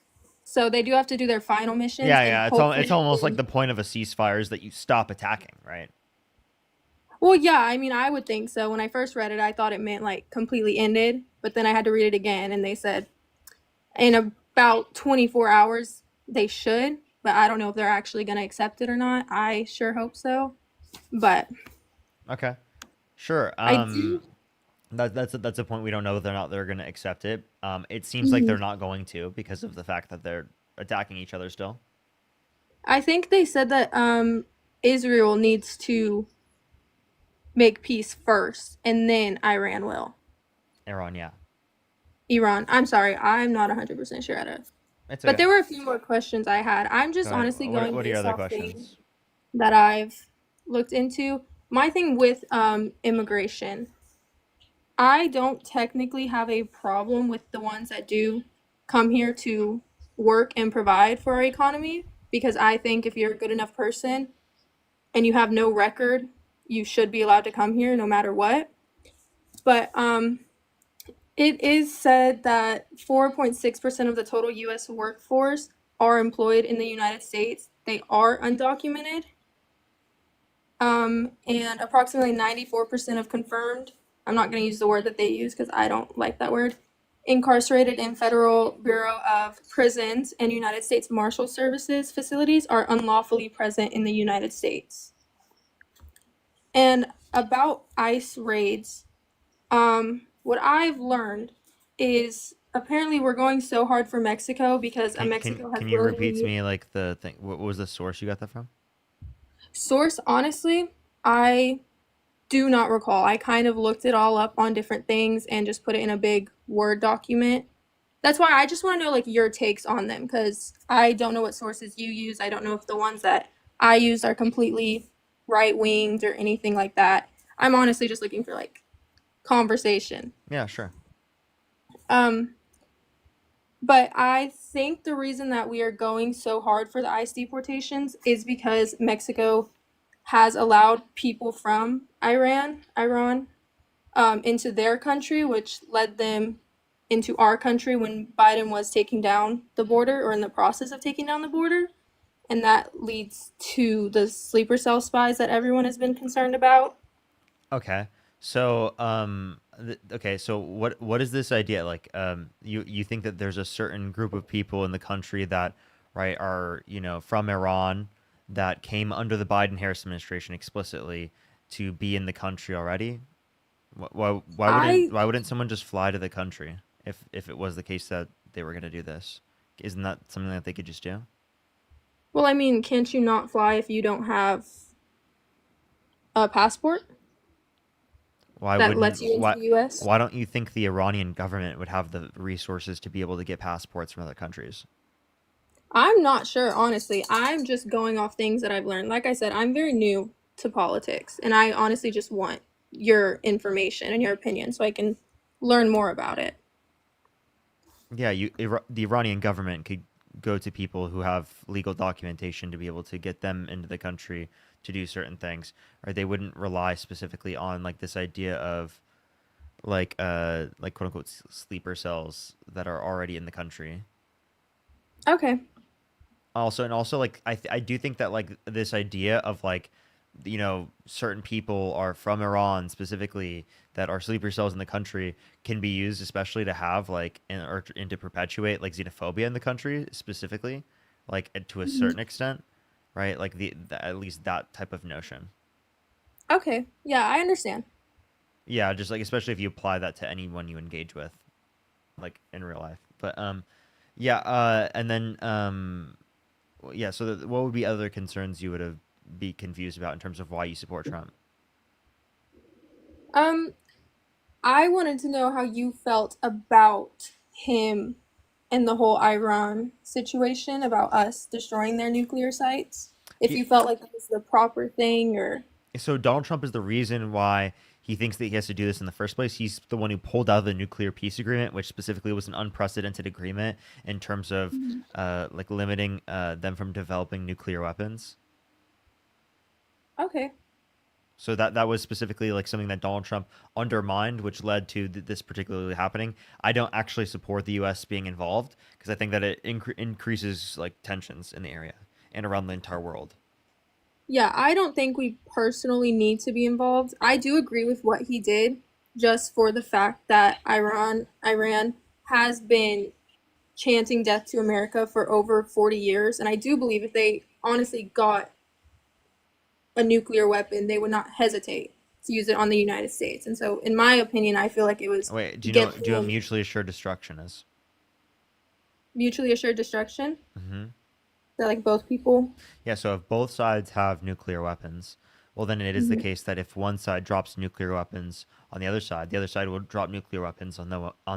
So they do have to do their final missions. Yeah. It's almost like the point of a ceasefire is that you stop attacking, right? Well, yeah, I mean, I would think so. When I first read it, I thought it meant like completely ended, but then I had to read it again, and they said in about 24 hours they should, but I don't know if they're actually going to accept it or not. I sure hope so, but okay, sure. That's a point we don't know whether or not they're going to accept it. It seems like they're not going to because of the fact that they're attacking each other still. I think they said that Israel needs to make peace first, and then Iran will. Iran, yeah. Iran. I'm sorry, I'm not 100% sure out of. It's But okay. there were a few more questions I had. I'm just honestly going What are your based other off questions things that I've looked into. My thing with immigration, I don't technically have a problem with the ones that do come here to work and provide for our economy, because I think if you're a good enough person and you have no record, you should be allowed to come here no matter what. But it is said that 4.6% of the total U.S. workforce are employed in the United States. They are undocumented. And approximately 94% of confirmed, I'm not going to use the word that they use because I don't like that word, incarcerated in Federal Bureau of Prisons and United States Marshal Services facilities are unlawfully present in the United States. And about ICE raids, what I've learned is apparently we're going so hard for Mexico because Mexico has Can you repeat to willingly. me like the thing? What was the source you got that from? Source, honestly, I do not recall. I kind of looked it all up on different things and just put it in a big Word document. That's why I just want to know like your takes on them because I don't know what sources you use. I don't know if the ones that I use are completely right winged or anything like that. I'm honestly just looking for like conversation. Yeah, sure. Um, but I think the reason that we are going so hard for the ICE deportations is because Mexico has allowed people from Iran, into their country, which led them into our country when Biden was taking down the border or in the process of taking down the border. And that leads to the sleeper cell spies that everyone has been concerned about. Okay. So, okay. So, what is this idea? Like, you think that there's a certain group of people in the country that, right, are from Iran that came under the Biden-Harris administration explicitly to be in the country already? I Why wouldn't someone just fly to the country if it was the case that they were going to do this? Isn't that something that they could just do? Well, I mean, can't you not fly if you don't have a passport Why that wouldn't lets you into the US? why don't you think the Iranian government would have the resources to be able to get passports from other countries? I'm not sure, honestly. I'm just going off things that I've learned. Like I said, I'm very new to politics, and I honestly just want your information and your opinion so I can learn more about it. Yeah, the Iranian government could go to people who have legal documentation to be able to get them into the country to do certain things, or they wouldn't rely specifically on like this idea of like quote unquote sleeper cells that are already in the country. Okay. Also like I do think that like this idea of like certain people are from Iran specifically that are sleeper cells in the country can be used especially to have like and to perpetuate like xenophobia in the country specifically, like to a Mhm. certain extent, right? Like the at least that type of notion. Okay. Yeah, I understand. Yeah, just like especially if you apply that to anyone you engage with, like in real life. But yeah, and then yeah. So what would be other concerns you would have be confused about in terms of why you support Trump? Um, I wanted to know how you felt about him and the whole Iran situation about us destroying their nuclear sites. If He, you felt like that was the proper thing or so Donald Trump is the reason why he thinks that he has to do this in the first place. He's the one who pulled out of the nuclear peace agreement, which specifically was an unprecedented agreement in terms of Mhm. like limiting them from developing nuclear weapons. Okay. So that was specifically like something that Donald Trump undermined, which led to this particularly happening. I don't actually support the U.S. being involved because I think that it increases like tensions in the area and around the entire world. Yeah, I don't think we personally need to be involved. I do agree with what he did, just for the fact that Iran has been chanting death to America for over 40 years, and I do believe if they honestly got a nuclear weapon, they would not hesitate to use it on the United States. And so, in my opinion, I feel like it was Wait, get do you know what them mutually assured destruction is? mutually assured destruction. Hmm. That like both people. Yeah, so if both sides have nuclear weapons, well, then it is the Mhm. case that if one side drops nuclear weapons on the other side will drop nuclear weapons on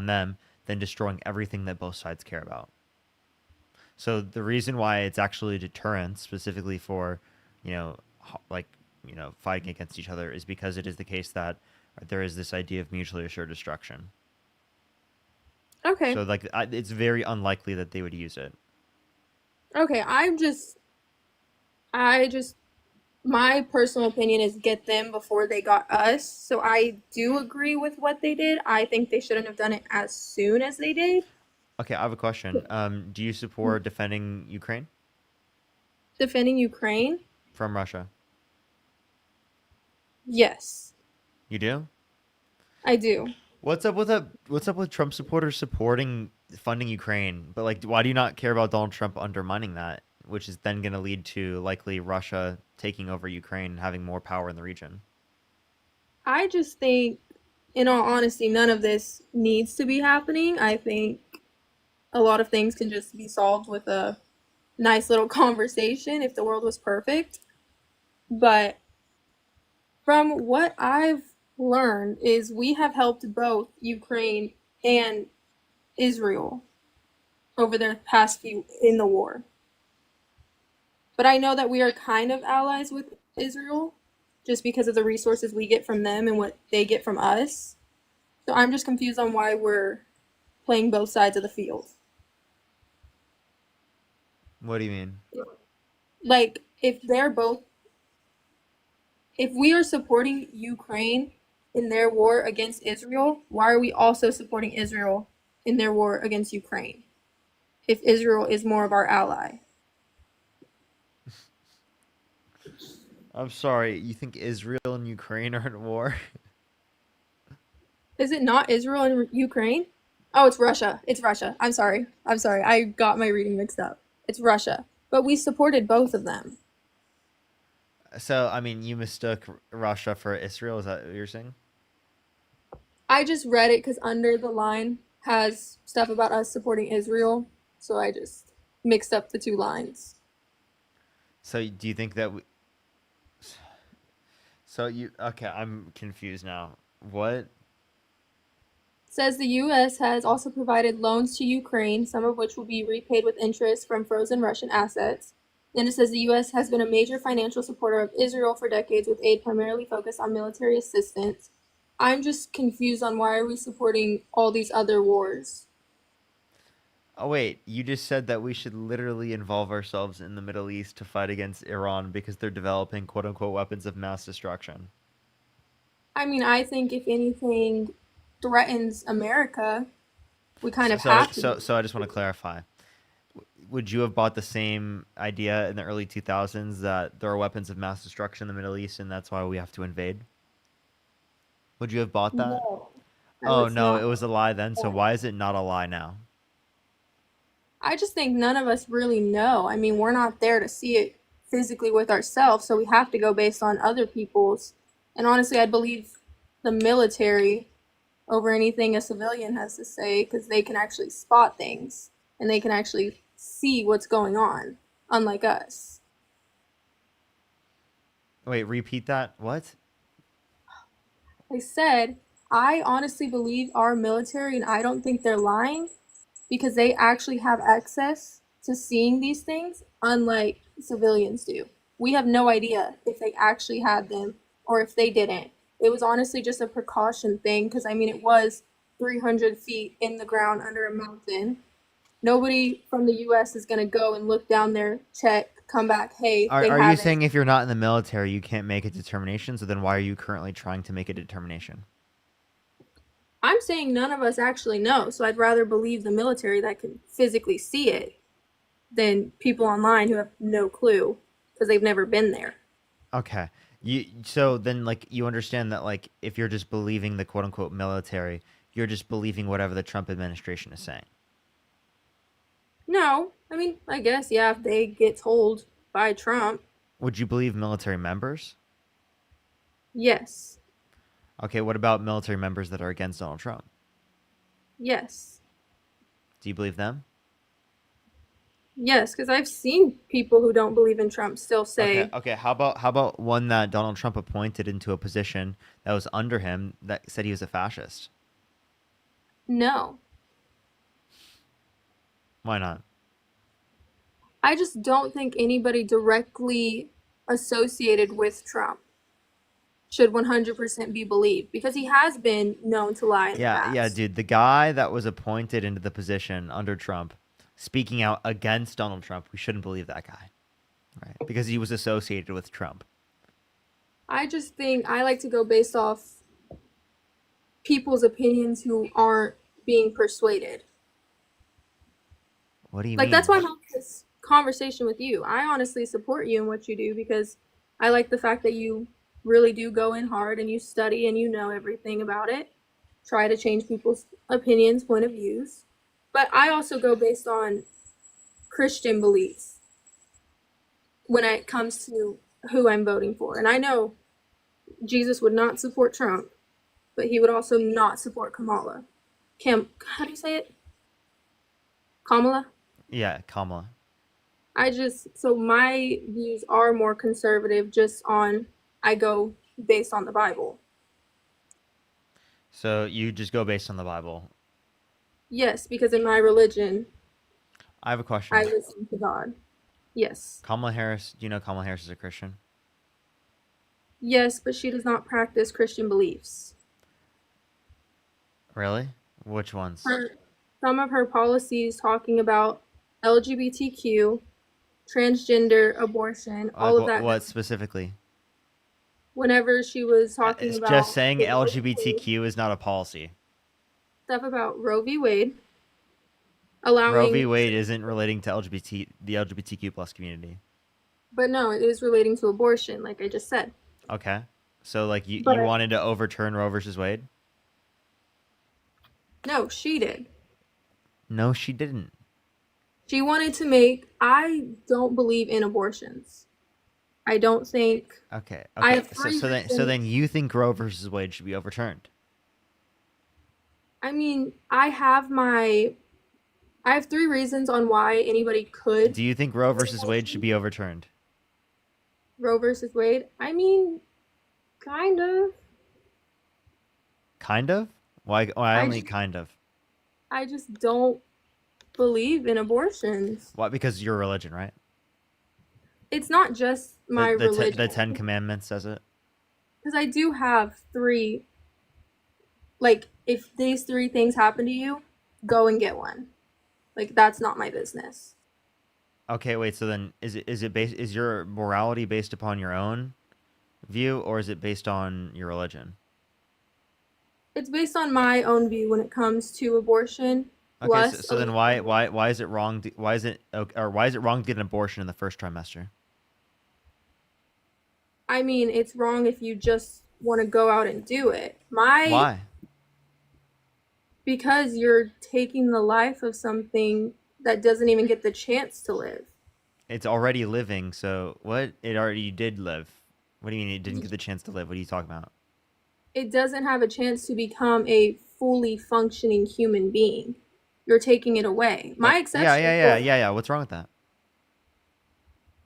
them, then destroying everything that both sides care about. So the reason why it's actually a deterrent, specifically for, like, fighting against each other, is because it is the case that there is this idea of mutually assured destruction. Okay. So like, it's very unlikely that they would use it. Okay. I just my personal opinion is get them before they got us. So I do agree with what they did. I think they shouldn't have done it as soon as they did. Okay, I have a question. Do you support defending Ukraine Defending Ukraine? from Russia? Yes, You do? I do. What's up with Trump supporters supporting funding Ukraine, but like, why do you not care about Donald Trump undermining that, which is then going to lead to likely Russia taking over Ukraine and having more power in the region? I just think, in all honesty, none of this needs to be happening. I think a lot of things can just be solved with a nice little conversation if the world was perfect. But from what I've learned is we have helped both Ukraine and Israel over the past few in the war. But I know that we are kind of allies with Israel just because of the resources we get from them and what they get from us. So I'm just confused on why we're playing both sides of the field. What do you mean? Like, if we are supporting Ukraine in their war against Israel, why are we also supporting Israel in their war against Ukraine? If Israel is more of our ally. I'm sorry. You think Israel and Ukraine are at war? Is it not Israel and Ukraine? Oh, it's Russia. It's Russia. I'm sorry. I got my reading mixed up. It's Russia. But we supported both of them. So, I mean, you mistook Russia for Israel. Is that what you're saying? I just read it because under the line has stuff about us supporting Israel. So I just mixed up the two lines. So, do you think that okay, I'm confused now. What? Says the U.S. has also provided loans to Ukraine, some of which will be repaid with interest from frozen Russian assets. Then it says the U.S. has been a major financial supporter of Israel for decades, with aid primarily focused on military assistance. I'm just confused on why are we supporting all these other wars? Oh, wait. You just said that we should literally involve ourselves in the Middle East to fight against Iran because they're developing quote unquote weapons of mass destruction. I mean, I think if anything threatens America, we kind of So, have to. so I just want to clarify. Would you have bought the same idea in the early 2000s that there are weapons of mass destruction in the Middle East and that's why we have to invade? Would you have bought that? No, Oh, it's no, not. it was a lie then. So why is it not a lie now? I just think none of us really know. I mean, we're not there to see it physically with ourselves, so we have to go based on other people's. And honestly, I'd believe the military over anything a civilian has to say because they can actually spot things and they can actually see what's going on, unlike us. Wait, repeat that. What? I said, I honestly believe our military, and I don't think they're lying because they actually have access to seeing these things, unlike civilians do. We have no idea if they actually had them or if they didn't. It was honestly just a precaution thing because, I mean, it was 300 feet in the ground under a mountain. Nobody from the US is going to go and look down there, check, come back, hey, they Are you have it. saying if you're not in the military, you can't make a determination? So then why are you currently trying to make a determination? I'm saying none of us actually know, so I'd rather believe the military that can physically see it than people online who have no clue because they've never been there. Okay. So then like you understand that like if you're just believing the quote unquote military, you're just believing whatever the Trump administration is saying. No, I mean, I guess, yeah, if they get told by Trump, Would you believe military members? yes, Okay, what about military members that are against Donald Trump? yes, Do you believe them? yes, because I've seen people who don't believe in Trump still say, Okay. How about one that Donald Trump appointed into a position that was under him that said he was a fascist? no. Why not? I just don't think anybody directly associated with Trump should 100% be believed because he has been known to lie in the past. Yeah, dude. The guy that was appointed into the position under Trump, speaking out against Donald Trump, we shouldn't believe that guy, right? Because he was associated with Trump. I just think I like to go based off people's opinions who aren't being persuaded. What do you Like, mean? that's why I'm having this conversation with you. I honestly support you in what you do because I like the fact that you really do go in hard and you study and you know everything about it. Try to change people's opinions, point of views. But I also go based on Christian beliefs when it comes to who I'm voting for. And I know Jesus would not support Trump, but he would also not support Kamala. How do you say it? Kamala? Yeah, Kamala. So my views are more conservative I go based on the Bible. So you just go based on the Bible. Yes, because in my religion, I have a question. I listen to God. Yes. Kamala Harris, do you know Kamala Harris is a Christian? Yes, but she does not practice Christian beliefs. Really? Which ones? Some of her policies talking about LGBTQ, transgender, abortion, all of that. What specifically? Whenever she was talking about just saying LGBTQ is not a policy. Stuff about Roe v. Wade. Roe v. Wade isn't relating to the LGBTQ plus community. But no, it is relating to abortion, like I just said. Okay. So like you wanted to overturn Roe versus Wade? No, she did. No, she didn't. She wanted to I don't believe in abortions. I don't think. Okay. So then you think Roe versus Wade should be overturned? I mean, I have 3 reasons on why anybody could. Do you think Roe versus Wade should be overturned? Roe versus Wade? I mean, kind of. Kind of? Why only kind of? I just don't believe in abortions. Why? Because your religion, right? It's not just my religion. The 10 Commandments says it. Because I do have 3. Like, if these 3 things happen to you, go and get one. Like, that's not my business. Okay, wait. So then, is your morality based upon your own view, or is it based on your religion? It's based on my own view when it comes to abortion. Okay, so then why is it wrong? Why is it wrong to get an abortion in the first trimester? I mean, it's wrong if you just want to go out and do it. Why? Because you're taking the life of something that doesn't even get the chance to live. It's already living, so what? It already did live. What do you mean it didn't get the chance to live? What are you talking about? It doesn't have a chance to become a fully functioning human being. You're taking it away. My exception. Yeah. What's wrong with that?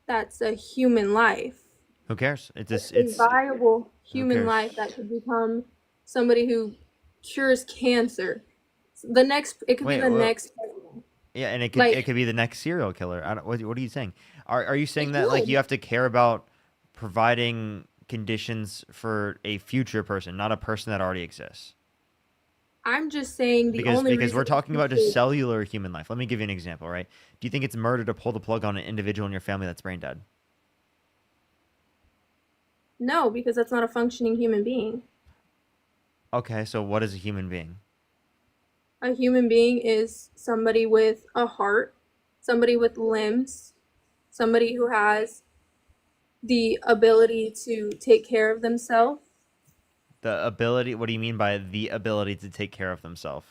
That's a human life. Who cares? It's a viable human life that could become somebody who cures cancer. It could be the next. Yeah, and it could be the next serial killer. What are you saying? Are you saying that like you have to care about providing conditions for a future person, not a person that already exists? I'm just saying because we're talking about just cellular human life. Let me give you an example, right? Do you think it's murder to pull the plug on an individual in your family that's brain dead? No, because that's not a functioning human being. Okay, so what is a human being? A human being is somebody with a heart, somebody with limbs, somebody who has the ability to take care of themselves. The ability? What do you mean by the ability to take care of themselves?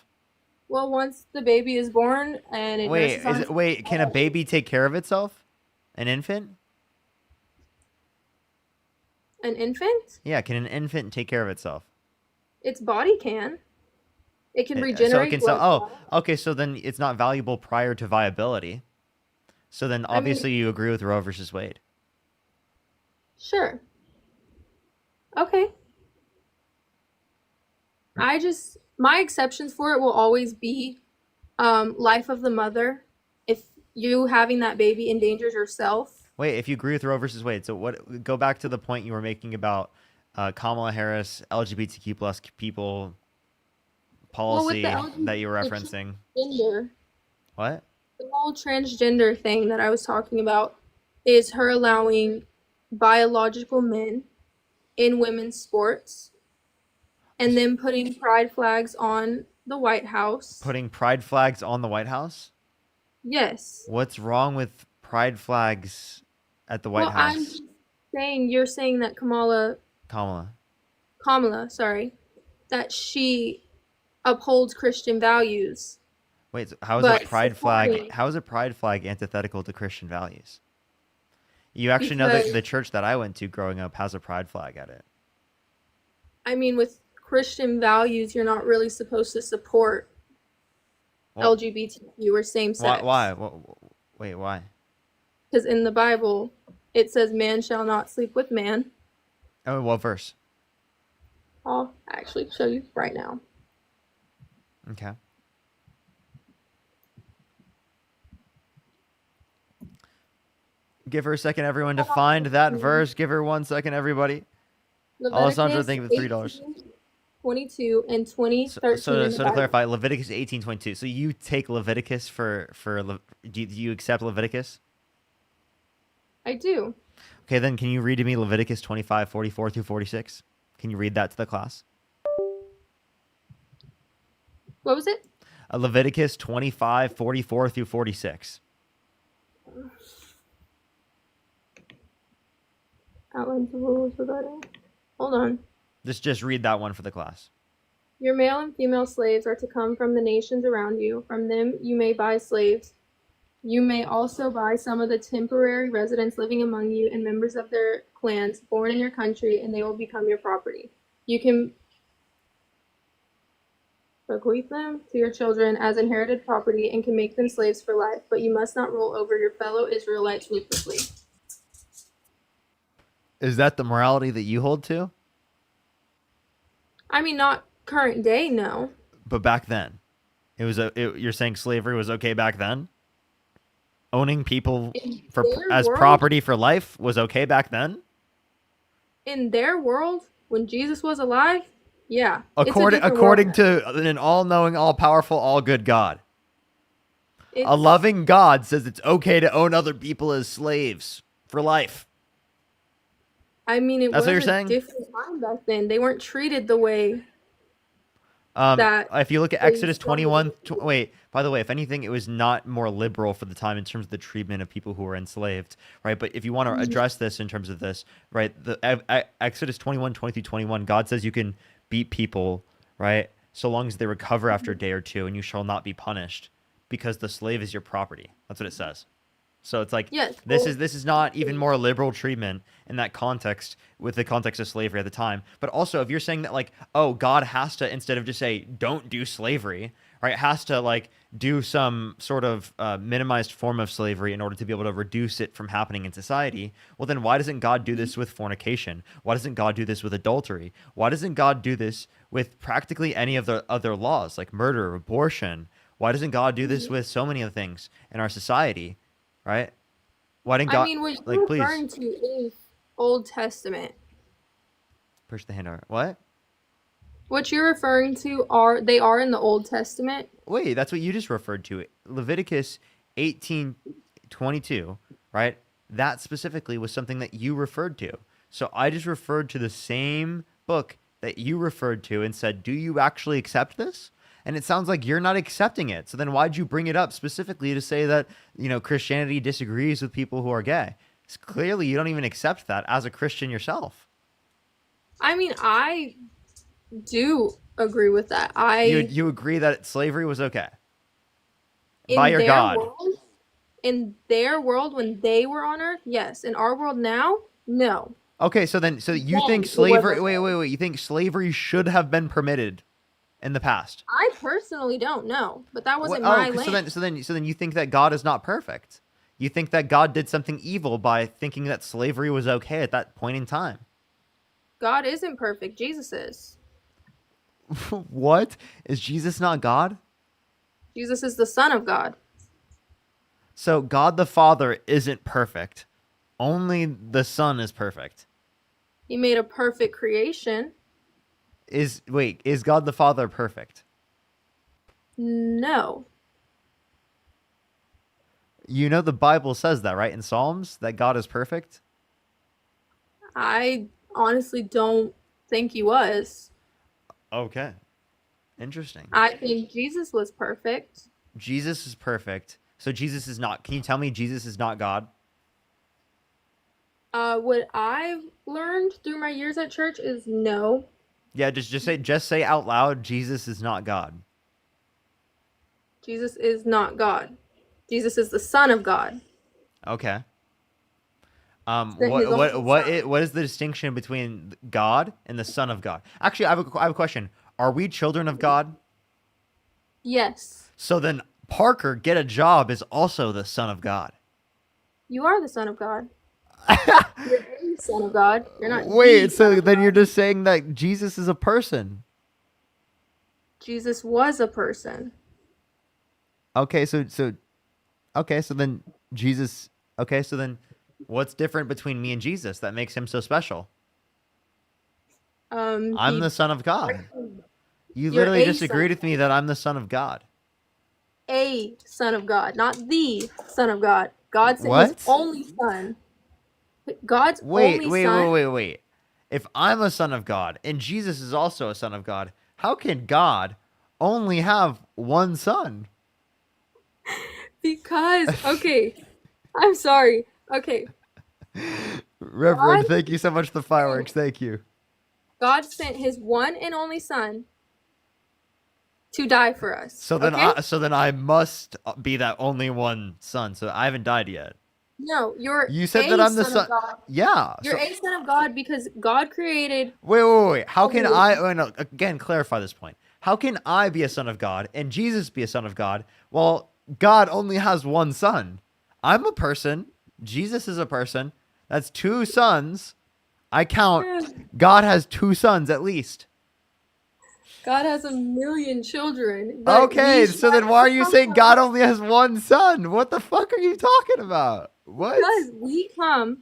Well, once the baby is born and it can a baby take care of itself? An infant? An infant? Yeah, can an infant take care of itself? Its body can. It can regenerate. Okay, so then it's not valuable prior to viability. So then obviously you agree with Roe versus Wade. Sure. Okay. My exceptions for it will always be life of the mother. If you having that baby endangers yourself. Wait, if you agree with Roe versus Wade, so what? Go back to the point you were making about Kamala Harris, LGBTQ plus people policy that you were referencing. What? The whole transgender thing that I was talking about is her allowing biological men in women's sports and then putting pride flags on the White House. Putting pride flags on the White House? Yes. What's wrong with pride flags at the White House? I'm just saying, you're saying that Kamala, sorry, that she upholds Christian values. Wait, so how is a pride flag? How is a pride flag antithetical to Christian values? You actually know that the church that I went to growing up has a pride flag at it. I mean, with Christian values, you're not really supposed to support Well, LGBTQ or same why? sex. Why? Wait, why? Because in the Bible, it says man shall not sleep with man. Oh, what verse? I'll actually show you right now. Okay. Give her a second, everyone, to find that verse. Give her 1 second, everybody. Alessandro, thank you for $3. 22 and 2013. So to clarify, Leviticus 18:22. So you take Leviticus do you accept Leviticus? I do. Okay, then can you read to me Leviticus 25:44 through 46? Can you read that to the class? What was it? Leviticus 25:44 through 46. Outlines the rules regarding. Hold on. Just read that one for the class. Your male and female slaves are to come from the nations around you. From them you may buy slaves. You may also buy some of the temporary residents living among you and members of their clans born in your country, and they will become your property. You can bequeath them to your children as inherited property and can make them slaves for life, but you must not rule over your fellow Israelites ruthlessly. Is that the morality that you hold to? I mean, not current day, no. But back then, you're saying slavery was okay back then? Owning people as property for life was okay back then? In their world, when Jesus was alive, yeah. According to an all-knowing, all-powerful, all-good God. A loving God says it's okay to own other people as slaves for life. I mean, That's what you're was a saying? different time back then. They weren't treated the way if you look at Exodus 21, by the way, if anything, it was not more liberal for the time in terms of the treatment of people who were enslaved, right? But if you want to address this in terms of this, right, Exodus 21, 20 through 21, God says you can beat people, right, so long as they recover after a day or two, and you shall not be punished because the slave is your property. That's what it says. So it's like, yes, this is not even more liberal treatment in that context, with the context of slavery at the time. But also, if you're saying that, like, oh, God has to, instead of just say, don't do slavery, right, has to, like, do some sort of minimized form of slavery in order to be able to reduce it from happening in society, well, then why doesn't God do this with fornication? Why doesn't God do this with adultery? Why doesn't God do this with practically any of the other laws, like murder, abortion? Why doesn't God do this with so many of the things in our society? Right? Why didn't God? I mean, what you're referring to is Old Testament. Push the hand over. What? What you're referring to are in the Old Testament. Wait, that's what you just referred to. Leviticus 18:22, right? That specifically was something that you referred to. So I just referred to the same book that you referred to and said, "Do you actually accept this?" And it sounds like you're not accepting it. So then why'd you bring it up specifically to say that, Christianity disagrees with people who are gay? It's clearly you don't even accept that as a Christian yourself. I mean, I do agree with that. You agree that slavery was okay? By your God. In their world when they were on earth, yes. In our world now, no. Okay, so you think slavery wait, you think slavery should have been permitted in the past? I personally don't know, but that wasn't my land. So then you think that God is not perfect. You think that God did something evil by thinking that slavery was okay at that point in time. God isn't perfect. Jesus is. What? Is Jesus not God? Jesus is the Son of God. So God the Father isn't perfect. Only the Son is perfect. He made a perfect creation. Is God the Father perfect? No. The Bible says that, right? In Psalms, that God is perfect? I honestly don't think he was. Okay. Interesting. I think Jesus was perfect. Jesus is perfect. So Jesus is not. Can you tell me Jesus is not God? What I've learned through my years at church is no. Yeah, just say out loud, Jesus is not God. Jesus is not God. Jesus is the Son of God. Okay. His own son. what is the distinction between God and the Son of God? Actually, I have a question. Are we children of God? Yes, So then Parker, get a job, is also the Son of God. you are the son of God. You're a son of God. You're not. The Wait, son so of then God. you're just saying that Jesus is a person. Jesus was a person. Okay, so then Jesus. Okay, so then what's different between me and Jesus that makes him so special? I'm the Son of God. You You're literally a just son agreed of with me that I'm the Son of God. a son of God, not the son of God. God sent his What? only son. God's Wait, only wait, son. wait, wait, wait. If I'm a son of God and Jesus is also a son of God, how can God only have one son? Because, okay, I'm sorry. Okay, Reverend, thank you so much for the fireworks. Thank you. God sent his one and only son to die for us. So then Okay? I must be that only one son. So I haven't died yet. No, you're You said that a I'm the son of son. God. Yeah. You're So a son of God because God created. wait. How can I? everyone. Oh, no, again, clarify this point. How can I be a son of God and Jesus be a son of God? Well, God only has one son. I'm a person. Jesus is a person. That's two sons. I count. God has two sons at least. God has a million children, but Okay, so then why are you saying God only has one son? What the fuck are you talking about? What? Because we come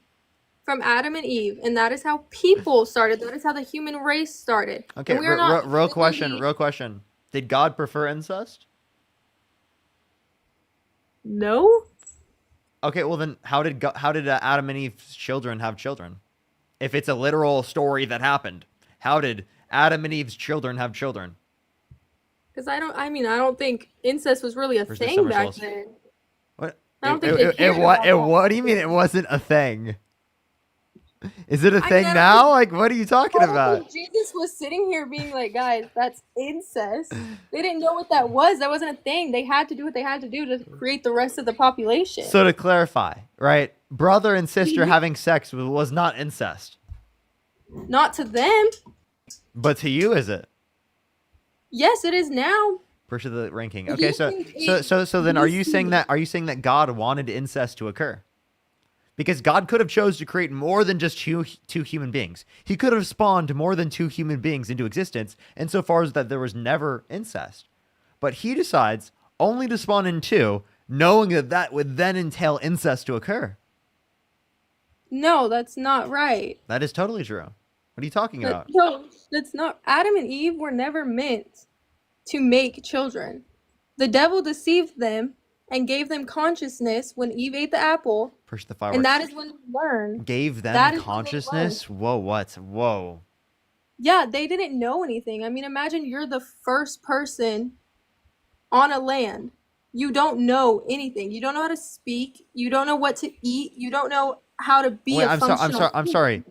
from Adam and Eve, and that is how people started. That is how the human race started. Okay, And we are not real question. Did God prefer incest? No. Okay, well then how did Adam and Eve's children have children? If it's a literal story that happened, how did Adam and Eve's children have children? Because I don't think incest was really a Where's the thing summer back solstice? then. What? I don't think they cared about What do you mean it wasn't a thing? Is it a I thing don't now? think- Like, what are you talking I don't about? think Jesus was sitting here being like, guys, that's incest. They didn't know what that was. That wasn't a thing. They had to do what they had to do to create the rest of the population. So to clarify, right? Brother and sister Mhm. having sex was not incest. Not to them. But to you, is it? Yes, it is now. Push the ranking. Do Okay, you so think then do are you you see- saying that God wanted incest to occur? Because God could have chose to create more than just two human beings. He could have spawned more than two human beings into existence, insofar as that there was never incest. But he decides only to spawn in two, knowing that would then entail incest to occur. No, that's not right. That is totally true. What are you talking about? No, that's not. Adam and Eve were never meant to make children. The devil deceived them and gave them consciousness when Eve ate the apple. Push the fireworks. And that is when we learn. Gave them That is when they consciousness? Whoa, what? Whoa. Yeah, they didn't know anything. I mean, imagine you're the first person on a land. You don't know anything. You don't know how to speak. You don't know what to eat. You don't know how to be Wait, a functional I'm sorry.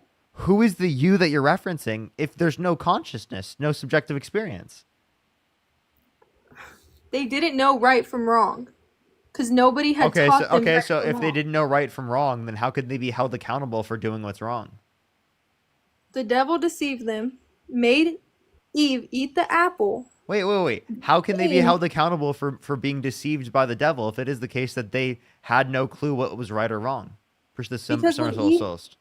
Who is the you that you're referencing if there's no consciousness, no subjective experience? They didn't know right from wrong. Because nobody had taught them right So from if they wrong. didn't know right from wrong, then how could they be held accountable for doing what's wrong? The devil deceived them, made Eve eat the apple. Wait. How can they be held accountable for being deceived by the devil if it is the case that they had no clue what was right or wrong? Push the Because summer solstice.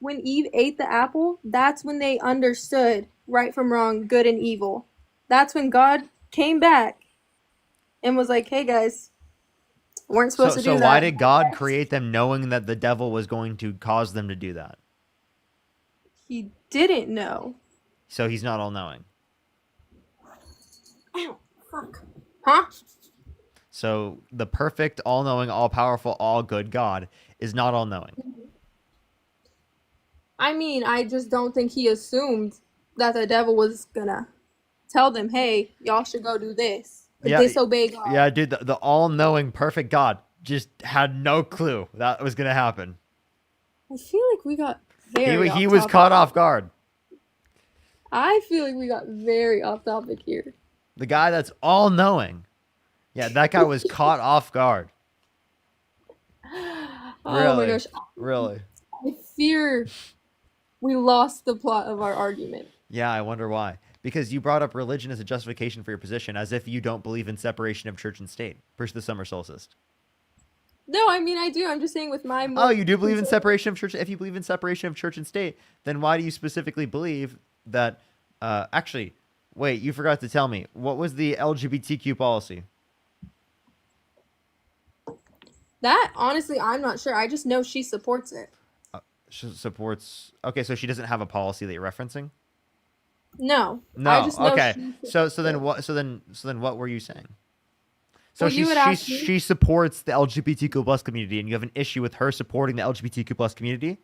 when Eve ate the apple, that's when they understood right from wrong, good and evil. That's when God came back and was like, hey guys, weren't supposed to do that. So why did God create them knowing that the devil was going to cause them to do that? He didn't know. So he's not all-knowing. Ow, fuck. Huh? So the perfect, all-knowing, all-powerful, all-good God is not all-knowing. I mean, I just don't think he assumed that the devil was gonna tell them, hey, y'all should go do this. Disobey God. Yeah, dude, the all-knowing, perfect God just had no clue that was going to happen. I feel like we got very He off was topic. caught off guard. I feel like we got very off topic here. The guy that's all-knowing. Yeah, that guy was caught off guard. Oh my gosh. Really. I fear we lost the plot of our argument. Yeah, I wonder why. Because you brought up religion as a justification for your position, as if you don't believe in separation of church and state. Push the summer solstice. No, I mean I do. I'm just saying with my Oh, more you do believe in separation of church? If you believe in separation of church and state, then why do you specifically believe that? Actually, wait, you forgot to tell me. What was the LGBTQ policy? that honestly I'm not sure. I just know she supports it. She supports. Okay, so she doesn't have a policy that you're referencing. No, I No. just know Okay. she So then what? So then what were you saying? So Well, you would ask me. she supports the LGBTQ plus community, and you have an issue with her supporting the LGBTQ plus community.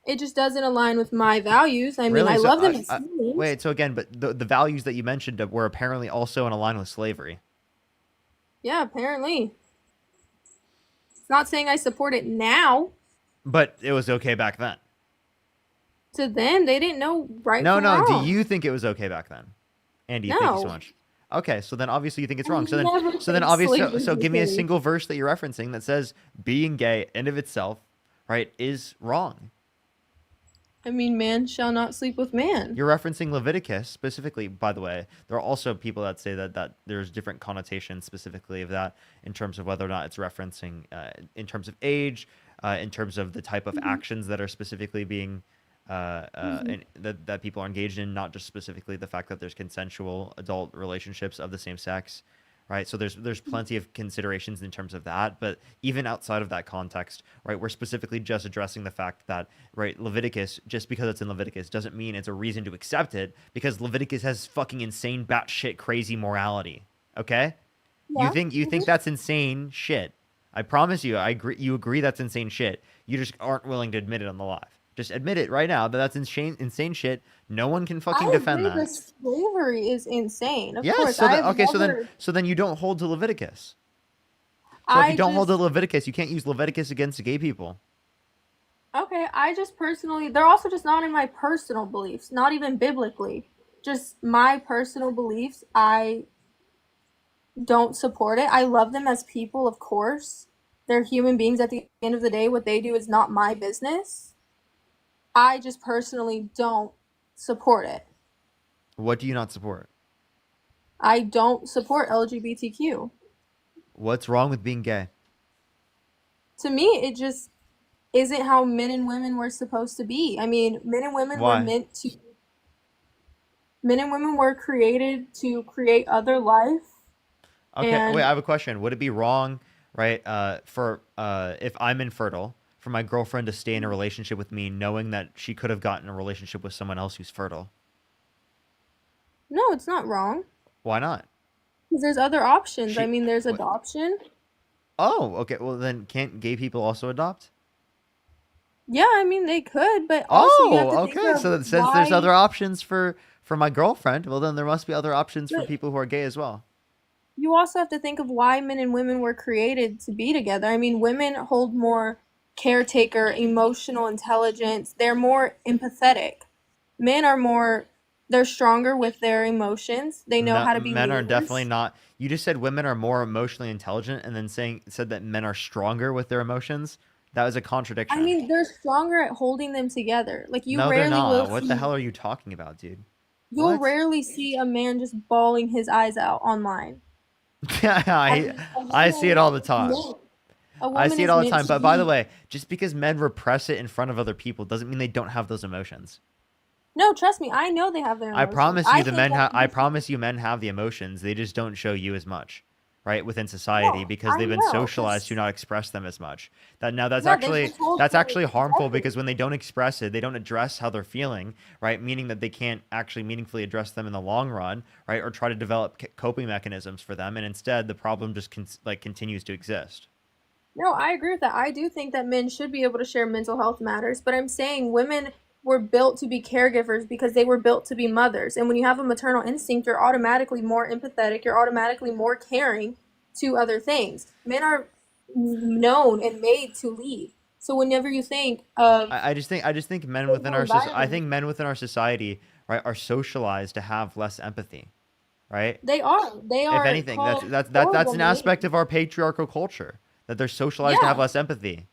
It just doesn't align with my values. I mean, Really? I So, love them as humans. wait. So again, but the values that you mentioned were apparently also in line with slavery. Yeah, apparently. It's not saying I support it now. But it was okay back then. To them, they didn't know right No, from no. Do wrong. you think it was okay back then? Andy, thank you so No. much. Okay, so then obviously you think it's I wrong. So never then said obviously slavery so was give me a okay. single verse that you're referencing that says being gay in of itself, right, is wrong. I mean, man shall not sleep with man. You're referencing Leviticus specifically, by the way. There are also people that say that there's different connotations specifically of that in terms of whether or not it's referencing in terms of age, in terms of the type of actions that are specifically being and that people are engaged in, not just specifically the fact that there's consensual adult relationships of the same sex, right? So there's plenty of considerations in terms of that, but even outside of that context, right, we're specifically just addressing the fact that, right, Leviticus, just because it's in Leviticus doesn't mean it's a reason to accept it, because Leviticus has fucking insane batshit crazy morality. Okay? Yeah. You think that's insane shit. I promise you, you agree that's insane shit. You just aren't willing to admit it on the live. Just admit it right now that that's insane shit. No one can fucking I defend agree that. slavery is insane. Of Yes. course, So I've okay. never, So then you don't hold to Leviticus. So if I you don't hold to just Leviticus, you can't use Leviticus against gay people. okay. I just personally, they're also just not in my personal beliefs, not even biblically. Just my personal beliefs. I don't support it. I love them as people, of course. They're human beings. At the end of the day, what they do is not my business. I just personally don't support it. What do you not support? I don't support LGBTQ. What's wrong with being gay? To me, it just isn't how men and women were supposed to be. I mean, men and women were Why? men and women were created to create other life. Okay. And Wait, I have a question. Would it be wrong, right, for if I'm infertile, for my girlfriend to stay in a relationship with me, knowing that she could have gotten a relationship with someone else who's fertile? no, it's not wrong. Why not? Because there's other options. I She. mean, there's What? adoption. Oh, okay. Well, then can't gay people also adopt? Yeah, I mean, they could, but also you have Oh, to think okay. of So since there's why. other options for my girlfriend, well, then there must be other options for But people who are gay as well. you also have to think of why men and women were created to be together. I mean, women hold more caretaker, emotional intelligence. They're more empathetic. Men are more, they're stronger with their emotions. They know No, how to be men are definitely leaders. not. You just said women are more emotionally intelligent, and then said that men are stronger with their emotions. That was a I contradiction. mean, they're stronger at holding them together. Like you No, they're rarely will not. What the see, hell are you talking about, dude? you'll What? rarely see a man just bawling his eyes out online. I I see it all the time. A I woman see it is all the meant time. to But by the lead. way, just because men repress it in front of other people doesn't mean they don't have those emotions. No, trust me, I know they have their I emotions. promise I you, the think men that have. I promise you, men have the emotions. They just don't show you as much, right? Within society, no, because I they've been know, socialized to 'cause not express them as much. That's yeah, they've been told that's to actually harmful, protect it. because when they don't express it, they don't address how they're feeling, right? Meaning that they can't actually meaningfully address them in the long run, right? Or try to develop coping mechanisms for them, and instead the problem just continues to exist. No, I agree with that. I do think that men should be able to share mental health matters, but I'm saying women were built to be caregivers because they were built to be mothers. And when you have a maternal instinct, you're automatically more empathetic, you're automatically more caring to other things. Men are known and made to lead. So whenever you think of I just think men within stable I environment, think men within our society, right, are socialized to have less empathy, right? they are. They If are anything, called that's horrible an men. aspect of our patriarchal culture, that they're socialized to have Yeah. less empathy.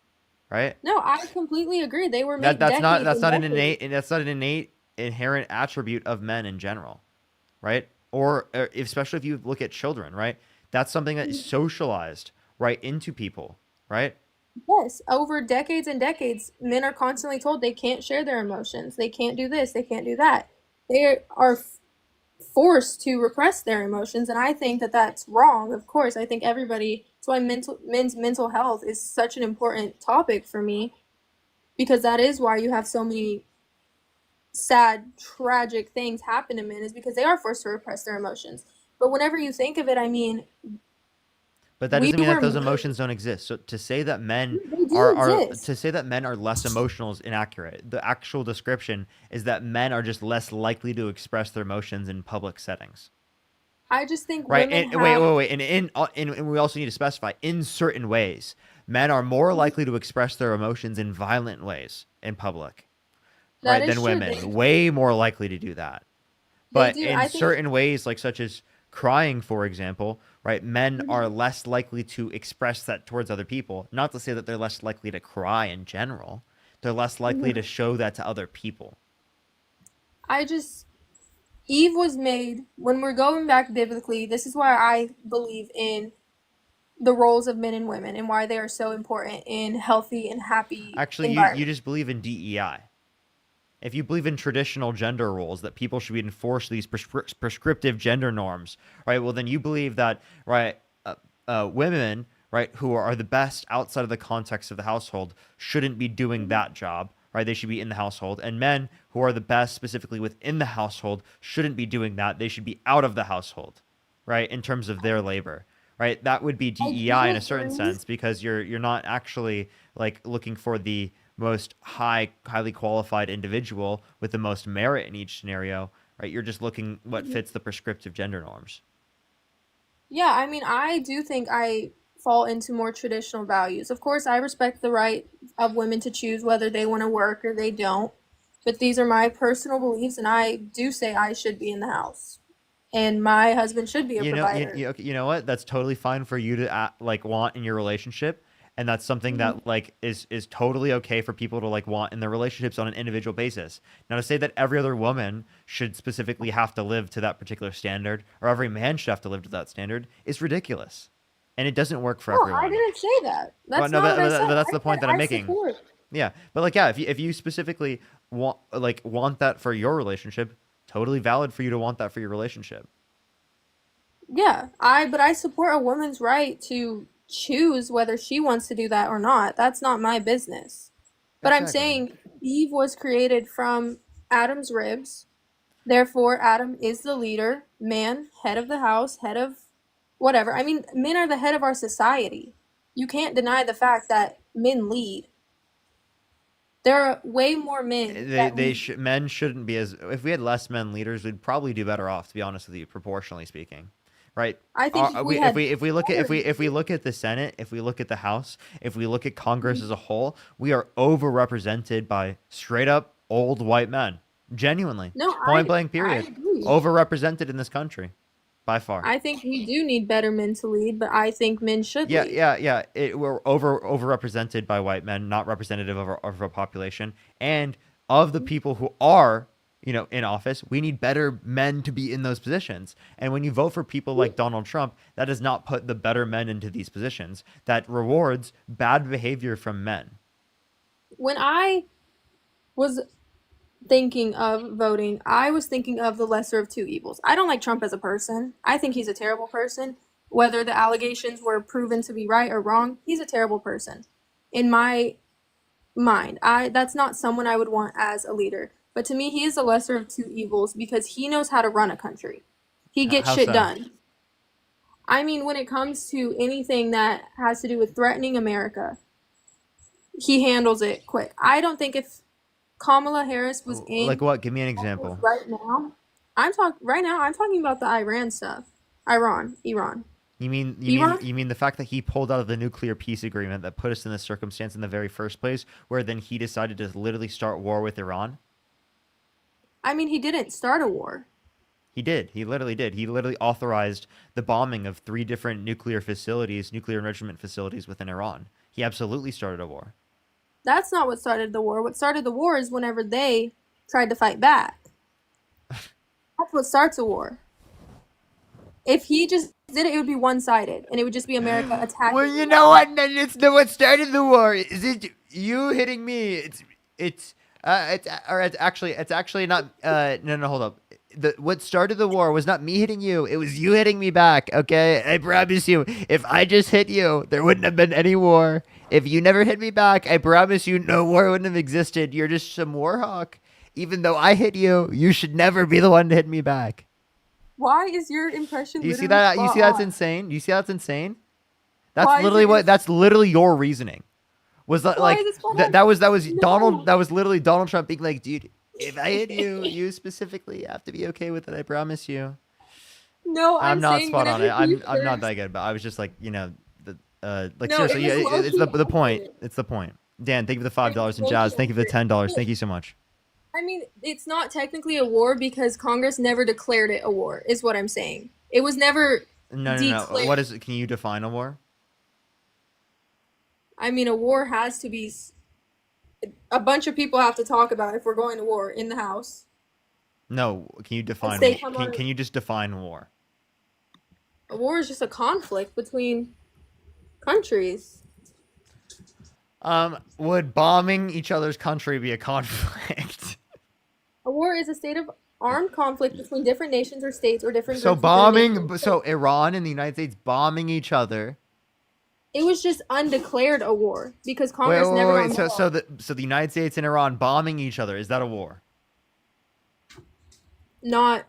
right? No, I completely agree. They were made decades That's and not an decades. innate inherent attribute of men in general, right? Or especially if you look at children, right? That's something that is socialized right into people, right? Yes, over decades and decades, men are constantly told they can't share their emotions. They can't do this. They can't do that. They are forced to repress their emotions, and I think that that's wrong. Of course, I think everybody. That's why men's mental health is such an important topic for me, because that is why you have so many sad, tragic things happen to men, is because they are forced to repress their emotions. But whenever you think of it, I mean, But that we doesn't mean that were those made, emotions don't exist. So to say that men they do are exist. to say that men are less emotional is inaccurate. The actual description is that men are just less likely to express their emotions in public settings. I just think Right? women And wait, have. wait, wait. And we also need to specify in certain ways, men are more likely to express their emotions in violent ways in public, That right, is than true. women. Way more likely to do that. They But do. in I think. certain ways, like such as crying, for example, right, men are less likely to express that towards other people. Not to say that they're less likely to cry in general. They're less likely to show that to other people. I just. Eve was made, when we're going back biblically, this is why I believe in the roles of men and women and why they are so important in healthy and happy Actually, you environments. just believe in DEI. If you believe in traditional gender roles, that people should be enforced these prescriptive gender norms, right? Well, then you believe that, right, women, right, who are the best outside of the context of the household shouldn't be doing that job, right? They should be in the household. And men who are the best specifically within the household shouldn't be doing that. They should be out of the household, right, in terms of their labor. Right, that would be I DEI do in a certain agree. sense because you're not actually like looking for the most highly qualified individual with the most merit in each scenario, right? You're just looking what fits the prescriptive gender norms. Yeah, I mean, I do think I fall into more traditional values. Of course, I respect the right of women to choose whether they want to work or they don't. But these are my personal beliefs, and I do say I should be in the house. And my husband should be a provider. You know what? That's totally fine for you to like want in your relationship, and that's something that like is totally okay for people to like want in their relationships on an individual basis. Now, to say that every other woman should specifically have to live to that particular standard, or every man should have to live to that standard, is ridiculous, and it doesn't work for No, I everyone. didn't say that. Well, That's no, not what I but said. that's I the said point that I'm I making. support. Yeah, but like, yeah, if you specifically want that for your relationship, totally valid for you to want that for your relationship. Yeah, but I support a woman's right to choose whether she wants to do that or not. That's not my business. But I'm Exactly. saying Eve was created from Adam's ribs. Therefore, Adam is the leader, man, head of the house, head of whatever. I mean, men are the head of our society. You can't deny the fact that men lead. There are way more men that lead. Men shouldn't be as if we had less men leaders, we'd probably do better off, to be honest with you, proportionally speaking, right? I think if we had If we look at better if we look at the Senate, if we look at the House, if we look at Congress as a whole, we are overrepresented by straight up old white men, genuinely, no, point blank, I period, agree. overrepresented in this country, by far. I think we do need better men to lead, but I think men should lead. Yeah. We're overrepresented by white men, not representative of our population, and of the people who are, in office. We need better men to be in those positions. And when you vote for people like Donald Trump, that does not put the better men into these positions. That rewards bad behavior from men. When I was thinking of voting, I was thinking of the lesser of two evils. I don't like Trump as a person. I think he's a terrible person. Whether the allegations were proven to be right or wrong, he's a terrible person. In my mind, that's not someone I would want as a leader. But to me, he is the lesser of two evils because he knows how to run a country. He gets How shit so? done. I mean, when it comes to anything that has to do with threatening America, he handles it quick. I don't think if Kamala Harris was Like in what? Give me an example. right now, I'm talking about the Iran stuff. Iran. You mean the fact that he pulled out of the nuclear peace agreement that put us in this circumstance in the very first place, where then he decided to literally start war with Iran? I mean, he didn't start a war. He did. He literally did. He literally authorized the bombing of 3 different nuclear enrichment facilities within Iran. He absolutely started a war. That's not what started the war. What started the war is whenever they tried to fight back. That's what starts a war. If he just did it, it would be one-sided, and it would just be America attacking. Well, you know what? It's the what started the war. Is it you hitting me? It's actually not. No, hold up. What started the war was not me hitting you. It was you hitting me back. Okay, I promise you. If I just hit you, there wouldn't have been any war. If you never hit me back, I promise you, no war wouldn't have existed. You're just some war hawk. Even though I hit you, you should never be the one to hit me back. Why is your impression? Do you see literally that? You spot see that's on? insane? You see that's insane? That's Why is literally it what. That's literally your reasoning. Was that Why like is it spot that? on? That was No. Donald. That was literally Donald Trump being like, dude, if I hit you, you specifically have to be okay with it. I promise you. No, I'm not saying spot on it. whenever he I'm not first- that good, but I was just like, you know, like No, it seriously, was yeah, it's the low-key point. accurate. It's the point. Dan, thank you for the $5 and low-key Jazz, thank you for the accurate. $10. Thank you so much. I mean, it's not technically a war because Congress never declared it a war, is what I'm saying. It was never No. declared. What is it? Can you define a war? I mean, a war has to be. A bunch of people have to talk about if we're going to war in the House. No. Can you define? they come on- Can you just define war? A war is just a conflict between countries. Would bombing each other's country be a conflict? A war is a state of armed conflict between different nations or states or different So groups within a nation. so Iran and the United States bombing each other. It was just undeclared a war because Wait, Congress never. wait. So the United States and Iran bombing each other, is that a war? Not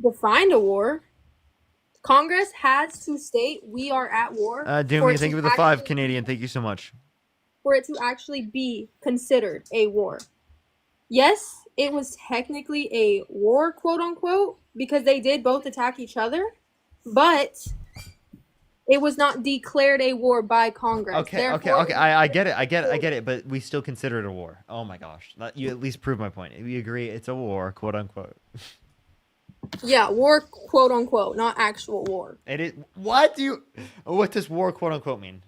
defined a war. Congress has to state we are at war. Doom, thank you for the 5 Canadian. Thank you so much. For it to actually be considered a war. Yes, it was technically a war, quote unquote, because they did both attack each other, but it was not declared a war by Congress. Okay. I get it, but we still consider it a war. Oh my gosh. You at least proved my point. We agree it's a war, quote unquote. Yeah, war, quote unquote, not actual war. It is. What does war, quote unquote, mean?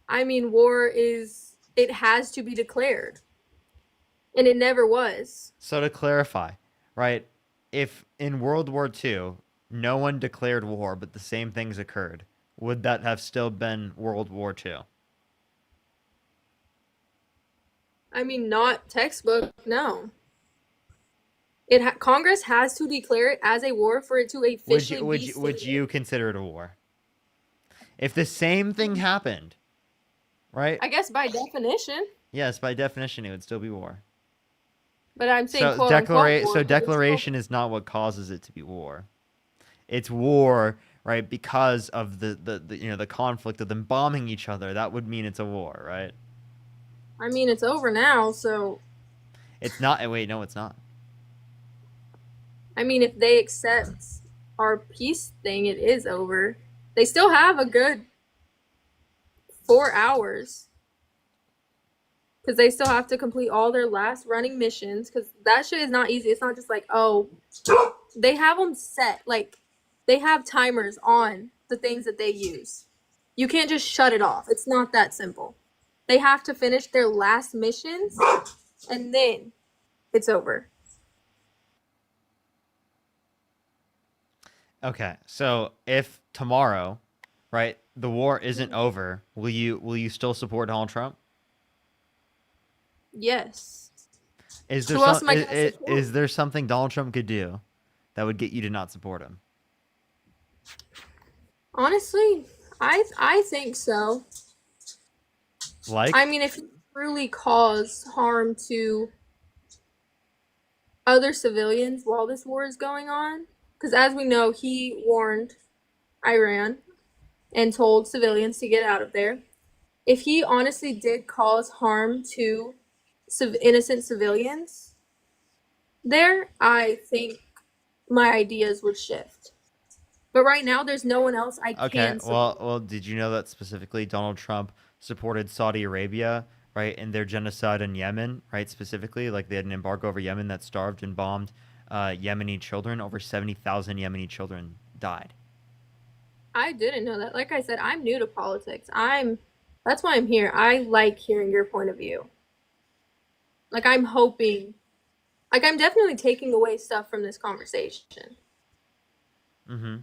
I mean, war is, it has to be declared. And it never was. So to clarify, right, if in World War II, no one declared war, but the same things occurred, would that have still been World War II? I mean, not textbook, no. Congress has to declare it as a war for it to officially be Would you consider it a war? If the same thing happened, right? I guess by definition. Yes, by definition, it would still be war. But I'm saying So, quote unquote war, declaration is not what causes it to be war. It's war, right? Because of the conflict of them bombing each other. That would mean it's a war, right? I mean, it's over now, so. It's not. Wait, no, it's not. I mean, if they accept our peace thing, it is over. They still have a good 4 hours. Because they still have to complete all their last running missions. Because that shit is not easy. It's not just like, oh, they have them set. Like, they have timers on the things that they use. You can't just shut it off. It's not that simple. They have to finish their last missions, and then it's over. Okay, so if tomorrow, right, the war isn't over, will you still support Donald Trump? Yes. Is there Who else am I gonna support? is there something Donald Trump could do that would get you to not support him? Honestly, I think so. Like? I mean, if he truly caused harm to other civilians while this war is going on, because as we know, he warned Iran and told civilians to get out of there. If he honestly did cause harm to innocent civilians there, I think my ideas would shift. But right now, there's no one else I can support. Well, did you know that specifically Donald Trump supported Saudi Arabia, right, in their genocide in Yemen, right, specifically? Like, they had an embargo over Yemen that starved and bombed Yemeni children. Over 70,000 Yemeni children died. I didn't know that. Like I said, I'm new to politics. I'm That's why I'm here. I like hearing your point of view. Like, I'm hoping, like, I'm definitely taking away stuff from this conversation. Mm-hmm.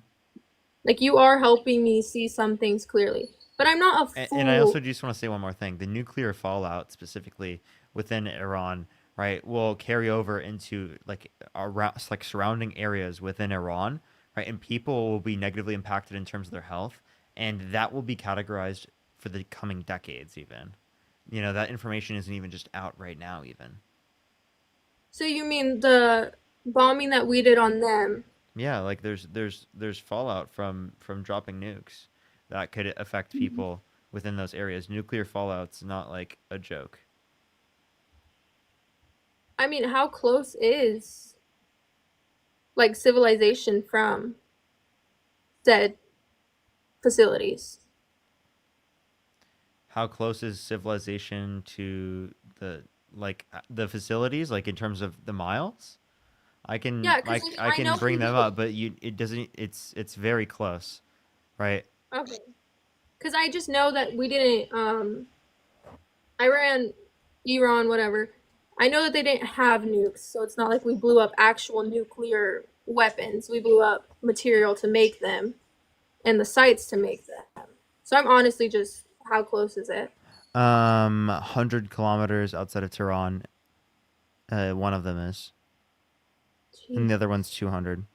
Like, you are helping me see some things clearly, but I'm not a fool. And I also just want to say one more thing: the nuclear fallout, specifically within Iran, right, will carry over into like around like surrounding areas within Iran, right, and people will be negatively impacted in terms of their health, and that will be categorized for the coming decades. Even, you know, that information isn't even just out right now. Even. So you mean the bombing that we did on them? Yeah, like there's fallout from dropping nukes that could affect people within those areas. Nuclear fallout's not like a joke. I mean, how close is like civilization from said facilities? How close is civilization to the facilities, like in terms of the miles? I can Yeah, because I I know can bring them people. up, but it doesn't. It's very close, right? Okay, because I just know that we didn't. Iran, Iran, whatever. I know that they didn't have nukes, so it's not like we blew up actual nuclear weapons. We blew up material to make them and the sites to make them. So I'm honestly just, how close is it? 100 kilometers outside of Tehran. One of them is, and the other one's 200.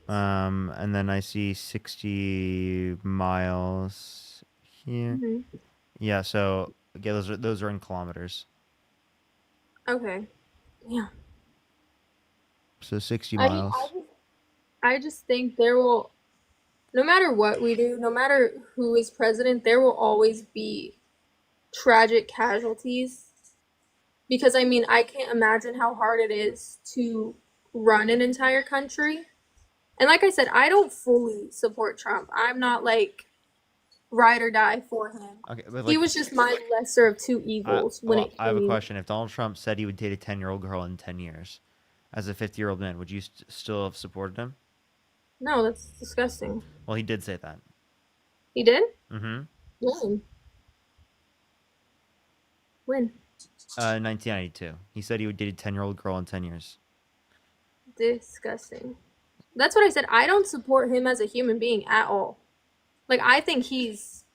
And then I see 60 miles here. Mm-hmm. Yeah, so yeah, those are in kilometers. Okay. Yeah. So 60 I mean, miles. I just think there will, no matter what we do, no matter who is president, there will always be tragic casualties. Because I mean, I can't imagine how hard it is to run an entire country. And like I said, I don't fully support Trump. I'm not like ride or die for him. Okay, but He like was just my lesser of two evils when it I have a came. question. If Donald Trump said he would date a 10-year-old girl in 10 years, as a 50-year-old man, would you still have supported him? No, that's disgusting. Well, he did say that. He did? Mm-hmm. When? When? 1992. He said he would date a 10-year-old girl in 10 years. Disgusting. That's what I said. I don't support him as a human being at all. Like, I think he's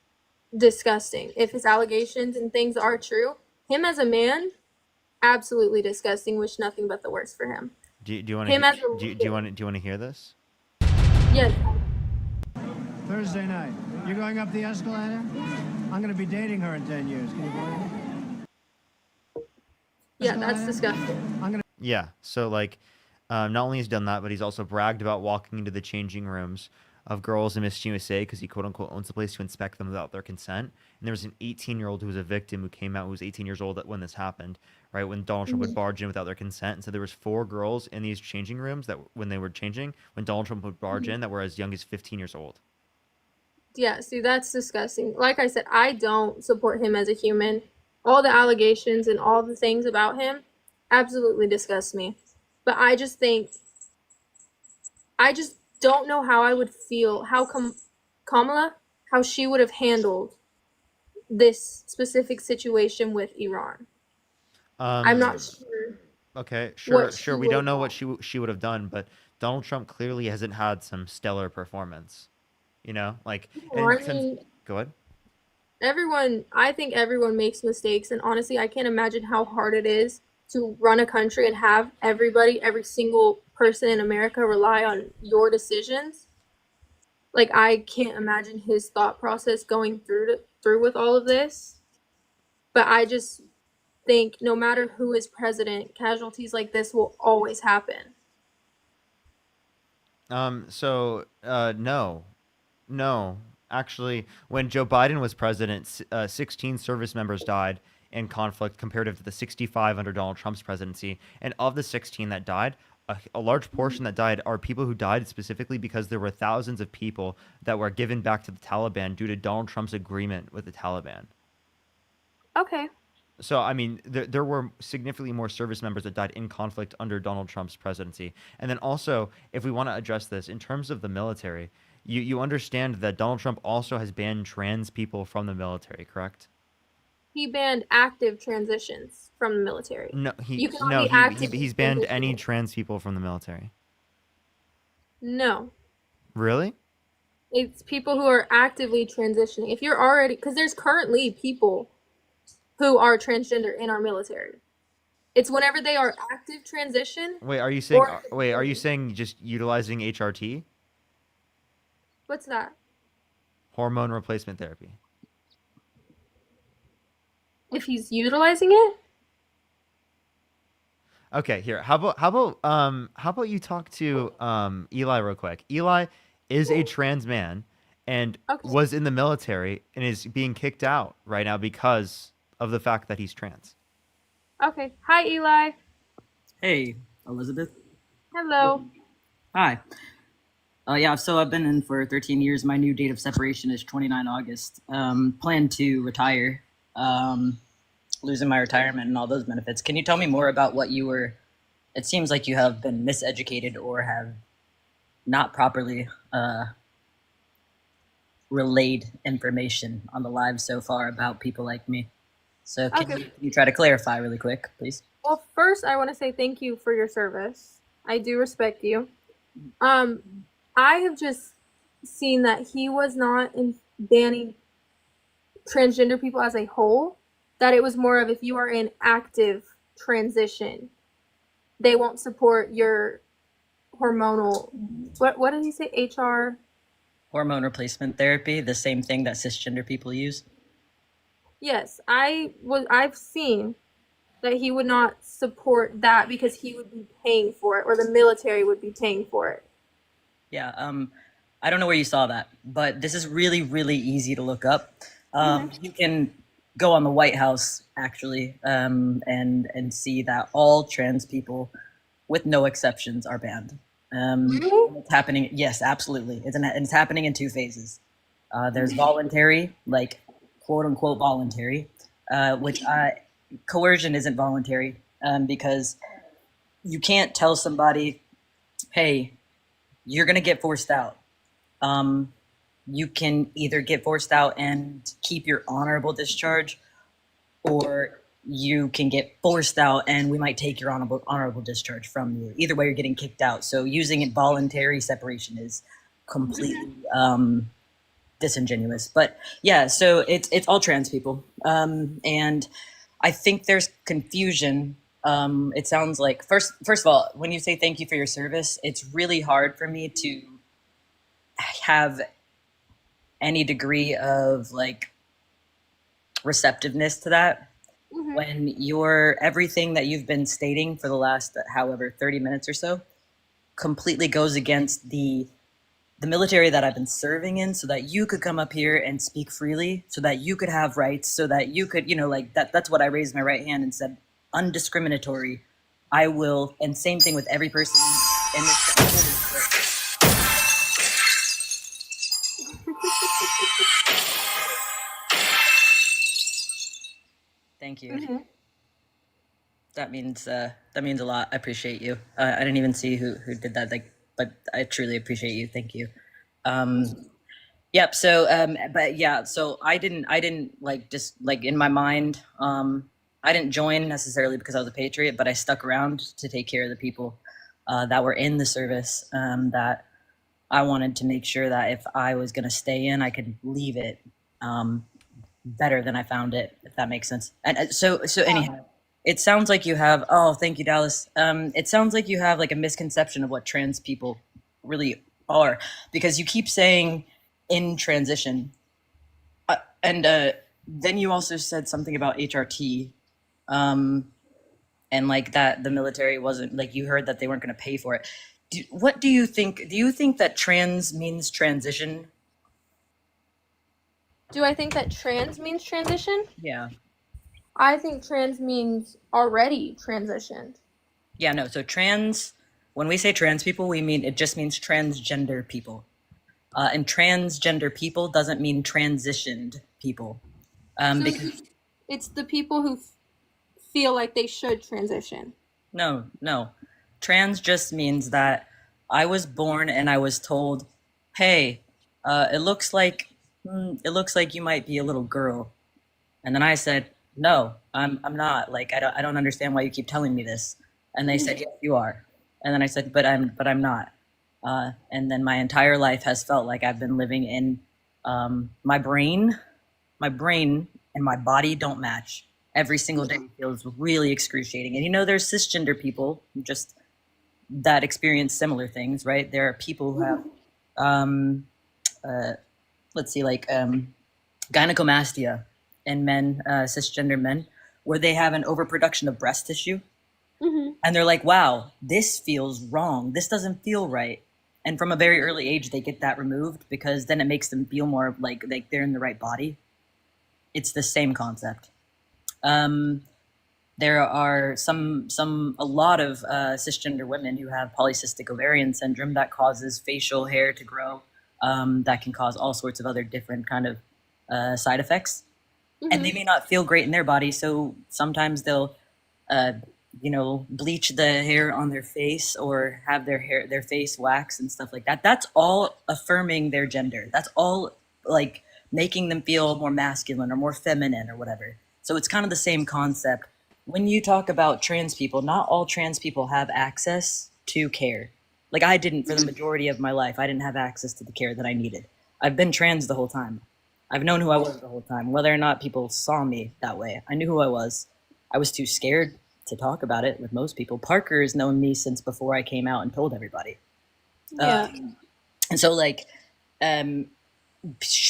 disgusting. If his allegations and things are true, him as a man, absolutely disgusting. Wish nothing but the worst for him. Do you want Him to as a do you want to hear this? yes. Thursday night. You're going up the escalator? I'm going to be dating her in 10 years. Can you believe it? Yeah, that's disgusting. Yeah. So like, not only has he done that, but he's also bragged about walking into the changing rooms of girls in Miss USA because he quote unquote owns the place to inspect them without their consent. And there was an 18-year-old who was a victim who came out who was 18 years old when this happened, right? When Donald Trump would barge in without their consent. And so there was 4 girls in these changing rooms that when they were changing, when Donald Trump would barge in, that were as young as 15 years old. Yeah, see, that's disgusting. Like I said, I don't support him as a human. All the allegations and all the things about him absolutely disgust me. But I just think, I just don't know how I would feel, how Kamala, how she would have handled this specific situation with Iran. I'm not sure. Okay, What sure. she We don't would know what she would have done, but Donald Trump clearly hasn't had some stellar performance. You know, like, No, and I since mean, go ahead. I think everyone makes mistakes, and honestly, I can't imagine how hard it is to run a country and have everybody, every single person in America rely on your decisions. Like, I can't imagine his thought process going through with all of this. But I just think no matter who is president, casualties like this will always happen. No. Actually, when Joe Biden was president, 16 service members died in conflict comparative to the 65 under Donald Trump's presidency. And of the 16 that died, a large portion that died are people who died specifically because there were thousands of people that were given back to the Taliban due to Donald Trump's agreement with the Taliban. Okay. So, I mean, there were significantly more service members that died in conflict under Donald Trump's presidency. And then also, if we want to address this in terms of the military, you understand that Donald Trump also has banned trans people from the military, correct? He banned active transitions from the military. No, You cannot be actively he's banned any transitioning. trans people from the military. No, Really? it's people who are actively transitioning. If you're already, because there's currently people who are transgender in our military. It's whenever they are active transition. Wait, are you saying or are you saying just utilizing HRT, what's that? hormone replacement therapy? If he's utilizing it? Okay, here. How about you talk to Eli real quick. Eli is a trans man and Okay. was in the military and is being kicked out right now because of the fact that he's trans. Okay. Hi, Eli. Hey, Elizabeth. Hello. Hi. Yeah, so I've been in for 13 years. My new date of separation is 29 August. Plan to retire, losing my retirement and all those benefits. Can you tell me more about what you were? It seems like you have been miseducated or have not properly relayed information on the live so far about people like me. So can you try to clarify really quick, please? Well, first, I want to say thank you for your service. I do respect you. I have just seen that he was not banning transgender people as a whole, that it was more of if you are in active transition, they won't support your hormonal, what did he say, HR? Hormone replacement therapy, the same thing that cisgender people use. Yes, I've seen that he would not support that because he would be paying for it, or the military would be paying for it. Yeah, I don't know where you saw that, but this is really, really easy to look up. You can go on the White House, actually, and see that all trans people, with no exceptions, are banned. It's happening, yes, absolutely. It's happening in two phases. There's voluntary, like quote unquote voluntary, which coercion isn't voluntary, because you can't tell somebody, hey, you're going to get forced out. You can either get forced out and keep your honorable discharge, or you can get forced out and we might take your honorable discharge from you. Either way, you're getting kicked out. So using it voluntary separation is completely disingenuous. But yeah, so it's all trans people. And I think there's confusion. It sounds like, first of all, when you say thank you for your service, it's really hard for me to have any degree of like receptiveness to that when everything that you've been stating for the last however 30 minutes or so completely goes against the military that I've been serving in, so that you could come up here and speak freely, so that you could have rights, so that you could, like that's what I raised my right hand and said, undiscriminatory. I will, and same thing with every person in this. Thank you. That means a lot. I appreciate you. I didn't even see who did that, but I truly appreciate you. Thank you. Yep. So, but yeah. So I didn't like just like in my mind. I didn't join necessarily because I was a patriot, but I stuck around to take care of the people that were in the service. That I wanted to make sure that if I was going to stay in, I could leave it better than I found it, if that makes sense. And so anyhow, it sounds like you have, oh, thank you, Dallas. It sounds like you have like a misconception of what trans people really are, because you keep saying in transition. And then you also said something about HRT, and like that the military wasn't, like you heard that they weren't going to pay for it. What do you think? Do you think that trans means transition? Do I think that trans means transition? Yeah. I think trans means already transitioned. Yeah, no. So trans, when we say trans people, we mean, it just means transgender people. And transgender people doesn't mean transitioned people. So Because it's the people who feel like they should transition. no. Trans just means that I was born and I was told, hey, it looks like you might be a little girl. And then I said, no, I'm not. Like, I don't understand why you keep telling me this. And they said, yes, you are. And then I said, but I'm not. And then my entire life has felt like I've been living in my brain and my body don't match. Every single day feels really excruciating. And there's cisgender people who just that experience similar things, right? There are people who have, let's see, like gynecomastia in men, cisgender men, where they have an overproduction of breast tissue. And they're like, wow, this feels wrong. This doesn't feel right. And from a very early age, they get that removed because then it makes them feel more like they're in the right body. It's the same concept. There are a lot of cisgender women who have polycystic ovarian syndrome that causes facial hair to grow, that can cause all sorts of other different kind of side effects. And they may not feel great in their body, so sometimes they'll bleach the hair on their face or have their face wax and stuff like that. That's all affirming their gender. That's all like making them feel more masculine or more feminine or whatever. So it's kind of the same concept. When you talk about trans people, not all trans people have access to care. Like I didn't for the majority of my life. I didn't have access to the care that I needed. I've been trans the whole time. I've known who I was the whole time, whether or not people saw me that way. I knew who I was. I was too scared to talk about it with most people. Parker has known me since before I came out and told everybody. Yeah. And so like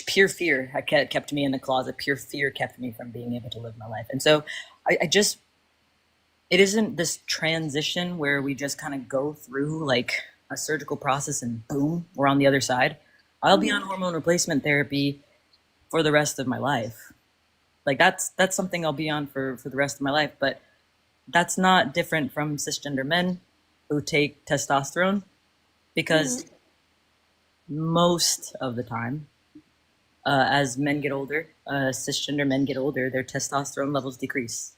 pure fear kept me in the closet. Pure fear kept me from being able to live my life. And so it isn't this transition where we just kind of go through like a surgical process and boom, we're on the other side. I'll be on hormone replacement therapy for the rest of my life. Like that's something I'll be on for the rest of my life. But that's not different from cisgender men who take testosterone because most of the time, as men get older, cisgender men get older, their testosterone levels decrease.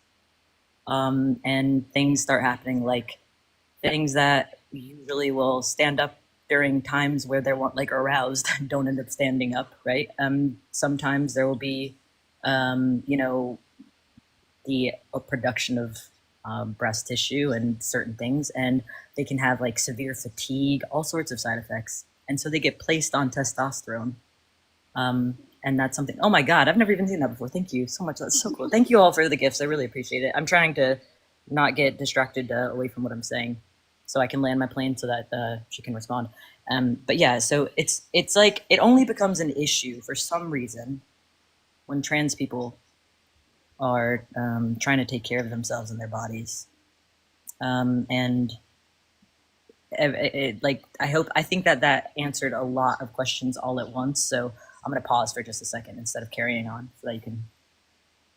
And things start happening, like things that usually will stand up during times where they're like aroused don't end up standing up, right? Sometimes there will be, the production of breast tissue and certain things, and they can have like severe fatigue, all sorts of side effects. And so they get placed on testosterone. And that's something, oh my God, I've never even seen that before. Thank you so much. That's so cool. Thank you all for the gifts. I really appreciate it. I'm trying to not get distracted away from what I'm saying so I can land my plane so that she can respond. But yeah, so it's like, it only becomes an issue for some reason when trans people are trying to take care of themselves and their bodies. And I think that answered a lot of questions all at once. So I'm going to pause for just a second instead of carrying on so that you can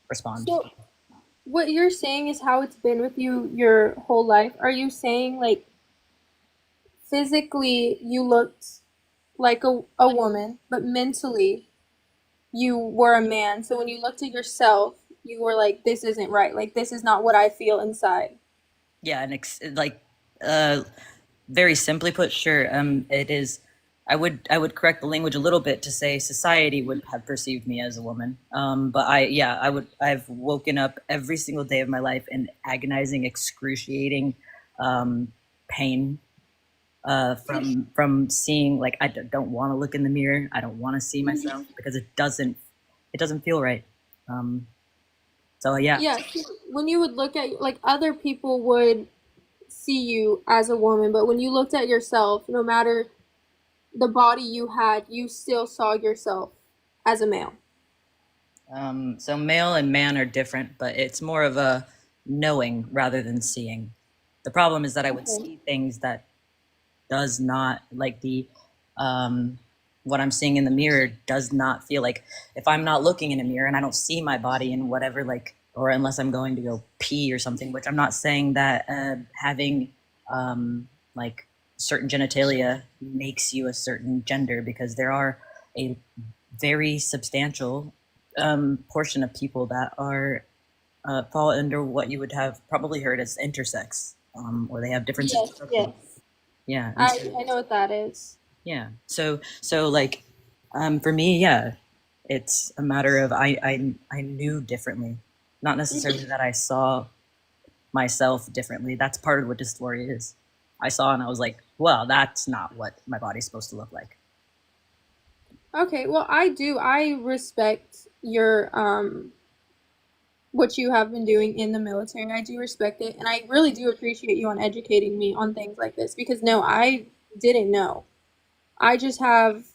respond. So what you're saying is how it's been with you your whole life. Are you saying like physically you looked like a woman, but mentally you were a man? So when you looked at yourself, you were like, this isn't right. Like, this is not what I feel inside. Yeah, and very simply put, sure. It is. I would correct the language a little bit to say society would have perceived me as a woman. But I've woken up every single day of my life in agonizing, excruciating pain from seeing, like, I don't want to look in the mirror. I don't want to see myself because it doesn't feel right. So yeah. Yeah. When you would look at, like, other people would see you as a woman, but when you looked at yourself, no matter the body you had, you still saw yourself as a male. So male and man are different, but it's more of a knowing rather than seeing. The problem is that I would see things that does not, like what I'm seeing in the mirror does not feel like, if I'm not looking in a mirror and I don't see my body in whatever, like, or unless I'm going to go pee or something, which I'm not saying that having like certain genitalia makes you a certain gender, because there are a very substantial portion of people that are fall under what you would have probably heard as intersex, or they have different Yes. yeah. I know what that is. Yeah. So like For me, yeah, it's a matter of I knew differently, not necessarily that I saw myself differently. That's part of what dysphoria is. I saw and I was like, well, that's not what my body's supposed to look like. Okay, well, I respect your what you have been doing in the military. I do respect it, and I really do appreciate you on educating me on things like this because no, I didn't know. I just have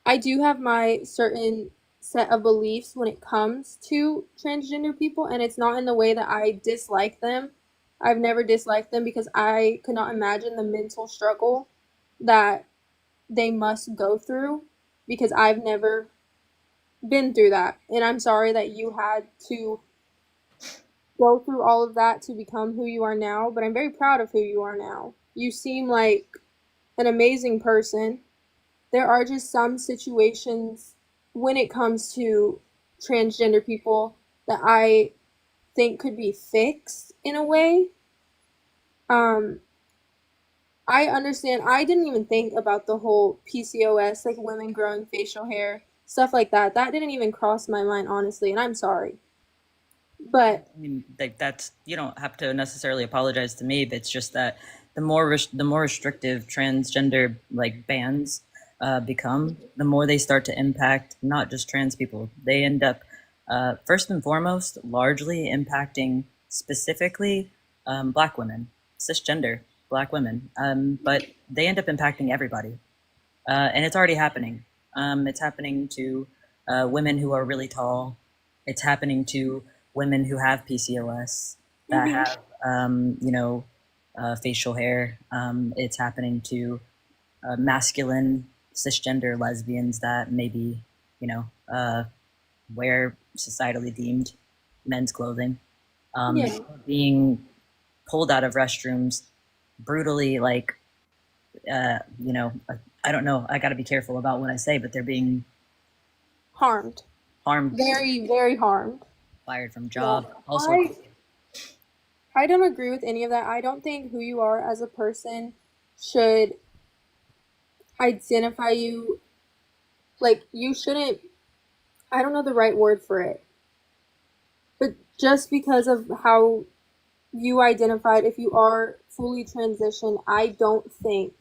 I do have my certain set of beliefs when it comes to transgender people, and it's not in the way that I dislike them. I've never disliked them because I could not imagine the mental struggle that they must go through because I've never been through that. And I'm sorry that you had to go through all of that to become who you are now, but I'm very proud of who you are now. You seem like an amazing person. There are just some situations when it comes to transgender people that I think could be fixed in a way. I understand. I didn't even think about the whole PCOS, like women growing facial hair, stuff like that. That didn't even cross my mind, honestly, and I'm sorry. But I mean, like that's you don't have to necessarily apologize to me, but it's just that the more restrictive transgender like bans become, the more they start to impact not just trans people. They end up first and foremost largely impacting specifically Black women, cisgender Black women, but they end up impacting everybody, and it's already happening. It's happening to women who are really tall. It's happening to women who have PCOS that have, facial hair. It's happening to masculine cisgender lesbians that maybe, wear societally deemed men's clothing. Yeah. Being pulled out of restrooms brutally, I don't know. I got to be careful about what I say, but they're being harmed. Very, very harmed. Fired from job. Yeah. Also, I don't agree with any of that. I don't think who you are as a person should identify you like you shouldn't. I don't know the right word for it. But just because of how you identified, if you are fully transitioned, I don't think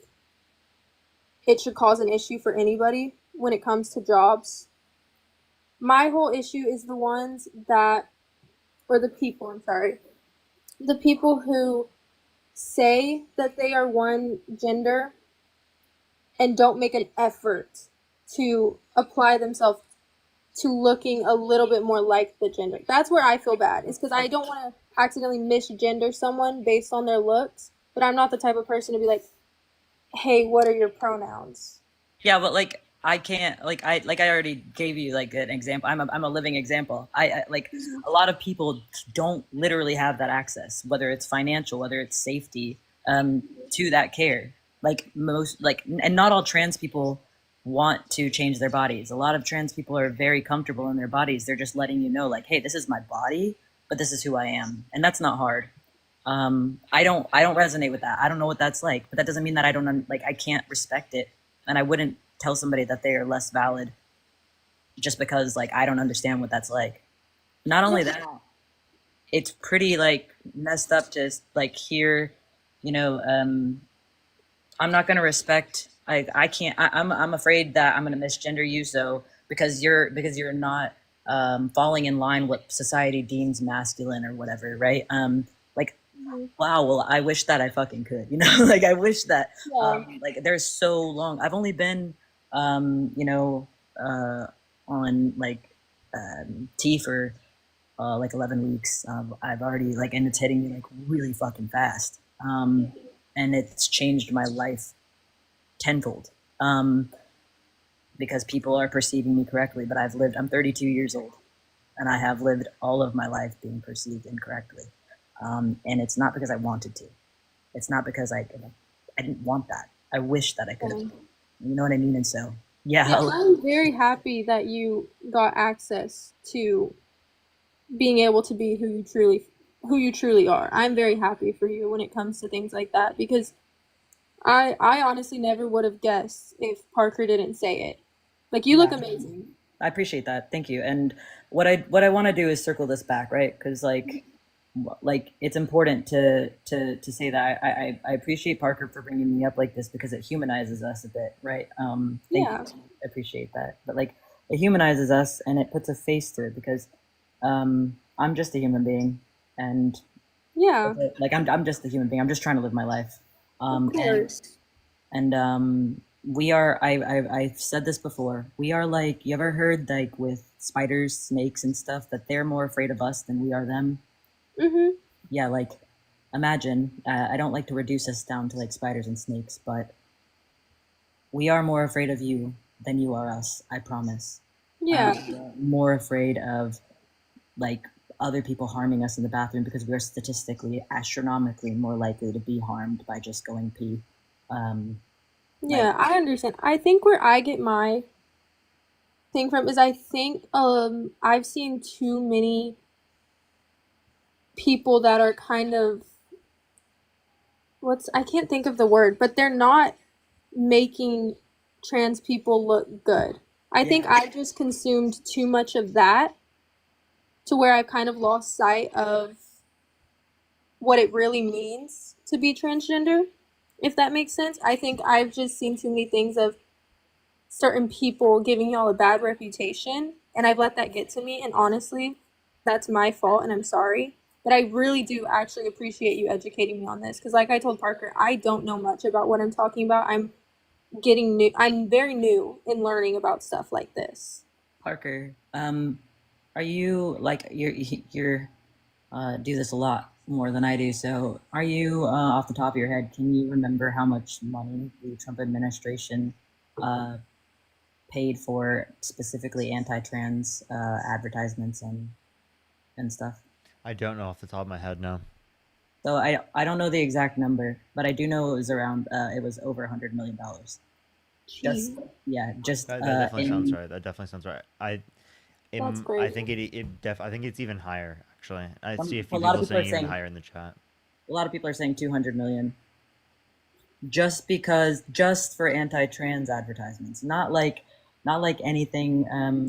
it should cause an issue for anybody when it comes to jobs. My whole issue is the ones that, or the people, I'm sorry, the people who say that they are one gender and don't make an effort to apply themselves to looking a little bit more like the gender. That's where I feel bad. It's because I don't want to accidentally misgender someone based on their looks, but I'm not the type of person to be like, hey, what are your pronouns? yeah, but like I can't I already gave you like an example. I'm a living example. I like a lot of people don't literally have that access, whether it's financial, whether it's safety, to that care. Like most and not all trans people want to change their bodies. A lot of trans people are very comfortable in their bodies. They're just letting you know like, hey, this is my body, but this is who I am. And that's not hard. I don't resonate with that. I don't know what that's like, but that doesn't mean that I can't respect it. And I wouldn't tell somebody that they are less valid just because like I don't understand what that's like. Not only that, it's pretty like messed up to like hear, I'm not gonna respect. I can't. I'm afraid that I'm gonna misgender you. So because you're not falling in line what society deems masculine or whatever, right? Wow, well, I wish that I fucking could, like I wish that, like there's so long. I've only been, on like T for like 11 weeks. I've already like, and it's hitting me like really fucking fast. And it's changed my life tenfold because people are perceiving me correctly, but I'm 32 years old and I have lived all of my life being perceived incorrectly. And it's not because I wanted to. It's not because I didn't want that. I wish that I could have. You know what I mean? And so, yeah. I'm very happy that you got access to being able to be who you truly are. I'm very happy for you when it comes to things like that because I honestly never would have guessed if Parker didn't say it. Like, you look Yeah. amazing. I appreciate that. Thank you. And what I want to do is circle this back, right? Because like it's important to say that I appreciate Parker for bringing me up like this because it humanizes us a bit, right? Thank Yeah. you. I appreciate that. But like it humanizes us and it puts a face to it because I'm just a human being and Yeah. like I'm just a human being. I'm just trying to live my life. Of course. And we are I've said this before. We are like, you ever heard like with spiders, snakes and stuff that they're more afraid of us than we are them? Mm-hmm. Yeah, like imagine, I don't like to reduce us down to like spiders and snakes, but we are more afraid of you than you are us, I promise. Yeah. We are more afraid of like other people harming us in the bathroom because we're statistically astronomically more likely to be harmed by just going pee. Yeah, I understand. I think where I get my thing from is I think I've seen too many people that are kind of I can't think of the word, but they're not making trans people look good. I think I just consumed too much of that to where I kind of lost sight of what it really means to be transgender, if that makes sense. I think I've just seen too many things of certain people giving y'all a bad reputation, and I've let that get to me, and honestly, that's my fault, and I'm sorry. But I really do actually appreciate you educating me on this, because like I told Parker, I don't know much about what I'm talking about. I'm very new in learning about stuff like this. Parker, are you like you're do this a lot more than I do? So are you off the top of your head? Can you remember how much money the Trump administration paid for specifically anti-trans advertisements and stuff? I don't know off the top of my head, no. So I don't know the exact number, but I do know it was around it was over $100 million. Just That definitely sounds in, right. That definitely sounds right. I That's think I think it's even higher actually. I see a few a lot of people people are saying even saying higher in the chat. a lot of people are saying 200 million. Just for anti-trans advertisements, not like anything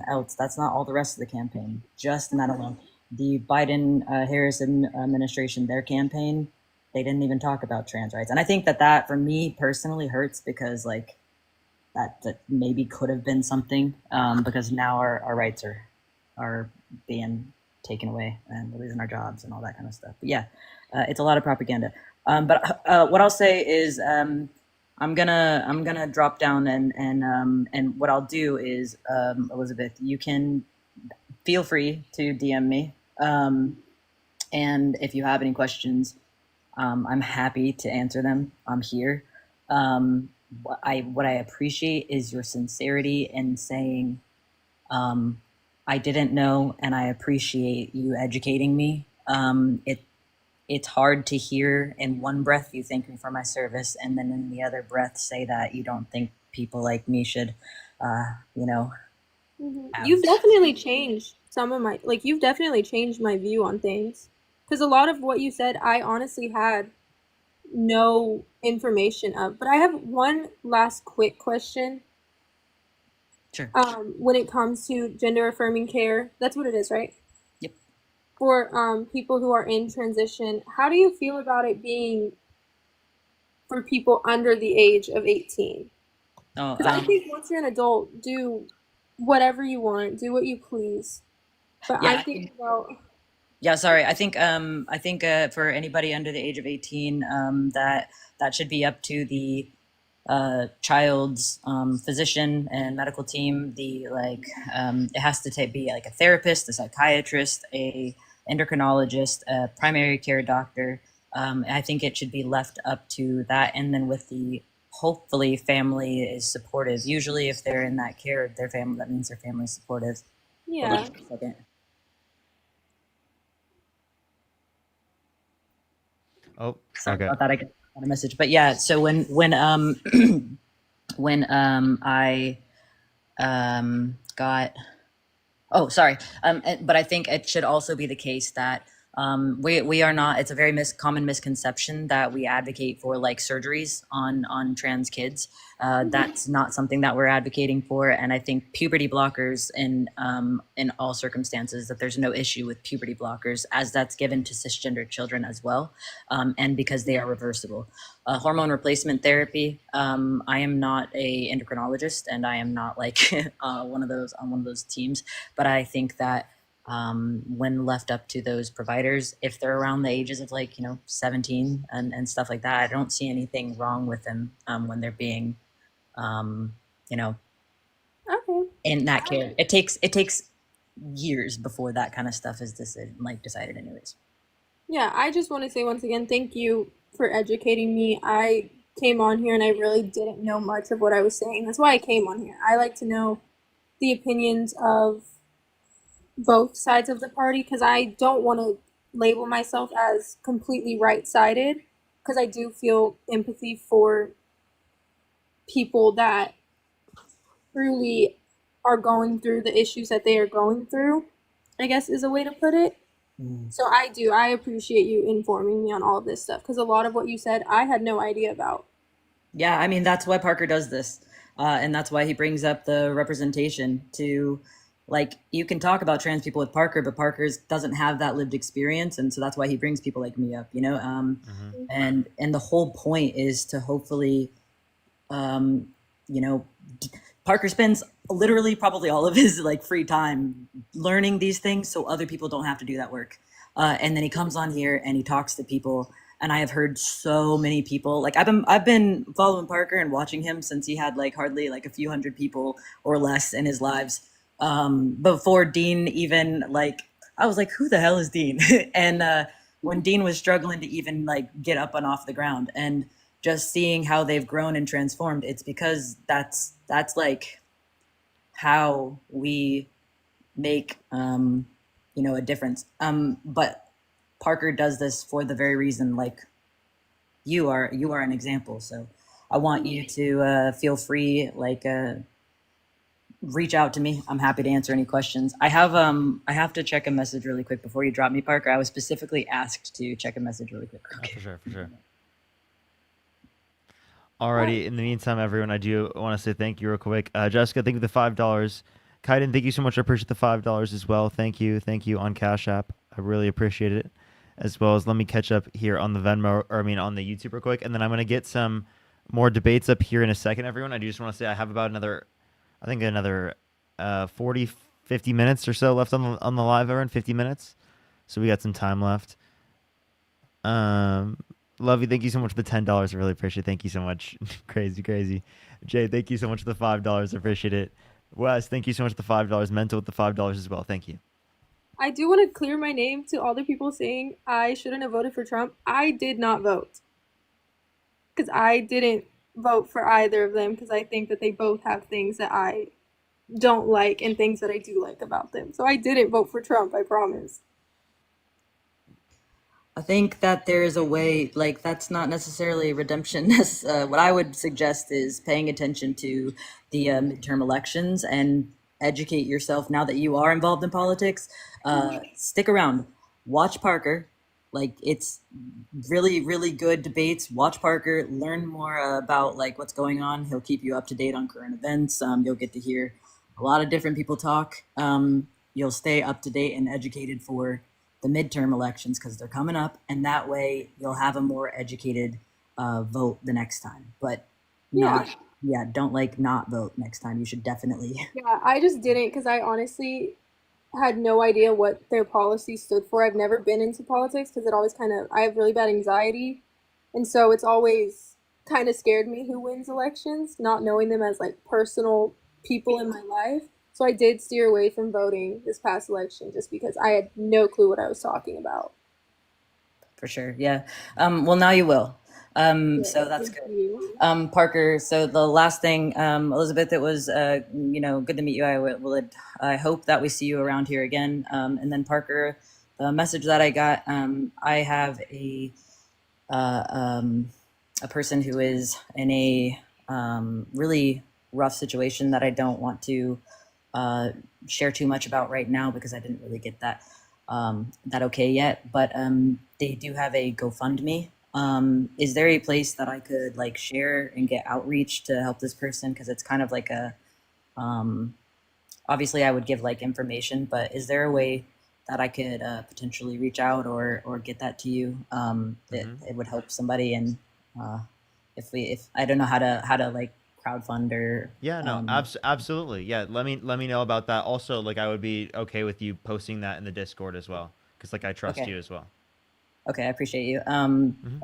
else. That's not all the rest of the campaign. Just in that alone, the Biden Harris administration, their campaign, they didn't even talk about trans rights, and I think that for me personally hurts because like that maybe could have been something because now our rights are being taken away and we're losing our jobs and all that kind of stuff. But yeah, it's a lot of propaganda. But what I'll say is I'm gonna drop down and what I'll do is Elizabeth, you can feel free to DM me, and if you have any questions, I'm happy to answer them. I'm here. What I appreciate is your sincerity in saying, I didn't know, and I appreciate you educating me. It's hard to hear in one breath you thank me for my service, and then in the other breath say that you don't think people like me should, You've definitely changed you've definitely changed my view on things. Because a lot of what you said, I honestly had no information of. But I have one last quick question. Sure. When it comes to gender affirming care, that's what it is, right? Yep. For people who are in transition, how do you feel about it being for people under the age of 18? Because I think once you're an adult, do whatever you want, do what you please. But Yeah, I think about. Yeah, sorry. I think for anybody under the age of 18, that should be up to the child's physician and medical team. It has to be like a therapist, a psychiatrist, a endocrinologist, a primary care doctor. I think it should be left up to that, and then with the hopefully family is supportive. Usually, if they're in that care, their family, that means their family is supportive. Yeah. Hold on a second. Oh, sorry okay. about that. I got a message, but yeah. So when when I got, oh sorry, but I think it should also be the case that We are not. It's a very common misconception that we advocate for like surgeries on trans kids. That's not something that we're advocating for, and I think puberty blockers in all circumstances, that there's no issue with puberty blockers as that's given to cisgender children as well, and because they are reversible. Hormone replacement therapy. I am not a endocrinologist, and I am not like one of those on one of those teams, but I think that when left up to those providers, if they're around the ages of like 17 and stuff like that, I don't see anything wrong with them when they're being Okay. in that care. It takes years before that kind of stuff is decided anyways. Yeah, I just want to say once again, thank you for educating me. I came on here and I really didn't know much of what I was saying. That's why I came on here. I like to know the opinions of both sides of the party, because I don't want to label myself as completely right-sided, because I do feel empathy for people that truly are going through the issues that they are going through, I guess is a way to put it. So I appreciate you informing me on all of this stuff, because a lot of what you said I had no idea about. Yeah, I mean, that's why Parker does this. And that's why he brings up the representation to, like, you can talk about trans people with Parker, but Parker doesn't have that lived experience. And so that's why he brings people like me up, and the whole point is to hopefully, Parker spends literally probably all of his like free time learning these things so other people don't have to do that work. And then he comes on here and he talks to people. And I have heard so many people, like I've been following Parker and watching him since he had like hardly like a few hundred people or less in his lives. Before Dean even I was like, who the hell is Dean? And when Dean was struggling to even like get up and off the ground, and just seeing how they've grown and transformed, it's because that's like how we make a difference. But Parker does this for the very reason, like you are an example. So I want you to feel free, reach out to me. I'm happy to answer any questions. I have to check a message really quick before you drop me, Parker. I was specifically asked to check a message really quick. Okay. For sure. Alrighty. In the meantime, everyone, I do want to say thank you real quick. Jessica, thank you for the $5. Kaiden, thank you so much. I appreciate the $5 as well. Thank you on Cash App. I really appreciate it. As well as let me catch up here on the Venmo, on the YouTube real quick, and then I'm gonna get some more debates up here in a second, everyone. I just want to say I have about another 40, 50 minutes or so left on the live, everyone. 50 minutes, so we got some time left. Love you. Thank you so much for the $10. I really appreciate it. Thank you so much. Crazy. Jay, thank you so much for the $5. I appreciate it. Wes, thank you so much for the $5. Mental with the $5 as well. Thank you. I do want to clear my name to all the people saying I shouldn't have voted for Trump. I did not vote, because I didn't vote for either of them, because I think that they both have things that I don't like and things that I do like about them. So I didn't vote for Trump, I promise. I think that there is a way, like, that's not necessarily redemption. What I would suggest is paying attention to the midterm elections and educate yourself now that you are involved in politics. Stick around, watch Parker. Like, it's really, really good debates. Watch Parker, learn more about like what's going on. He'll keep you up to date on current events. You'll get to hear a lot of different people talk. You'll stay up to date and educated for the midterm elections because they're coming up, and that way you'll have a more educated vote the next time. But don't not vote next time. You should definitely. Yeah, I just didn't, because I honestly had no idea what their policy stood for. I've never been into politics because it always I have really bad anxiety, and so it's always kind of scared me who wins elections, not knowing them as like personal people in my life. So I did steer away from voting this past election just because I had no clue what I was talking about. For sure, yeah. Well, now you will. So that's good. Parker, so the last thing, Elizabeth, it was good to meet you. I hope that we see you around here again. And then Parker, the message that I got, I have a person who is in a really rough situation that I don't want to share too much about right now because I didn't really get that. that okay yet, but they do have a GoFundMe. Is there a place that I could like share and get outreach to help this person? Because it's kind of like a obviously I would give like information, but is there a way that I could potentially reach out or get that to you? It would help somebody, and if I don't know how to like crowdfund or Yeah, no, absolutely. Yeah, let me know about that. Also, like I would be okay with you posting that in the Discord as well, because like I trust Okay. you as well. Okay, I appreciate you.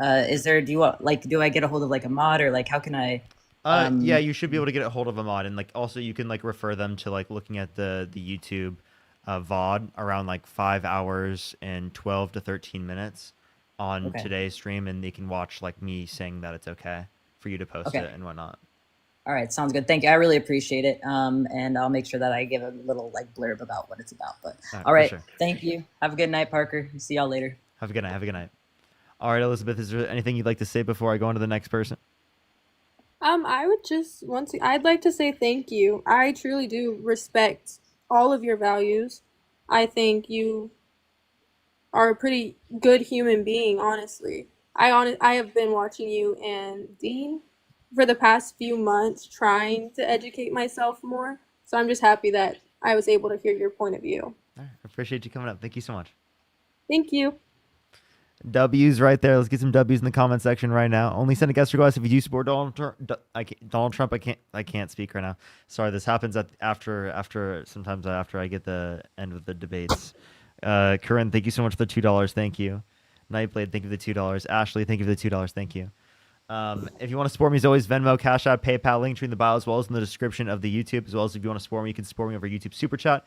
Is there, do you want, like, do I get a hold of like a mod, or like how can I Yeah, you should be able to get a hold of a mod, and like also you can like refer them to like looking at the YouTube VOD around like 5 hours and 12 to 13 minutes on Okay. today's stream, and they can watch like me saying that it's okay for you to post Okay. it and whatnot. All right, sounds good. Thank you. I really appreciate it. And I'll make sure that I give a little like blurb about what it's about. But all for right, sure. Thank you. Have a good night, Parker. See y'all later. Have a good night. Have a good night. All right, Elizabeth, is there anything you'd like to say before I go on to the next person? I would just I'd like to say thank you. I truly do respect all of your values. I think you are a pretty good human being, honestly. I have been watching you and Dean for the past few months trying to educate myself more. So I'm just happy that I was able to hear your point of view. All right, appreciate you coming up. Thank you so much. Thank you. W's right there. Let's get some W's in the comment section right now. Only send a guest request if you do support Donald Trump. I can't speak right now. Sorry, this happens sometimes after I get the end of the debates. Corinne, thank you so much for the $2. Thank you. Nightblade, thank you for the $2. Ashley, thank you for the $2. Thank you. If you want to support me, as always, Venmo, Cash App, PayPal, link tree in the bio, as well as in the description of the YouTube, as well as if you want to support me, you can support me over YouTube Super Chat.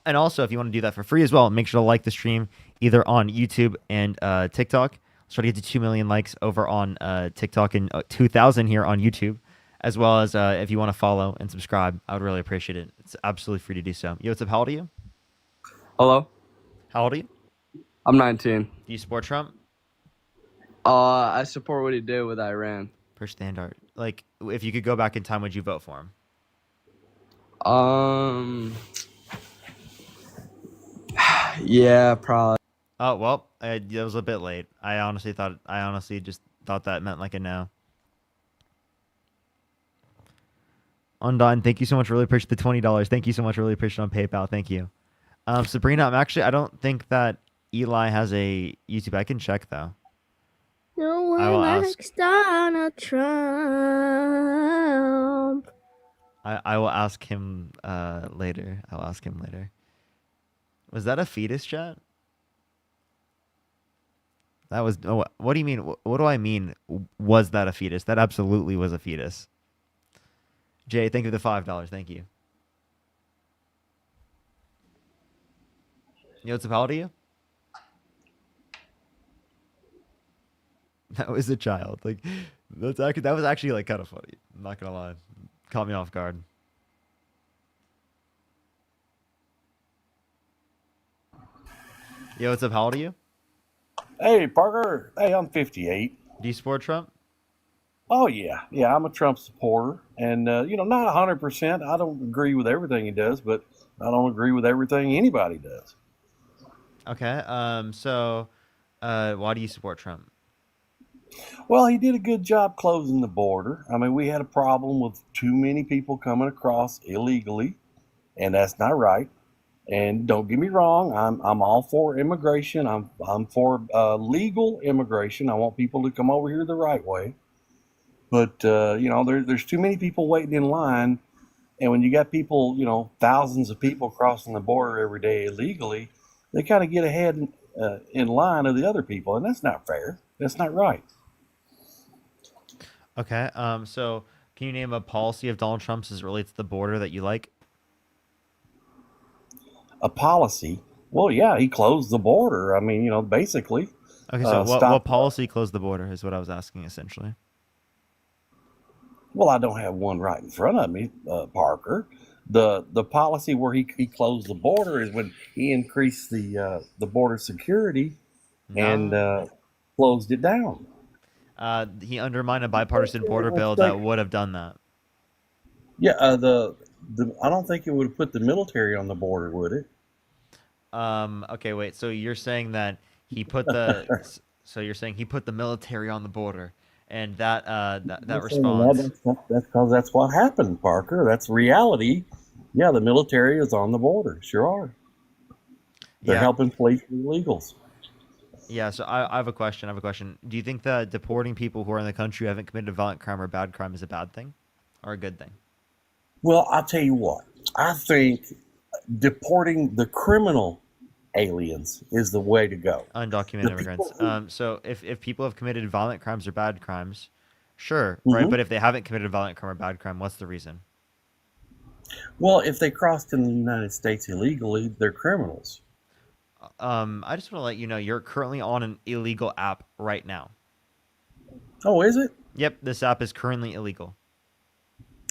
And also, if you want to do that for free as well, make sure to like the stream either on YouTube and TikTok. Let's try to get to 2 million likes over on TikTok and 2,000 here on YouTube, as well as if you want to follow and subscribe, I would really appreciate it. It's absolutely free to do so. Yo, what's up? How old are you? Hello? How old are you? I'm 19. Do you support Trump? I support what he did with Iran. Per standard. Like, if you could go back in time, would you vote for him? Yeah, probably. Oh, well, that was a bit late. I honestly just thought that meant like a no. Undone, thank you so much. Really appreciate the $20. Thank you so much. Really appreciate it on PayPal. Thank you. Sabrina, I don't think that Eli has a YouTube. I can check though. No one I will likes ask. Donald Trump. I will ask him later. I'll ask him later. Was that a fetus chat? That was. Oh, what do you mean? What do I mean? Was that a fetus? That absolutely was a fetus. Jay, thank you for the $5. Thank you. Yo, what's up? How old are you? That was a child. Like, that was actually like kind of funny. I'm not gonna lie. Caught me off guard. Yo, what's up? How old are you? Hey, Parker. Hey, I'm 58. Do you support Trump? Oh, yeah. Yeah, I'm a Trump supporter. And, not 100%. I don't agree with everything he does, but I don't agree with everything anybody does. Okay. So, why do you support Trump? Well, he did a good job closing the border. I mean, we had a problem with too many people coming across illegally, and that's not right. And don't get me wrong, I'm all for immigration. I'm for legal immigration. I want people to come over here the right way. But there's too many people waiting in line, and when you got people, thousands of people crossing the border every day illegally, they kind of get ahead in line of the other people, and that's not fair. That's not right. Okay. So can you name a policy of Donald Trump's as it relates to the border that you like? A policy? Well, yeah, he closed the border. I mean, basically. Okay. So what policy closed the border is what I was asking essentially. Well, I don't have one right in front of me, Parker. The policy where he closed the border is when he increased the border security and closed it down. He undermined a bipartisan border bill that would have done that. Yeah, I don't think it would have put the military on the border, would it? Okay, wait. So you're saying that he put the so you're saying he put the military on the border, and that I'm saying that, response. that's because that's what happened, Parker. That's reality. Yeah, the military is on the border. Sure are. They're Yeah, helping police the illegals. yeah. So I have a question. I have a question. Do you think that deporting people who are in the country who haven't committed a violent crime or bad crime is a bad thing, or a good thing? Well, I'll tell you what. I think deporting the criminal aliens is the way to go. Undocumented The immigrants. people who, So if people have committed violent crimes or bad crimes, sure, right. Mhm. But if they haven't committed a violent crime or bad crime, what's the reason? Well, if they crossed in the United States illegally, they're criminals. I just want to let you know you're currently on an illegal app right now. Oh, is it? Yep, this app is currently illegal.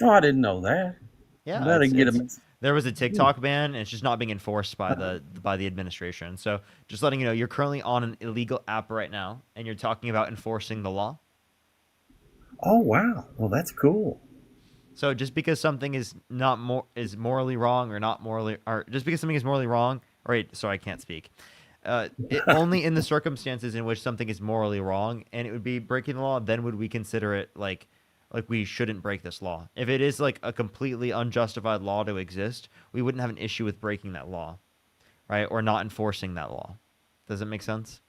Oh, I didn't know that. Yeah, That didn't get a. there was a TikTok ban and it's just not being enforced by the administration. So just letting you know you're currently on an illegal app right now and you're talking about enforcing the law. Oh, wow. Well, that's cool. So just because something is morally wrong or not morally, or just because something is morally wrong, or wait, sorry, I can't speak. Only in the circumstances in which something is morally wrong and it would be breaking the law, then would we consider it like we shouldn't break this law. If it is like a completely unjustified law to exist, we wouldn't have an issue with breaking that law, right? Or not enforcing that law. Does it make sense?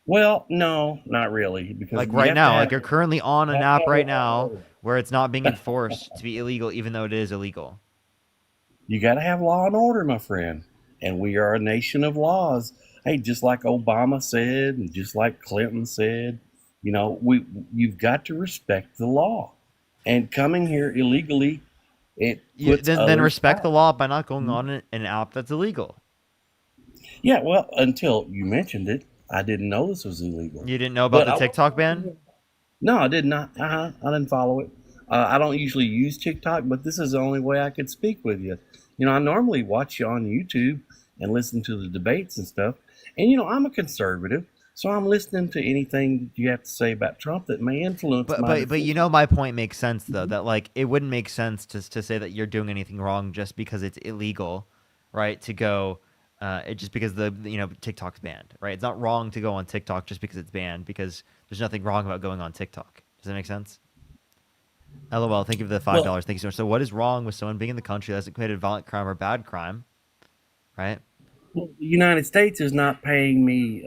Well, no, not really, because Like you right have to now, have. like you're currently on an app right now where it's not being enforced to be illegal, even though it is illegal. You got to have law and order, my friend. And we are a nation of laws. Hey, just like Obama said, and just like Clinton said, you've got to respect the law. And coming here illegally, it puts Then others respect the out. law by not going on an app that's illegal. Yeah, well, until you mentioned it, I didn't know this was illegal. You didn't know about But the I TikTok ban? No, I did not. I didn't follow it. I don't usually use TikTok, but this is the only way I could speak with you. I normally watch you on YouTube and listen to the debates and stuff. And I'm a conservative, so I'm listening to anything you have to say about Trump that may influence But my but decision. my point makes sense though, that like it wouldn't make sense to say that you're doing anything wrong just because it's illegal, right? To go just because TikTok's banned, right? It's not wrong to go on TikTok just because it's banned, because there's nothing wrong about going on TikTok. Does that make sense? LOL, thank you for the Well, $5. Thank you so much. So what is wrong with someone being in the country that hasn't committed a violent crime or bad crime, right? the United States is not paying me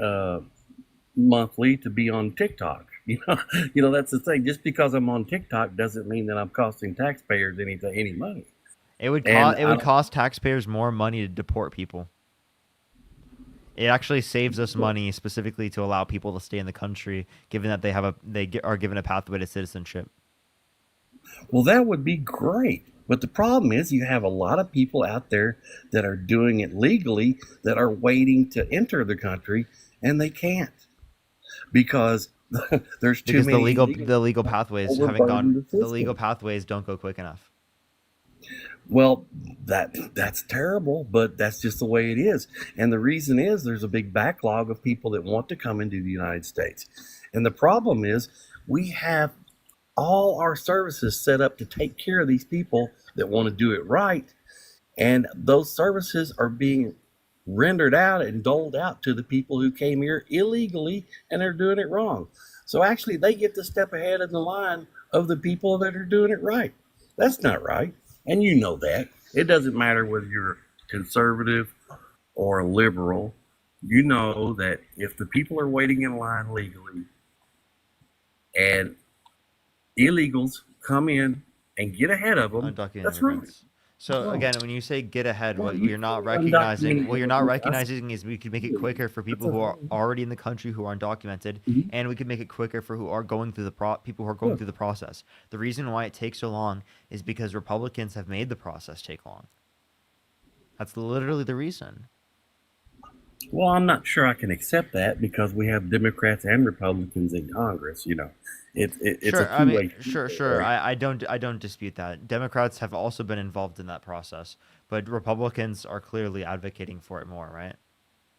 monthly to be on TikTok. That's the thing. Just because I'm on TikTok doesn't mean that I'm costing taxpayers any money. It would And it would cost taxpayers more money to deport people. It actually saves us money specifically to allow people to stay in the country, given that are given a pathway to citizenship. Well, that would be great. But the problem is you have a lot of people out there that are doing it legally that are waiting to enter the country, and they can't because there's too Because many illegal the legal pathways haven't overburden gone. the The legal system. pathways don't go quick enough. Well, that's terrible, but that's just the way it is. And the reason is there's a big backlog of people that want to come into the United States. And the problem is we have all our services set up to take care of these people that want to do it right. And those services are being rendered out and doled out to the people who came here illegally and are doing it wrong. So actually, they get to step ahead in the line of the people that are doing it right. That's not right. And you know that. It doesn't matter whether you're conservative or a liberal. You know that if the people are waiting in line legally and illegals come in and get ahead of them, Undocumented that's right. immigrants. So Oh, again, when you say get ahead, well, what you you're not say recognizing, undocumented immigrants. is we could make it quicker for That's people who are okay. already in the country who are undocumented, Mhm. and we could make it quicker for who are going through people who are going Yeah. through the process. The reason why it takes so long is because Republicans have made the process take long. That's literally the reason. Well, I'm not sure I can accept that because we have Democrats and Republicans in Congress. It's Sure, a two-way sure. street. I don't dispute that. Democrats have also been involved in that process, but Republicans are clearly advocating for it more, right?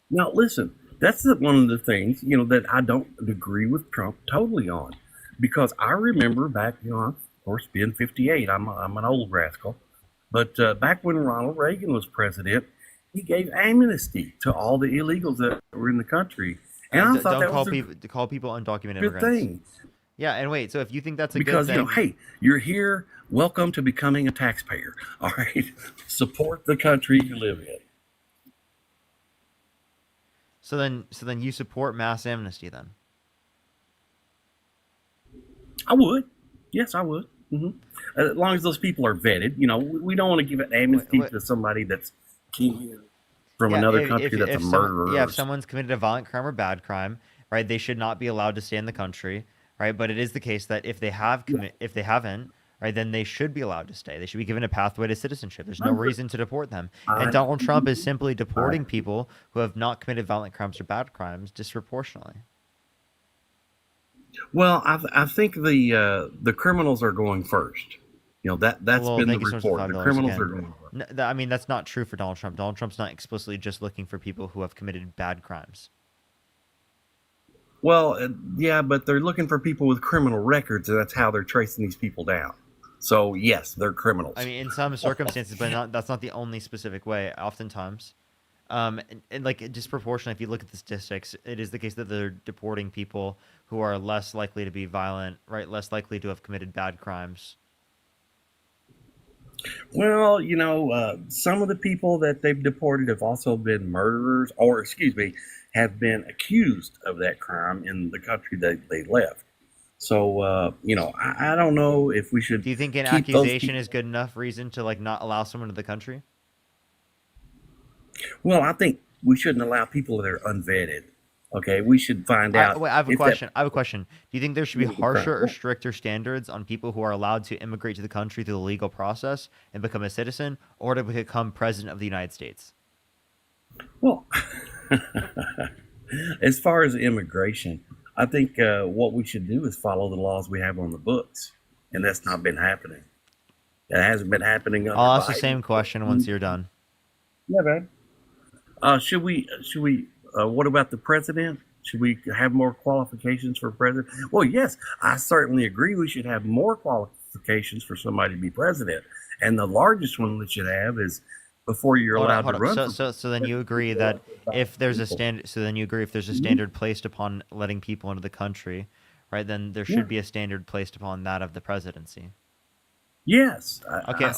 Now, listen, that's one of the things that I don't agree with Trump totally on, because I remember back, of course, being 58, I'm an old rascal, but back when Ronald Reagan was president, he gave amnesty to all the illegals that were in the country, and I thought Don't that was call people undocumented a good immigrants. thing. Yeah, and wait, so if you think that's a good Because, thing, hey, you're here. Welcome to becoming a taxpayer. All right, support the country you live in. so then you support mass amnesty then? I would. Yes, I would. As long as those people are vetted. We don't want to give an amnesty to somebody that's came here from another country that's a murderer. If someone's committed a violent crime or bad crime, right, they should not be allowed to stay in the country, right? But it is the case that if they haven't, right, then they should be allowed to stay. They should be given a pathway to citizenship. There's no reason to deport them. And Donald Trump is simply deporting people who have not committed violent crimes or bad crimes disproportionately. Well, I think the criminals are going first. That's been the report. The criminals are going first. I mean, that's not true for Donald Trump. Donald Trump's not explicitly just looking for people who have committed bad crimes. Well, yeah, but they're looking for people with criminal records, and that's how they're tracing these people down. So, yes, they're criminals. I mean, in some circumstances, but that's not the only specific way. Oftentimes, and like disproportionately, if you look at the statistics, it is the case that they're deporting people who are less likely to be violent, right? Less likely to have committed bad crimes. Well, some of the people that they've deported have also been murderers, or have been accused of that crime in the country that they left. So, I don't know if we should. Do you think an accusation is good enough reason to not allow someone to the country? Well, I think we shouldn't allow people that are unvetted. Okay, we should find out. Wait, I have a question. Do you think there should be harsher or stricter standards on people who are allowed to immigrate to the country through the legal process and become a citizen, or to become president of the United States? Well, as far as immigration, I think what we should do is follow the laws we have on the books, and that's not been happening. It hasn't been happening. I'll ask the same question once you're done. Yeah, man. Should we? What about the president? Should we have more qualifications for president? Well, yes, I certainly agree. We should have more qualifications for somebody to be president, and the largest one we should have is before you're allowed to run. So then you agree that if there's a standard, standard placed upon letting people into the country, right? Then there should be a standard placed upon that of the presidency. Yes. Okay,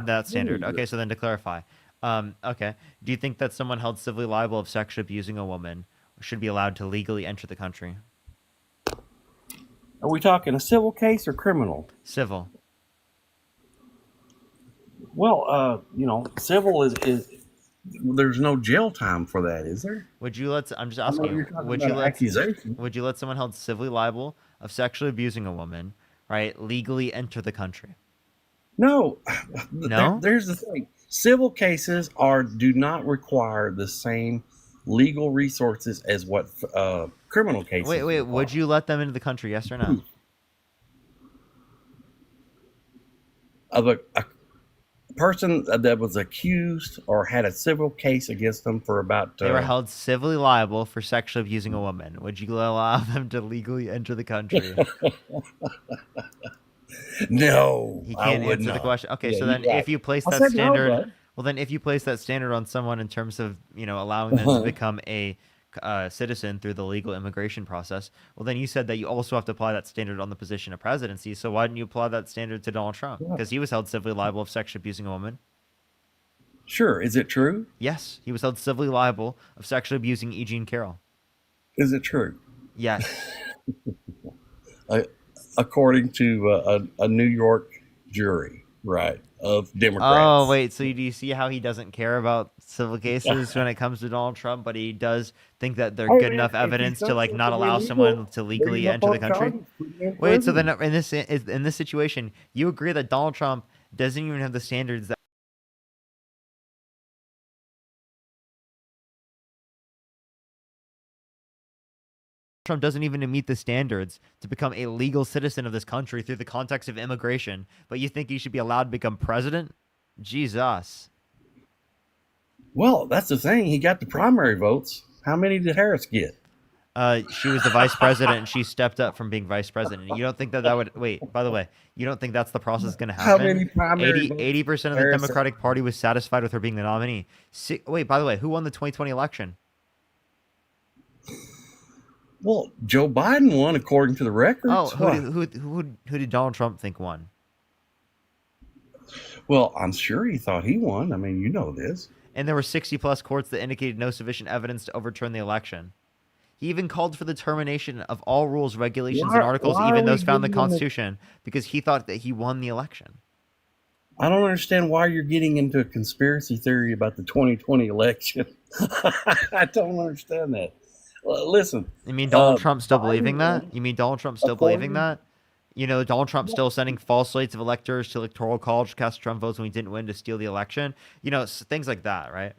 that standard. Okay, so then to clarify. Okay. Do you think that someone held civilly liable of sexually abusing a woman should be allowed to legally enter the country? Are we talking a civil case or criminal? Civil. Well, civil is there's no jail time for that, is there? Would you let? I'm just asking you. Would you let someone held civilly liable of sexually abusing a woman, right, legally enter the country? No. No. There's the thing. Civil cases do not require the same legal resources as what criminal cases. Wait. require. Would you let them into the country? Yes or no? Of a person that was accused or had a civil case against them for about. They were held civilly liable for sexually abusing a woman. Would you allow them to legally enter the country? No, he can't answer the question. Okay, so then if you place that standard, if you place that standard on someone in terms of allowing them to become a citizen through the legal immigration process, well, then you said that you also have to apply that standard on the position of presidency. So why didn't you apply that standard to Donald Trump? Because he was held civilly liable of sexually abusing a woman. Sure, is it true? Yes, he was held civilly liable of sexually abusing E. Jean Carroll. Is it true? Yes. According to a New York jury, right, of Democrats. Oh, wait. So do you see how he doesn't care about civil cases when it comes to Donald Trump, but he does think that they're good enough evidence to not allow someone to legally enter the country? Wait. So then in this situation, you agree that Donald Trump doesn't even have the standards that Trump doesn't even meet the standards to become a legal citizen of this country through the context of immigration, but you think he should be allowed to become president? Jesus. Well, that's the thing. He got the primary votes. How many did Harris get? She was the vice president and she stepped up from being vice president. You don't think that that would wait? By the way, you don't think that's the process going to How happen? many primary votes 80% of the Harris? Democratic Party was satisfied with her being the nominee. Wait, by the way, who won the 2020 election? Well, Joe Biden won according to the records. Oh, Why? who did Donald Trump think won? Well, I'm sure he thought he won. I mean, you know this. And there were 60 plus courts that indicated no sufficient evidence to overturn the election. He even called for the termination of all rules, regulations, and articles, Why are even we those found in the getting into- Constitution, because he thought that he won the election. I don't understand why you're getting into a conspiracy theory about the 2020 election. I don't understand that. Well, listen. You mean Donald Trump still Biden believing that? won You mean Donald Trump still believing according- that? You know, Donald Trump still sending false slates of electors to electoral college to cast Trump votes when he didn't win to steal the election. You know, things like that, right?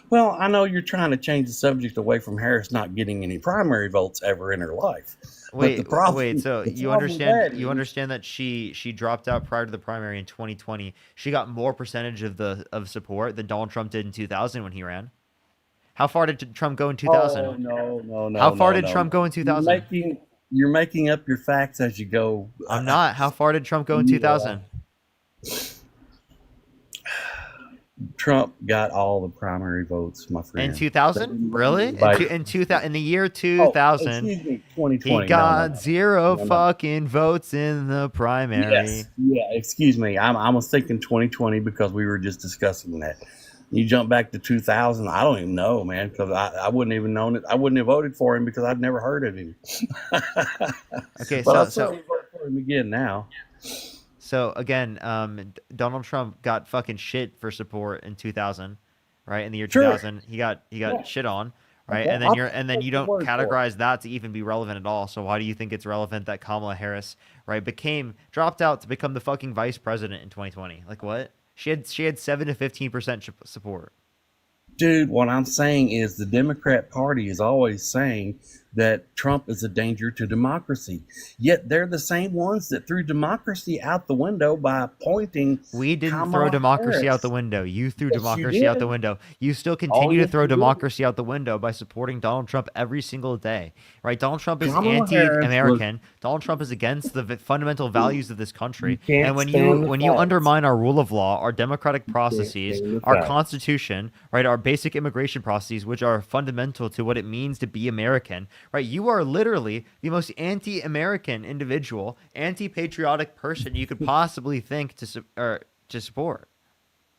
Well, I know you're trying to change the subject away from Harris not getting any primary votes ever in her life. But the problem, So the you problem with understand? that You is- understand that she dropped out prior to the primary in 2020. She got more percentage of support than Donald Trump did in 2000 when he ran. How far did Trump go in 2000? Oh, no. How far no, did no, Trump go in 2000? You're making up your facts as you go. I'm not. How far did Trump go in 2000? Trump got all the primary votes, my friend. In 2000? Really? In 2000, in the year 2000, excuse me, 2020. he got No. zero No. fucking votes in the primary. Yes. Yeah, excuse me. I was thinking 2020 because we were just discussing that. You jump back to 2000, I don't even know, man, because I wouldn't even known it. I wouldn't have voted for him because I'd never heard of him. Okay, but I'll so certainly vote for him again now. So again, Donald Trump got fucking shit for support in 2000, right? In the year Sure. 2000, he got Yeah. shit on, right? Okay, And then you take your don't word for it. categorize that to even be relevant at all. So why do you think it's relevant that Kamala Harris, right, dropped out to become the fucking vice president in 2020? Like what? She had 7 to 15% support. Dude, what I'm saying is the Democrat Party is always saying that Trump is a danger to democracy. Yet they're the same ones that threw democracy out the window by appointing. We didn't Kamala throw democracy Harris. out the window. You threw Yes, you democracy out did. the window. You still Oh, continue to yes, throw you did. democracy out the window by supporting Donald Trump every single day, right? Donald Trump is Kamala Harris anti-American. Donald Trump is against the fundamental values of this country. can't And when stand the you facts. undermine our rule of law, our democratic processes, stand the our facts. Constitution, right, our basic immigration processes, which are fundamental to what it means to be American, right? You are literally the most anti-American individual, anti-patriotic person you could possibly think to support.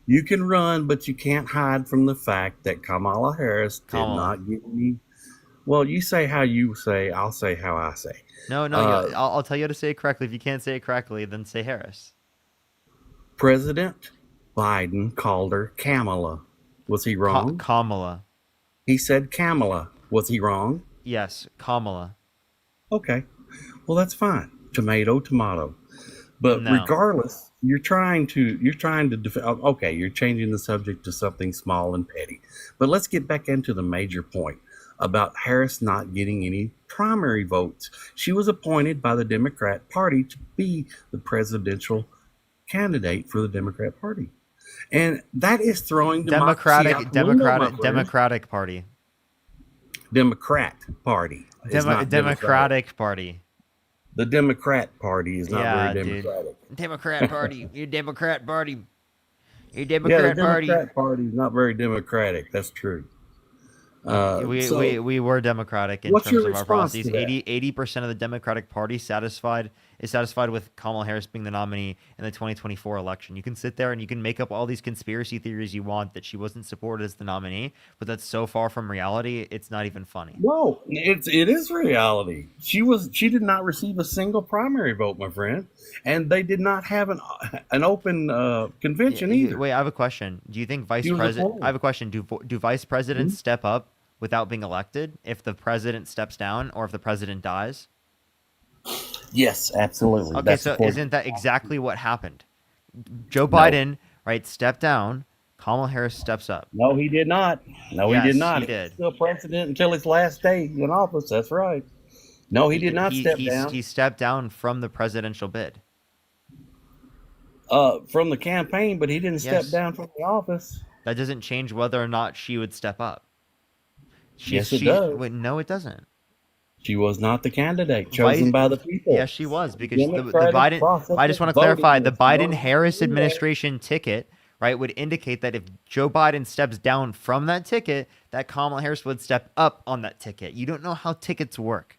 You can run, but you can't hide from the fact that Kamala Harris did Kamala. not give me. Well, you say how you say, I'll say how I say. No, I'll tell you how to say it correctly. If you can't say it correctly, then say Harris. President Biden called her Kamala. Was he wrong? Kamala. He said Kamala. Was he wrong? Yes, Kamala. Okay. Well, that's fine. Tomato. But No. regardless, you're trying to okay, you're changing the subject to something small and petty. But let's get back into the major point about Harris not getting any primary votes. She was appointed by the Democrat Party to be the presidential candidate for the Democrat Party. And that is throwing democracy out the window, my friend. Democratic Party. Democrat Party. is not Democratic Party. The Democrat Party is not very dude. democratic. Democrat Party. You Democrat Party. You Yeah, the Democrat Party. Democrat Party is not very democratic. That's true. We were democratic in what's terms your of our response policies. to that? 80% of the Democratic Party is satisfied with Kamala Harris being the nominee in the 2024 election. You can sit there and you can make up all these conspiracy theories you want that she wasn't supported as the nominee, but that's so far from reality, it's not even funny. No, it is reality. She did not receive a single primary vote, my friend, and they did not have an open convention either. Wait, I have a question. Do you think vice She was president? appointed. I have a question. Do vice presidents step up without being elected if the president steps down or if the president dies? Yes, absolutely. Okay, That's so according- isn't that exactly what happened? Joe Biden, right, stepped down. Kamala Harris steps up. No, he did not. No, Yes, he did not. he did. He's still president until his last day in office. That's right. No, he did not step down. He stepped down from the presidential bid. From the campaign, but he didn't step Yes. down from the office. That doesn't change whether or not she would step up. Yes, it does. Wait, no, it doesn't. She was not the candidate Vice, chosen by the people. yes, she was, The because the democratic Biden. process I just of want to clarify, voting the was Biden not Harris fair. administration ticket, right, would indicate that if Joe Biden steps down from that ticket, that Kamala Harris would step up on that ticket. You don't know how tickets work.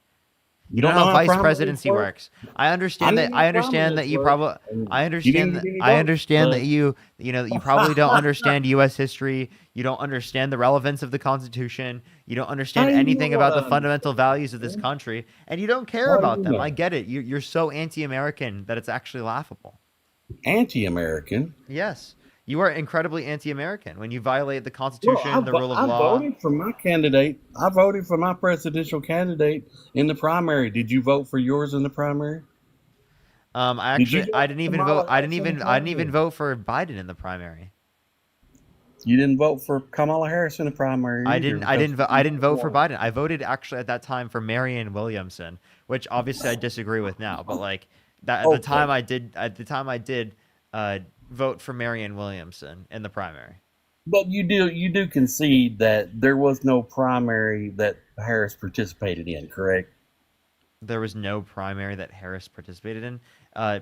You don't know how vice primaries presidency work? works. I I understand know that. how I understand that primaries you work. probably. And I you didn't understand get that. any I votes, understand that but you probably don't understand U.S. history. You don't understand the relevance of the Constitution. You don't how understand do you know anything what about I the fundamental understand? values of this country, and you don't care How do about you them. I know? get it. You're so anti-American that it's actually laughable. Anti-American. Yes, you are incredibly anti-American when you violate the Well, Constitution, the rule of I law. voted for my candidate. I voted for my presidential candidate in the primary. Did you vote for yours in the primary? Did you I vote didn't for even vote. Kamala Harris in the I didn't even primary? vote for Biden in the primary. You didn't vote for Kamala Harris in the primary either because I she's didn't not vote for white. Biden. I voted actually at that time for Marianne Williamson, which obviously I disagree with now. But like that Okay. at the time I did vote for Marianne Williamson in the primary. But you do concede that there was no primary that Harris participated in, correct? There was no primary that Harris participated in,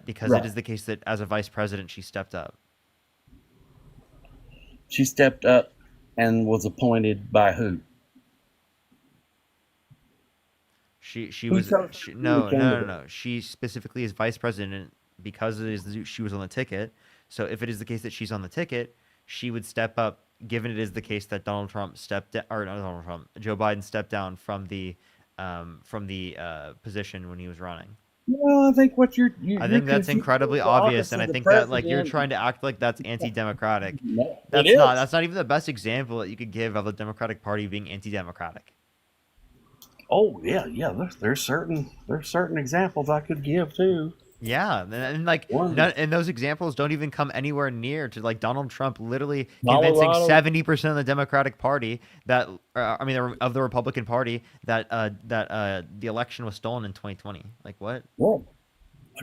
because it Right. is the case that as a vice president she stepped up. She stepped up and was appointed by who? She Who was chose her to be the candidate? no. She specifically is vice president because she was on the ticket. So if it is the case that she's on the ticket, she would step up. Given it is the case that Donald Trump or not Donald Trump, Joe Biden stepped down from the position when he was running. Well, I think what I you're think that's confusing incredibly the obvious, office and I of the think that like you're president. trying to act like that's anti-democratic. No, it is. That's not even the best example that you could give of the Democratic Party being anti-democratic. Oh yeah, yeah. There's certain examples I could give too. Yeah, and like One, and those examples don't even come anywhere near to like Donald Trump literally convincing Colorado. 70% of the Democratic Party that of the Republican Party that the election was stolen in 2020. Like what? Well,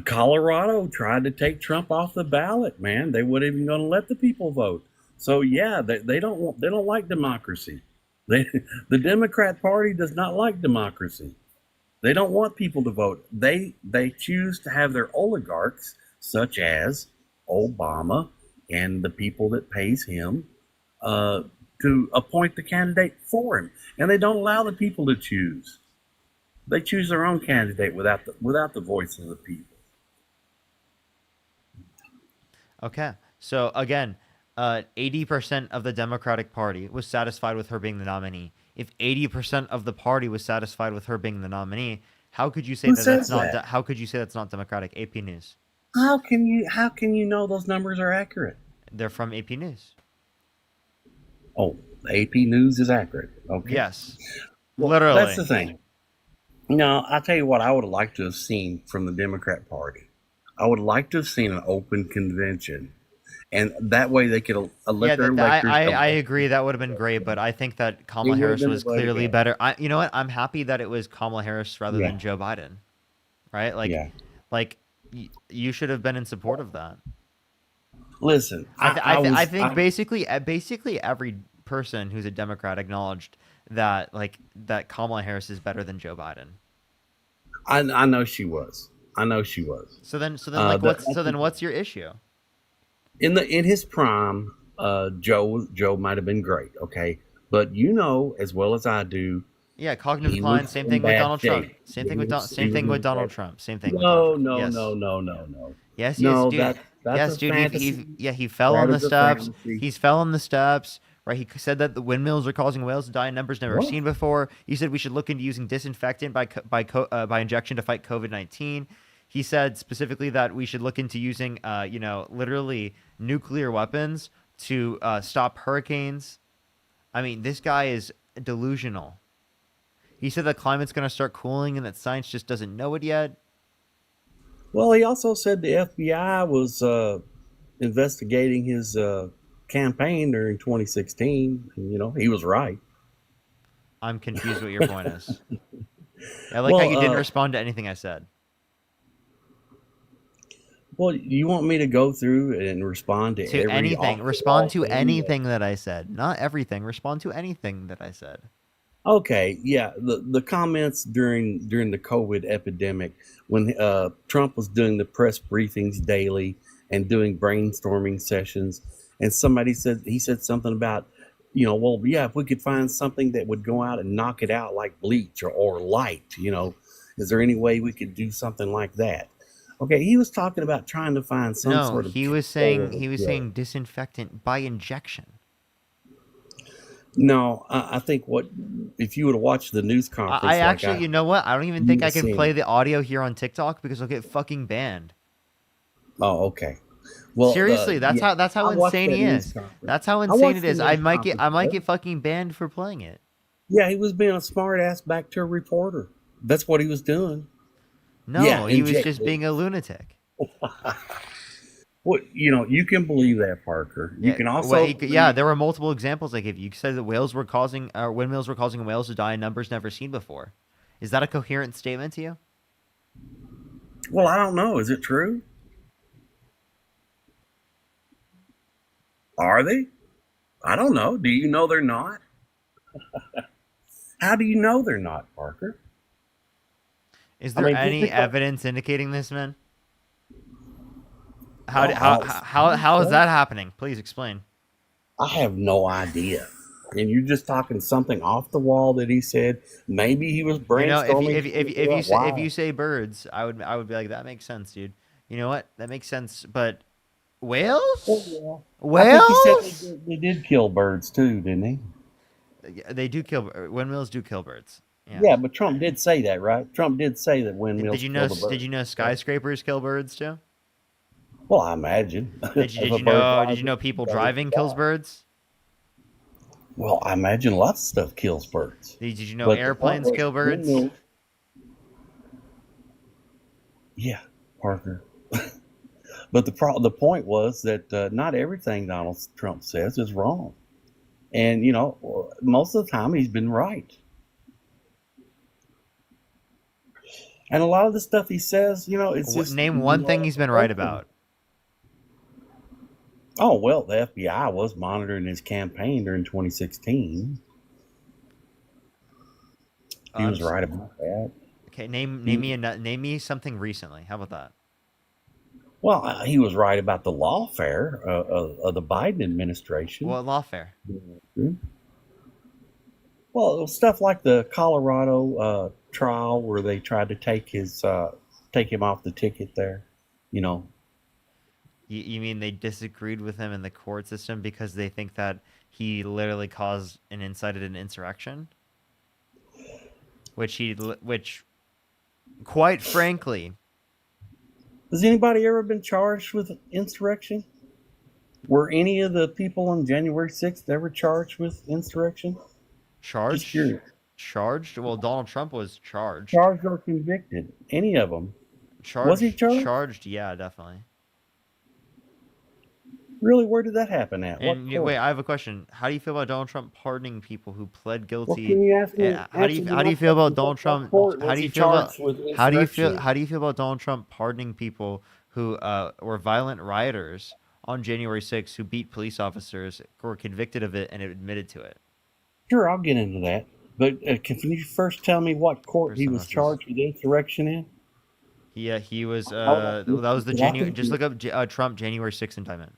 Colorado tried to take Trump off the ballot. Man, they weren't even going to let the people vote. So yeah, they don't like democracy. The Democrat Party does not like democracy. They don't want people to vote. They choose to have their oligarchs, such as Obama and the people that pays him, to appoint the candidate for him, and they don't allow the people to choose. They choose their own candidate without the voice of the people. Okay. So again, 80% of the Democratic Party was satisfied with her being the nominee. If 80% of the party was satisfied with her being the nominee, how could you say Who that that's says not that? how could you say that's not democratic? AP News. How can you know those numbers are accurate? They're from AP News. Oh, the AP News is accurate. Okay. Yes. Well, Literally. that's the thing. No, I'll tell you what I would have liked to have seen from the Democrat Party. I would like to have seen an open convention, and that way they could let their electors. I agree that would have been great, but I think that Kamala Harris was clearly better. You know what? I'm happy that it was Kamala Harris rather than Joe Biden, right? Like you should have been in support of that. Listen, I think basically every person who's a Democrat acknowledged that that Kamala Harris is better than Joe Biden. I know she was. So then what's your issue? In his prime, Joe might have been great, okay, but you know as well as I do. Yeah, cognitive decline. Same thing with Donald Trump. Same thing with Donald Trump. No. Yes, no, dude. That's dude. He fell on the steps. He fell on the steps. Right. He said that the windmills are causing whales to die in numbers never seen before. He said we should look into using disinfectant by injection to fight COVID-19. He said specifically that we should look into using, literally nuclear weapons to stop hurricanes. I mean, this guy is delusional. He said that climate's going to start cooling and that science just doesn't know it yet. Well, he also said the FBI was investigating his campaign during 2016. And, he was right. I'm confused what your point is. I like how you didn't respond to anything I said. Well, you want me to go through and respond to every anything? Respond to anything that I said. Not everything. Respond to anything that I said. Okay, yeah, the comments during the COVID epidemic when Trump was doing the press briefings daily and doing brainstorming sessions, and somebody said he said something about, well, yeah, if we could find something that would go out and knock it out like bleach or light, is there any way we could do something like that? Okay, he was talking about trying to find some No, sort of he was chemical saying that he would was kill it. saying disinfectant by injection. No, I think what if you would have watched the news I conference like actually, you know what? I don't even you think would I have can seen. play the audio here on TikTok because I'll get fucking banned. Oh, okay. Well, Seriously, yeah, that's how I watched insane that he news is. conference. That's how I insane watched it the is. news conference. I might get fucking banned for playing it. Yeah, he was being a smart ass back to a reporter. That's what he was doing. Yeah, No, he was inject just being a lunatic. Well, you can believe that, Parker. You Yeah, can well, also yeah, believe. there were multiple examples I gave you. You said that windmills were causing whales to die in numbers never seen before. Is that a coherent statement to you? Well, I don't know. Is it true? Are they? I don't know. Do you know they're not? How do you know they're not, Parker? Is I there mean, just any because. evidence indicating this, man? Well, I don't see How is anything. that happening? Please explain. I have no idea. And you're just talking something off the wall that he said. Maybe he was You know, brainstorming trying to figure out if why. you say birds, I would be like that makes sense, dude. You know what? That makes sense. But whales? Oh, yeah. I think he said Whales? they did kill birds too, didn't he? Yeah, they do kill windmills. Do kill birds. Yes. Yeah, but Trump did say that, right? Trump did say that Did windmills you kill know? the Did you birds. know Right? skyscrapers kill birds too? Well, I imagine if a bird Did flies you in, know people it driving kills die. birds? Well, I imagine lots of stuff kills birds. Did you know But the point airplanes was kill birds? windmills. Yeah, Parker. But the point was that not everything Donald Trump says is wrong, and most of the time he's been right. And a lot of the stuff he says, it's just Name one thing he's been right open. about. Oh, well, the FBI was monitoring his campaign during 2016. He was right about that. Okay, name me something recently. How about that? Well, he was right about the lawfare of the Biden administration. What lawfare? Well, it was stuff like the Colorado trial where they tried to take him off the ticket there. You mean they disagreed with him in the court system because they think that he literally caused and incited an insurrection? Which, quite frankly, Has anybody ever been charged with insurrection? Were any of the people on January 6th ever charged with insurrection? Just curious. charged? Well, Donald Trump was charged. Charged or convicted? Any of them? Was he charged? Charged, yeah, definitely. Really, where did that happen at? What And court? wait, I have a question. How do you feel about Donald Trump pardoning people who pled Well, guilty? can you ask me? How do you feel about Donald Trump? Court How was do you he feel about charged with insurrection? how do you feel about Donald Trump pardoning people who were violent rioters on January 6th who beat police officers, who were convicted of it and admitted to it? Sure, I'll get into that. But can you first tell me what court he was charged with insurrection in? Yeah, he was. Hold on. That was the Did I January. think Just you- look up Trump January 6th indictment.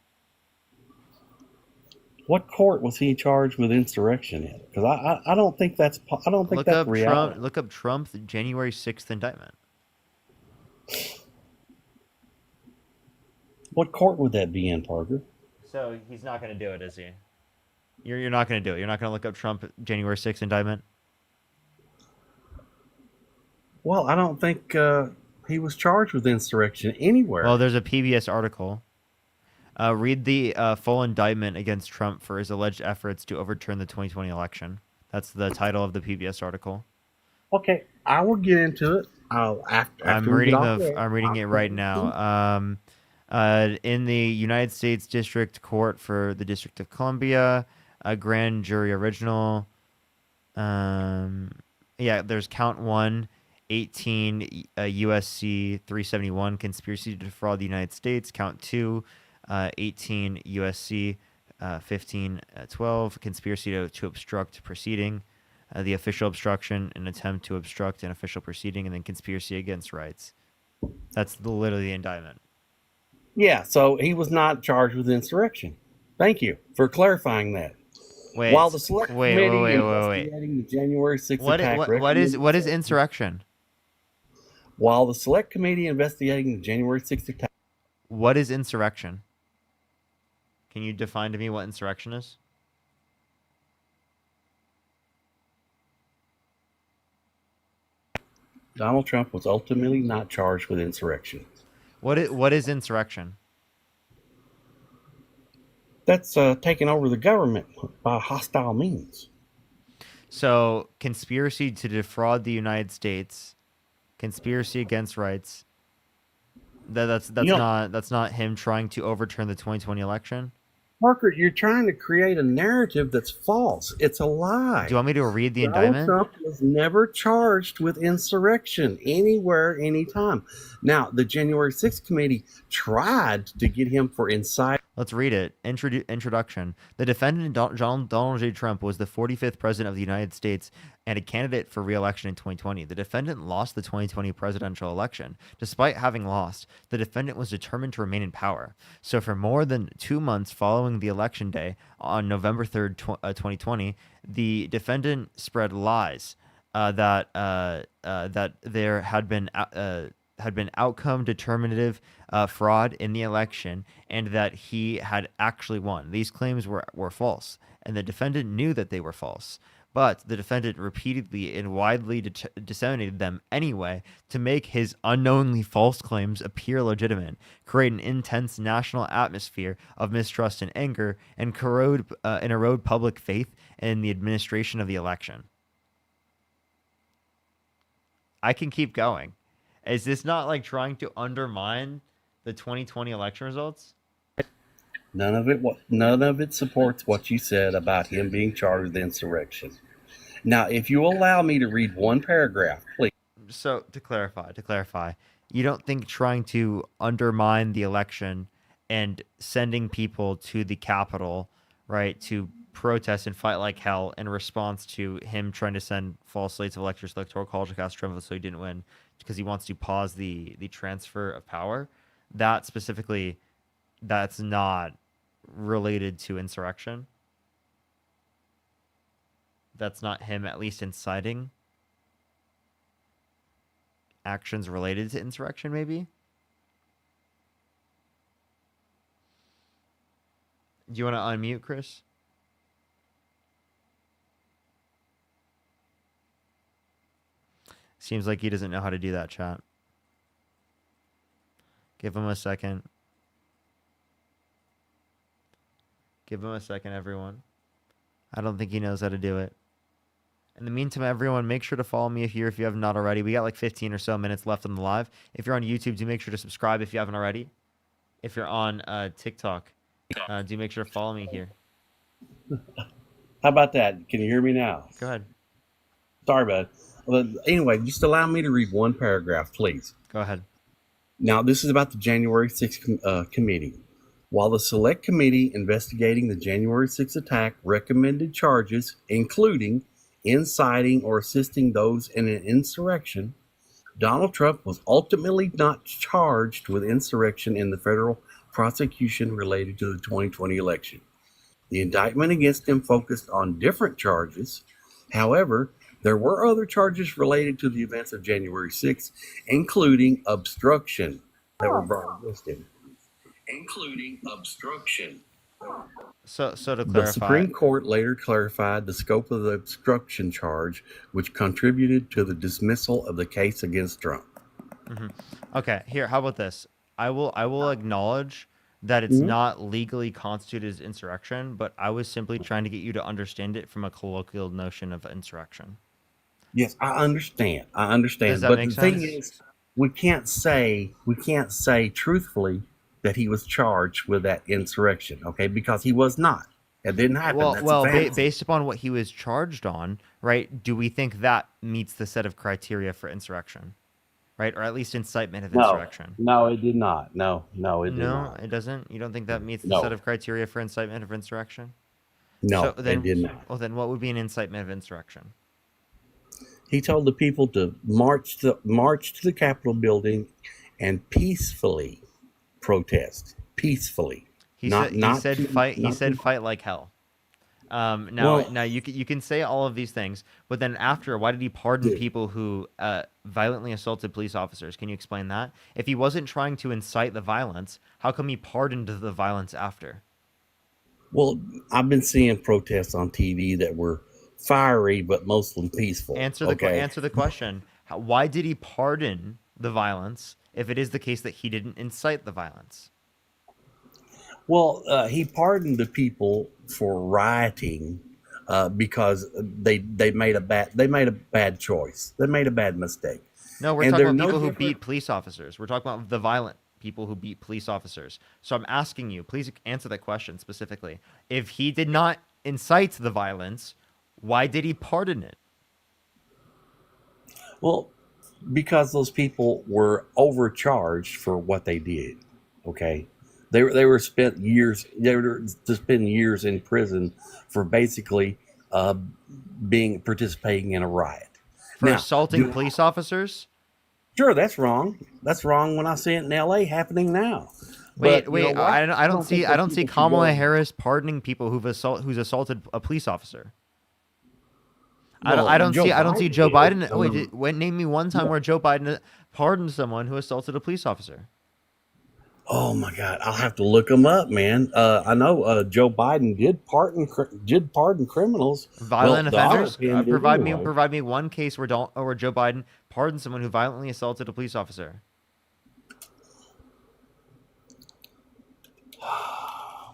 What court was he charged with insurrection in? Because I don't think that's I don't think Look that's up reality. Trump. Look up Trump January 6th indictment. What court would that be in, Parker? So he's not going to do it, is he? You're not going to do it. You're not going to look up Trump January 6th indictment. Well, I don't think he was charged with insurrection anywhere. Well, there's a PBS article. Read the full indictment against Trump for his alleged efforts to overturn the 2020 election. That's the title of the PBS article. Okay, I will get into it. After I'm we get reading off the air, I'm reading it right now. In the United States District Court for the District of Columbia, a grand jury original. Yeah, there's count 1, 18 USC 371, conspiracy to defraud the United States. Count 2, 18 USC 1512, conspiracy to obstruct proceeding. the official obstruction, an attempt to obstruct an official proceeding, and then conspiracy against rights. That's literally the indictment. Yeah, so he was not charged with insurrection. Thank you for clarifying that. Wait, While the select committee wait. investigating the January 6th attack What is insurrection? While the select committee investigating the January 6th attack. What is insurrection? Can you define to me what insurrection is? Donald Trump was ultimately not charged with insurrection. What is insurrection? That's taking over the government by hostile means. So, conspiracy to defraud the United States, conspiracy against rights. That's not him trying to overturn the 2020 election. Parker, you're trying to create a narrative that's false. It's a lie. Do you want me to read the Donald indictment? Trump was never charged with insurrection anywhere, anytime. Now, the January 6th committee tried to get him for inciting. Let's read it. Introduction. The defendant, Donald J. Trump, was the 45th president of the United States and a candidate for re-election in 2020. The defendant lost the 2020 presidential election. Despite having lost, the defendant was determined to remain in power. So for more than 2 months following the election day, on November 3rd, 2020, the defendant spread lies that there had been outcome determinative fraud in the election and that he had actually won. These claims were false, and the defendant knew that they were false. But the defendant repeatedly and widely disseminated them anyway to make his unknowingly false claims appear legitimate, create an intense national atmosphere of mistrust and anger, and erode public faith in the administration of the election. I can keep going. Is this not like trying to undermine the 2020 election results? None of it supports what you said about him being charged with insurrection. Now, if you allow me to read one paragraph, please. So, to clarify, you don't think trying to undermine the election and sending people to the Capitol, right, to protest and fight like hell in response to him trying to send false slates of electors, electoral college to cast Trump so he didn't win because he wants to pause the transfer of power, that specifically, that's not related to insurrection? That's not him at least inciting actions related to insurrection, maybe? Do you want to unmute, Chris? Seems like he doesn't know how to do that, chat. Give him a second. Give him a second, everyone. I don't think he knows how to do it. In the meantime, everyone, make sure to follow me here if you have not already. We got like 15 or so minutes left on the live. If you're on YouTube, do make sure to subscribe if you haven't already. If you're on TikTok, do make sure to follow me here. How about that? Can you hear me now? Go ahead. Sorry, bud. Well, anyway, just allow me to read one paragraph, please. Go ahead. Now, this is about the January 6th committee. While the select committee investigating the January 6th attack recommended charges, including inciting or assisting those in an insurrection, Donald Trump was ultimately not charged with insurrection in the federal prosecution related to the 2020 election. The indictment against him focused on different charges. However, there were other charges related to the events of January 6th, including obstruction that were brought against him. So to clarify, The Supreme Court later clarified the scope of the obstruction charge, which contributed to the dismissal of the case against Trump. Okay, here, how about this? I will acknowledge that it's not legally constituted as insurrection, but I was simply trying to get you to understand it from a colloquial notion of insurrection. Yes, I understand. Does that But make the thing sense? is, we can't say truthfully that he was charged with that insurrection, okay? Because he was not. It didn't happen. That's a fantasy. Based upon what he was charged on, right? Do we think that meets the set of criteria for insurrection, right? Or at least incitement of insurrection? No, it did not. No, it did No, not. it doesn't. You don't think that meets the No. set of criteria for incitement of insurrection? No, So then, it did not. well, then what would be an incitement of insurrection? He told the people to march to the Capitol building and peacefully protest. Peacefully. He Not said he not said to fight. He not to said fight like hell. Now, well, you can say all of these things, but then after, why did he pardon dude, people who violently assaulted police officers? Can you explain that? If he wasn't trying to incite the violence, how come he pardoned the violence after? well, I've been seeing protests on TV that were fiery but mostly peaceful. Okay. Answer the question. Why did he pardon the violence if it is the case that he didn't incite the violence? Well, he pardoned the people for rioting because they made a bad choice. They made a bad mistake, No, we're and talking they're about no people who different. beat police officers. We're talking about the violent people who beat police officers. So I'm asking you, please answer that question specifically. If he did not incite the violence, why did he pardon it? Well, because those people were overcharged for what they did. Okay, they were spent years. They were to spend years in prison for basically uh, being participating in a riot. For Now, assaulting police officers? sure, that's wrong. That's wrong when I see it in L.A. happening now. Wait, But you know wait. what? I don't think see those I don't see people should Kamala go. Harris pardoning people who's assaulted a police officer. Well, Joe I don't see Biden Joe did. Biden. I Wait, mean, name me one time where Joe Biden pardoned someone who assaulted a police officer. oh my God, I'll have to look them up, man. I know Joe Biden did pardon criminals. Well, Violent the auto offenders? pen did anyway. Provide me one case where Joe Biden pardoned someone who violently assaulted a police officer.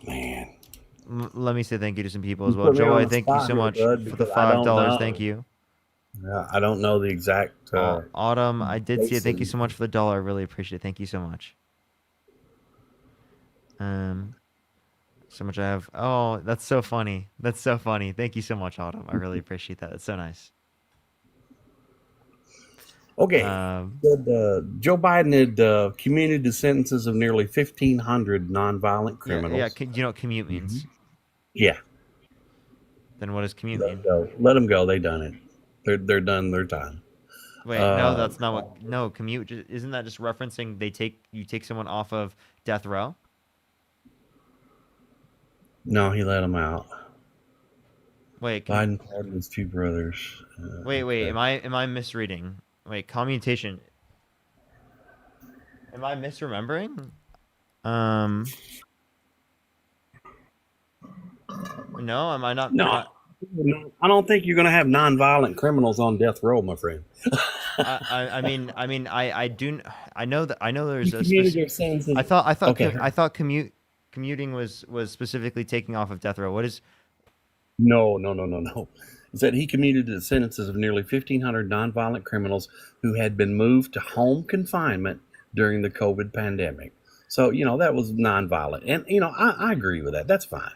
Man, Let me say thank you to some people as you well. put me on Joey, the thank you spot so here, much bud, for the because I don't $5. Thank know. you. Yeah, I don't know the exact Autumn, I did see it. Thank you basis. so much for the dollar. I really appreciate it. Thank you so much. So much I have. Oh, that's so funny. That's so funny. Thank you so much, Autumn. I really appreciate that. That's so nice. Okay, Um, said, Joe Biden had commuted the sentences of nearly 1,500 nonviolent yeah. criminals. Do you know what commute means? Yeah, Then what does commute let them mean? go. Let them go. They done it. They're done their time. Wait, no, Uh, that's not what. No, commute. Isn't that just referencing you take someone off of death row? no, he let them out. Wait, Biden pardoned his two brothers. wait. Okay. Am I misreading? Wait, commutation. Am I misremembering? No, am I not? No, I don't think you're going to have nonviolent criminals on death row, my friend. I do. I know there's You a commuted their sentences. Okay. I thought commuting was specifically taking off of death row. What is? No. It said he commuted the sentences of nearly 1,500 nonviolent criminals who had been moved to home confinement during the COVID pandemic. So, that was nonviolent. And, I agree with that. That's fine.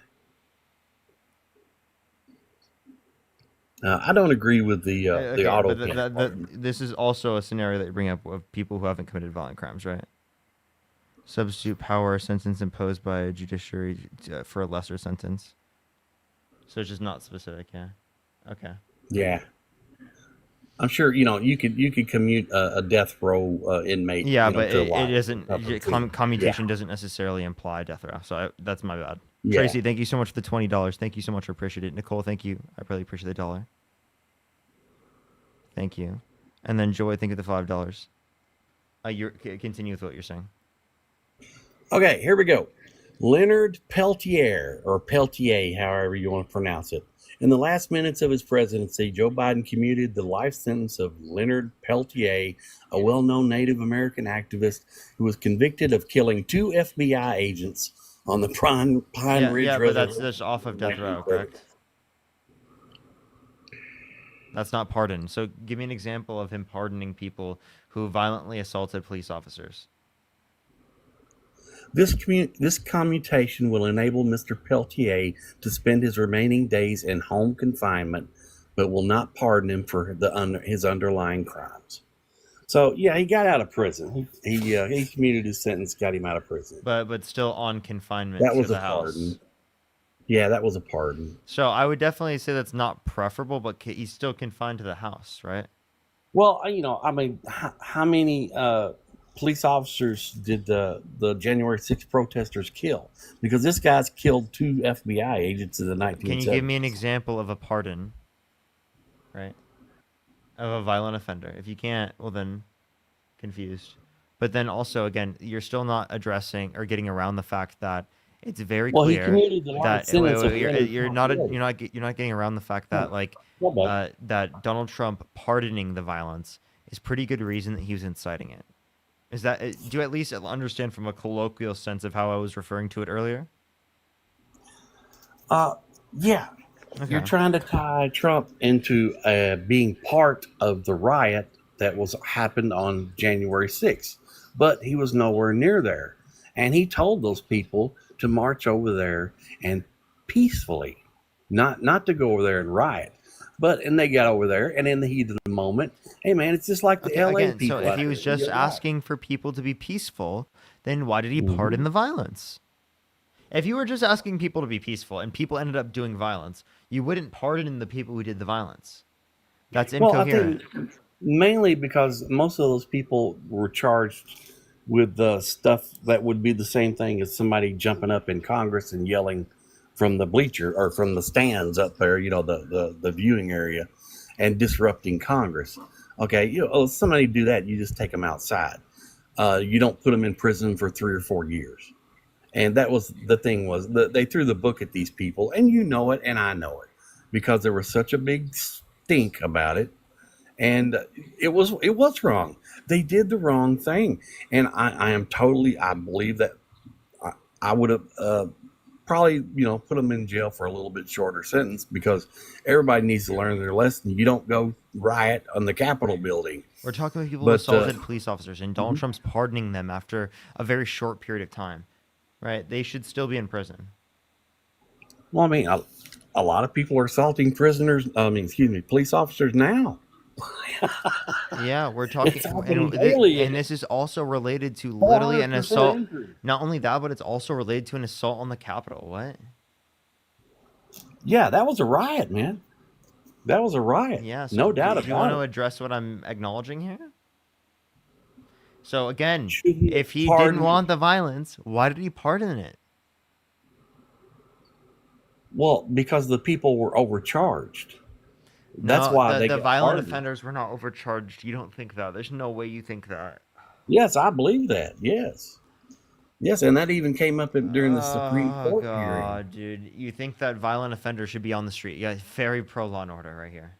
I don't agree with the auto but pen. this is also a scenario that you bring up of people who haven't committed violent crimes, right? Substitute power sentence imposed by a judiciary for a lesser sentence. So it's just not specific, yeah. Okay. Yeah. I'm sure, you could commute a death row inmate. Yeah, but to it life. isn't. Commutation Yeah. doesn't necessarily imply death row. So that's my bad. Yeah. Tracy, thank you so much for the $20. Thank you so much. I appreciate it. Nicole, thank you. I really appreciate the dollar. Thank you. And then Joy, thank you for the $5. Continue with what you're saying. Okay, here we go. Leonard Peltier, or Peltier, however you want to pronounce it. In the last minutes of his presidency, Joe Biden commuted the life sentence of Leonard Peltier, a well-known Native American activist who was convicted of killing 2 FBI agents on the Pine Ridge Yeah, but Reservation. that's off of death row, correct? That's not pardon. So give me an example of him pardoning people who violently assaulted police officers. This commutation will enable Mr. Peltier to spend his remaining days in home confinement, but will not pardon him for his underlying crimes. So yeah, he got out of prison. He commuted his sentence, got him out of prison. But still on confinement That to was the a house. pardon. Yeah, that was a pardon. So I would definitely say that's not preferable, but he's still confined to the house, right? Well, I mean, how many police officers did the January 6th protesters kill? Because this guy's killed 2 FBI agents in the Can you give me an 1970s. example of a pardon, right? Of a violent offender. If you can't, well then confused. But then also again, you're still not addressing or getting around the fact that it's very Well, he clear commuted the life that wait, sentence of wait, Leonard you're not Peltier. you're not getting around the fact that like My bad. that Donald Trump pardoning the violence is pretty good reason that he was inciting it. Is that do you at least understand from a colloquial sense of how I was referring to it earlier? Yeah, you're Okay. trying to tie Trump into being part of the riot that was happened on January 6th, but he was nowhere near there, and he told those people to march over there and peacefully, not to go over there and riot, and they got over there, and in the heat of the moment, hey man, it's just like the Okay, L.A. again, so people if out he there. was just You're right. asking for people to be peaceful, then why did he Mhm. pardon the violence? If you were just asking people to be peaceful and people ended up doing violence, you wouldn't pardon the people who did the violence. That's Well, I incoherent. think mainly because most of those people were charged with stuff that would be the same thing as somebody jumping up in Congress and yelling from the bleacher or from the stands up there, the viewing area, and disrupting Congress. Okay, somebody do that, you just take them outside. You don't put them in prison for 3 or 4 years. And that was the thing was that they threw the book at these people, and you know it, and I know it, because there was such a big stink about it, and it was wrong. They did the wrong thing, and I believe that I would have probably put them in jail for a little bit shorter sentence because everybody needs to learn their lesson. You don't go riot on the Capitol building, We're talking about people who but assaulted police officers, and Donald Trump's pardoning them after a very short period of time, right? They should still be in prison. well, I mean, a lot of people are assaulting police officers now. Yeah, we're It's talking, happening daily, and this is also related to literally an 400% assault. injury. Not only that, but it's also related to an assault on the Capitol. What? Yeah, that was a riot, man. That was a riot. Yeah. So No doubt do you want about to it. address what I'm acknowledging here? So again, Should he if he didn't pardon? want the violence, why did he pardon it? Well, because the people were overcharged. That's No, why the they the got violent pardoned. offenders were not overcharged. You don't think that? There's no way you think that. Yes, I believe that. Yes. Yes, and that even came up during the Supreme Oh Court hearing. God, dude! You think that violent offenders should be on the street? Yeah, very pro law and order right here.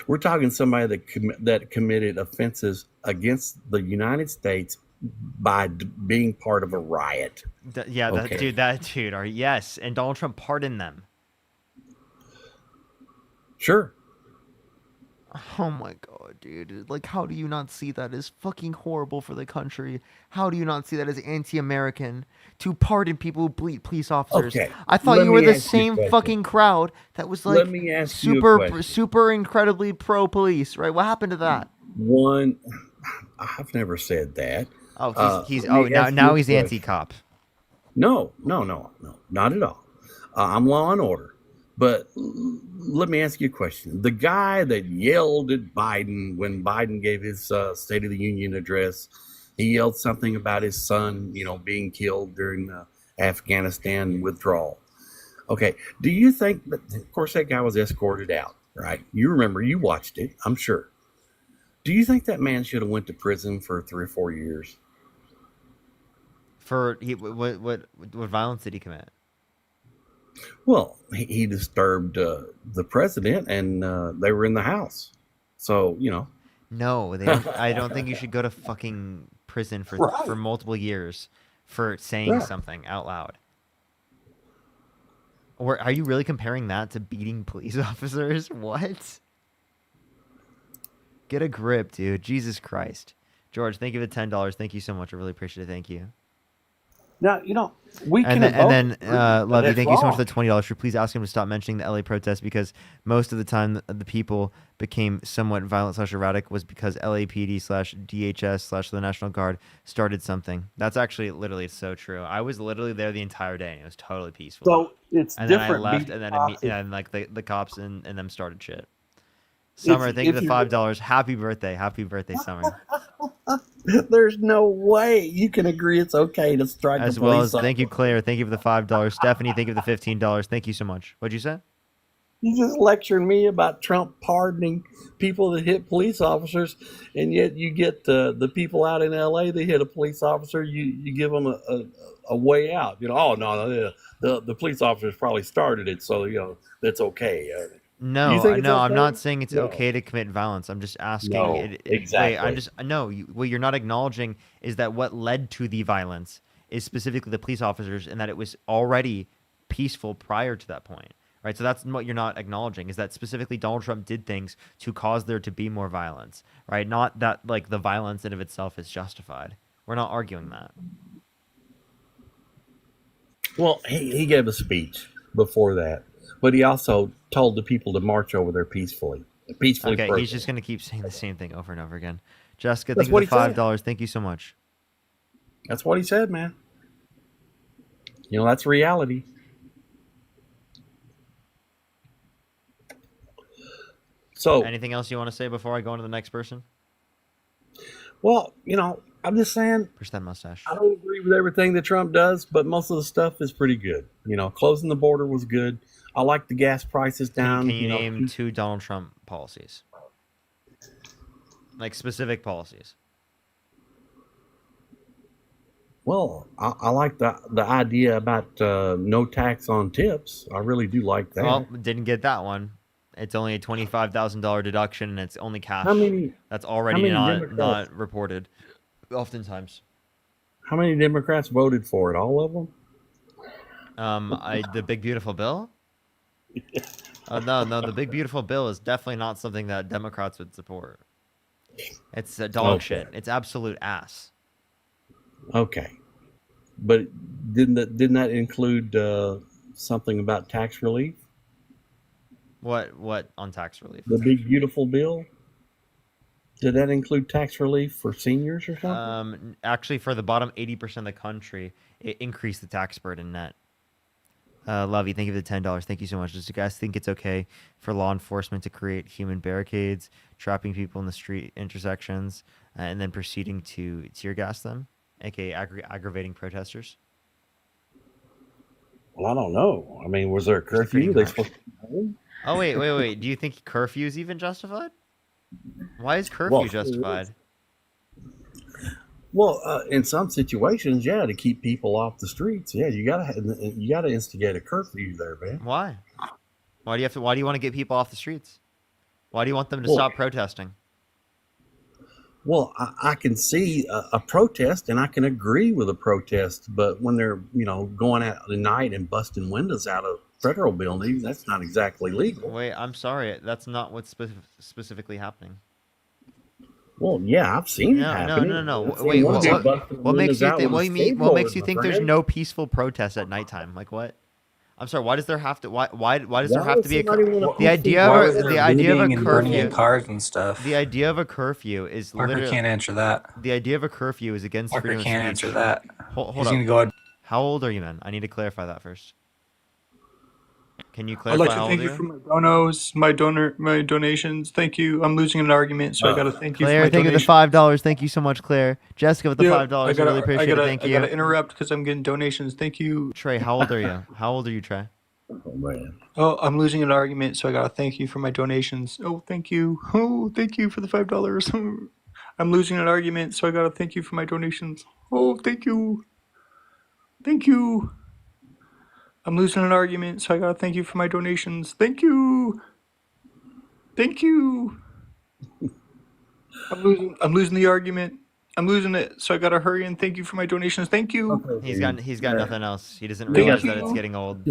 We're talking somebody that committed offenses against the United States by being part of a riot. Yeah, Okay. that dude. Yes, and Donald Trump pardoned them. Sure. Oh my God, dude! Like, how do you not see that as fucking horrible for the country? How do you not see that as anti-American to pardon people who bleed police officers? Okay. I thought Let you were me the ask you a same question. fucking crowd that was Let like me ask you a super, question. super incredibly pro police, right? What happened to that? One, I've never said that. Oh, he's Let me ask you now a he's question. anti-cop. No, not at all. I'm law and order. But let me ask you a question. The guy that yelled at Biden when Biden gave his State of the Union address, he yelled something about his son, being killed during the Afghanistan withdrawal. Okay, do you think that, of course, that guy was escorted out, right? You remember, you watched it, I'm sure. Do you think that man should have went to prison for 3 or 4 years? For what violence did he commit? Well, he disturbed the president, and they were in the house. So, No, they don't. I don't think you should go to fucking prison for Right. multiple years for saying Right. something out loud. Or are you really comparing that to beating police officers? What? Get a grip, dude. Jesus Christ. George, thank you for the $10. Thank you so much. I really appreciate it. Thank you. now, we can And then agree that Lovey, it's thank you so much wrong. for the $20. Please ask him to stop mentioning the LA protests because most of the time the people became somewhat violent / erratic was because LAPD / DHS / the National Guard started something. That's actually literally so true. I was literally there the entire day and it was totally peaceful. So it's And then I different left being and then cops and like the cops and them started shit. Summer, thank you for if the you $5. Happy birthday, Summer. there's no way you can agree it's okay to strike a As well police as thank you, officer. Claire. Thank you for the $5. Stephanie, thank you for the $15. Thank you so much. What'd you say? You just lecturing me about Trump pardoning people that hit police officers, and yet you get the people out in L.A. that hit a police officer. You give them a way out. Oh no, the police officers probably started it, so that's okay. You No, think it's no, I'm okay? not saying it's No, okay to commit violence. I'm just asking. no, Wait, I'm exactly. just no. What you're not acknowledging is that what led to the violence is specifically the police officers, and that it was already peaceful prior to that point, right? So that's what you're not acknowledging is that specifically Donald Trump did things to cause there to be more violence, right? Not that like the violence in of itself is justified. We're not arguing that. Well, he gave a speech before that, but he also told the people to march over there peacefully, Okay, he's protest. just gonna keep saying the same thing over and over again. Jessica, thank That's you for what the he said. $5. Thank you so much. That's what he said, man. That's reality. So, Anything else you want to say before I go on to the next person? well, I'm just saying Push that mustache. I don't agree with everything that Trump does, but most of the stuff is pretty good. Closing the border was good. I like the gas prices down. Can you name 2 Donald Trump policies? Like specific policies. Well, I like the idea about no tax on tips. I really do like that. Well, didn't get that one. It's only a $25,000 deduction, and it's only cash. How many? That's How already many not Democrats? reported. Oftentimes. How many Democrats voted for it? All of them? The big beautiful bill. No, the big beautiful bill is definitely not something that Democrats would support. It's a dog shit. It's absolute ass. Okay, but didn't that include something about tax relief? What on tax relief? The big beautiful bill. Did that include tax relief for seniors or something? Actually, for the bottom 80% of the country, it increased the tax burden net. Lovey, thank you for the $10. Thank you so much. Does you guys think it's okay for law enforcement to create human barricades, trapping people in the street intersections, and then proceeding to tear gas them, aka aggravating protesters? Well, I don't know. I mean, was there a It's pretty curfew? They harsh. supposed to be home? Oh, wait. Do you think curfew is even justified? Why is curfew Well, justified? Well, in some situations, yeah, to keep people off the streets, yeah, you gotta instigate a curfew there, man. Why? Why do you want to get people off the streets? Why do you want them to Well, stop protesting? Well, I can see a protest, and I can agree with a protest, but when they're going out at night and busting windows out of federal buildings, that's not exactly legal. Wait, I'm sorry. That's not what's specifically happening. Well, yeah, I've seen it No. happening. I've seen Wait, one dude busting what makes windows you out think? with a What makes skateboard, you my think there's friend. no peaceful protest at nighttime? Like what? I'm sorry. Why does there have to? Why does there Why have would to be a? somebody want a The idea Why of was a, there the idea of a looting and burning curfew. in cars and stuff? The idea of a curfew is Parker literally. can't answer that. The idea of a curfew is against Parker freedom of can't speech. answer that. Hold He's up. gonna go ahead. How old are you, man? I need to clarify that first. Can you I'd clarify like to how old thank are you you? for my donations. Thank you. I'm losing an argument, so I gotta thank you for Claire, my thank you for the donation. $5. Thank you so much, Claire. Jessica with the $5. I really appreciate it. Thank I you. gotta interrupt because I'm getting donations. Thank you. Trey, how old are you? How old are you, Trey? Oh man. Oh, I'm losing an argument, so I gotta thank you for my donations. Oh, thank you. Oh, thank you for the $5. I'm losing an argument, so I gotta thank you for my donations. Oh, thank you. Thank you. I'm losing an argument, so I gotta thank you for my donations. Thank you. Thank you. I'm losing the argument. I'm losing it, so I gotta hurry and thank you for my donations. Thank you. Okay, He's got nothing else. He doesn't Thank realize that you. it's getting old.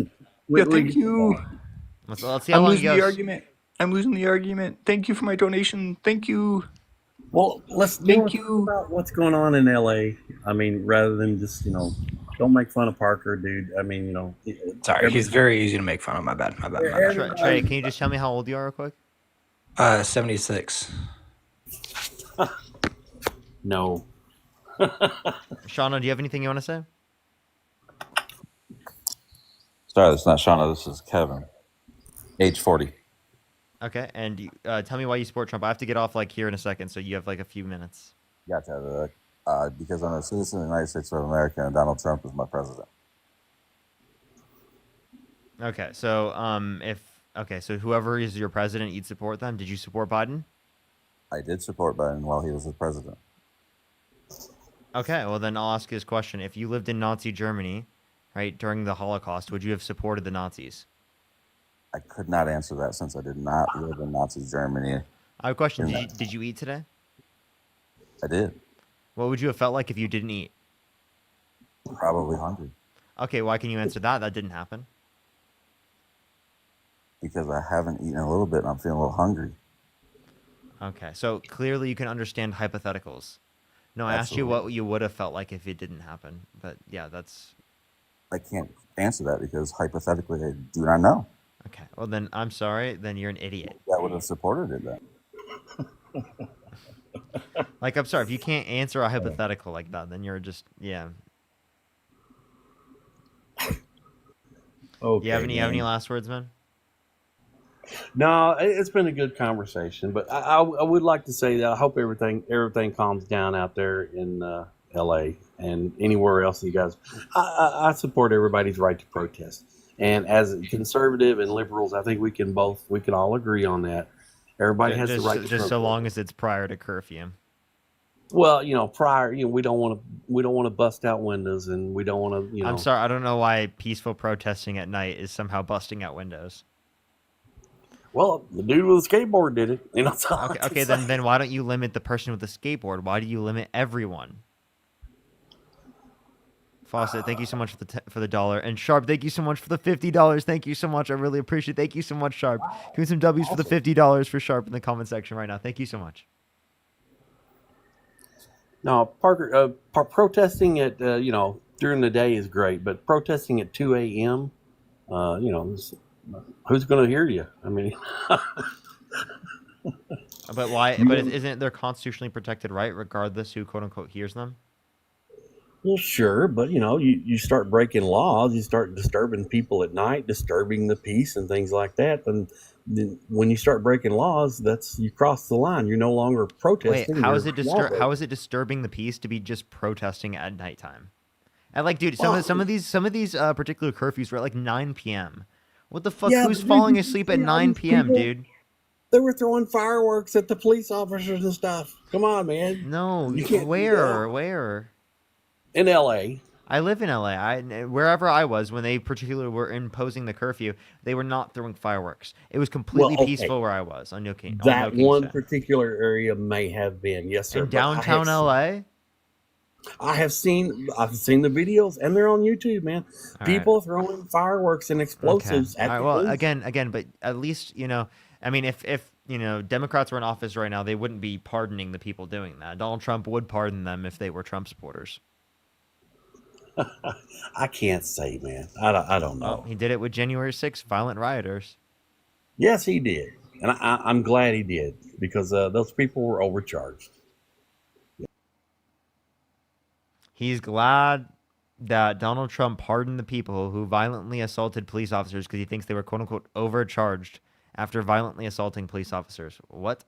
Yeah, thank you. Let's see how I'm long he losing the goes. argument. I'm losing the argument. Thank you for my donation. Thank you. Well, let's Thank talk about what's going on in LA. I mean, rather than just don't make fun of Parker, dude. I mean, Sorry, he's very easy to make fun of. My bad. Trey, can you just tell me how old you are real quick? 76. No. Shauna, do you have anything you want to say? Sorry, that's not Shauna. This is Kevin. Age 40. Okay, and tell me why you support Trump. I have to get off like here in a second, so you have like a few minutes. Gotcha. Because I'm a citizen of the United States of America and Donald Trump is my president. Okay, so so whoever is your president, you'd support them. Did you support Biden? I did support Biden while he was the president. Okay, well then I'll ask you this question: if you lived in Nazi Germany, right, during the Holocaust, would you have supported the Nazis? I could not answer that since I did not live in Nazi Germany. I have a question. Did you eat today? I did. What would you have felt like if you didn't eat? Probably hungry. Okay, why can you answer that? That didn't happen. Because I haven't eaten in a little bit and I'm feeling a little hungry. Okay, so clearly you can understand hypotheticals. No, I asked you Absolutely. what you would have felt like if it didn't happen. But yeah, that's... I can't answer that because hypothetically I do not know. Okay, well then, I'm sorry, then you're an idiot. That would have supported it then. Like, I'm sorry, if you can't answer a hypothetical like that, then you're just, yeah. Okay, You have any man. last words, man? No, it's been a good conversation, but I would like to say that I hope everything calms down out there in L.A. and anywhere else. You guys, I support everybody's right to protest, and as a conservative and liberals, I think we can all agree on that. Everybody has the right to Just protest. so long as it's prior to curfew. Well, prior, we don't want to bust out windows, and we don't want to, I'm sorry, I don't know why peaceful protesting at night is somehow busting out windows. Well, the dude with the skateboard did it. That's all I can Okay, say. then why don't you limit the person with the skateboard? Why do you limit everyone? Fawcett, thank you so much for the dollar, and Sharp, thank you so much for the $50. Thank you so much. I really appreciate it. Thank you so much, Sharp. Give me some W's for the $50 for Sharp in the comment section right now. Thank you so much. No, Parker, protesting at during the day is great, but protesting at 2 a.m., who's going to hear you? I mean, But why? But isn't their constitutionally protected right, regardless who quote unquote hears them? well, sure, but you start breaking laws, you start disturbing people at night, disturbing the peace and things like that. And then when you start breaking laws, you cross the line. You're no longer Wait, protesting. how you're is it how is it disturbing the peace to be just protesting at nighttime? And like, dude, some of these particular curfews were at like 9 p.m. What the fuck? Yeah, Who's but falling dude, asleep at all 9 these p.m., people, dude? They were throwing fireworks at the police officers and stuff. Come on, man. No, You can't do where? that. Where? In L.A. I live in LA. Wherever I was when they particularly were imposing the curfew, they were not throwing fireworks. It was completely okay. peaceful where I was on No King. That one particular area may have been, yes, sir. In downtown LA? I've seen the videos, and they're on YouTube, man. All People throwing fireworks and explosives Okay. at All right. the Well, police. again, but at least I mean, if Democrats were in office right now, they wouldn't be pardoning the people doing that. Donald Trump would pardon them if they were Trump supporters. I can't say, man. I don't know. Well, he did it with January 6th, violent rioters. Yes, he did, and I'm glad he did because those people were overcharged. He's glad that Donald Trump pardoned the people who violently assaulted police officers because he thinks they were quote unquote overcharged after violently assaulting police officers. What?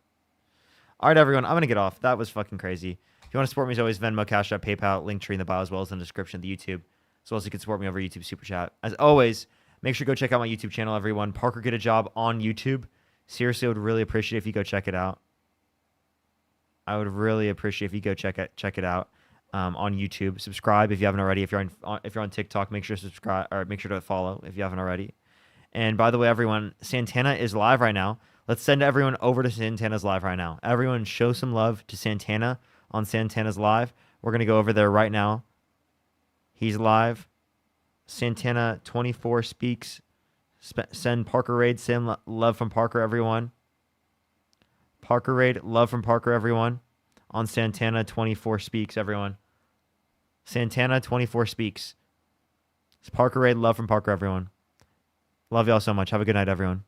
All right, everyone, I'm going to get off. That was fucking crazy. If you want to support me, as always, Venmo, Cash App, PayPal, link tree in the bio, as well as in the description of the YouTube, as well as you can support me over YouTube Super Chat. As always, make sure to go check out my YouTube channel, everyone. Parker Get a Job on YouTube. Seriously, I would really appreciate if you go check it out. I would really appreciate if you go check it out on YouTube. Subscribe if you haven't already. If you're on TikTok, make sure to subscribe or make sure to follow if you haven't already. And by the way, everyone, Santana is live right now. Let's send everyone over to Santana's live right now. Everyone, show some love to Santana on Santana's live. We're gonna go over there right now. He's live. Santana 24 speaks. Send Parker Raid. Send love from Parker, everyone. Parker Raid, love from Parker, everyone. On Santana 24 speaks, everyone. Santana 24 speaks. It's Parker Raid, love from Parker, everyone. Love y'all so much. Have a good night, everyone.